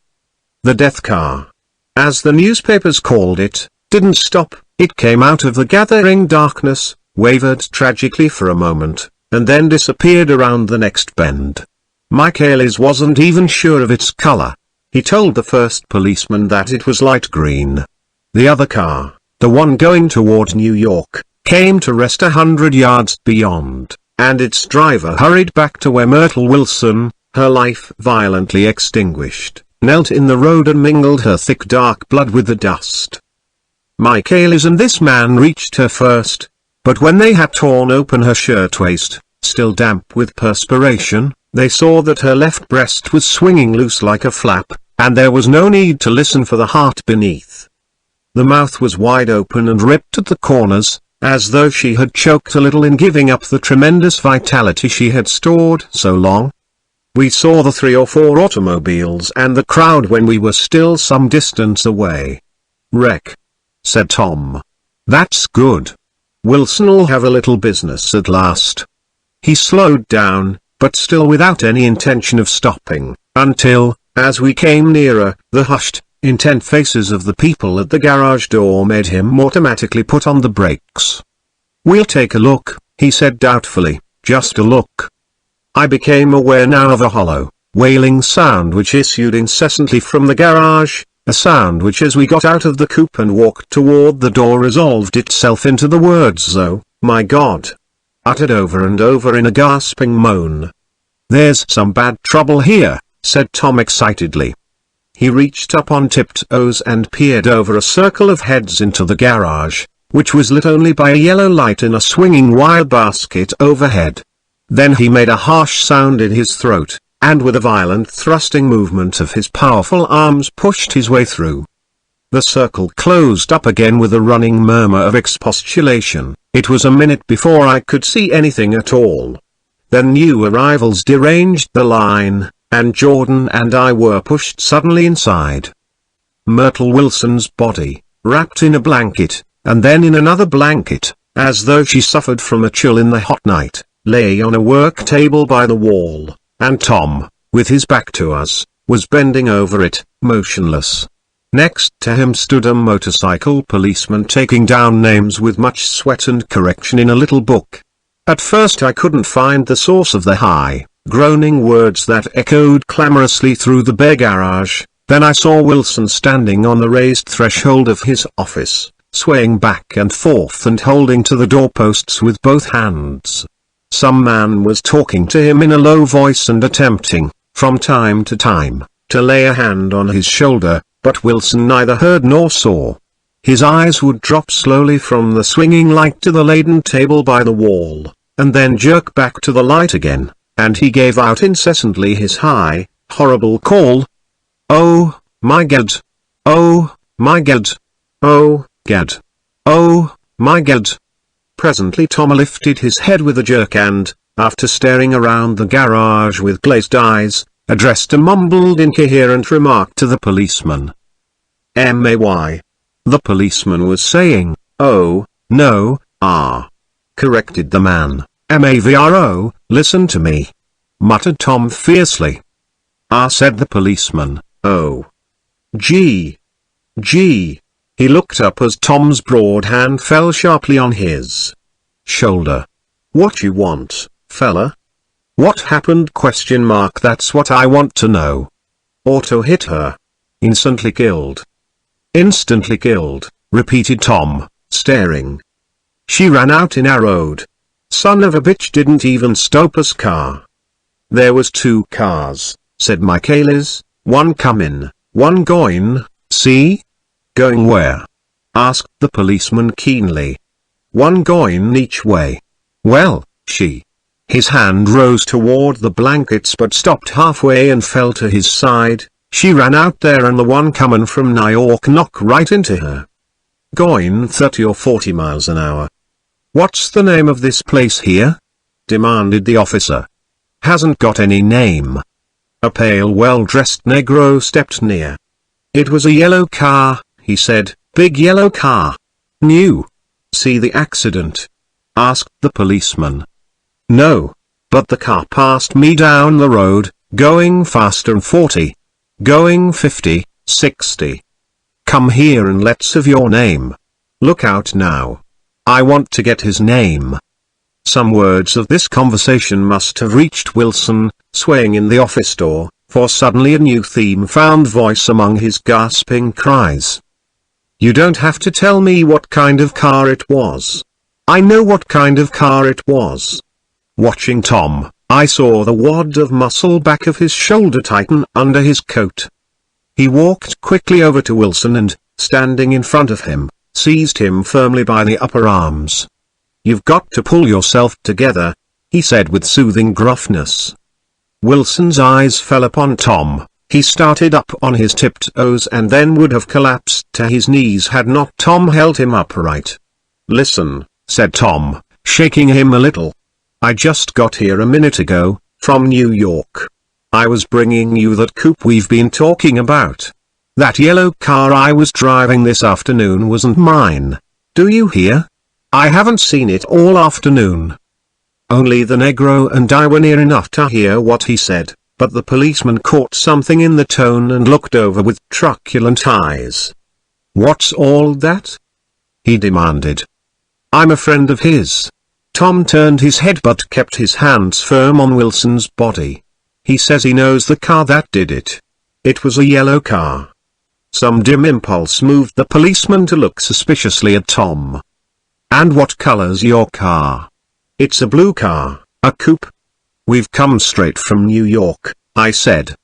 The death car, as the newspapers called it, didn't stop. It came out of the gathering darkness, wavered tragically for a moment, and then disappeared around the next bend. Michaelis wasn't even sure of its color. He told the first policeman that it was light green. The other car, the one going toward New York, came to rest 100 yards beyond, and its driver hurried back to where Myrtle Wilson, her life violently extinguished, knelt in the road and mingled her thick dark blood with the dust. Michaelis and this man reached her first, but when they had torn open her shirtwaist, still damp with perspiration, they saw that her left breast was swinging loose like a flap, and there was no need to listen for the heart beneath. The mouth was wide open and ripped at the corners, as though she had choked a little in giving up the tremendous vitality she had stored so long. We saw the 3 or 4 automobiles and the crowd when we were still some distance away. "Wreck," said Tom. "That's good. Wilson'll have a little business at last." He slowed down, but still without any intention of stopping, until, as we came nearer, the hushed, intent faces of the people at the garage door made him automatically put on the brakes. "We'll take a look," he said doubtfully, "just a look." I became aware now of a hollow, wailing sound which issued incessantly from the garage, a sound which as we got out of the coupe and walked toward the door resolved itself into the words "Oh, my God," uttered over and over in a gasping moan. "There's some bad trouble here," said Tom excitedly. He reached up on tiptoes and peered over a circle of heads into the garage, which was lit only by a yellow light in a swinging wire basket overhead. Then he made a harsh sound in his throat, and with a violent thrusting movement of his powerful arms pushed his way through. The circle closed up again with a running murmur of expostulation. It was a minute before I could see anything at all. Then new arrivals deranged the line, and Jordan and I were pushed suddenly inside. Myrtle Wilson's body, wrapped in a blanket, and then in another blanket, as though she suffered from a chill in the hot night, lay on a work table by the wall, and Tom, with his back to us, was bending over it, motionless. Next to him stood a motorcycle policeman taking down names with much sweat and correction in a little book. At first I couldn't find the source of the high, groaning words that echoed clamorously through the bare garage. Then I saw Wilson standing on the raised threshold of his office, swaying back and forth and holding to the doorposts with both hands. Some man was talking to him in a low voice and attempting, from time to time, to lay a hand on his shoulder, but Wilson neither heard nor saw. His eyes would drop slowly from the swinging light to the laden table by the wall, and then jerk back to the light again, and he gave out incessantly his high, horrible call. "Oh, my God! Oh, my God! Oh, God! Oh, my God!" Presently Tom lifted his head with a jerk and, after staring around the garage with glazed eyes, addressed a mumbled incoherent remark to the policeman. "May." The policeman was saying, "Oh, no, corrected the man. "Mavro, listen to me," muttered Tom fiercely. Said the policeman. "Oh. Gee. He looked up as Tom's broad hand fell sharply on his shoulder. "What you want, fella? What happened? ? That's what I want to know." "Auto hit her. Instantly killed." "Instantly killed," repeated Tom, staring. "She ran out in our road. Son of a bitch didn't even stop us car." "There was 2 cars," said Michaelis, "one comin', one goin', see?" "Going where?" asked the policeman keenly. "One goin' each way." "Well, she..." His hand rose toward the blankets but stopped halfway and fell to his side. "She ran out there and the one comin' from New York knocked right into her. Goin' 30 or 40 miles an hour." "What's the name of this place here?" demanded the officer. "Hasn't got any name." A pale well-dressed negro stepped near. "It was a yellow car," he said, "big yellow car. New." "See the accident?" asked the policeman. "No. But the car passed me down the road, going faster than 40. Going 50, 60. Come here and let's have your name. Look out now. I want to get his name." Some words of this conversation must have reached Wilson, swaying in the office door, for suddenly a new theme found voice among his gasping cries. "You don't have to tell me what kind of car it was. I know what kind of car it was." Watching Tom, I saw the wad of muscle back of his shoulder tighten under his coat. He walked quickly over to Wilson and, standing in front of him, seized him firmly by the upper arms. "You've got to pull yourself together," he said with soothing gruffness. Wilson's eyes fell upon Tom. He started up on his tiptoes and then would have collapsed to his knees had not Tom held him upright. "Listen," said Tom, shaking him a little. "I just got here a minute ago, from New York. I was bringing you that coupe we've been talking about. That yellow car I was driving this afternoon wasn't mine. Do you hear? I haven't seen it all afternoon." Only the negro and I were near enough to hear what he said. but the policeman caught something in the tone and looked over with truculent eyes. "What's all that?" he demanded. "I'm a friend of his." Tom turned his head but kept his hands firm on Wilson's body. "He says he knows the car that did it. It was a yellow car." Some dim impulse moved the policeman to look suspiciously at Tom. "And what color's your car?" "It's a blue car, a coupe." "We've come straight from New York," I said.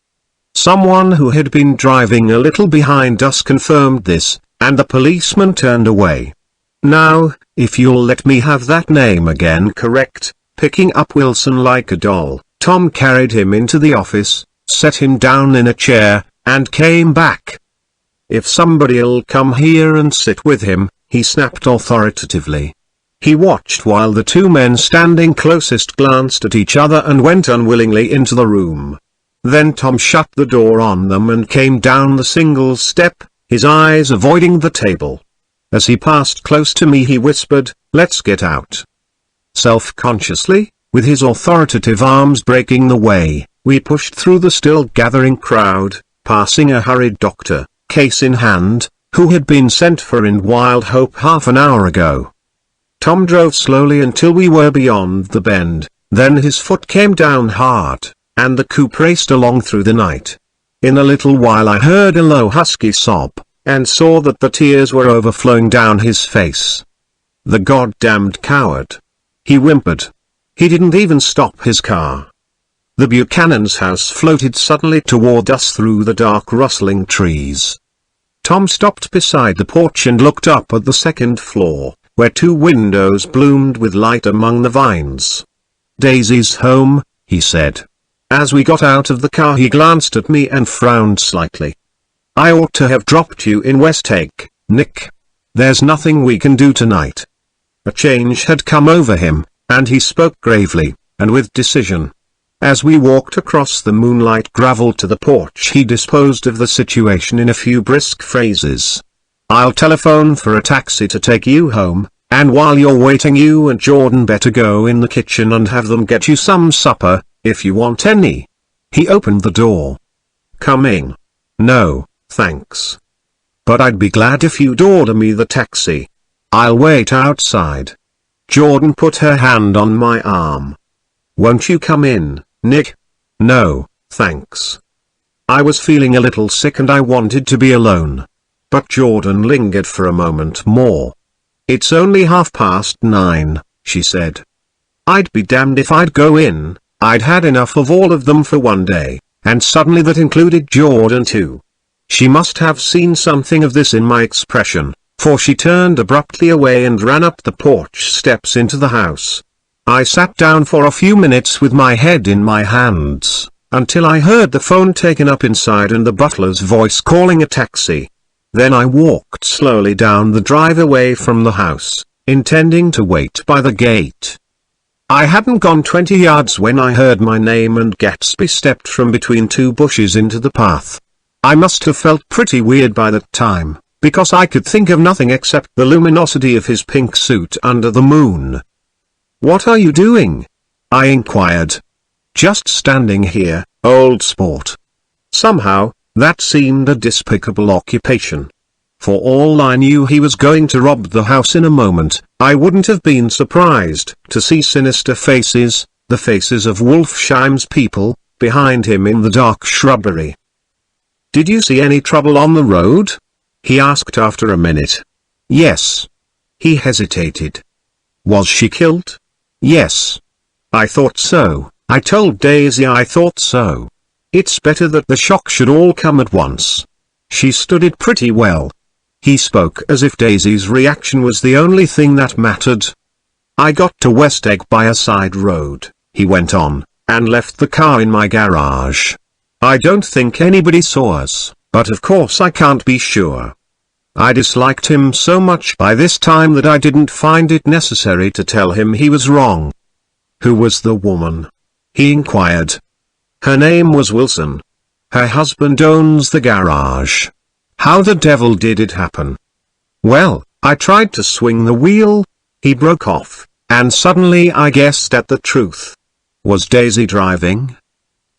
Someone who had been driving a little behind us confirmed this, and the policeman turned away. "Now, if you'll let me have that name again correct." Picking up Wilson like a doll, Tom carried him into the office, set him down in a chair, and came back. "If somebody'll come here and sit with him," he snapped authoritatively. He watched while the two men standing closest glanced at each other and went unwillingly into the room. Then Tom shut the door on them and came down the single step, his eyes avoiding the table. As he passed close to me he whispered, "Let's get out." Self-consciously, with his authoritative arms breaking the way, we pushed through the still gathering crowd, passing a hurried doctor, case in hand, who had been sent for in Wild Hope half an hour ago. Tom drove slowly until we were beyond the bend, then his foot came down hard, and the coupe raced along through the night. In a little while I heard a low husky sob, and saw that the tears were overflowing down his face. "The goddamned coward!" he whimpered. He didn't even stop his car. The Buchanan's house floated suddenly toward us through the dark rustling trees. Tom stopped beside the porch and looked up at the second floor, where two windows bloomed with light among the vines. "Daisy's home," he said. As we got out of the car he glanced at me and frowned slightly. "I ought to have dropped you in West Egg, Nick. There's nothing we can do tonight." A change had come over him, and he spoke gravely, and with decision. As we walked across the moonlight gravel to the porch he disposed of the situation in a few brisk phrases. "I'll telephone for a taxi to take you home, and while you're waiting you and Jordan better go in the kitchen and have them get you some supper, if you want any." He opened the door. "Coming?" "No, thanks. But I'd be glad if you'd order me the taxi. I'll wait outside." Jordan put her hand on my arm. "Won't you come in, Nick?" "No, thanks. I was feeling a little sick and I wanted to be alone." But Jordan lingered for a moment more. "It's only 9:30, she said. I'd be damned if I'd go in. I'd had enough of all of them for one day, and suddenly that included Jordan too. She must have seen something of this in my expression, for she turned abruptly away and ran up the porch steps into the house. I sat down for a few minutes with my head in my hands, until I heard the phone taken up inside and the butler's voice calling a taxi. Then I walked slowly down the drive away from the house, intending to wait by the gate. I hadn't gone 20 yards when I heard my name and Gatsby stepped from between two bushes into the path. I must have felt pretty weird by that time, because I could think of nothing except the luminosity of his pink suit under the moon. "What are you doing?" I inquired. "Just standing here, old sport." Somehow, that seemed a despicable occupation. For all I knew he was going to rob the house in a moment, I wouldn't have been surprised to see sinister faces, the faces of Wolfsheim's people, behind him in the dark shrubbery. "Did you see any trouble on the road?" he asked after a minute. "Yes." He hesitated. "Was she killed?" "Yes." "I thought so. I told Daisy I thought so. It's better that the shock should all come at once. She stood it pretty well." He spoke as if Daisy's reaction was the only thing that mattered. "I got to West Egg by a side road," he went on, "and left the car in my garage. I don't think anybody saw us, but of course I can't be sure. I disliked him so much by this time that I didn't find it necessary to tell him he was wrong." "Who was the woman?" he inquired. "Her name was Wilson. Her husband owns the garage." "How the devil did it happen?" "Well, I tried to swing the wheel," he broke off, "and suddenly I guessed at the truth." "Was Daisy driving?"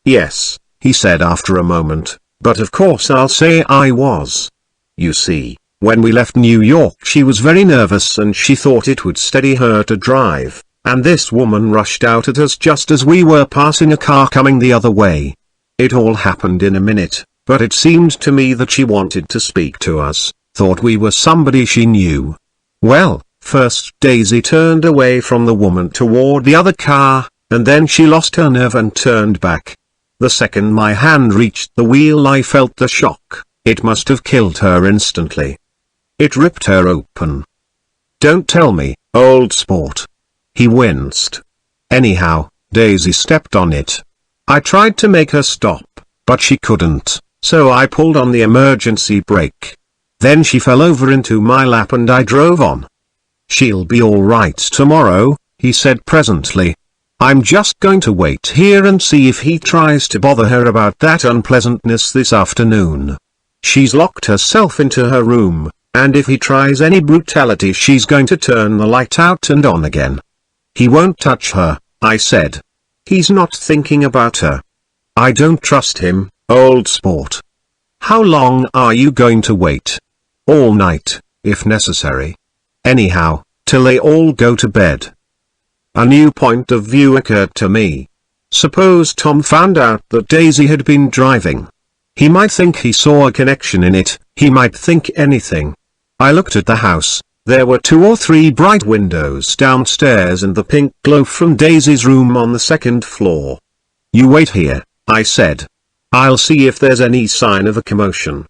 "Yes, he said after a moment, but of course I'll say I was. You see, when we left New York she was very nervous and she thought it would steady her to drive, and this woman rushed out at us just as we were passing a car coming the other way. It all happened in a minute, but it seemed to me that she wanted to speak to us, thought we were somebody she knew. Well, first Daisy turned away from the woman toward the other car, and then she lost her nerve and turned back. The second my hand reached the wheel I felt the shock. It must have killed her instantly. It ripped her open. Don't tell me, old sport. He winced. Anyhow, Daisy stepped on it. I tried to make her stop, but she couldn't, so I pulled on the emergency brake. Then she fell over into my lap and I drove on. She'll be all right tomorrow, he said presently. I'm just going to wait here and see if he tries to bother her about that unpleasantness this afternoon. She's locked herself into her room, and if he tries any brutality she's going to turn the light out and on again. He won't touch her, I said. He's not thinking about her. I don't trust him, old sport. How long are you going to wait? All night, if necessary. Anyhow, till they all go to bed. A new point of view occurred to me. Suppose Tom found out that Daisy had been driving. He might think he saw a connection in it, he might think anything. I looked at the house. There were 2 or 3 bright windows downstairs and the pink glow from Daisy's room on the second floor. You wait here, I said. I'll see if there's any sign of a commotion.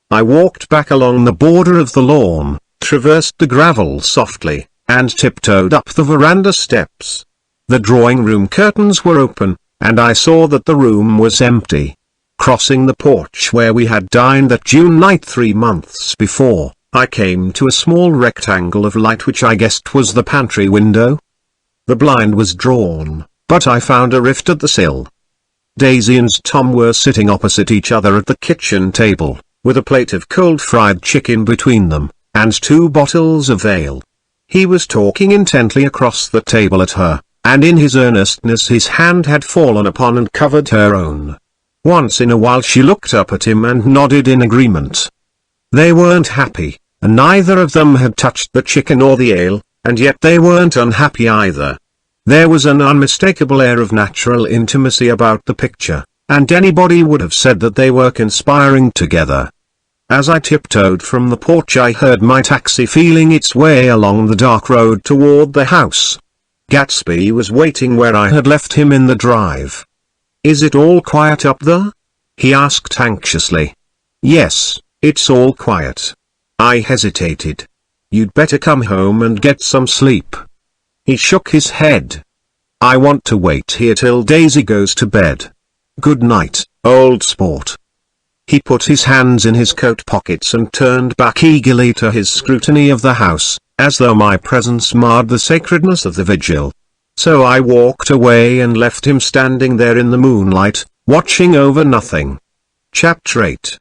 I walked back along the border of the lawn, traversed the gravel softly, and tiptoed up the veranda steps. The drawing room curtains were open, and I saw that the room was empty. Crossing the porch where we had dined that June night 3 months before, I came to a small rectangle of light which I guessed was the pantry window. The blind was drawn, but I found a rift at the sill. Daisy and Tom were sitting opposite each other at the kitchen table, with a plate of cold fried chicken between them, and 2 bottles of ale. He was talking intently across the table at her, and in his earnestness his hand had fallen upon and covered her own. Once in a while she looked up at him and nodded in agreement. They weren't happy, and neither of them had touched the chicken or the ale, and yet they weren't unhappy either. There was an unmistakable air of natural intimacy about the picture, and anybody would have said that they were conspiring together. As I tiptoed from the porch I heard my taxi feeling its way along the dark road toward the house. Gatsby was waiting where I had left him in the drive. Is it all quiet up there? He asked anxiously. Yes, it's all quiet. I hesitated. You'd better come home and get some sleep. He shook his head. I want to wait here till Daisy goes to bed. Good night, old sport. He put his hands in his coat pockets and turned back eagerly to his scrutiny of the house, as though my presence marred the sacredness of the vigil. So I walked away and left him standing there in the moonlight, watching over nothing. Chapter 8.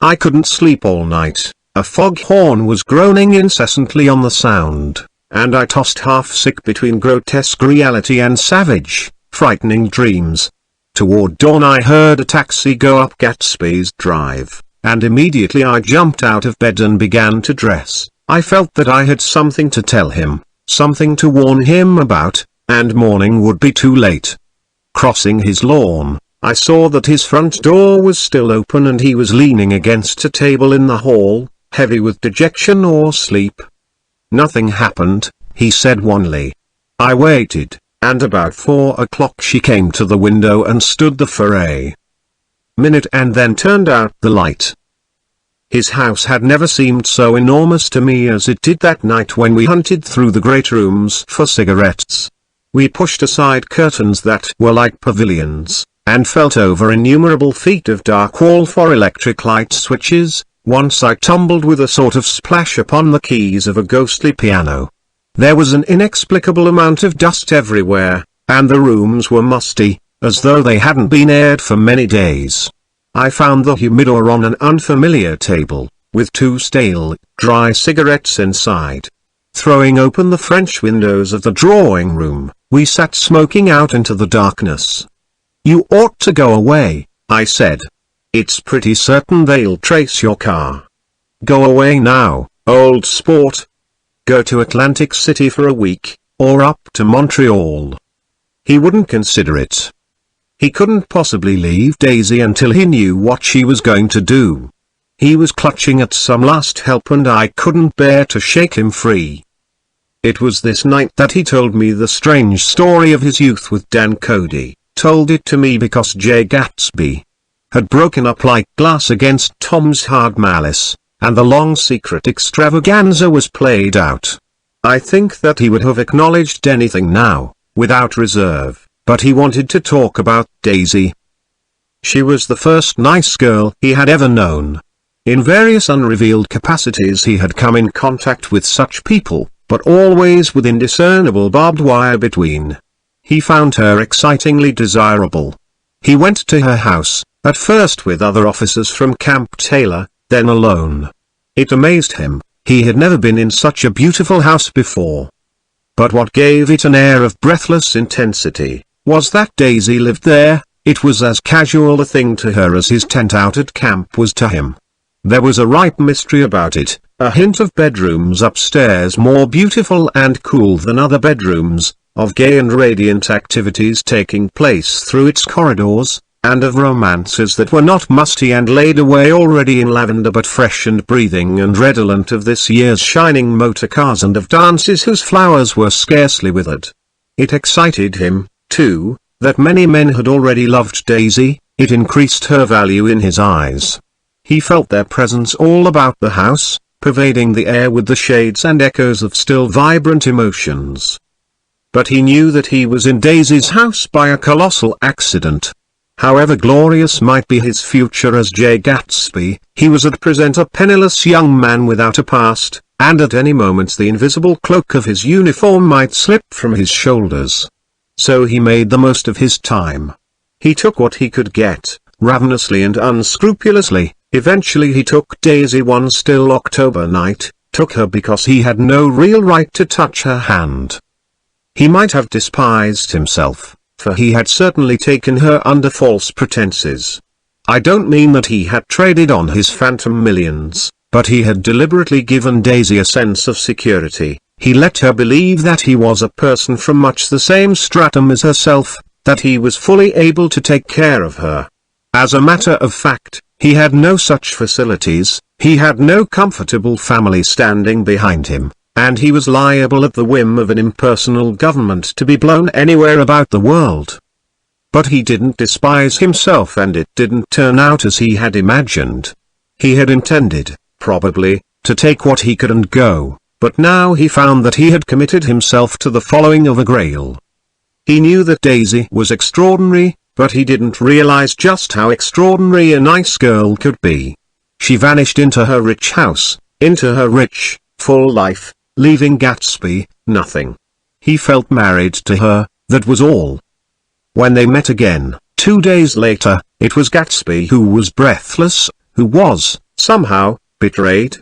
I couldn't sleep all night. A foghorn was groaning incessantly on the sound, and I tossed half-sick between grotesque reality and savage, frightening dreams. Toward dawn I heard a taxi go up Gatsby's drive, and immediately I jumped out of bed and began to dress. I felt that I had something to tell him, something to warn him about, and morning would be too late. Crossing his lawn, I saw that his front door was still open and he was leaning against a table in the hall, heavy with dejection or sleep. Nothing happened, he said wanly. I waited, and about 4 o'clock she came to the window and stood there for a minute and then turned out the light. His house had never seemed so enormous to me as it did that night when we hunted through the great rooms for cigarettes. We pushed aside curtains that were like pavilions, and felt over innumerable feet of dark wall for electric light switches. Once I tumbled with a sort of splash upon the keys of a ghostly piano. There was an inexplicable amount of dust everywhere, and the rooms were musty, as though they hadn't been aired for many days. I found the humidor on an unfamiliar table, with 2 stale, dry cigarettes inside. Throwing open the French windows of the drawing room, we sat smoking out into the darkness. You ought to go away, I said. "It's pretty certain they'll trace your car. Go away now, old sport. Go to Atlantic City for a week, or up to Montreal." He wouldn't consider it. He couldn't possibly leave Daisy until he knew what she was going to do. He was clutching at some last help and I couldn't bear to shake him free. It was this night that he told me the strange story of his youth with Dan Cody, told it to me because Gatsby had broken up like glass against Tom's hard malice, and the long secret extravaganza was played out. I think that he would have acknowledged anything now, without reserve, but he wanted to talk about Daisy. She was the first nice girl he had ever known. In various unrevealed capacities he had come in contact with such people, but always with indiscernible barbed wire between. He found her excitingly desirable. He went to her house, at first with other officers from Camp Taylor, then alone. It amazed him. He had never been in such a beautiful house before. But what gave it an air of breathless intensity, was that Daisy lived there. It was as casual a thing to her as his tent out at camp was to him. There was a ripe mystery about it, a hint of bedrooms upstairs more beautiful and cool than other bedrooms, of gay and radiant activities taking place through its corridors, and of romances that were not musty and laid away already in lavender but fresh and breathing and redolent of this year's shining motor cars and of dances whose flowers were scarcely withered. It excited him, too, that many men had already loved Daisy. It increased her value in his eyes. He felt their presence all about the house, pervading the air with the shades and echoes of still vibrant emotions. But he knew that he was in Daisy's house by a colossal accident. However glorious might be his future as Gatsby, he was at present a penniless young man without a past, and at any moment the invisible cloak of his uniform might slip from his shoulders. So he made the most of his time. He took what he could get, ravenously and unscrupulously. Eventually he took Daisy one still October night, took her because he had no real right to touch her hand. He might have despised himself, for he had certainly taken her under false pretenses. I don't mean that he had traded on his phantom millions, but he had deliberately given Daisy a sense of security. He let her believe that he was a person from much the same stratum as herself, that he was fully able to take care of her. As a matter of fact, he had no such facilities, he had no comfortable family standing behind him, and he was liable at the whim of an impersonal government to be blown anywhere about the world. But he didn't despise himself, and it didn't turn out as he had imagined. He had intended, probably, to take what he could and go, but now he found that he had committed himself to the following of a grail. He knew that Daisy was extraordinary, but he didn't realize just how extraordinary a nice girl could be. She vanished into her rich house, into her rich, full life, leaving Gatsby nothing. He felt married to her, that was all. When they met again, 2 days later, it was Gatsby who was breathless, who was, somehow, betrayed.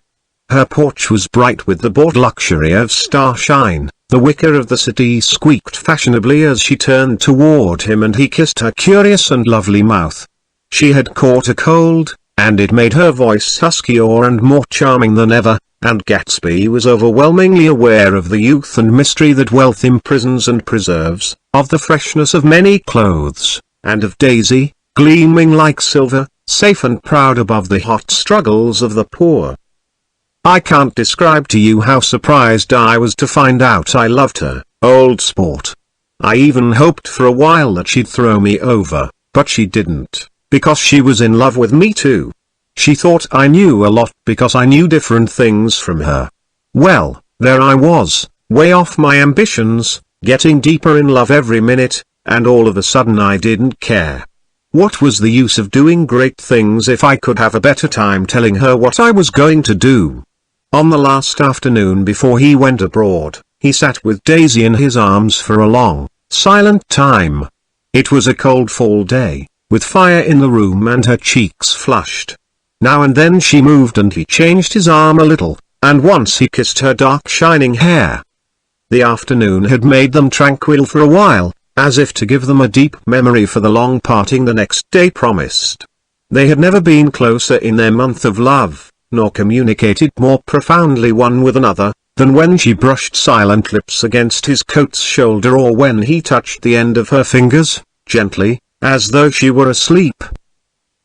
Her porch was bright with the bought luxury of starshine. The wicker of the city squeaked fashionably as she turned toward him and he kissed her curious and lovely mouth. She had caught a cold, and it made her voice huskier and more charming than ever, and Gatsby was overwhelmingly aware of the youth and mystery that wealth imprisons and preserves, of the freshness of many clothes, and of Daisy, gleaming like silver, safe and proud above the hot struggles of the poor. I can't describe to you how surprised I was to find out I loved her, old sport. I even hoped for a while that she'd throw me over, but she didn't, because she was in love with me too. She thought I knew a lot because I knew different things from her. Well, there I was, way off my ambitions, getting deeper in love every minute, and all of a sudden I didn't care. What was the use of doing great things if I could have a better time telling her what I was going to do? On the last afternoon before he went abroad, he sat with Daisy in his arms for a long, silent time. It was a cold fall day, with fire in the room and her cheeks flushed. Now and then she moved and he changed his arm a little, and once he kissed her dark shining hair. The afternoon had made them tranquil for a while, as if to give them a deep memory for the long parting the next day promised. They had never been closer in their month of love, nor communicated more profoundly one with another, than when she brushed silent lips against his coat's shoulder or when he touched the end of her fingers, gently, as though she were asleep.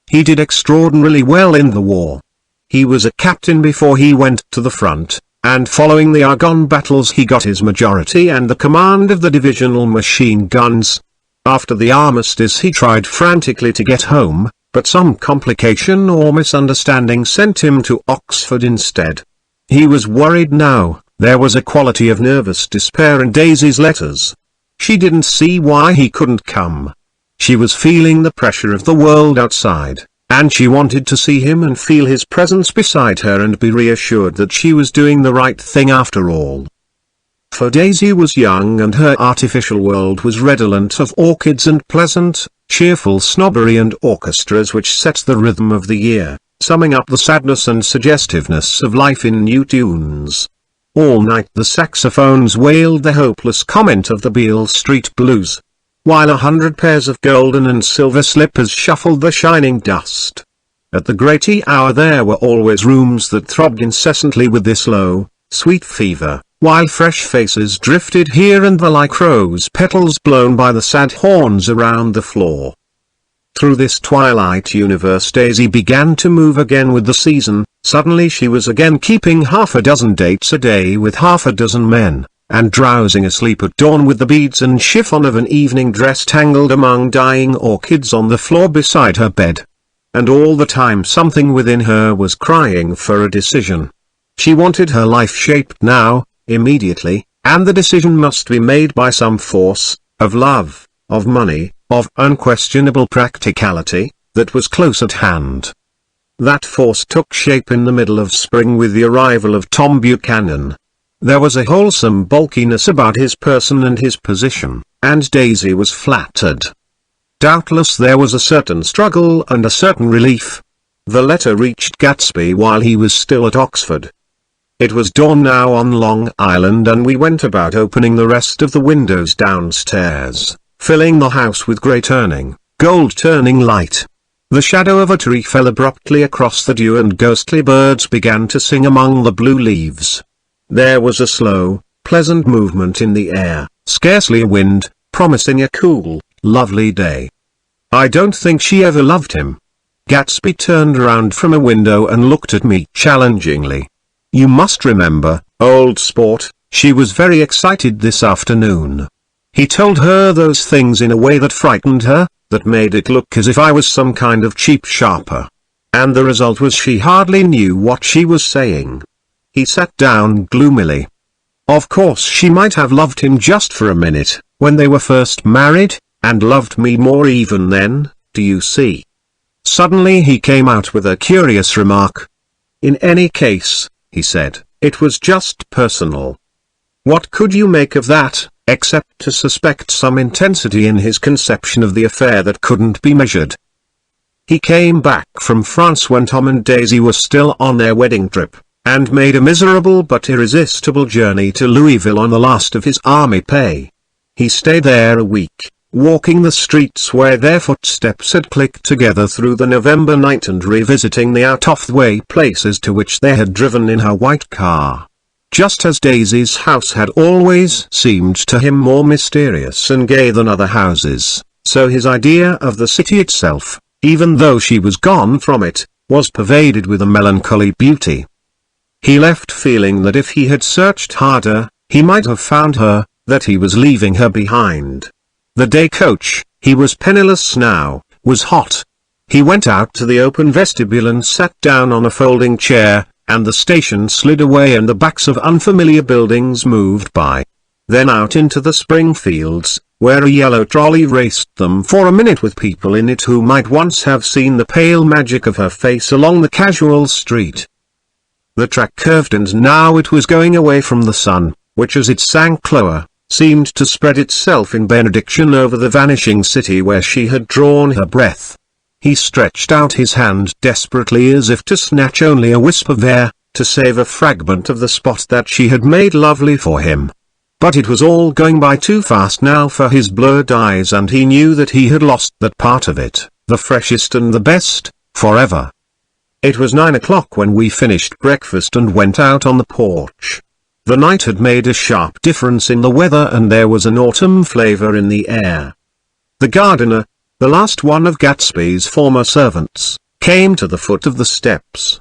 He did extraordinarily well in the war. He was a captain before he went to the front, and following the Argonne battles he got his majority and the command of the divisional machine guns. After the armistice he tried frantically to get home, but some complication or misunderstanding sent him to Oxford instead. He was worried now. There was a quality of nervous despair in Daisy's letters. She didn't see why he couldn't come. She was feeling the pressure of the world outside, and she wanted to see him and feel his presence beside her and be reassured that she was doing the right thing after all. For Daisy was young and her artificial world was redolent of orchids and pleasant, cheerful snobbery and orchestras which set the rhythm of the year, summing up the sadness and suggestiveness of life in new tunes. All night the saxophones wailed the hopeless comment of the Beale Street Blues, while 100 pairs of golden and silver slippers shuffled the shining dust. At the great hour there were always rooms that throbbed incessantly with this low, sweet fever, while fresh faces drifted here and there like rose petals blown by the sad horns around the floor. Through this twilight universe Daisy began to move again with the season. Suddenly she was again keeping half a dozen dates a day with half a dozen men, and drowsing asleep at dawn with the beads and chiffon of an evening dress tangled among dying orchids on the floor beside her bed. And all the time something within her was crying for a decision. She wanted her life shaped now, immediately, and the decision must be made by some force, of love, of money, of unquestionable practicality, that was close at hand. That force took shape in the middle of spring with the arrival of Tom Buchanan. There was a wholesome bulkiness about his person and his position, and Daisy was flattered. Doubtless there was a certain struggle and a certain relief. The letter reached Gatsby while he was still at Oxford. It was dawn now on Long Island and we went about opening the rest of the windows downstairs, filling the house with grey turning, gold turning light. The shadow of a tree fell abruptly across the dew and ghostly birds began to sing among the blue leaves. There was a slow, pleasant movement in the air, scarcely a wind, promising a cool, lovely day. I don't think she ever loved him. Gatsby turned around from a window and looked at me challengingly. You must remember, old sport, she was very excited this afternoon. He told her those things in a way that frightened her, that made it look as if I was some kind of cheap sharper. And the result was she hardly knew what she was saying. He sat down gloomily. Of course she might have loved him just for a minute, when they were first married, and loved me more even then, do you see? Suddenly he came out with a curious remark. In any case, he said, it was just personal. What could you make of that, except to suspect some intensity in his conception of the affair that couldn't be measured? He came back from France when Tom and Daisy were still on their wedding trip, and made a miserable but irresistible journey to Louisville on the last of his army pay. He stayed there a week, walking the streets where their footsteps had clicked together through the November night and revisiting the out-of-the-way places to which they had driven in her white car. Just as Daisy's house had always seemed to him more mysterious and gay than other houses, so his idea of the city itself, even though she was gone from it, was pervaded with a melancholy beauty. He left feeling that if he had searched harder, he might have found her, that he was leaving her behind. The day coach, he was penniless now, was hot. He went out to the open vestibule and sat down on a folding chair, and the station slid away and the backs of unfamiliar buildings moved by. Then out into the spring fields, where a yellow trolley raced them for a minute with people in it who might once have seen the pale magic of her face along the casual street. The track curved and now it was going away from the sun, which as it sank lower, seemed to spread itself in benediction over the vanishing city where she had drawn her breath. He stretched out his hand desperately as if to snatch only a wisp of air, to save a fragment of the spot that she had made lovely for him. But it was all going by too fast now for his blurred eyes, and he knew that he had lost that part of it, the freshest and the best, forever. It was 9 o'clock when we finished breakfast and went out on the porch. The night had made a sharp difference in the weather, and there was an autumn flavor in the air. The gardener, the last one of Gatsby's former servants, came to the foot of the steps.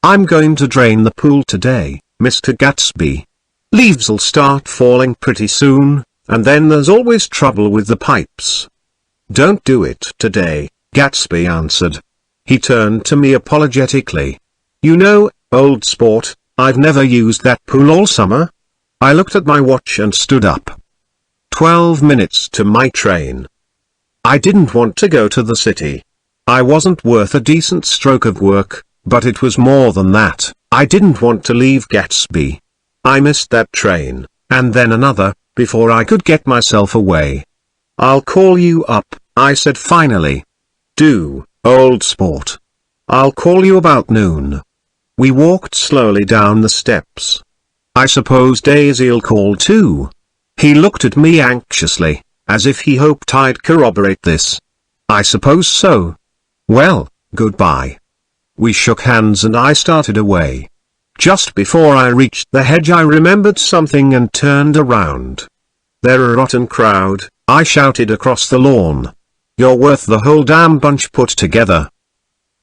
"I'm going to drain the pool today, Mr. Gatsby. Leaves'll start falling pretty soon, and then there's always trouble with the pipes." "Don't do it today," Gatsby answered. He turned to me apologetically. "You know, old sport, I've never used that pool all summer." I looked at my watch and stood up. 12 minutes to my train. I didn't want to go to the city. I wasn't worth a decent stroke of work, but it was more than that. I didn't want to leave Gatsby. I missed that train, and then another, before I could get myself away. "I'll call you up," I said finally. "Do, old sport. I'll call you about noon." We walked slowly down the steps. "I suppose Daisy'll call too." He looked at me anxiously, as if he hoped I'd corroborate this. "I suppose so. Well, goodbye." We shook hands and I started away. Just before I reached the hedge I remembered something and turned around. "They're a rotten crowd," I shouted across the lawn. "You're worth the whole damn bunch put together."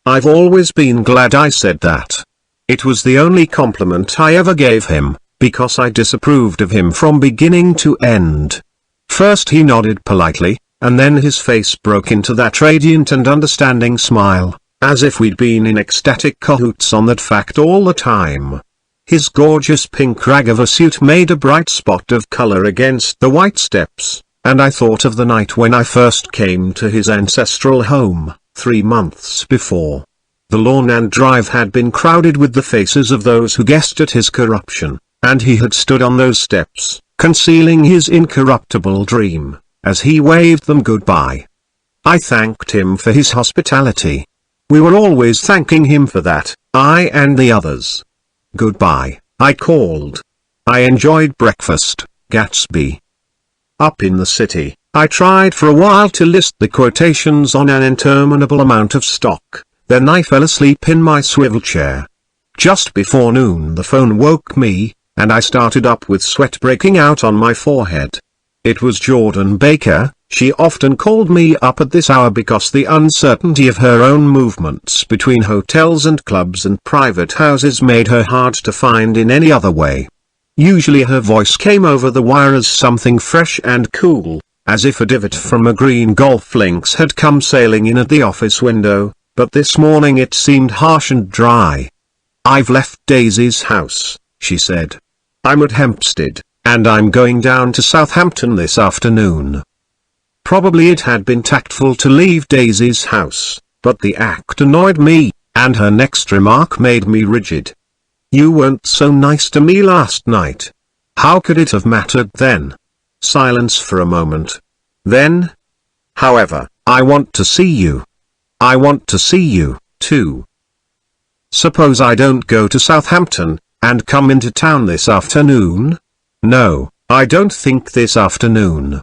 I've always been glad I said that. It was the only compliment I ever gave him, because I disapproved of him from beginning to end. First he nodded politely, and then his face broke into that radiant and understanding smile, as if we'd been in ecstatic cahoots on that fact all the time. His gorgeous pink rag of a suit made a bright spot of color against the white steps, and I thought of the night when I first came to his ancestral home, 3 months before. The lawn and drive had been crowded with the faces of those who guessed at his corruption, and he had stood on those steps, concealing his incorruptible dream, as he waved them goodbye. I thanked him for his hospitality. We were always thanking him for that, I and the others. "Goodbye," I called. "I enjoyed breakfast, Gatsby." Up in the city, I tried for a while to list the quotations on an interminable amount of stock, then I fell asleep in my swivel chair. Just before noon the phone woke me, and I started up with sweat breaking out on my forehead. It was Jordan Baker. She often called me up at this hour because the uncertainty of her own movements between hotels and clubs and private houses made her hard to find in any other way. Usually her voice came over the wire as something fresh and cool, as if a divot from a green golf links had come sailing in at the office window, but this morning it seemed harsh and dry. "I've left Daisy's house," she said. "I'm at Hempstead, and I'm going down to Southampton this afternoon." Probably it had been tactful to leave Daisy's house, but the act annoyed me, and her next remark made me rigid. "You weren't so nice to me last night." How could it have mattered then? Silence for a moment. Then, "However, I want to see you. I want to see you, too." "Suppose I don't go to Southampton, and come into town this afternoon?" "No, I don't think this afternoon."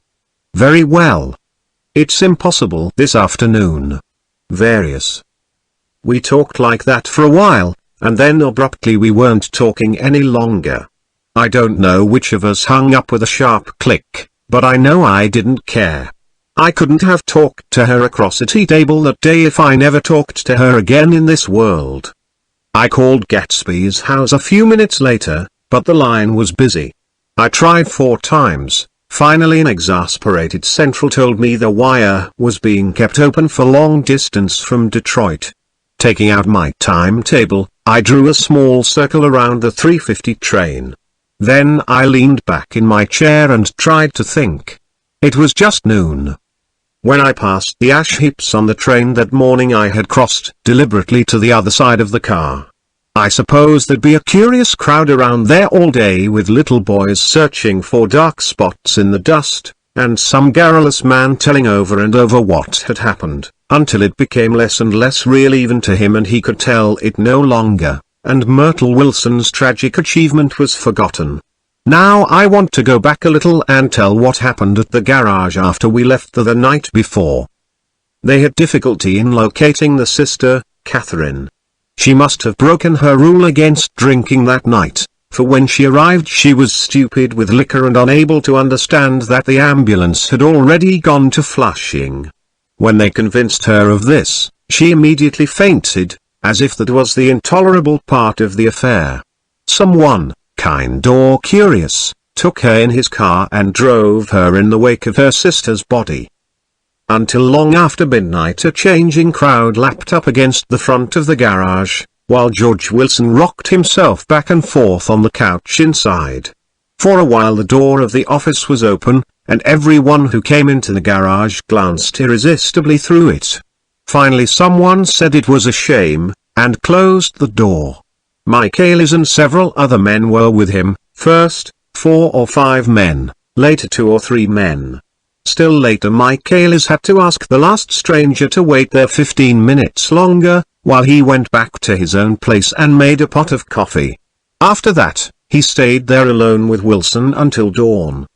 "Very well. It's impossible this afternoon." "Various." We talked like that for a while, and then abruptly we weren't talking any longer. I don't know which of us hung up with a sharp click, but I know I didn't care. I couldn't have talked to her across a tea table that day if I never talked to her again in this world. I called Gatsby's house a few minutes later, but the line was busy. I tried 4 times. Finally an exasperated central told me the wire was being kept open for long distance from Detroit. Taking out my timetable, I drew a small circle around the 3:50 train. Then I leaned back in my chair and tried to think. It was just noon. When I passed the ash heaps on the train that morning I had crossed deliberately to the other side of the car. I suppose there'd be a curious crowd around there all day with little boys searching for dark spots in the dust, and some garrulous man telling over and over what had happened, until it became less and less real even to him and he could tell it no longer, and Myrtle Wilson's tragic achievement was forgotten. Now I want to go back a little and tell what happened at the garage after we left the night before. They had difficulty in locating the sister, Catherine. She must have broken her rule against drinking that night, for when she arrived she was stupid with liquor and unable to understand that the ambulance had already gone to Flushing. When they convinced her of this, she immediately fainted, as if that was the intolerable part of the affair. Someone, kind or curious, took her in his car and drove her in the wake of her sister's body. Until long after midnight a changing crowd lapped up against the front of the garage, while George Wilson rocked himself back and forth on the couch inside. For a while the door of the office was open, and everyone who came into the garage glanced irresistibly through it. Finally someone said it was a shame, and closed the door. Michaelis and several other men were with him, first 4 or 5 men, later 2 or 3 men. Still later Michaelis had to ask the last stranger to wait there 15 minutes longer, while he went back to his own place and made a pot of coffee. After that, he stayed there alone with Wilson until dawn.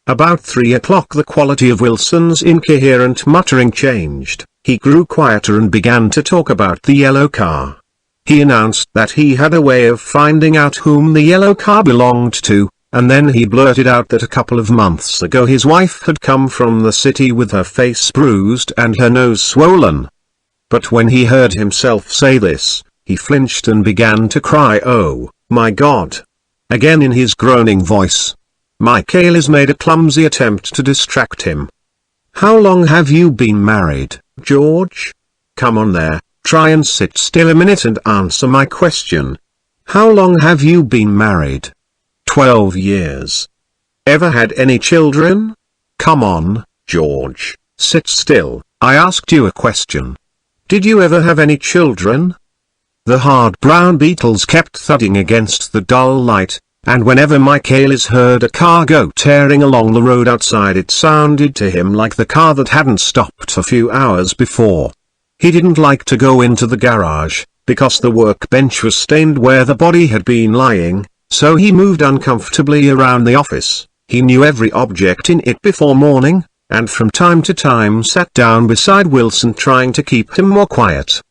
About 3 o'clock the quality of Wilson's incoherent muttering changed. He grew quieter and began to talk about the yellow car. He announced that he had a way of finding out whom the yellow car belonged to, and then he blurted out that a couple of months ago his wife had come from the city with her face bruised and her nose swollen. But when he heard himself say this, he flinched and began to cry, "Oh, my God!" again in his groaning voice. Michaelis made a clumsy attempt to distract him. "How long have you been married, George? Come on there, try and sit still a minute and answer my question. How long have you been married?" 12 years. Ever had any children? Come on, George, sit still, I asked you a question. Did you ever have any children? The hard brown beetles kept thudding against the dull light, and whenever Michaelis heard a car go tearing along the road outside it sounded to him like the car that hadn't stopped a few hours before. He didn't like to go into the garage, because the workbench was stained where the body had been lying, so he moved uncomfortably around the office. He knew every object in it before morning, and from time to time sat down beside Wilson trying to keep him more quiet.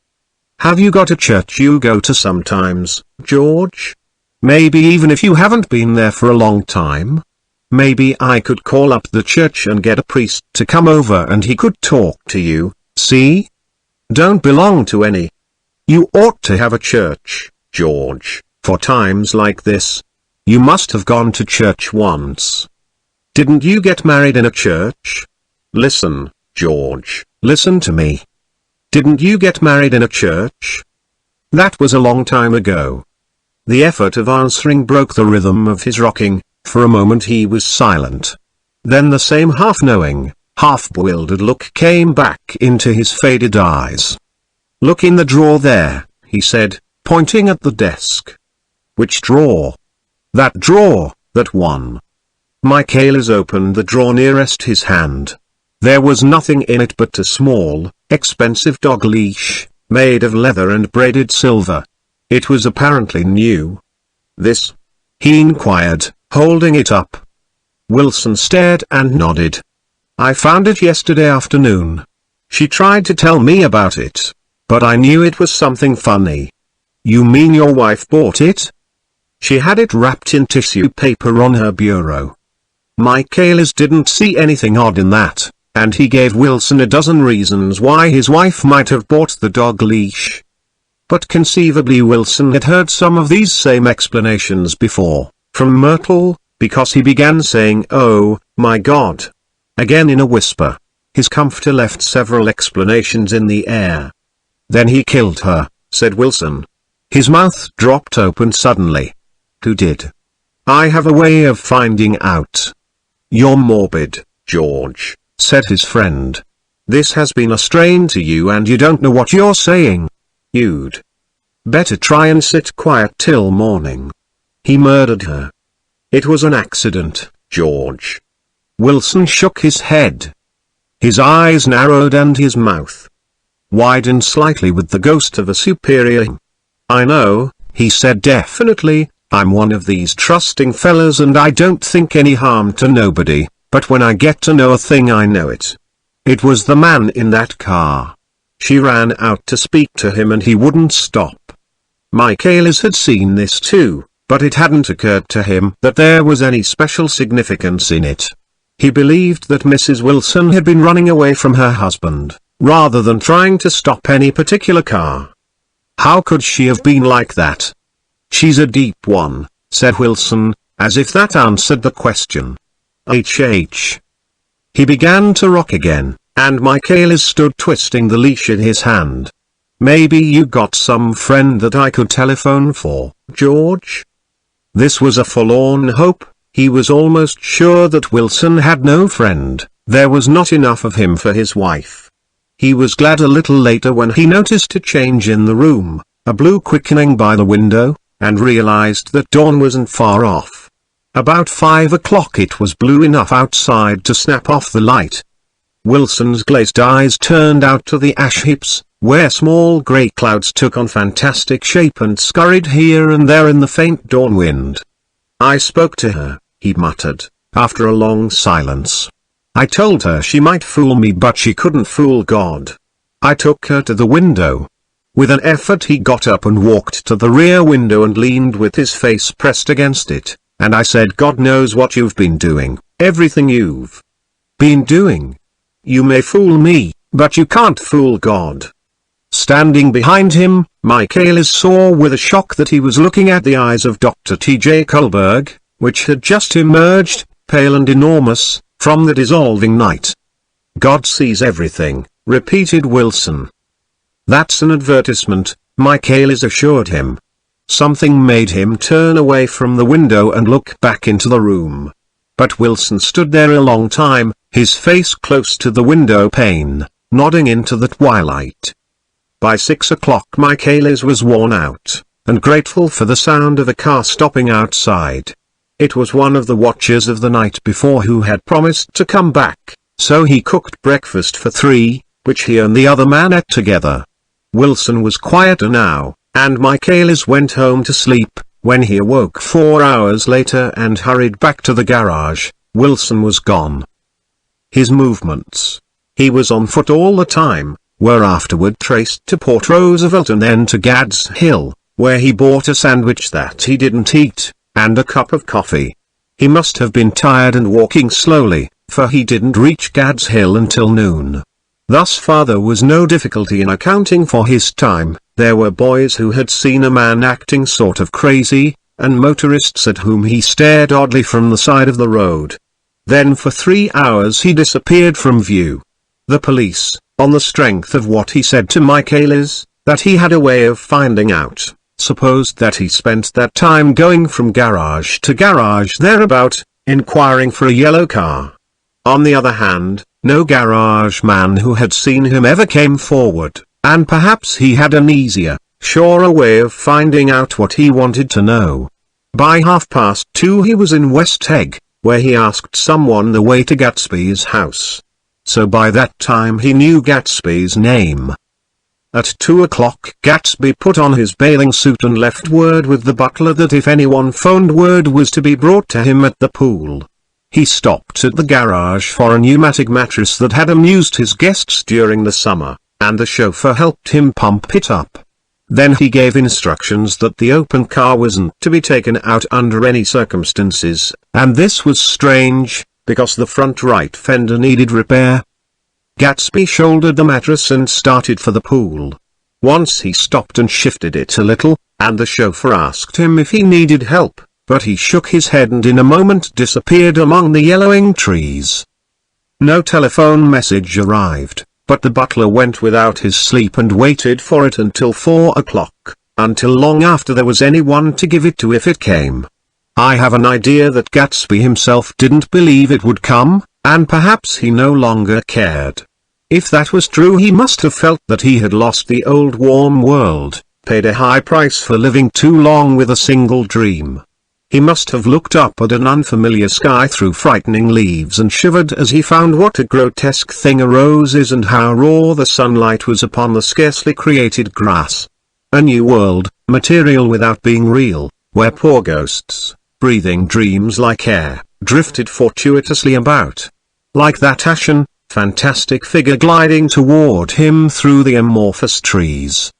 Have you got a church you go to sometimes, George? Maybe even if you haven't been there for a long time? Maybe I could call up the church and get a priest to come over and he could talk to you, see? Don't belong to any. You ought to have a church, George, for times like this. You must have gone to church once. Didn't you get married in a church? Listen, George, listen to me. Didn't you get married in a church? That was a long time ago. The effort of answering broke the rhythm of his rocking. For a moment he was silent. Then the same half-knowing, half-bewildered look came back into his faded eyes. Look in the drawer there, he said, pointing at the desk. Which drawer? That drawer, that one. Michaelis opened the drawer nearest his hand. There was nothing in it but a small, expensive dog leash, made of leather and braided silver. It was apparently new. This? He inquired, holding it up. Wilson stared and nodded. I found it yesterday afternoon. She tried to tell me about it, but I knew it was something funny. You mean your wife bought it? She had it wrapped in tissue paper on her bureau. Michaelis didn't see anything odd in that, and he gave Wilson a dozen reasons why his wife might have bought the dog leash. But conceivably Wilson had heard some of these same explanations before, from Myrtle, because he began saying, "Oh, my God," again in a whisper. His comforter left several explanations in the air. Then he killed her, said Wilson. His mouth dropped open suddenly. Who did? I have a way of finding out. You're morbid, George, said his friend. This has been a strain to you and you don't know what you're saying. You'd better try and sit quiet till morning. He murdered her. It was an accident, George. Wilson shook his head. His eyes narrowed and his mouth widened slightly with the ghost of a superior. I know, he said definitely, I'm one of these trusting fellas and I don't think any harm to nobody, but when I get to know a thing I know it. It was the man in that car. She ran out to speak to him and he wouldn't stop. Michaelis had seen this too, but it hadn't occurred to him that there was any special significance in it. He believed that Mrs. Wilson had been running away from her husband, rather than trying to stop any particular car. How could she have been like that? She's a deep one, said Wilson, as if that answered the question. H. He began to rock again, and Michaelis stood twisting the leash in his hand. Maybe you got some friend that I could telephone for, George? This was a forlorn hope. He was almost sure that Wilson had no friend. There was not enough of him for his wife. He was glad a little later when he noticed a change in the room, a blue quickening by the window, and realized that dawn wasn't far off. About 5 o'clock it was blue enough outside to snap off the light. Wilson's glazed eyes turned out to the ash heaps, where small grey clouds took on fantastic shape and scurried here and there in the faint dawn wind. I spoke to her, he muttered, after a long silence. I told her she might fool me but she couldn't fool God. I took her to the window. With an effort he got up and walked to the rear window and leaned with his face pressed against it, and I said, God knows what you've been doing, everything you've been doing. You may fool me, but you can't fool God. Standing behind him, Michaelis saw with a shock that he was looking at the eyes of Dr. T.J. Kohlberg, which had just emerged, pale and enormous, from the dissolving night. God sees everything, repeated Wilson. That's an advertisement, Michaelis assured him. Something made him turn away from the window and look back into the room. But Wilson stood there a long time, his face close to the window pane, nodding into the twilight. By 6 o'clock Michaelis was worn out, and grateful for the sound of a car stopping outside. It was one of the watchers of the night before who had promised to come back, so he cooked breakfast for 3, which he and the other man ate together. Wilson was quieter now, and Michaelis went home to sleep. When he awoke 4 hours later and hurried back to the garage, Wilson was gone. His movements, he was on foot all the time, were afterward traced to Port Roosevelt and then to Gad's Hill, where he bought a sandwich that he didn't eat, and a cup of coffee. He must have been tired and walking slowly, for he didn't reach Gad's Hill until noon. Thus far there was no difficulty in accounting for his time. There were boys who had seen a man acting sort of crazy, and motorists at whom he stared oddly from the side of the road. Then for 3 hours he disappeared from view. The police, on the strength of what he said to Michaelis, that he had a way of finding out, supposed that he spent that time going from garage to garage thereabout, inquiring for a yellow car. On the other hand, no garage man who had seen him ever came forward, and perhaps he had an easier, surer way of finding out what he wanted to know. By 2:30 he was in West Egg, where he asked someone the way to Gatsby's house. So by that time he knew Gatsby's name. At 2 o'clock Gatsby put on his bathing suit and left word with the butler that if anyone phoned word was to be brought to him at the pool. He stopped at the garage for a pneumatic mattress that had amused his guests during the summer, and the chauffeur helped him pump it up. Then he gave instructions that the open car wasn't to be taken out under any circumstances, and this was strange, because the front right fender needed repair. Gatsby shouldered the mattress and started for the pool. Once he stopped and shifted it a little, and the chauffeur asked him if he needed help, but he shook his head and in a moment disappeared among the yellowing trees. No telephone message arrived, but the butler went without his sleep and waited for it until 4 o'clock, until long after there was anyone to give it to if it came. I have an idea that Gatsby himself didn't believe it would come, and perhaps he no longer cared. If that was true, he must have felt that he had lost the old warm world, paid a high price for living too long with a single dream. He must have looked up at an unfamiliar sky through frightening leaves and shivered as he found what a grotesque thing a rose is and how raw the sunlight was upon the scarcely created grass. A new world, material without being real, where poor ghosts, breathing dreams like air, drifted fortuitously about. Like that ashen, fantastic figure gliding toward him through the amorphous trees.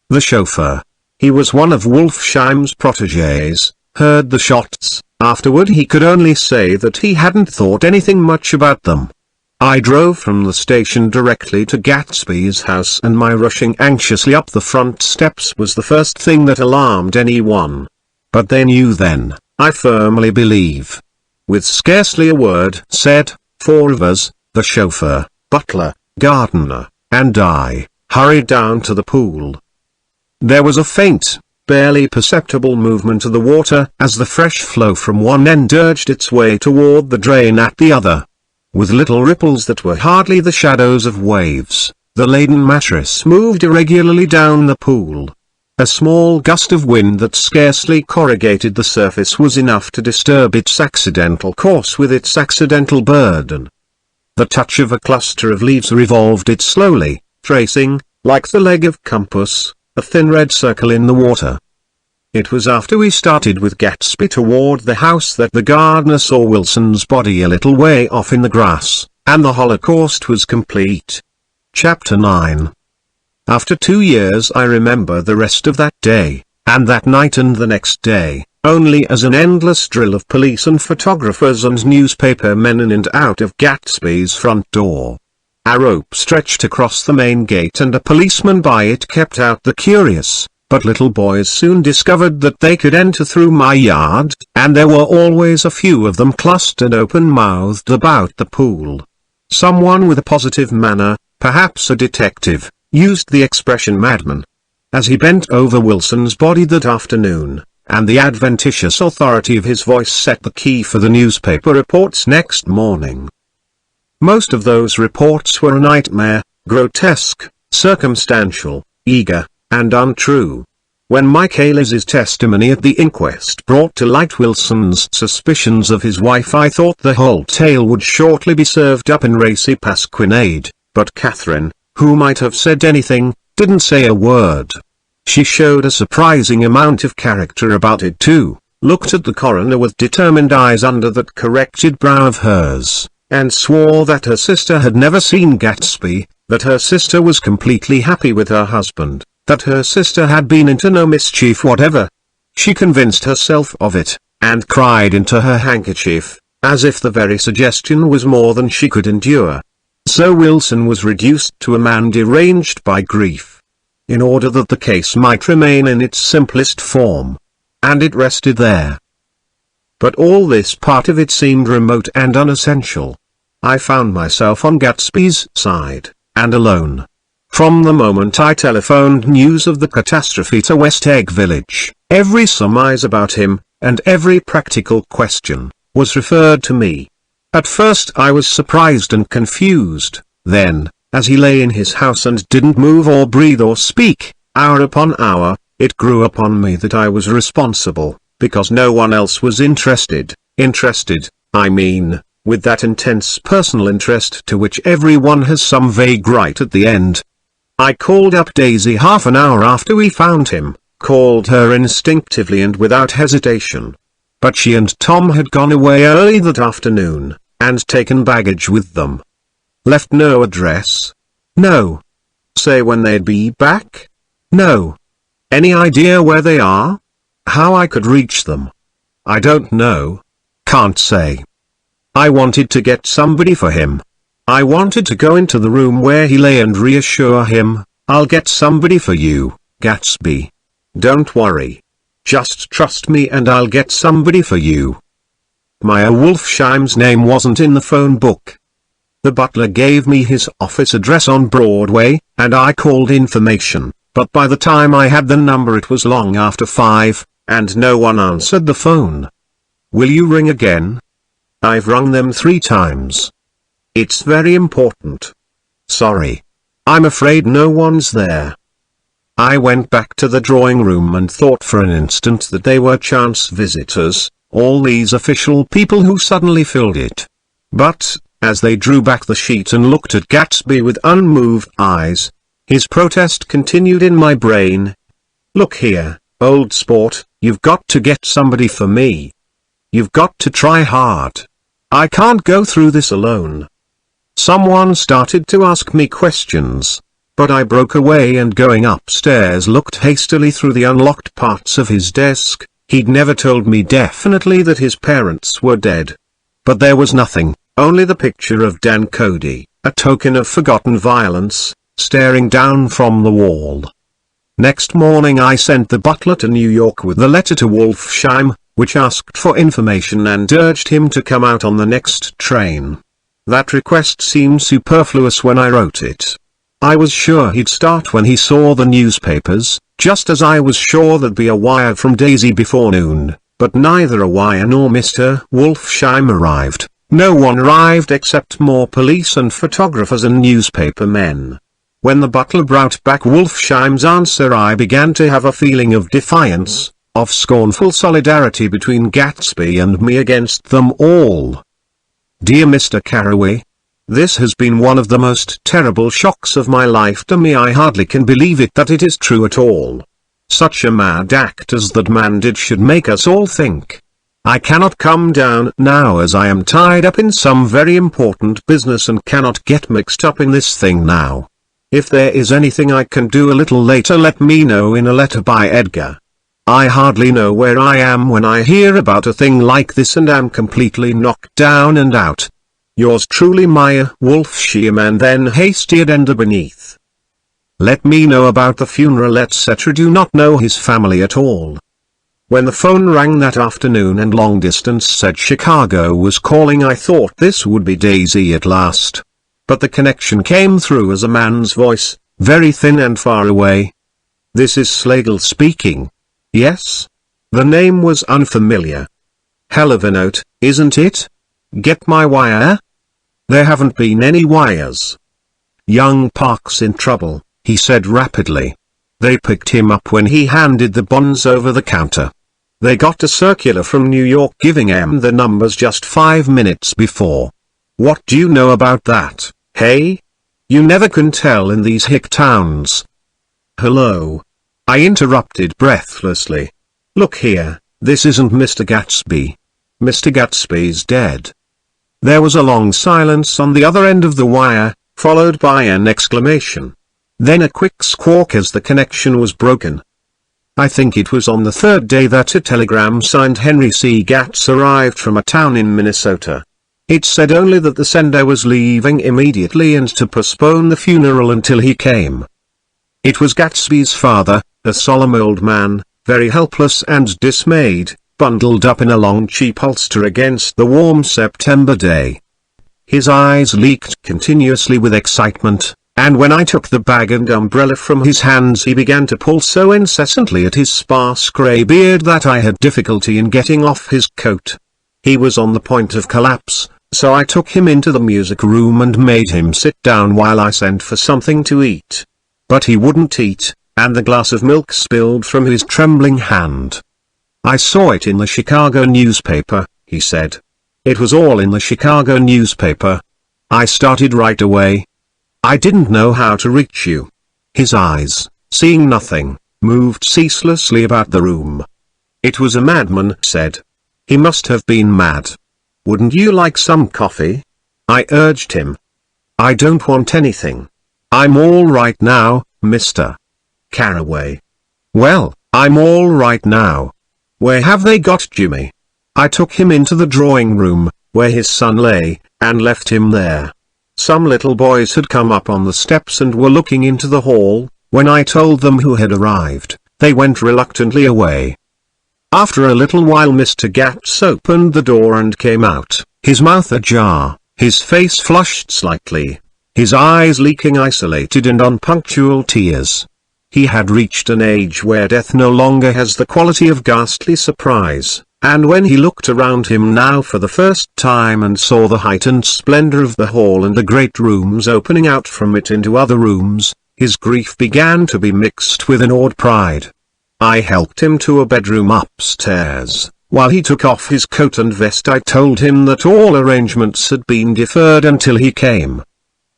The chauffeur, he was one of Wolfsheim's protégés, heard the shots. Afterward he could only say that he hadn't thought anything much about them. I drove from the station directly to Gatsby's house, and my rushing anxiously up the front steps was the first thing that alarmed anyone. But they knew then, I firmly believe. With scarcely a word said, 4 of us, the chauffeur, butler, gardener, and I, hurried down to the pool. There was a faint, barely perceptible movement of the water as the fresh flow from one end urged its way toward the drain at the other. With little ripples that were hardly the shadows of waves, the laden mattress moved irregularly down the pool. A small gust of wind that scarcely corrugated the surface was enough to disturb its accidental course with its accidental burden. The touch of a cluster of leaves revolved it slowly, tracing, like the leg of compass, a thin red circle in the water. It was after we started with Gatsby toward the house that the gardener saw Wilson's body a little way off in the grass, and the Holocaust was complete. Chapter 9. After 2 years I remember the rest of that day, and that night and the next day, only as an endless drill of police and photographers and newspaper men in and out of Gatsby's front door. A rope stretched across the main gate and a policeman by it kept out the curious, but little boys soon discovered that they could enter through my yard, and there were always a few of them clustered open-mouthed about the pool. Someone with a positive manner, perhaps a detective, used the expression madman. As he bent over Wilson's body that afternoon, and the adventitious authority of his voice set the key for the newspaper reports next morning. Most of those reports were a nightmare, grotesque, circumstantial, eager, and untrue. When Michaelis's testimony at the inquest brought to light Wilson's suspicions of his wife, I thought the whole tale would shortly be served up in racy pasquinade, but Catherine, who might have said anything, didn't say a word. She showed a surprising amount of character about it too, looked at the coroner with determined eyes under that corrected brow of hers, and swore that her sister had never seen Gatsby, that her sister was completely happy with her husband, that her sister had been into no mischief whatever. She convinced herself of it, and cried into her handkerchief, as if the very suggestion was more than she could endure. So Wilson was reduced to a man deranged by grief, in order that the case might remain in its simplest form. And it rested there. But all this part of it seemed remote and unessential. I found myself on Gatsby's side, and alone. From the moment I telephoned news of the catastrophe to West Egg Village, every surmise about him, and every practical question, was referred to me. At first I was surprised and confused, then, as he lay in his house and didn't move or breathe or speak, hour upon hour, it grew upon me that I was responsible, because no one else was interested, I mean, with that intense personal interest to which everyone has some vague right at the end. I called up Daisy half an hour after we found him, called her instinctively and without hesitation. But she and Tom had gone away early that afternoon, and taken baggage with them. Left no address? No. Say when they'd be back? No. Any idea where they are? How I could reach them? I don't know. Can't say. I wanted to get somebody for him. I wanted to go into the room where he lay and reassure him, I'll get somebody for you, Gatsby. Don't worry. Just trust me and I'll get somebody for you. Meyer Wolfsheim's name wasn't in the phone book. The butler gave me his office address on Broadway, and I called information, but by the time I had the number it was long after 5, and no one answered the phone. Will you ring again? I've rung them 3 times. It's very important. Sorry. I'm afraid no one's there. I went back to the drawing room and thought for an instant that they were chance visitors, all these official people who suddenly filled it. But, as they drew back the sheet and looked at Gatsby with unmoved eyes, his protest continued in my brain. Look here, Old sport, you've got to get somebody for me. You've got to try hard. I can't go through this alone. Someone started to ask me questions, but I broke away and going upstairs looked hastily through the unlocked parts of his desk. He'd never told me definitely that his parents were dead. But there was nothing, only the picture of Dan Cody, a token of forgotten violence, staring down from the wall. Next morning I sent the butler to New York with the letter to Wolfsheim, which asked for information and urged him to come out on the next train. That request seemed superfluous when I wrote it. I was sure he'd start when he saw the newspapers, just as I was sure there'd be a wire from Daisy before noon, but neither a wire nor Mr. Wolfsheim arrived. No one arrived except more police and photographers and newspaper men. When the butler brought back Wolfsheim's answer, I began to have a feeling of defiance, of scornful solidarity between Gatsby and me against them all. Dear Mr. Carraway, this has been one of the most terrible shocks of my life to me. I hardly can believe it that it is true at all. Such a mad act as that man did should make us all think. I cannot come down now as I am tied up in some very important business and cannot get mixed up in this thing now. If there is anything I can do a little later, let me know in a letter by Edgar. I hardly know where I am when I hear about a thing like this and am completely knocked down and out. Yours truly, Maya Wolfsheim, and then hasty addenda beneath. Let me know about the funeral, etc. Do not know his family at all. When the phone rang that afternoon and long distance said Chicago was calling, I thought this would be Daisy at last. But the connection came through as a man's voice, very thin and far away. This is Slagle speaking. Yes? The name was unfamiliar. Hell of a note, isn't it? Get my wire? There haven't been any wires. Young Park's in trouble, he said rapidly. They picked him up when he handed the bonds over the counter. They got a circular from New York giving him the numbers just 5 minutes before. What do you know about that, hey? You never can tell in these hick towns. Hello? I interrupted breathlessly. Look here, this isn't Mr. Gatsby. Mr. Gatsby's dead. There was a long silence on the other end of the wire, followed by an exclamation. Then a quick squawk as the connection was broken. I think it was on the third day that a telegram signed Henry C. Gatz arrived from a town in Minnesota. It said only that the sender was leaving immediately and to postpone the funeral until he came. It was Gatsby's father, a solemn old man, very helpless and dismayed, bundled up in a long cheap ulster against the warm September day. His eyes leaked continuously with excitement, and when I took the bag and umbrella from his hands he began to pull so incessantly at his sparse grey beard that I had difficulty in getting off his coat. He was on the point of collapse, so I took him into the music room and made him sit down while I sent for something to eat. But he wouldn't eat, and the glass of milk spilled from his trembling hand. I saw it in the Chicago newspaper, he said. It was all in the Chicago newspaper. I started right away. I didn't know how to reach you. His eyes, seeing nothing, moved ceaselessly about the room. It was a madman, said. He must have been mad. Wouldn't you like some coffee? I urged him. I don't want anything. I'm all right now, Mr. Carraway. Well, I'm all right now. Where have they got Jimmy? I took him into the drawing room, where his son lay, and left him there. Some little boys had come up on the steps and were looking into the hall. When I told them who had arrived, they went reluctantly away. After a little while Mr. Gatz opened the door and came out, his mouth ajar, his face flushed slightly, his eyes leaking isolated and unpunctual tears. He had reached an age where death no longer has the quality of ghastly surprise, and when he looked around him now for the first time and saw the heightened splendor of the hall and the great rooms opening out from it into other rooms, his grief began to be mixed with an awed pride. I helped him to a bedroom upstairs. While he took off his coat and vest I told him that all arrangements had been deferred until he came.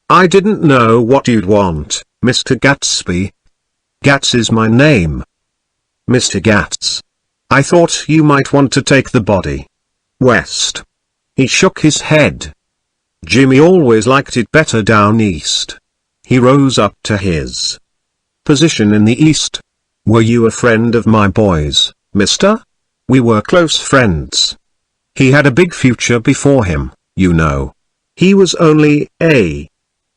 I didn't know what you'd want, Mr. Gatsby. Gatz is my name. Mr. Gats. I thought you might want to take the body west. He shook his head. Jimmy always liked it better down east. He rose up to his position in the east. Were you a friend of my boys, mister? We were close friends. He had a big future before him, you know. He was only a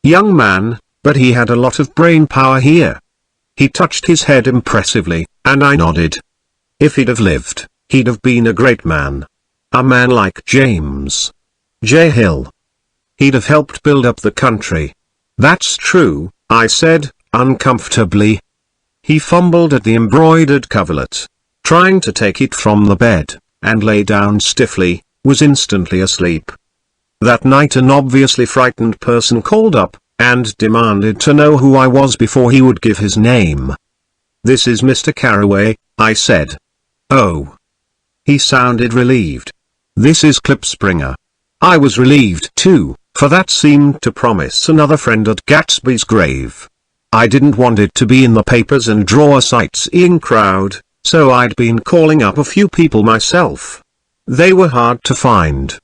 young man, but he had a lot of brain power here. He touched his head impressively, and I nodded. If he'd have lived, he'd have been a great man. A man like James J. Hill. He'd have helped build up the country. That's true, I said, uncomfortably. He fumbled at the embroidered coverlet, trying to take it from the bed, and lay down stiffly, was instantly asleep. That night an obviously frightened person called up, and demanded to know who I was before he would give his name. This is Mr. Carraway, I said. Oh. He sounded relieved. This is Clipspringer. I was relieved too, for that seemed to promise another friend at Gatsby's grave. I didn't want it to be in the papers and draw a sightseeing crowd, so I'd been calling up a few people myself. They were hard to find.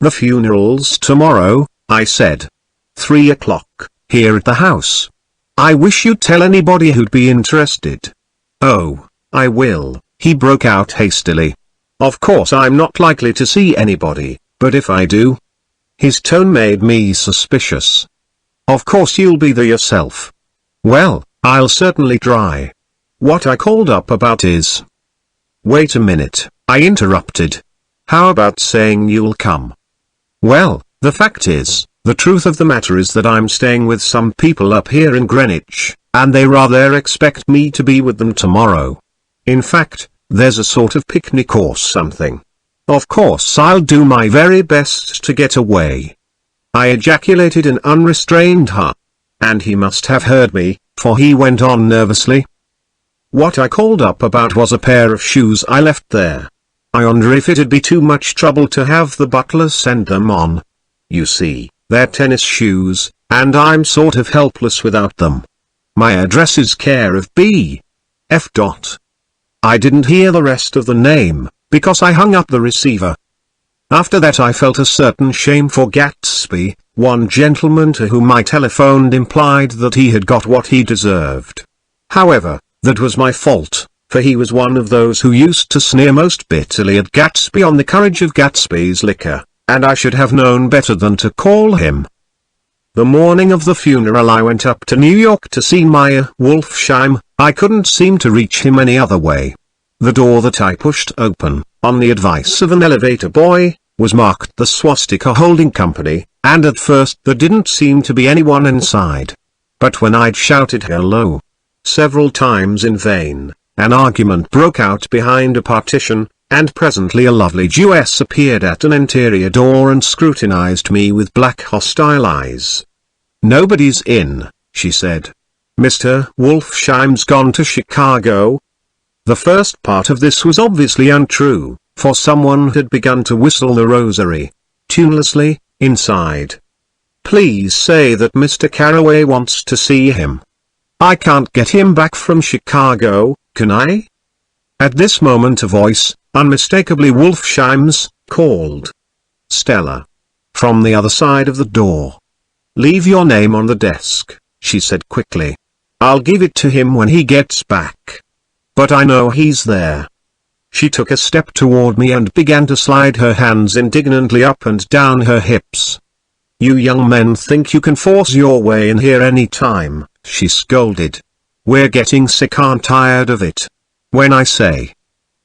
The funeral's tomorrow, I said. 3 o'clock, here at the house. I wish you'd tell anybody who'd be interested. Oh, I will, he broke out hastily. Of course I'm not likely to see anybody, but if I do. His tone made me suspicious. Of course you'll be there yourself. Well, I'll certainly try. What I called up about is... Wait a minute, I interrupted. How about saying you'll come? Well, the fact is, the truth of the matter is that I'm staying with some people up here in Greenwich, and they rather expect me to be with them tomorrow. In fact, there's a sort of picnic or something. Of course I'll do my very best to get away. I ejaculated an unrestrained "huh." And he must have heard me, for he went on nervously. What I called up about was a pair of shoes I left there. I wonder if it'd be too much trouble to have the butler send them on. You see, they're tennis shoes, and I'm sort of helpless without them. My address is care of B. F. I didn't hear the rest of the name, because I hung up the receiver. After that I felt a certain shame for Gatsby. One gentleman to whom I telephoned implied that he had got what he deserved. However, that was my fault, for he was one of those who used to sneer most bitterly at Gatsby on the courage of Gatsby's liquor, and I should have known better than to call him. The morning of the funeral I went up to New York to see Meyer Wolfsheim. I couldn't seem to reach him any other way. The door that I pushed open, on the advice of an elevator boy, was marked the Swastika Holding Company, and at first there didn't seem to be anyone inside. But when I'd shouted hello several times in vain, an argument broke out behind a partition, and presently a lovely Jewess appeared at an interior door and scrutinized me with black hostile eyes. Nobody's in, she said. Mr. Wolfsheim's gone to Chicago. The first part of this was obviously untrue, for someone had begun to whistle the rosary, tunelessly, inside. Please say that Mr. Carraway wants to see him. I can't get him back from Chicago, can I? At this moment a voice, unmistakably Wolfsheim's, called. Stella. From the other side of the door. Leave your name on the desk, she said quickly. I'll give it to him when he gets back. But I know he's there. She took a step toward me and began to slide her hands indignantly up and down her hips. You young men think you can force your way in here any time, she scolded. We're getting sick and tired of it. When I say,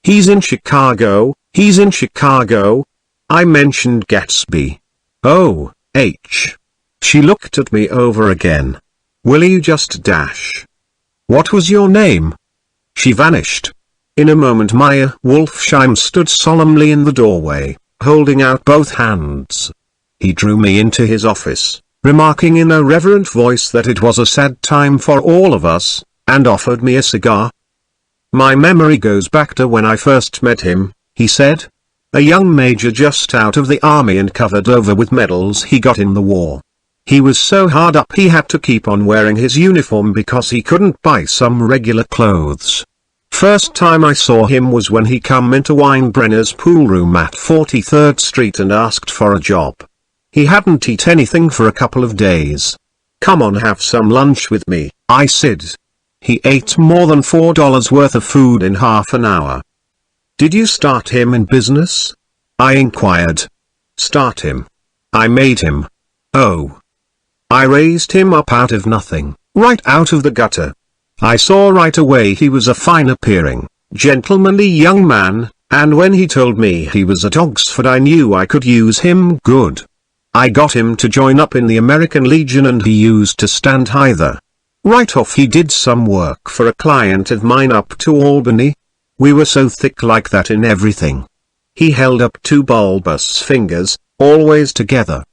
he's in Chicago, he's in Chicago, I mentioned Gatsby. Oh, H. She looked at me over again. Will you just dash? What was your name? She vanished. In a moment Meyer Wolfsheim stood solemnly in the doorway, holding out both hands. He drew me into his office, remarking in a reverent voice that it was a sad time for all of us, and offered me a cigar. My memory goes back to when I first met him, he said. A young major just out of the army and covered over with medals he got in the war. He was so hard up he had to keep on wearing his uniform because he couldn't buy some regular clothes. First time I saw him was when he come into Winebrenner's pool room at 43rd Street and asked for a job. He hadn't eat anything for a couple of days. "Come on, have some lunch with me," I said. He ate more than $4 worth of food in half an hour. "Did you start him in business?" I inquired. "Start him? I made him." "Oh." "I raised him up out of nothing, right out of the gutter. I saw right away he was a fine-appearing, gentlemanly young man, and when he told me he was at Oxford I knew I could use him good. I got him to join up in the American Legion and he used to stand hither. Right off he did some work for a client of mine up to Albany. We were so thick like that in everything. He held up two bulbous fingers, always together.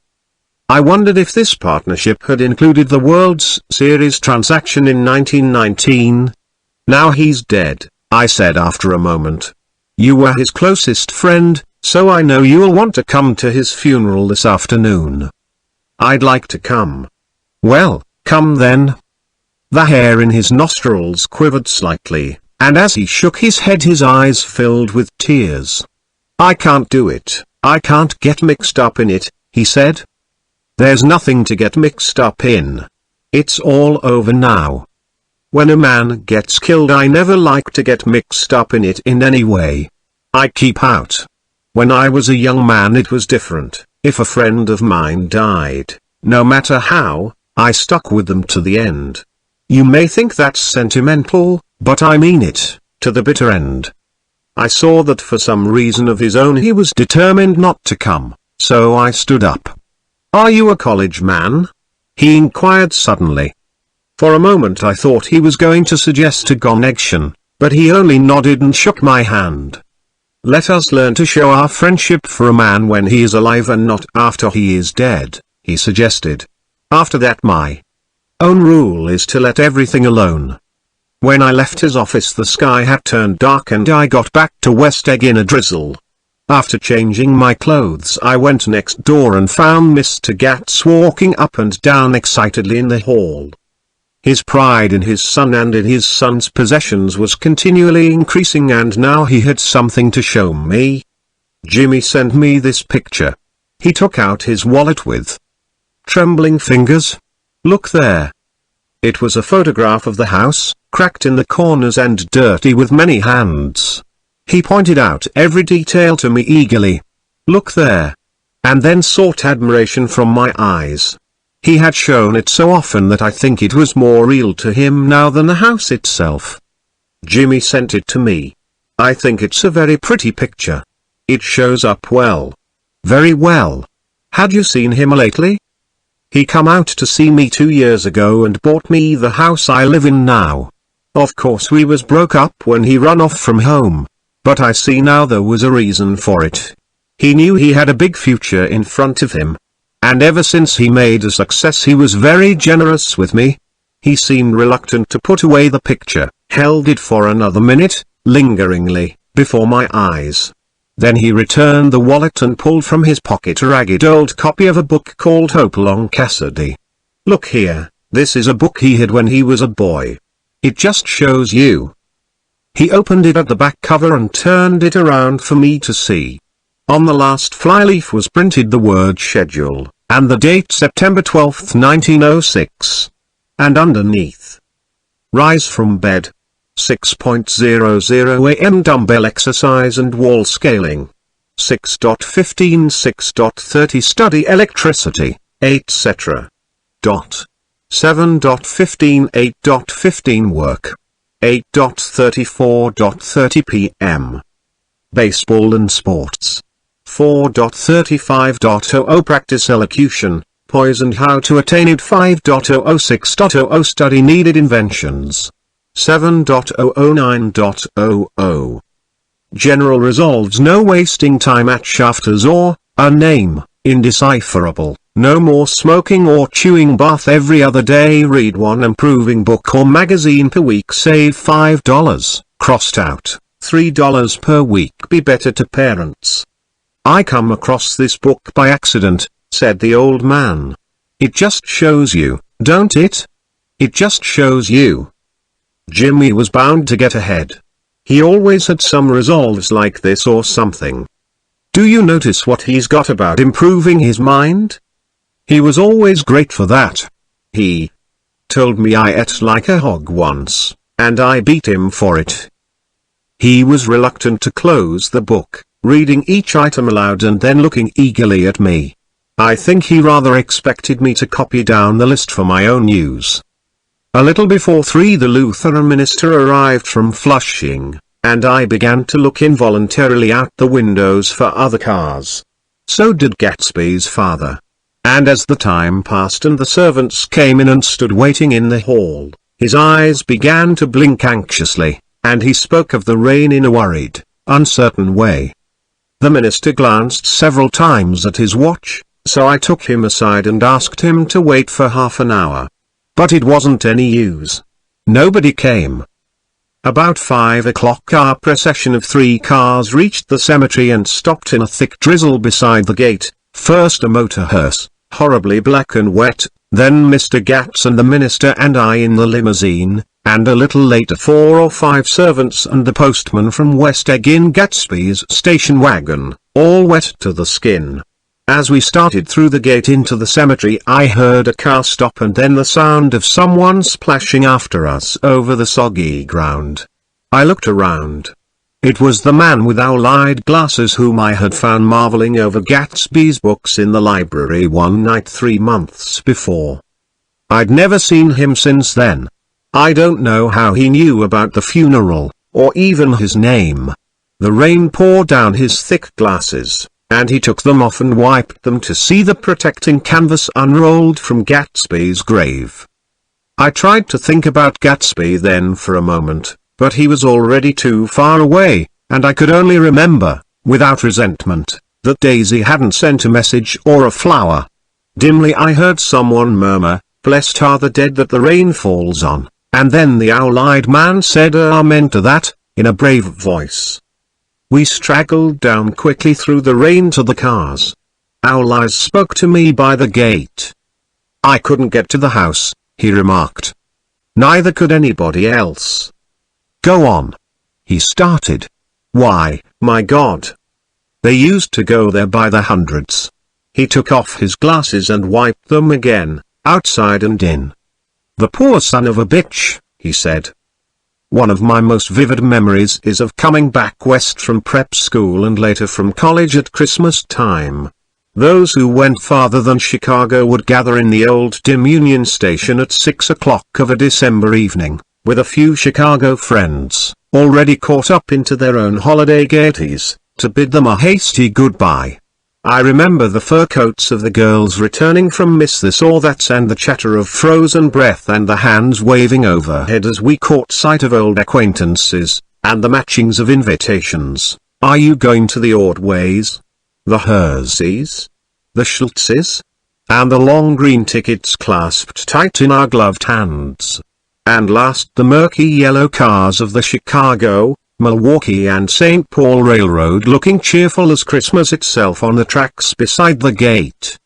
I wondered if this partnership had included the World's Series transaction in 1919. "Now he's dead," I said after a moment. "You were his closest friend, so I know you'll want to come to his funeral this afternoon." "I'd like to come." "Well, come then." The hair in his nostrils quivered slightly, and as he shook his head his eyes filled with tears. "I can't do it, I can't get mixed up in it," he said. "There's nothing to get mixed up in. It's all over now. When a man gets killed I never like to get mixed up in it in any way. I keep out. When I was a young man it was different. If a friend of mine died, no matter how, I stuck with them to the end. You may think that's sentimental, but I mean it, to the bitter end." I saw that for some reason of his own he was determined not to come, so I stood up. "Are you a college man?" he inquired suddenly. For a moment I thought he was going to suggest a connection, but he only nodded and shook my hand. "Let us learn to show our friendship for a man when he is alive and not after he is dead," he suggested. "After that my own rule is to let everything alone." When I left his office the sky had turned dark and I got back to West Egg in a drizzle. After changing my clothes I went next door and found Mr. Gatsby walking up and down excitedly in the hall. His pride in his son and in his son's possessions was continually increasing and now he had something to show me. "Jimmy sent me this picture." He took out his wallet with trembling fingers. "Look there." It was a photograph of the house, cracked in the corners and dirty with many hands. He pointed out every detail to me eagerly. "Look there." And then sought admiration from my eyes. He had shown it so often that I think it was more real to him now than the house itself. "Jimmy sent it to me. I think it's a very pretty picture. It shows up well. Very well. Had you seen him lately? He come out to see me 2 years ago and bought me the house I live in now. Of course we was broke up when he run off from home. But I see now there was a reason for it. He knew he had a big future in front of him. And ever since he made a success he was very generous with me. He seemed reluctant to put away the picture, held it for another minute, lingeringly, before my eyes. Then he returned the wallet and pulled from his pocket a ragged old copy of a book called Hopalong Cassidy. "Look here, this is a book he had when he was a boy. It just shows you." He opened it at the back cover and turned it around for me to see. On the last flyleaf was printed the word schedule, and the date September 12, 1906. And underneath, "Rise from bed. 6.00 am dumbbell exercise and wall scaling. 6.15 6.30 study electricity, etc. 7.15 8.15 work. 8.34.30 p.m. Baseball and sports. 4.35.00 practice elocution, poise and how to attain it. 5.00 6.00 study needed inventions. 7.009.00 General resolves no wasting time at shafters or, a name, indecipherable. No more smoking or chewing bath every other day. Read one improving book or magazine per week. Save $5. Crossed out, $3 per week. Be better to parents. I come across this book by accident, said the old man. It just shows you, don't it? It just shows you. Jimmy was bound to get ahead. He always had some resolves like this or something. Do you notice what he's got about improving his mind? He was always great for that. He told me I ate like a hog once, and I beat him for it. He was reluctant to close the book, reading each item aloud and then looking eagerly at me. I think he rather expected me to copy down the list for my own use. A little before 3 the Lutheran minister arrived from Flushing, and I began to look involuntarily out the windows for other cars. So did Gatsby's father. And as the time passed and the servants came in and stood waiting in the hall, his eyes began to blink anxiously, and he spoke of the rain in a worried, uncertain way. The minister glanced several times at his watch, so I took him aside and asked him to wait for half an hour. But it wasn't any use. Nobody came. About 5 o'clock our procession of 3 cars reached the cemetery and stopped in a thick drizzle beside the gate, first a motor hearse, horribly black and wet, then Mr. Gats and the minister and I in the limousine, and a little later 4 or 5 servants and the postman from West Egg in Gatsby's station wagon, all wet to the skin. As we started through the gate into the cemetery I heard a car stop and then the sound of someone splashing after us over the soggy ground. I looked around. It was the man with owl-eyed glasses whom I had found marveling over Gatsby's books in the library one night 3 months before. I'd never seen him since then. I don't know how he knew about the funeral, or even his name. The rain poured down his thick glasses, and he took them off and wiped them to see the protecting canvas unrolled from Gatsby's grave. I tried to think about Gatsby then for a moment, but he was already too far away, and I could only remember, without resentment, that Daisy hadn't sent a message or a flower. Dimly I heard someone murmur, "Blessed are the dead that the rain falls on," and then the owl-eyed man said amen to that, in a brave voice. We straggled down quickly through the rain to the cars. Owl Eyes spoke to me by the gate. "I couldn't get to the house," he remarked. "Neither could anybody else." "Go on," he started. "Why, my God. They used to go there by the hundreds." He took off his glasses and wiped them again, outside and in. "The poor son of a bitch," he said. One of my most vivid memories is of coming back west from prep school and later from college at Christmas time. Those who went farther than Chicago would gather in the old dim Union Station at 6 o'clock of a December evening, with a few Chicago friends, already caught up into their own holiday gaieties, to bid them a hasty goodbye. I remember the fur coats of the girls returning from Miss This or That's and the chatter of frozen breath and the hands waving overhead as we caught sight of old acquaintances, and the matchings of invitations. "Are you going to the Ordways? The Herseys? The Schultzes?" And the long green tickets clasped tight in our gloved hands. And last the murky yellow cars of the Chicago, Milwaukee and St. Paul Railroad looking cheerful as Christmas itself on the tracks beside the gate.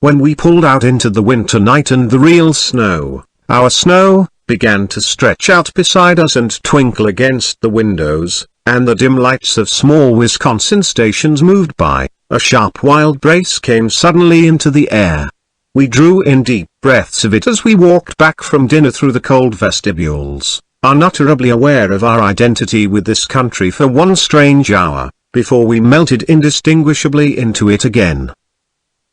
When we pulled out into the winter night and the real snow, our snow, began to stretch out beside us and twinkle against the windows, and the dim lights of small Wisconsin stations moved by, a sharp wild brace came suddenly into the air. We drew in deep breaths of it as we walked back from dinner through the cold vestibules, unutterably aware of our identity with this country for one strange hour, before we melted indistinguishably into it again.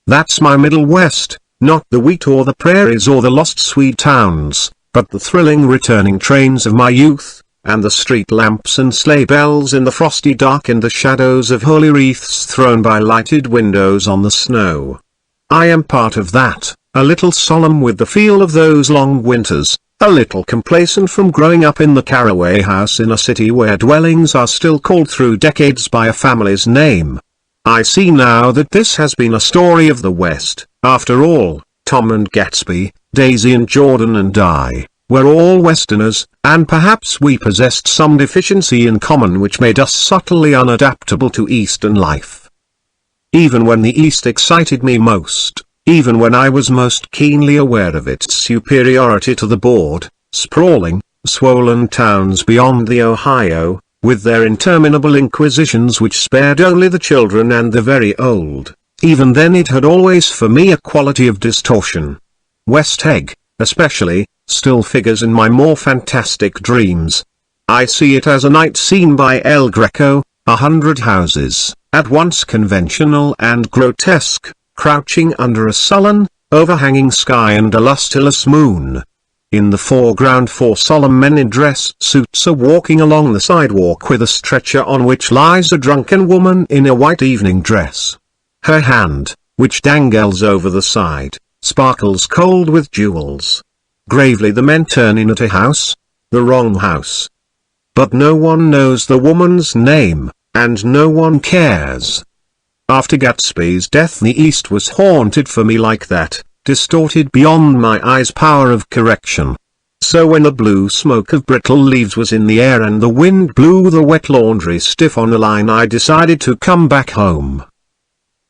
That's my Middle West, not the wheat or the prairies or the lost Swede towns, but the thrilling returning trains of my youth, and the street lamps and sleigh bells in the frosty dark and the shadows of holy wreaths thrown by lighted windows on the snow. I am part of that, a little solemn with the feel of those long winters, a little complacent from growing up in the caraway house in a city where dwellings are still called through decades by a family's name. I see now that this has been a story of the West, after all. Tom and Gatsby, Daisy and Jordan and I, were all Westerners, and perhaps we possessed some deficiency in common which made us subtly unadaptable to Eastern life. Even when the East excited me most, even when I was most keenly aware of its superiority to the bored, sprawling, swollen towns beyond the Ohio, with their interminable inquisitions which spared only the children and the very old. Even then it had always for me a quality of distortion. West Egg, especially, still figures in my more fantastic dreams. I see it as a night scene by El Greco, 100 houses, at once conventional and grotesque, crouching under a sullen, overhanging sky and a lustreless moon. In the foreground 4 solemn men in dress suits are walking along the sidewalk with a stretcher on which lies a drunken woman in a white evening dress. Her hand, which dangles over the side, sparkles cold with jewels. Gravely the men turn in at a house, the wrong house. But no one knows the woman's name, and no one cares. After Gatsby's death the East was haunted for me like that, distorted beyond my eyes' power of correction. So when the blue smoke of brittle leaves was in the air and the wind blew the wet laundry stiff on the line, I decided to come back home.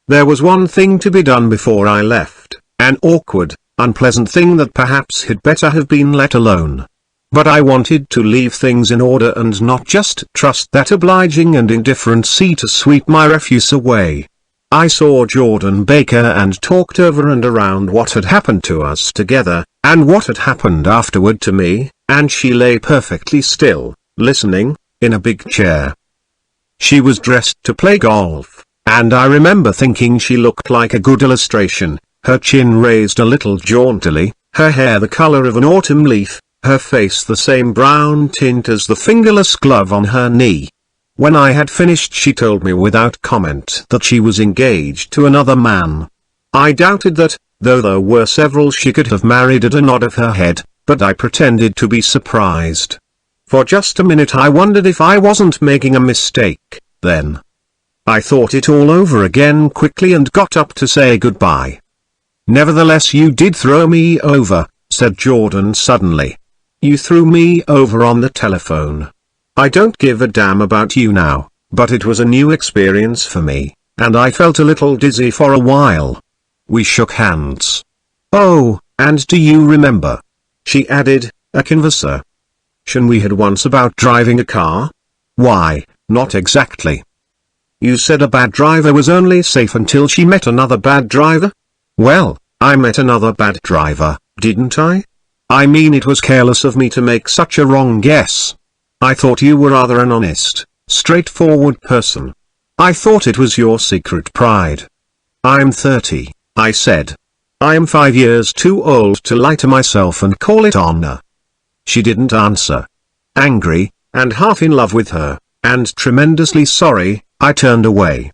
There was one thing to be done before I left, an awkward, unpleasant thing that perhaps had better have been let alone. But I wanted to leave things in order and not just trust that obliging and indifferent sea to sweep my refuse away. I saw Jordan Baker and talked over and around what had happened to us together, and what had happened afterward to me, and she lay perfectly still, listening, in a big chair. She was dressed to play golf, and I remember thinking she looked like a good illustration, her chin raised a little jauntily, her hair the color of an autumn leaf, her face the same brown tint as the fingerless glove on her knee. When I had finished she told me without comment that she was engaged to another man. I doubted that, though there were several she could have married at a nod of her head, but I pretended to be surprised. For just a minute I wondered if I wasn't making a mistake, then. I thought it all over again quickly and got up to say goodbye. "Nevertheless you did throw me over," said Jordan suddenly. "You threw me over on the telephone. I don't give a damn about you now, but it was a new experience for me, and I felt a little dizzy for a while." We shook hands. "Oh, and do you remember," she added, "a conversation we had once about driving a car?" "Why, not exactly." "You said a bad driver was only safe until she met another bad driver?" "Well, I met another bad driver, didn't I? I mean it was careless of me to make such a wrong guess. I thought you were rather an honest, straightforward person. I thought it was your secret pride." "I'm 30, I said. "I am 5 years too old to lie to myself and call it honor." She didn't answer. Angry, and half in love with her, and tremendously sorry, I turned away.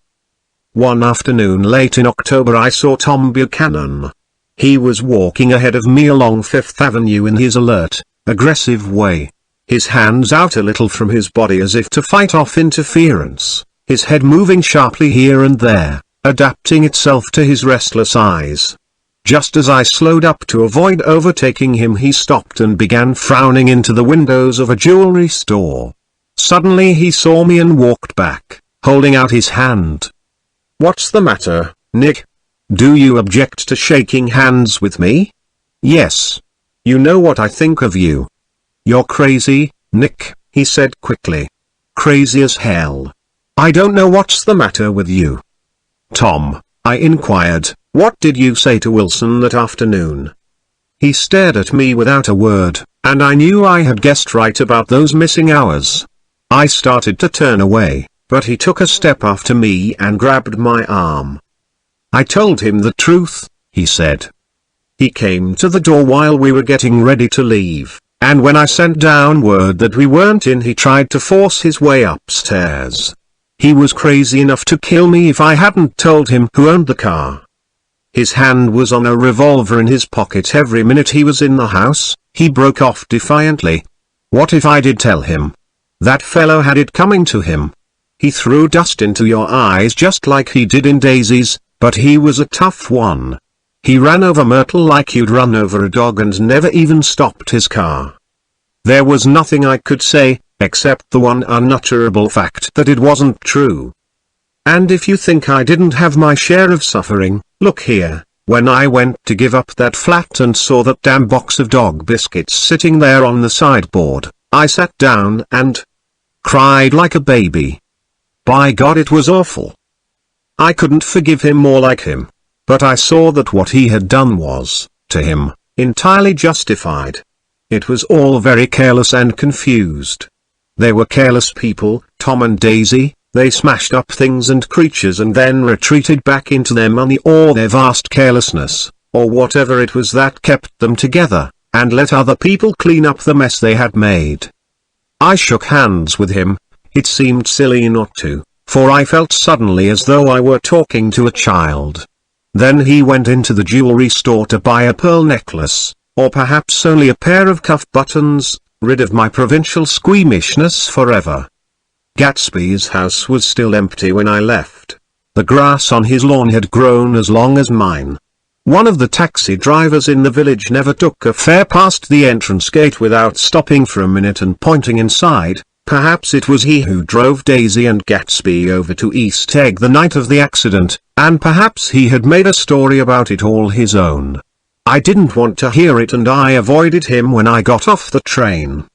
One afternoon late in October I saw Tom Buchanan. He was walking ahead of me along Fifth Avenue in his alert, aggressive way. His hands out a little from his body as if to fight off interference, his head moving sharply here and there, adapting itself to his restless eyes. Just as I slowed up to avoid overtaking him he stopped and began frowning into the windows of a jewelry store. Suddenly he saw me and walked back, holding out his hand. "What's the matter, Nick? Do you object to shaking hands with me?" "Yes. You know what I think of you." "You're crazy, Nick," he said quickly. "Crazy as hell. I don't know what's the matter with you." "Tom," I inquired, "what did you say to Wilson that afternoon?" He stared at me without a word, and I knew I had guessed right about those missing hours. I started to turn away, but he took a step after me and grabbed my arm. "I told him the truth," he said. "He came to the door while we were getting ready to leave, and when I sent down word that we weren't in he tried to force his way upstairs. He was crazy enough to kill me if I hadn't told him who owned the car. His hand was on a revolver in his pocket every minute he was in the house," he broke off defiantly. "What if I did tell him? That fellow had it coming to him. He threw dust into your eyes just like he did in Daisy's, but he was a tough one. He ran over Myrtle like you'd run over a dog and never even stopped his car." There was nothing I could say, except the one unutterable fact that it wasn't true. "And if you think I didn't have my share of suffering, look here, When I went to give up that flat and saw that damn box of dog biscuits sitting there on the sideboard, I sat down and cried like a baby. By God, it was awful. I couldn't forgive him or like him. But I saw that what he had done was, to him, entirely justified. It was all very careless and confused. They were careless people, Tom and Daisy. They smashed up things and creatures and then retreated back into their money or their vast carelessness, or whatever it was that kept them together, and let other people clean up the mess they had made. I shook hands with him. It seemed silly not to, for I felt suddenly as though I were talking to a child. Then he went into the jewelry store to buy a pearl necklace, or perhaps only a pair of cuff buttons, rid of my provincial squeamishness forever. Gatsby's house was still empty when I left. The grass on his lawn had grown as long as mine. One of the taxi drivers in the village never took a fare past the entrance gate without stopping for a minute and pointing inside. Perhaps it was he who drove Daisy and Gatsby over to East Egg the night of the accident, and perhaps he had made a story about it all his own. I didn't want to hear it and I avoided him when I got off the train.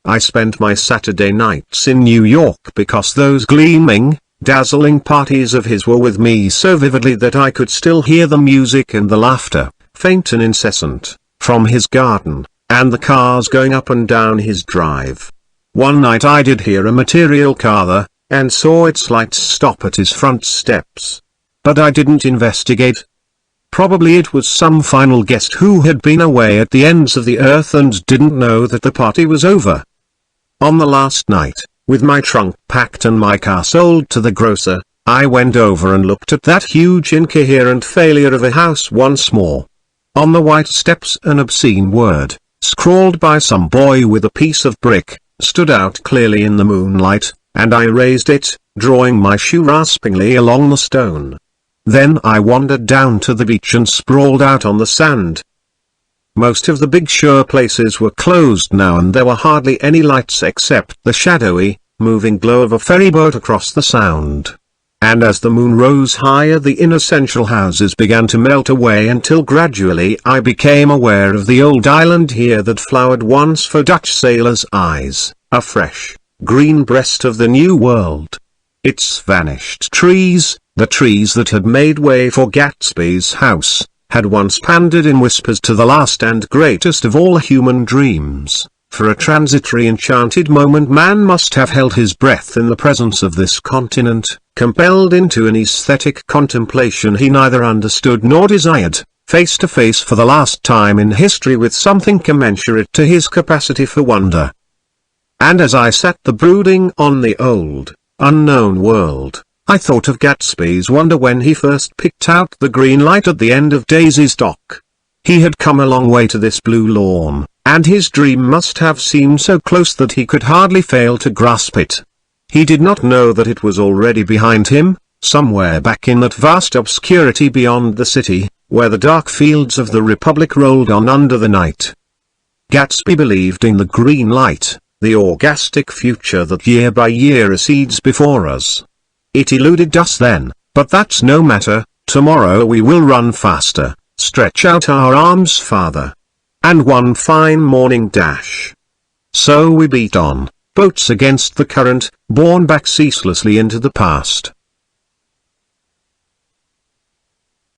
I spent my Saturday nights in New York because those gleaming, dazzling parties of his were with me so vividly that I could still hear the music and the laughter, faint and incessant, from his garden, and the cars going up and down his drive. One night I did hear a material car there, and saw its lights stop at his front steps. But I didn't investigate. Probably it was some final guest who had been away at the ends of the earth and didn't know that the party was over. On the last night, with my trunk packed and my car sold to the grocer, I went over and looked at that huge incoherent failure of a house once more. On the white steps an obscene word, scrawled by some boy with a piece of brick, stood out clearly in the moonlight, and I raised it, drawing my shoe raspingly along the stone. Then I wandered down to the beach and sprawled out on the sand. Most of the big shore places were closed now and there were hardly any lights except the shadowy, moving glow of a ferry boat across the sound. And as the moon rose higher the inessential houses began to melt away until gradually I became aware of the old island here that flowered once for Dutch sailors' eyes, a fresh, green breast of the new world. Its vanished trees, the trees that had made way for Gatsby's house, had once pandered in whispers to the last and greatest of all human dreams. For a transitory enchanted moment man must have held his breath in the presence of this continent, compelled into an aesthetic contemplation he neither understood nor desired, face to face for the last time in history with something commensurate to his capacity for wonder. And as I sat there brooding on the old, unknown world, I thought of Gatsby's wonder when he first picked out the green light at the end of Daisy's dock. He had come a long way to this blue lawn, and his dream must have seemed so close that he could hardly fail to grasp it. He did not know that it was already behind him, somewhere back in that vast obscurity beyond the city, where the dark fields of the Republic rolled on under the night. Gatsby believed in the green light, the orgastic future that year by year recedes before us. It eluded us then, but that's no matter, tomorrow we will run faster, stretch out our arms farther. And one fine morning dash. So we beat on, boats against the current, borne back ceaselessly into the past.